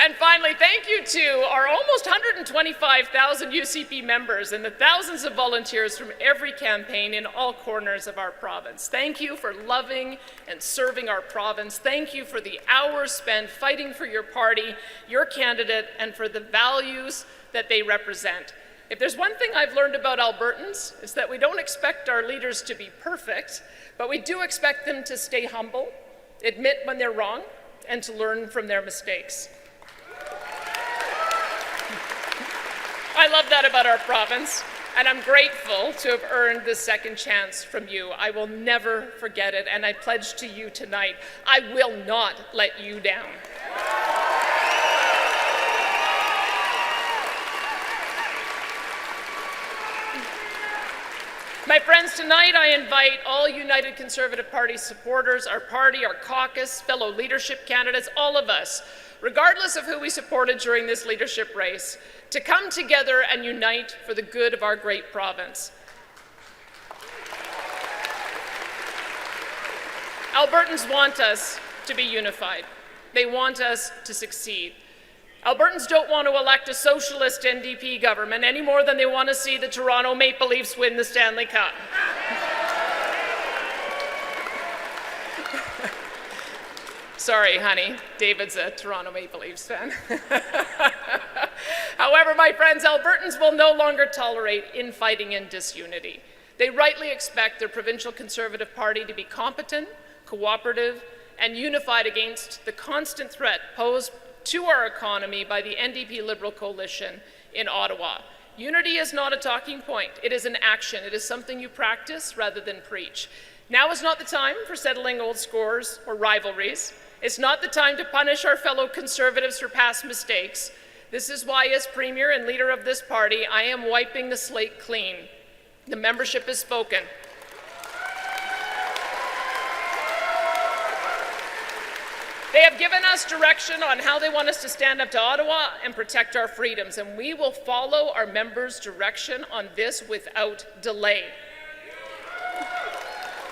And finally, thank you to our almost 125,000 UCP members and the thousands of volunteers from every campaign in all corners of our province. Thank you for loving and serving our province. Thank you for the hours spent fighting for your party, your candidate, and for the values that they represent. If there's one thing I've learned about Albertans, it's that we don't expect our leaders to be perfect, but we do expect them to stay humble, admit when they're wrong, and to learn from their mistakes. I love that about our province, and I'm grateful to have earned this second chance from you. I will never forget it, and I pledge to you tonight, I will not let you down. My friends, tonight I invite all United Conservative Party supporters, our party, our caucus, fellow leadership candidates, all of us, regardless of who we supported during this leadership race, to come together and unite for the good of our great province. Albertans want us to be unified. They want us to succeed. Albertans don't want to elect a socialist NDP government any more than they want to see the Toronto Maple Leafs win the Stanley Cup. Sorry, honey. David's a Toronto Maple Leafs fan. However, my friends, Albertans will no longer tolerate infighting and disunity. They rightly expect their provincial Conservative Party to be competent, cooperative, and unified against the constant threat posed to our economy by the NDP Liberal coalition in Ottawa. Unity is not a talking point. It is an action. It is something you practice rather than preach. Now is not the time for settling old scores or rivalries. It's not the time to punish our fellow Conservatives for past mistakes. This is why, as Premier and leader of this party, I am wiping the slate clean. The membership has spoken. They have given us direction on how they want us to stand up to Ottawa and protect our freedoms, and we will follow our members' direction on this without delay.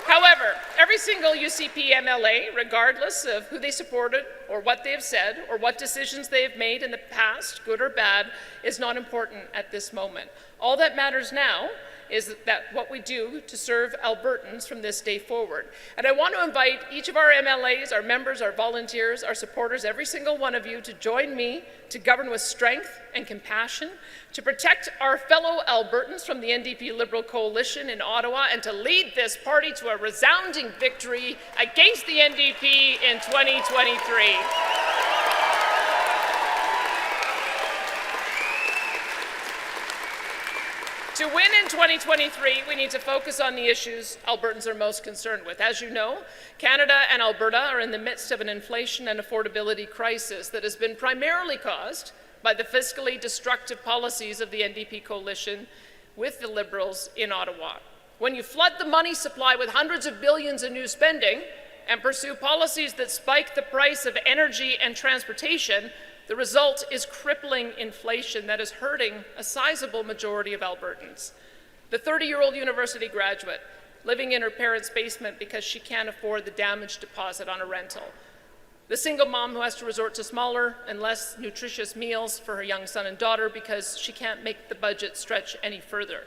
However, every single UCP MLA, regardless of who they supported or what they have said or what decisions they have made in the past, good or bad, is not important at this moment. All that matters now is that what we do to serve Albertans from this day forward. And I want to invite each of our MLAs, our members, our volunteers, our supporters, every single one of you to join me to govern with strength and compassion, to protect our fellow Albertans from the NDP Liberal coalition in Ottawa, and to lead this party to a resounding victory against the NDP in 2023. To win in 2023, we need to focus on the issues Albertans are most concerned with. As you know, Canada and Alberta are in the midst of an inflation and affordability crisis that has been primarily caused by the fiscally destructive policies of the NDP coalition with the Liberals in Ottawa. When you flood the money supply with hundreds of billions in new spending and pursue policies that spike the price of energy and transportation, the result is crippling inflation that is hurting a sizable majority of Albertans. The 30-year-old university graduate living in her parents' basement because she can't afford the damage deposit on a rental. The single mom who has to resort to smaller and less nutritious meals for her young son and daughter because she can't make the budget stretch any further.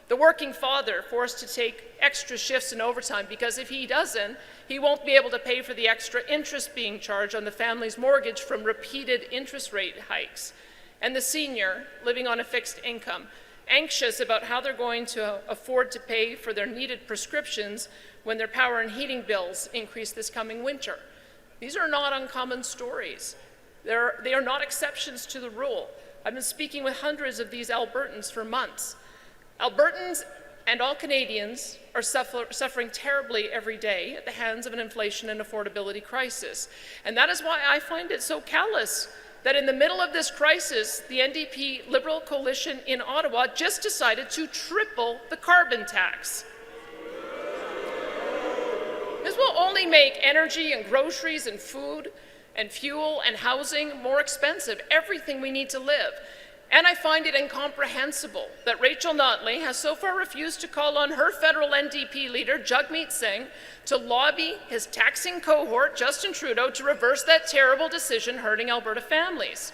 The working father forced to take extra shifts and overtime because if he doesn't, he won't be able to pay for the extra interest being charged on the family's mortgage from repeated interest rate hikes. And the senior living on a fixed income, anxious about how they're going to afford to pay for their needed prescriptions when their power and heating bills increase this coming winter. These are not uncommon stories. They are not exceptions to the rule. I've been speaking with hundreds of these Albertans for months. Albertans and all Canadians are suffering terribly every day at the hands of an inflation and affordability crisis. And that is why I find it so callous that in the middle of this crisis, the NDP Liberal coalition in Ottawa just decided to triple the carbon tax. This will only make energy and groceries and food and fuel and housing more expensive, everything we need to live. And I find it incomprehensible that Rachel Notley has so far refused to call on her federal NDP leader, Jagmeet Singh, to lobby his taxing cohort, Justin Trudeau, to reverse that terrible decision hurting Alberta families.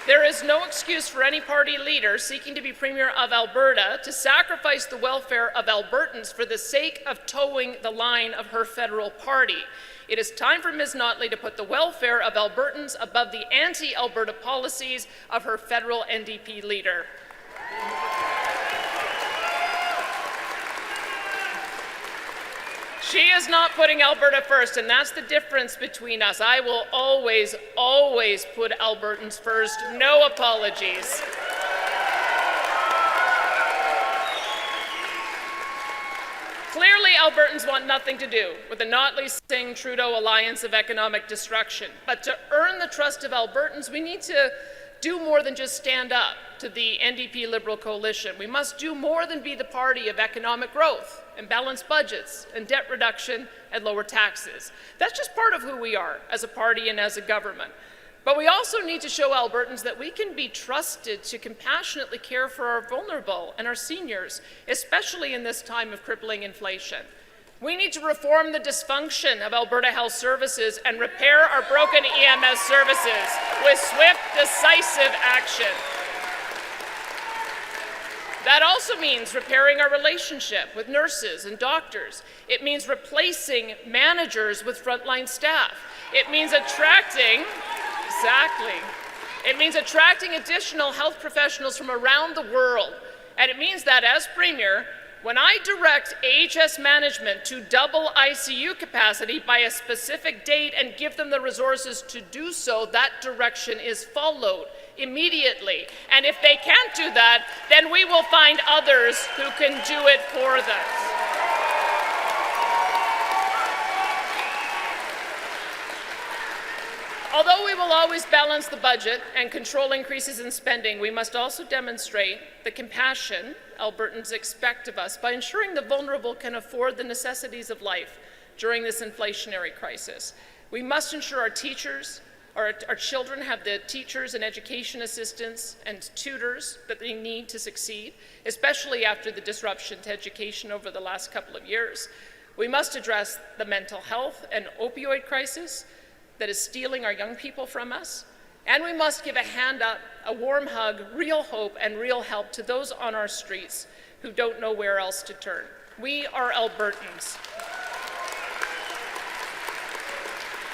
There is no excuse for any party leader seeking to be Premier of Alberta to sacrifice the welfare of Albertans for the sake of towing the line of her federal party. It is time for Ms. Notley to put the welfare of Albertans above the anti-Alberta policies of her federal NDP leader. She is not putting Alberta first, and that's the difference between us. I will always, always put Albertans first. No apologies. Clearly, Albertans want nothing to do with the Notley-Singh-Trudeau alliance of economic destruction. But to earn the trust of Albertans, we need to do more than just stand up to the NDP Liberal coalition. We must do more than be the party of economic growth and balanced budgets and debt reduction and lower taxes. That's just part of who we are as a party and as a government. But we also need to show Albertans that we can be trusted to compassionately care for our vulnerable and our seniors, especially in this time of crippling inflation. We need to reform the dysfunction of Alberta Health Services and repair our broken EMS services with swift, decisive action. That also means repairing our relationship with nurses and doctors. It means replacing managers with frontline staff. It means attracting additional health professionals from around the world. And it means that, as Premier, when I direct AHS management to double ICU capacity by a specific date and give them the resources to do so, that direction is followed immediately. And if they can't do that, then we will find others who can do it for them. Although we will always balance the budget and control increases in spending, we must also demonstrate the compassion Albertans expect of us by ensuring the vulnerable can afford the necessities of life during this inflationary crisis. We must ensure our teachers, our children have the teachers and education assistants and tutors that they need to succeed, especially after the disruption to education over the last couple of years. We must address the mental health and opioid crisis that is stealing our young people from us. And we must give a hand up, a warm hug, real hope, and real help to those on our streets who don't know where else to turn. We are Albertans.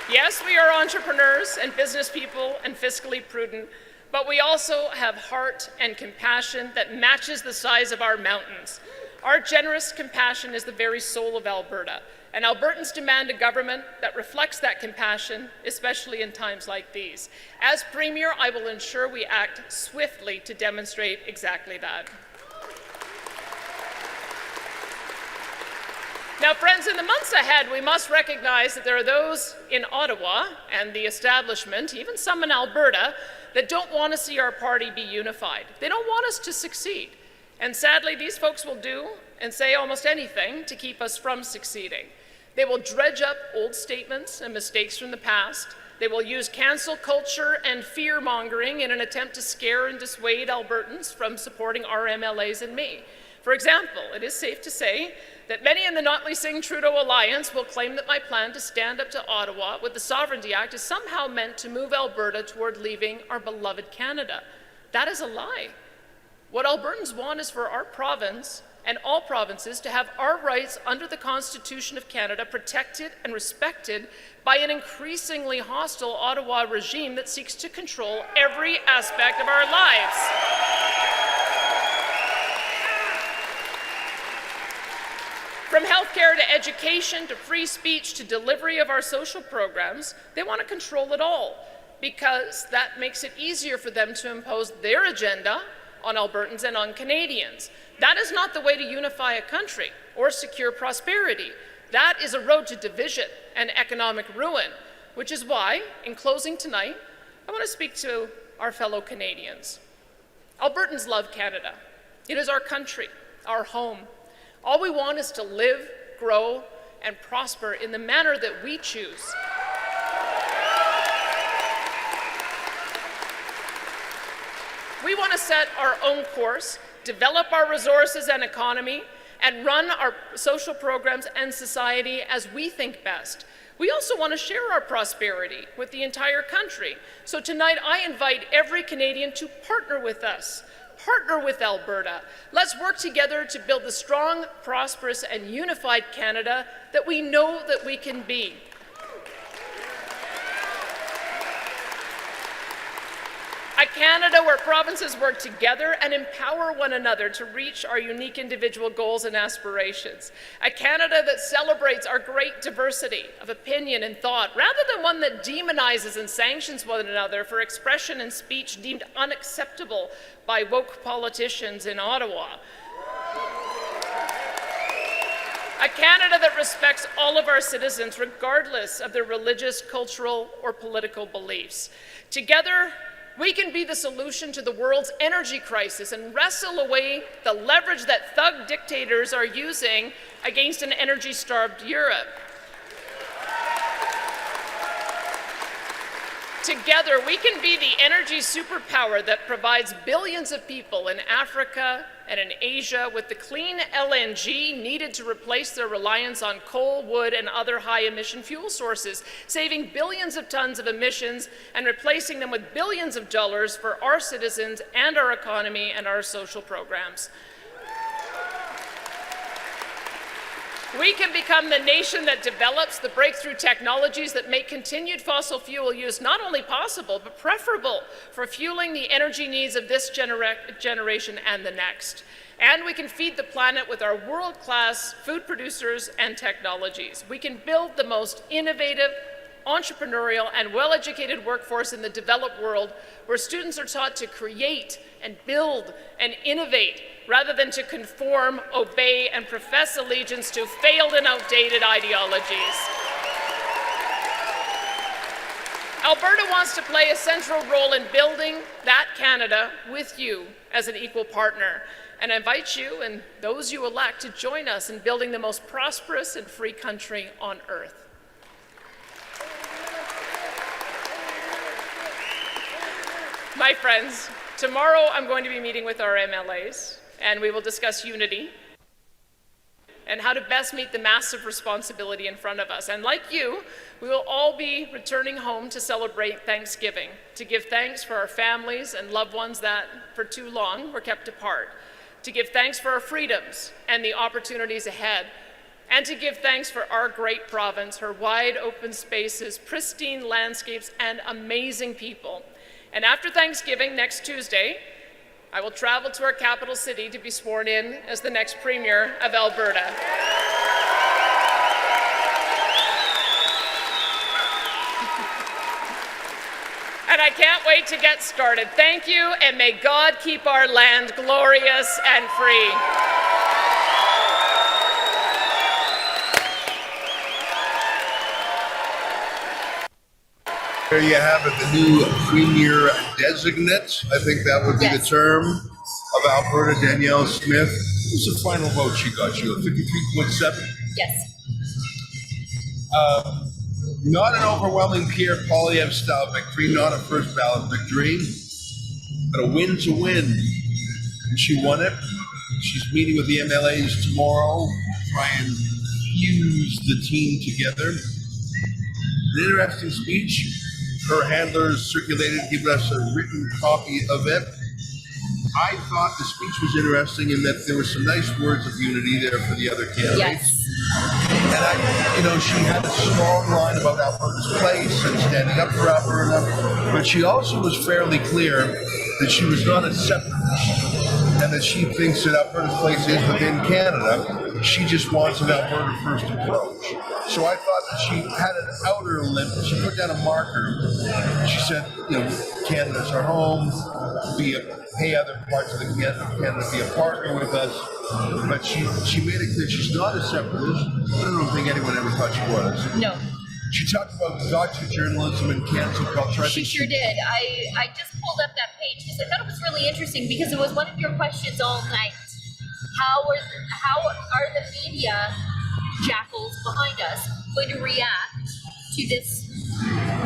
Yes, we are entrepreneurs and business people and fiscally prudent, but we also have heart and compassion that matches the size of our mountains. Our generous compassion is the very soul of Alberta, and Albertans demand a government that reflects that compassion, especially in times like these. As Premier, I will ensure we act swiftly to demonstrate exactly that. Now, friends, in the months ahead, we must recognize that there are those in Ottawa and the establishment, even some in Alberta, that don't want to see our party be unified. They don't want us to succeed. And sadly, these folks will do and say almost anything to keep us from succeeding. They will dredge up old statements and mistakes from the past. They will use cancel culture and fear-mongering in an attempt to scare and dissuade Albertans from supporting our MLAs and me. For example, it is safe to say that many in the Notley Singh Trudeau alliance will claim that my plan to stand up to Ottawa with the Sovereignty Act is somehow meant to move Alberta toward leaving our beloved Canada. That is a lie. What Albertans want is for our province and all provinces to have our rights under the Constitution of Canada protected and respected by an increasingly hostile Ottawa regime that seeks to control every aspect of our lives. From healthcare to education to free speech to delivery of our social programs, they want to control it all because that makes it easier for them to impose their agenda on Albertans and on Canadians. That is not the way to unify a country or secure prosperity. That is a road to division and economic ruin, which is why, in closing tonight, I want to speak to our fellow Canadians. Albertans love Canada. It is our country, our home. All we want is to live, grow, and prosper in the manner that we choose. We want to set our own course, develop our resources and economy, and run our social programs and society as we think best. We also want to share our prosperity with the entire country. So tonight, I invite every Canadian to partner with us. Partner with Alberta. Let's work together to build the strong, prosperous, and unified Canada that we know that we can be. A Canada where provinces work together and empower one another to reach our unique individual goals and aspirations. A Canada that celebrates our great diversity of opinion and thought, rather than one that demonizes and sanctions one another for expression and speech deemed unacceptable by woke politicians in Ottawa. A Canada that respects all of our citizens, regardless of their religious, cultural, or political beliefs. Together, we can be the solution to the world's energy crisis and wrestle away the leverage that thug dictators are using against an energy-starved Europe. Together, we can be the energy superpower that provides billions of people in Africa and in Asia with the clean LNG needed to replace their reliance on coal, wood, and other high-emission fuel sources, saving billions of tons of emissions and replacing them with billions of dollars for our citizens and our economy and our social programs. We can become the nation that develops the breakthrough technologies that make continued fossil fuel use not only possible, but preferable for fueling the energy needs of this generation and the next. And we can feed the planet with our world-class food producers and technologies. We can build the most innovative, entrepreneurial, and well-educated workforce in the developed world, where students are taught to create and build and innovate, rather than to conform, obey, and profess allegiance to failed and outdated ideologies. Alberta wants to play a central role in building that Canada with you as an equal partner. And I invite you and those you elect to join us in building the most prosperous and free country on earth. My friends, tomorrow I'm going to be meeting with our MLAs, and we will discuss unity and how to best meet the massive responsibility in front of us. And like you, we will all be returning home to celebrate Thanksgiving, to give thanks for our families and loved ones that for too long were kept apart, to give thanks for our freedoms and the opportunities ahead, and to give thanks for our great province, her wide open spaces, pristine landscapes, and amazing people. And after Thanksgiving, next Tuesday, I will travel to our capital city to be sworn in as the next Premier of Alberta. And I can't wait to get started. Thank you, and may God keep our land glorious and free. There you have it, the new Premier designate. I think that would be the term of Alberta, Danielle Smith. What was the final vote she got, Sheila? 53.7? Yes. Not an overwhelming Pierre Poilievre-style victory, not a first ballot victory, but a win to win. And she won it. She's meeting with the MLAs tomorrow to try and fuse the team together. An interesting speech. Her handlers circulated, given us a written copy of it. I thought the speech was interesting in that there were some nice words of unity there for the other candidates. Yes. And she had a strong line about Alberta's place and standing up for Alberta, but she also was fairly clear that she was not a separatist and that she thinks that Alberta's place is within Canada. She just wants an Alberta first approach. So I thought that she had an outer limit. She put down a marker. She said, Canada's our home. Pay other parts of Canada be a partner with us. But she made it clear she's not a separatist. I don't think anyone ever thought she was. No. She talked about gotcha journalism and cancel culture. She sure did. I just pulled up that page because I thought it was really interesting because it was one of your questions all night. How are the media jackals behind us going to react to this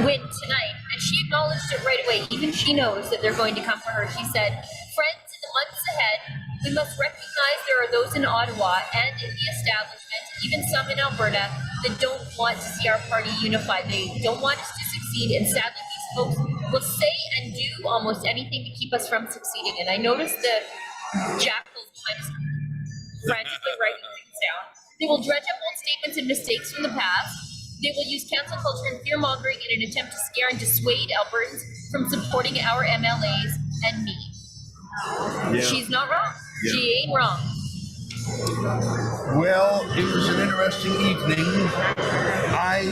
win tonight? And she acknowledged it right away. Even she knows that they're going to come for her. She said, friends, in the months ahead, we must recognize there are those in Ottawa and in the establishment, even some in Alberta, that don't want to see our party unified. They don't want us to succeed. And sadly, these folks will say and do almost anything to keep us from succeeding. And I noticed the jackals behind us frantically writing things down. They will dredge up old statements and mistakes from the past. They will use cancel culture and fear-mongering in an attempt to scare and dissuade Albertans from supporting our MLAs and me. Yeah. She's not wrong. Yeah. She ain't wrong. Well, it was an interesting evening. I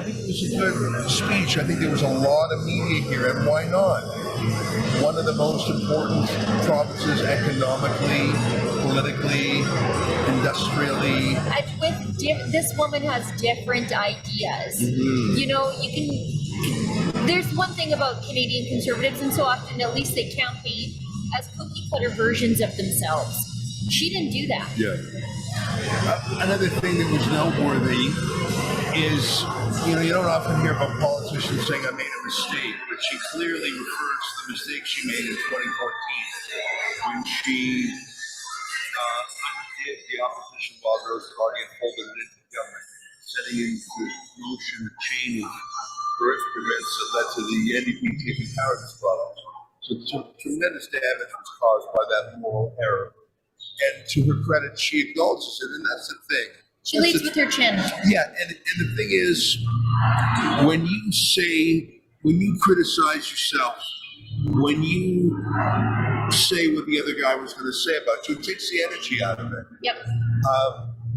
think it was a good speech. I think there was a lot of media here, and why not? One of the most important provinces economically, politically, industrially. And with this woman has different ideas. Mm-hmm. There's one thing about Canadian Conservatives, and so often at least they campaign as cookie-cutter versions of themselves. She didn't do that. Yeah. Another thing that was noteworthy is, you don't often hear about politicians saying I made a mistake, but she clearly refers to the mistake she made in 2014 when she undid the opposition while Rose Party and folded it into government, setting into motion a chain of horrific events that led to the NDP taking power in this province. So tremendous damage was caused by that moral error. And to her credit, she acknowledges it, and that's the thing. She leads with her chin. Yeah, and the thing is, when you criticize yourself, when you say what the other guy was going to say about you, it takes the energy out of it. Yep.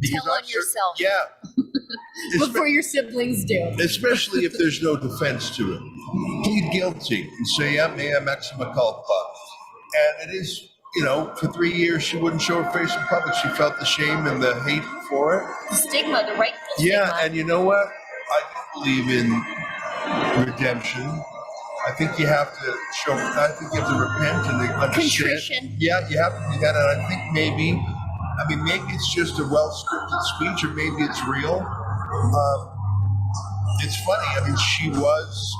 Tell on yourself. Yeah. Before your siblings do. Especially if there's no defense to it. Plead guilty and say, yeah, mea maxima culpa. And it is, for 3 years she wouldn't show her face in public. She felt the shame and the hate for it. The stigma, the rightful stigma. Yeah, and you know what? I believe in redemption. I think you have to show. I think you have to repent and understand. Contrition. Yeah, you have to do that. And I think maybe it's just a well-scripted speech, or maybe it's real. It's funny. I mean, she was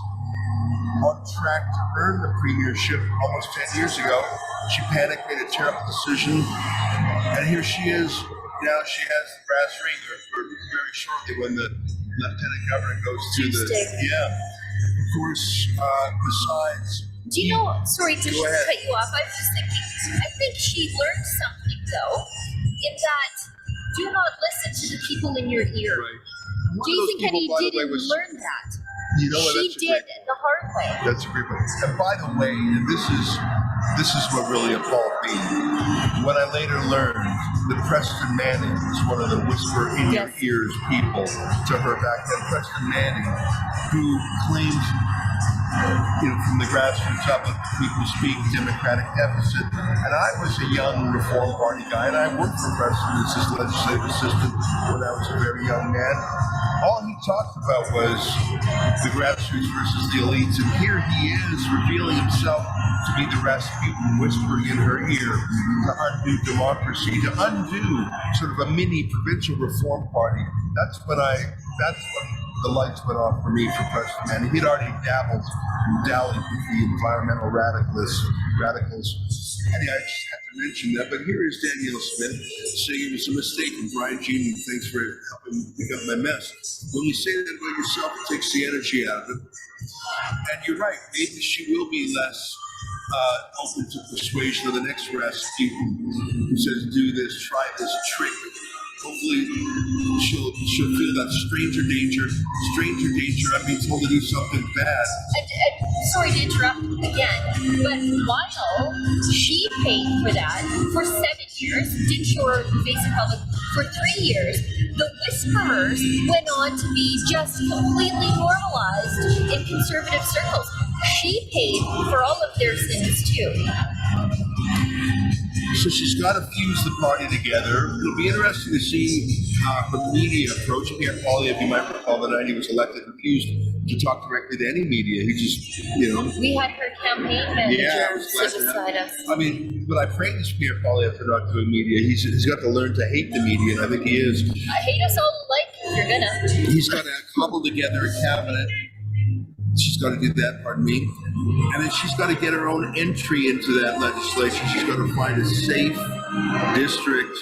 on track to earn the premiership almost 10 years ago. She panicked, made a terrible decision, and here she is. Now she has the brass ring, or very shortly when the lieutenant governor goes to the. Yeah. Of course, besides. Do you know, sorry to Go ahead. cut you off, I was just thinking, I think she learned something though, in that do not listen to the people in your ear. Right. Jason Kenney by the way, didn't was- learn that. You know what? She That's a did great it the hard way. That's a great point. And by the way, and this is what really appalled me. When I later learned that Preston Manning was one of the whisper in your ears people to her back then. Preston Manning, who claimed, from the grassroots up, we speak Democratic deficit. And I was a young Reform Party guy, and I worked for Preston as his legislative assistant when I was a very young man. All he talked about was the grassroots versus the elites, and here he is revealing himself to be the Rasputin whispering in her ear to undo democracy, to undo sort of a mini provincial Reform Party. That's when the lights went off for me for Preston Manning. He'd already dabbled and dallied with the environmental radicals. Anyway, I just had to mention that. But here is Danielle Smith saying it was a mistake. And Brian Jean, thanks for helping pick up my mess. When you say that about yourself, it takes the energy out of it. And you're right. Maybe she will be less open to persuasion of the next Rasputin who says, do this, try this trick. Hopefully she'll feel that stranger danger. I'm being told to do something bad. Sorry to interrupt again, but while she paid for that for 7 years, didn't show her face in public for 3 years, the whisperers went on to be just completely normalized in conservative circles. She paid for all of their sins too. So she's got to fuse the party together. It'll be interesting to see her media approach. Pierre Poilievre, you might recall, the night he was elected, refused to talk directly to any media. He just, We had her campaign manager sit to beside us. I mean, but I praise Pierre Poilievre for not doing media. He's got to learn to hate the media, and I think he is. I hate us all alike if you're gonna. He's got to cobble together a cabinet. She's got to do that, pardon me. And then she's got to get her own entry into that legislation. She's got to find a safe district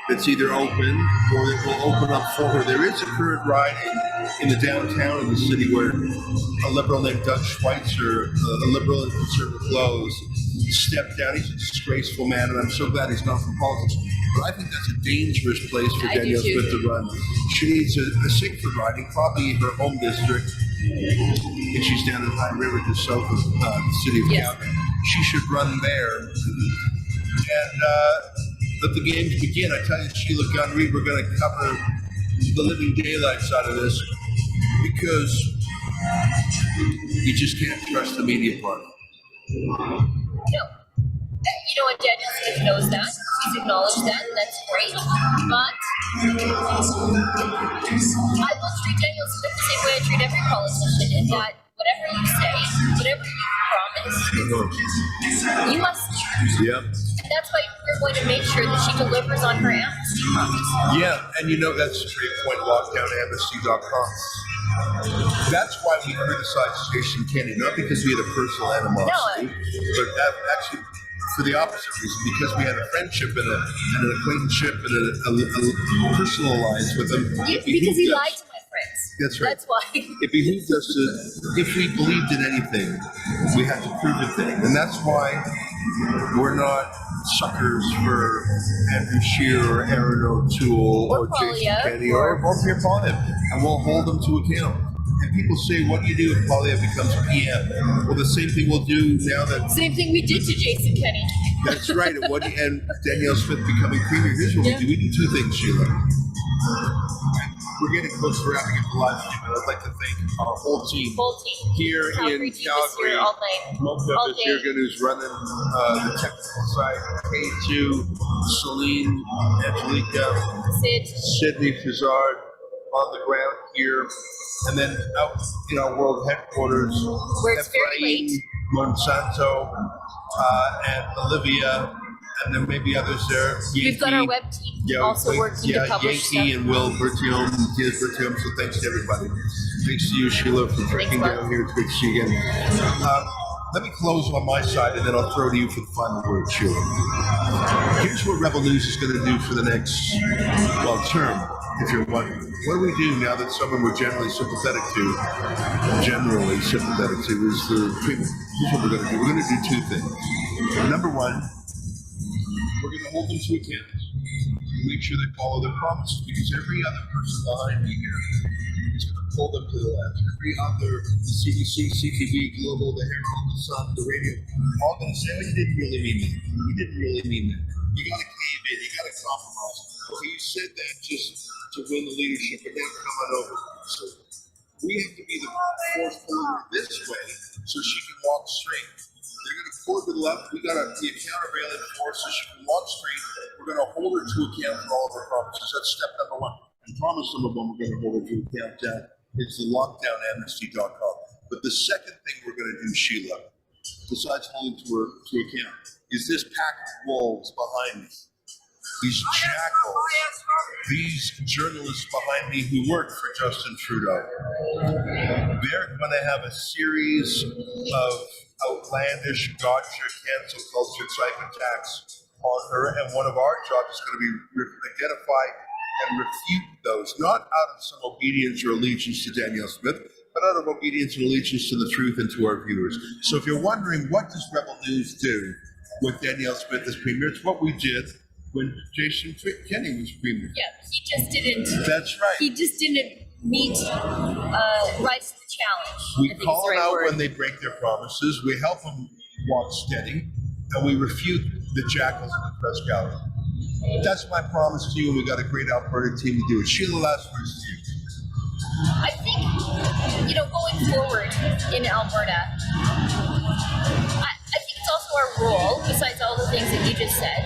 that's either open or that will open up for her. There is a current riding in the downtown of the city where a liberal named Doug Schweitzer, a liberal in conservative clothes, stepped down. He's a disgraceful man, and I'm so glad he's gone from politics. But I think that's a dangerous place for Danielle Smith to run. She needs a safer riding, probably in her home district. And she's down in High River, just south of the city of Calgary. She should run there and let the games begin. I tell you, Sheila Gunn Reid, we're going to cover the living daylights out of this because you just can't trust the media party. No. You know what, Danielle Smith knows that. She's acknowledged that, and that's great. But I will treat Danielle Smith the same way I treat every politician, in that whatever you say, whatever you promise, you must keep. Yep. And that's why we're going to make sure that she delivers on her amnesty promise. Yeah, and that's a great point, lockdownamnesty.com. That's why we criticized Jason Kenney, not because we had a personal animosity, but actually for the opposite reason, because we had a friendship and an acquaintanceship and a personal alliance with him. Because he lied to my friends. That's right. That's why. It behooved us to, if we believed in anything, we had to prove a thing. And that's why we're not suckers for Andrew Scheer or Aaron O'Toole or Jason Kenney or Pierre Poilievre. And we'll hold them to account. And people say, what do you do if Poilievre becomes PM? Well, the same thing we'll do now that... Same thing we did to Jason Kenney. That's right. And Danielle Smith becoming premier. Here's what we do. We do two things, Sheila. We're getting close to wrapping up the live stream, and I'd like to thank our whole team here in Calgary. Mocha Bezirgan, who's running the technical side, K2, Celine, Angelica, Sydney, Fizzard, on the ground here, and then out in our world headquarters, Where it's very late. Monsanto, and Olivia, and then maybe others there. We've got our web team also working to publish Yankee stuff. and Will Bertium, Tiz Bertium, so thanks to everybody. Thanks to you, Sheila, for trekking down here. It's good to see you again. Let me close on my side, and then I'll throw to you for the final word, Sheila. Here's what Rebel News is going to do for the next, term, if you're wondering. What do we do now that someone we're generally sympathetic to, is here's what we're going to do. We're going to do two things. Number one, we're going to hold them to account. Make sure they follow their promises, because every other person behind me here is going to pull them to the left. Every other, the CBC, CTV, Global, the Herald, the Sun, the radio, all going to say, well, you didn't really mean that. You didn't really mean that. You got to cave in. You got to compromise. Okay, you said that just to win the leadership, but then come on over. So we have to be the force puller this way so she can walk straight. They're going to pull her to the left. We got to be a countervailing force so she can walk straight. We're going to hold her to account for all of her promises. That's step number one. And promise number one, we're going to hold her to account. It's the lockdownamnesty.com. But the second thing we're going to do, Sheila, besides holding to account, is this pack of wolves behind me. These jackals, these journalists behind me who work for Justin Trudeau. They're going to have a series of outlandish gotcha cancel culture type attacks on her, and one of our jobs is going to be identify and refute those, not out of some obedience or allegiance to Danielle Smith, but out of obedience and allegiance to the truth and to our viewers. So if you're wondering, what does Rebel News do with Danielle Smith as Premier? It's what we did when Jason Kenney was Premier. Yeah, he just didn't. That's right. He just didn't rise to the challenge. We call them out when they break their promises. We help them walk steady, and we refute the jackals in the press gallery. That's my promise to you, and we got a great Alberta team to do it. Sheila, last words to you. I think, going forward in Alberta, I think it's also our role, besides all the things that you just said,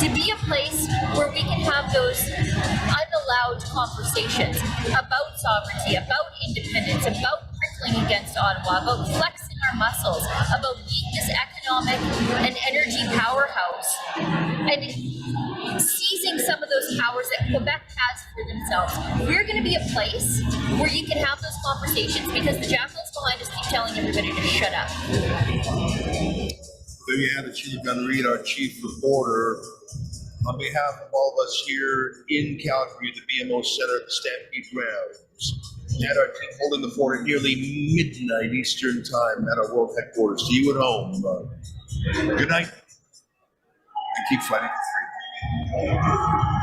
to be a place where we can have those unallowed conversations about sovereignty, about independence, about prickling against Ottawa, about flexing our muscles, about being this economic and energy powerhouse, and seizing some of those powers that Quebec has for themselves. We're going to be a place where you can have those conversations, because the jackals behind us keep telling everybody to shut up. There you have it, Sheila Gunn Reid, our chief reporter. On behalf of all of us here in Calgary, the BMO Center at the Stampede Grounds, and our team holding the fort at nearly midnight Eastern Time at our world headquarters. See you at home. Good night, and keep fighting for freedom.